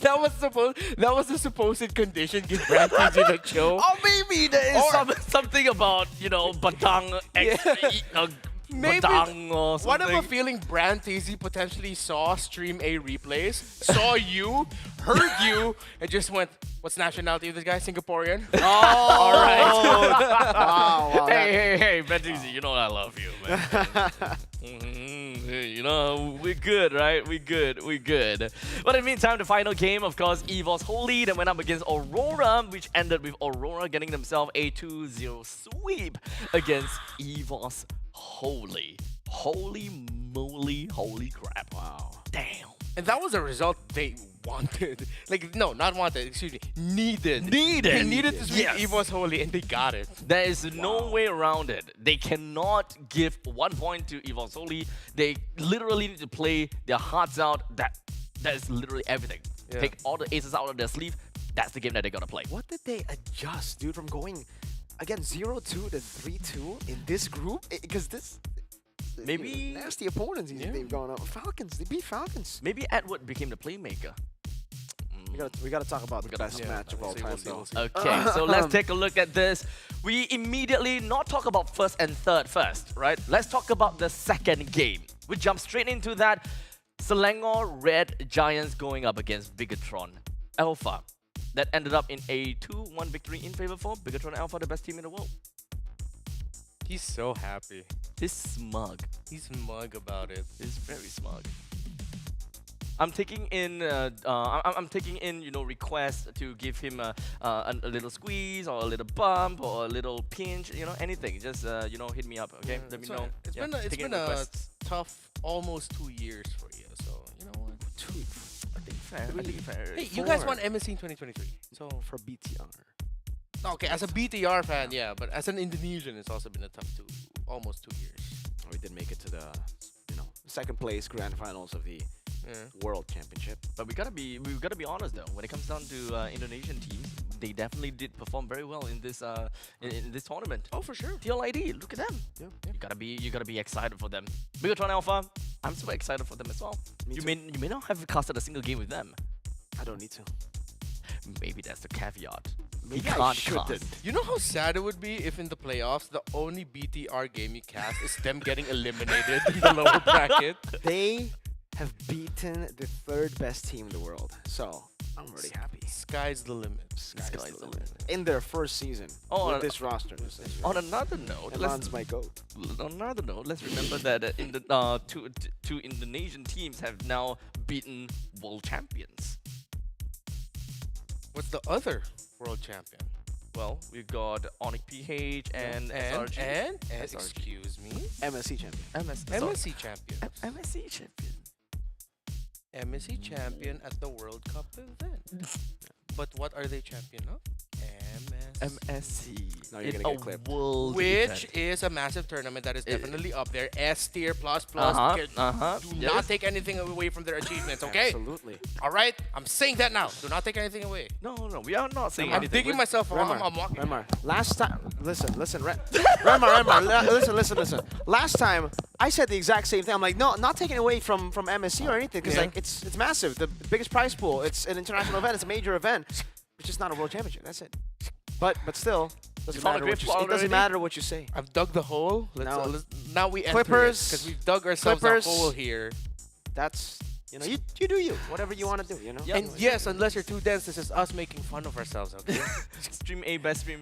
That was the supposed condition. Give Brantisi the show. Or maybe there is Or- something about, Batang Maybe Batang or what something. I'm feeling, Brantisi potentially saw Stream A replays, saw you, heard you, and just went, "What's nationality of this guy? Singaporean." Oh, all right. wow. Hey, Brantisi, you know I love you, man. We're good, right? We're good. But in the meantime, the final game, of course, EVOS Holy that went up against Aurora, which ended with Aurora getting themselves a 2-0 sweep against EVOS Holy. Holy moly, holy crap. Wow. Damn. And that was a result they wanted. Like, no, not wanted, excuse me. Needed. They needed to sweep Yes. EVOS Holy, and they got it. There is no way around it. They cannot give 1 point to EVOS Holy. They literally need to play their hearts out. That is literally everything. Yeah. Take all the aces out of their sleeve. That's the game that they gotta play. What did they adjust, dude, from going again 0-2 to 3-2 in this group? Because this Maybe nasty opponents they've gone up. Falcons, they beat Falcons. Maybe Edward became the playmaker. We gotta talk about the best match of all time, though. Okay, so let's take a look at this. We immediately not talk about first and third first, right? Let's talk about the second game. We jump straight into that. Selangor Red Giants going up against Bigatron Alpha. That ended up in a 2-1 victory in favor for Bigatron Alpha, the best team in the world. He's so happy. He's smug. He's smug about it. He's very smug. I'm taking in, I'm taking in, requests to give him a little squeeze or a little bump or a little pinch, anything. Just, hit me up, okay? Let me know. It's Yeah, been taking a requests. tough almost 2 years for you. So you know what? I think fair. Hey, you guys won MSC in 2023. So for BTR. Okay, as a BTR fan, yeah, but as an Indonesian, it's also been a tough almost 2 years. We did make it to the, second place grand finals of the World Championship. But we gotta be honest though. When it comes down to Indonesian teams, they definitely did perform very well in this in this tournament. Oh, for sure. TLID, look at them. Yeah. You gotta be excited for them. Bigatron Alpha, I'm super excited for them as well. You may not have casted a single game with them. I don't need to. Maybe that's the caveat. Maybe he I can't shouldn't. cast. You know how sad it would be if in the playoffs the only BTR game you cast is them getting eliminated in the lower bracket? They have beaten the third best team in the world, so I'm really happy. Sky's the limit. Sky's the limit. In their first season with this roster. On another note, Elan's my goat. On another note, let's remember that in the two Indonesian teams have now beaten world champions. What's the other world champion? well, we've got ONIC PH and SRG. and SRG. excuse me, MSC champion. MSC champion. MSC champion. MSC champion at the World Cup event. But what are they champion of? MSC. Now you're in gonna a get clipped. world Which event. is a massive tournament that is It- definitely up there. S tier plus. Do Yes. not take anything away from their achievements, okay? Absolutely. All right? I'm saying that now. Do not take anything away. No, we are not saying I'm anything. digging myself a Remar, I'm walking. Remar, last time, listen, Remar, listen. Last time, I said the exact same thing. I'm like, no, not taking away from MSC or anything, because Yeah. like it's massive. The biggest prize pool. It's an international event. It's a major event. It's just not a world championship. That's it. But still, doesn't found a matter great what you spot say. It doesn't already? matter what you say. I've dug the hole. Now we enter Clippers, because we've dug ourselves Clippers. a hole here. That's you do you. Whatever you want to do. You know. Yeah. And yes, unless you're too dense, this is us making fun of ourselves, okay? Stream A, best stream.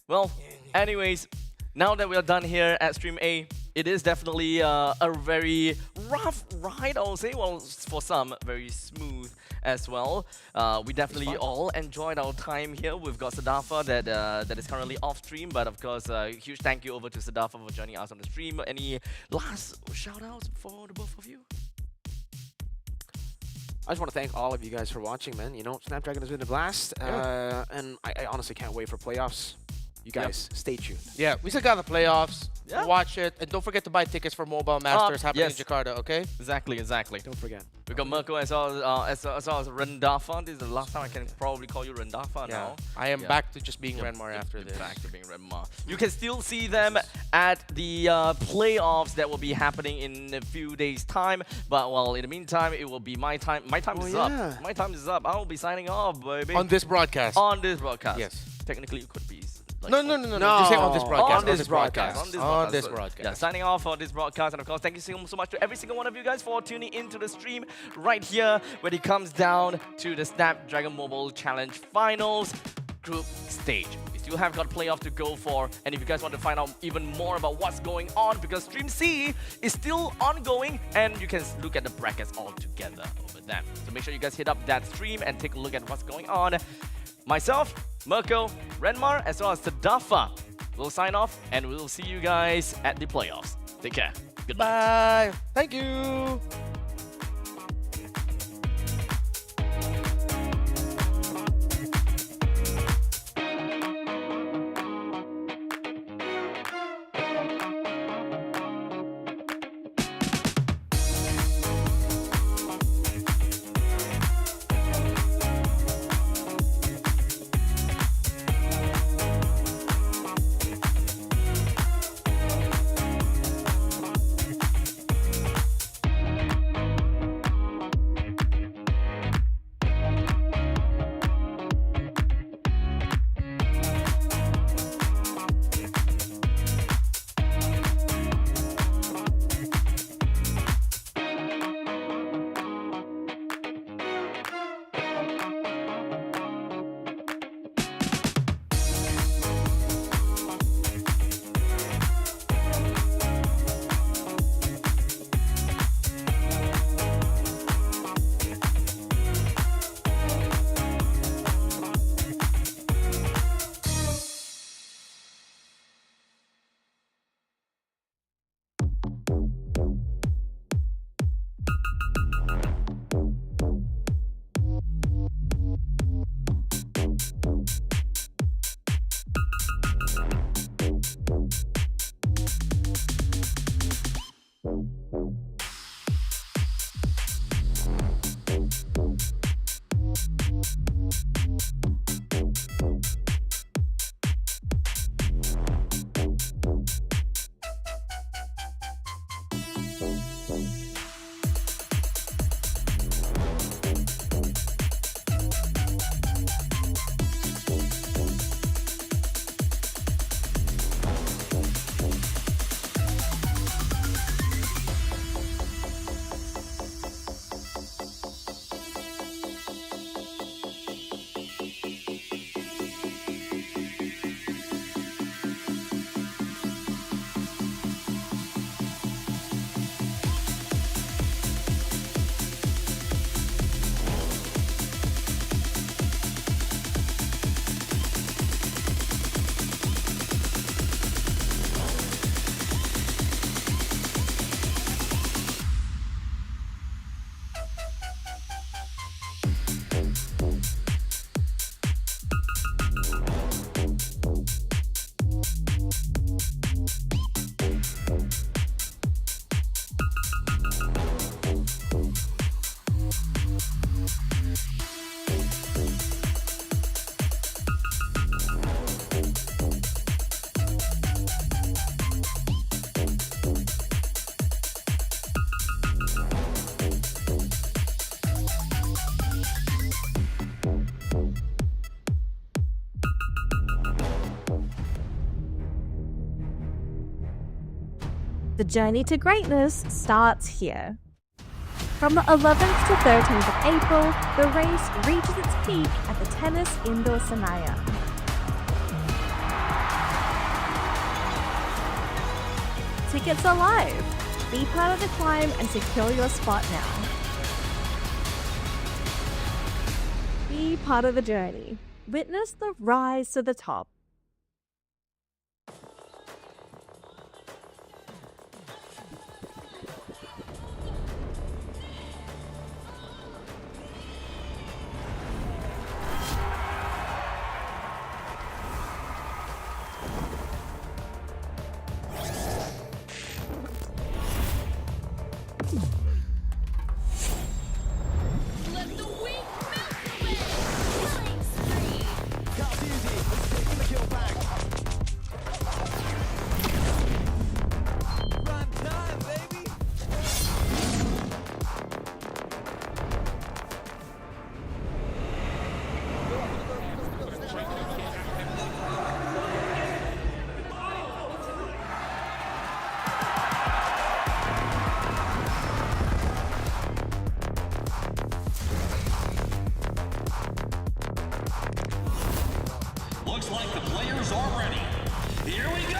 Well, anyways, now that we are done here at Stream A, it is definitely a very rough ride, I will say. Well, for some, very smooth as well. We definitely all enjoyed our time here. We've got Sadafa that is currently off stream, but of course, huge thank you over to Sadafa for joining us on the stream. Any last shout outs for the both of you? I just want to thank all of you guys for watching, man. You know, Snapdragon has been a blast, and I honestly can't wait for playoffs. You guys, stay tuned. Yeah, we still got the playoffs. Yeah. Watch it. And don't forget to buy tickets for Mobile Masters happening yes. in Jakarta, okay? Exactly. Don't forget. We got Mirko as well as Rendafa. This is the last time I can probably call you Rendafa Yeah. now. I am back to just being Renmar Yep, after you're this. back to being Renmar. You can still see them at the playoffs that will be happening in a few days' time. But well, in the meantime, it will be my time. My time is up. My time is up. I will be signing off, baby. On this broadcast. On this broadcast. Yes. Technically, it could be. Like No. Just say on this broadcast. On this broadcast. On this broadcast. Yeah, signing off for this broadcast. And of course, thank you so much to every single one of you guys for tuning into the stream right here when it comes down to the Snapdragon Mobile Challenge Finals group stage. We still have got playoff to go for, and if you guys want to find out even more about what's going on, because Stream C is still ongoing, and you can look at the brackets all together over there. So make sure you guys hit up that stream and take a look at what's going on. Myself, Mirko, Renmar, as well as Sadafa will sign off, and we'll see you guys at the playoffs. Take care. Goodbye. Bye. Thank you. The journey to greatness starts here. From the 11th to 13th of April, the race reaches its peak at the Tennis Indoor Senayan. Tickets are live. Be part of the climb and secure your spot now. Be part of the journey. Witness the rise to the top. Looks like the players are ready. Here we go!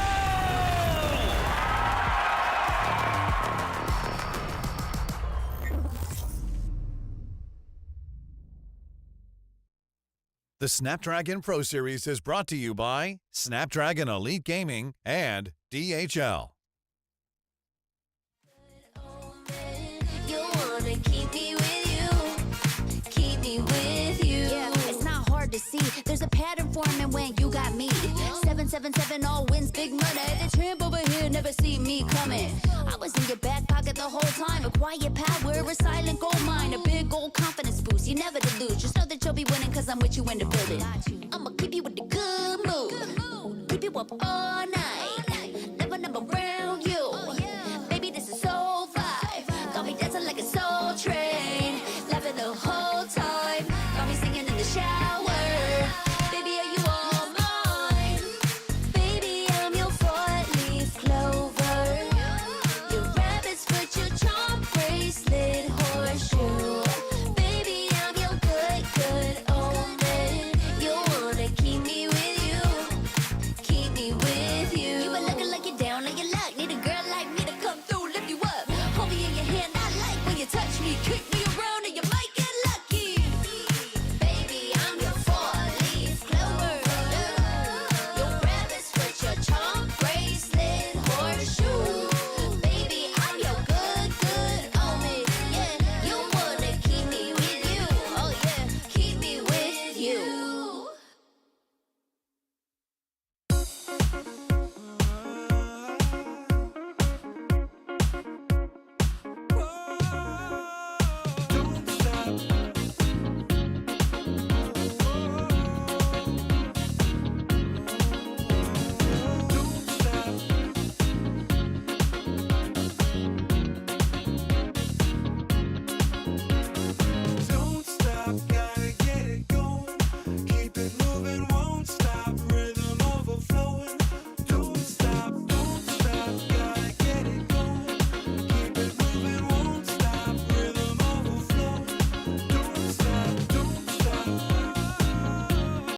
The Snapdragon Pro Series is brought to you by Snapdragon Elite Gaming and DHL. You wanna keep me with you, keep me with you. Yeah, it's not hard to see. There's a pattern forming when you got me. 777 all wins big money. The tramp over here never see me coming. I was in your back pocket the whole time. A quiet power, a silent gold mine, a big old confidence boost. You never delude. Just know that you'll be winning 'cause I'm with you in the building. I'm a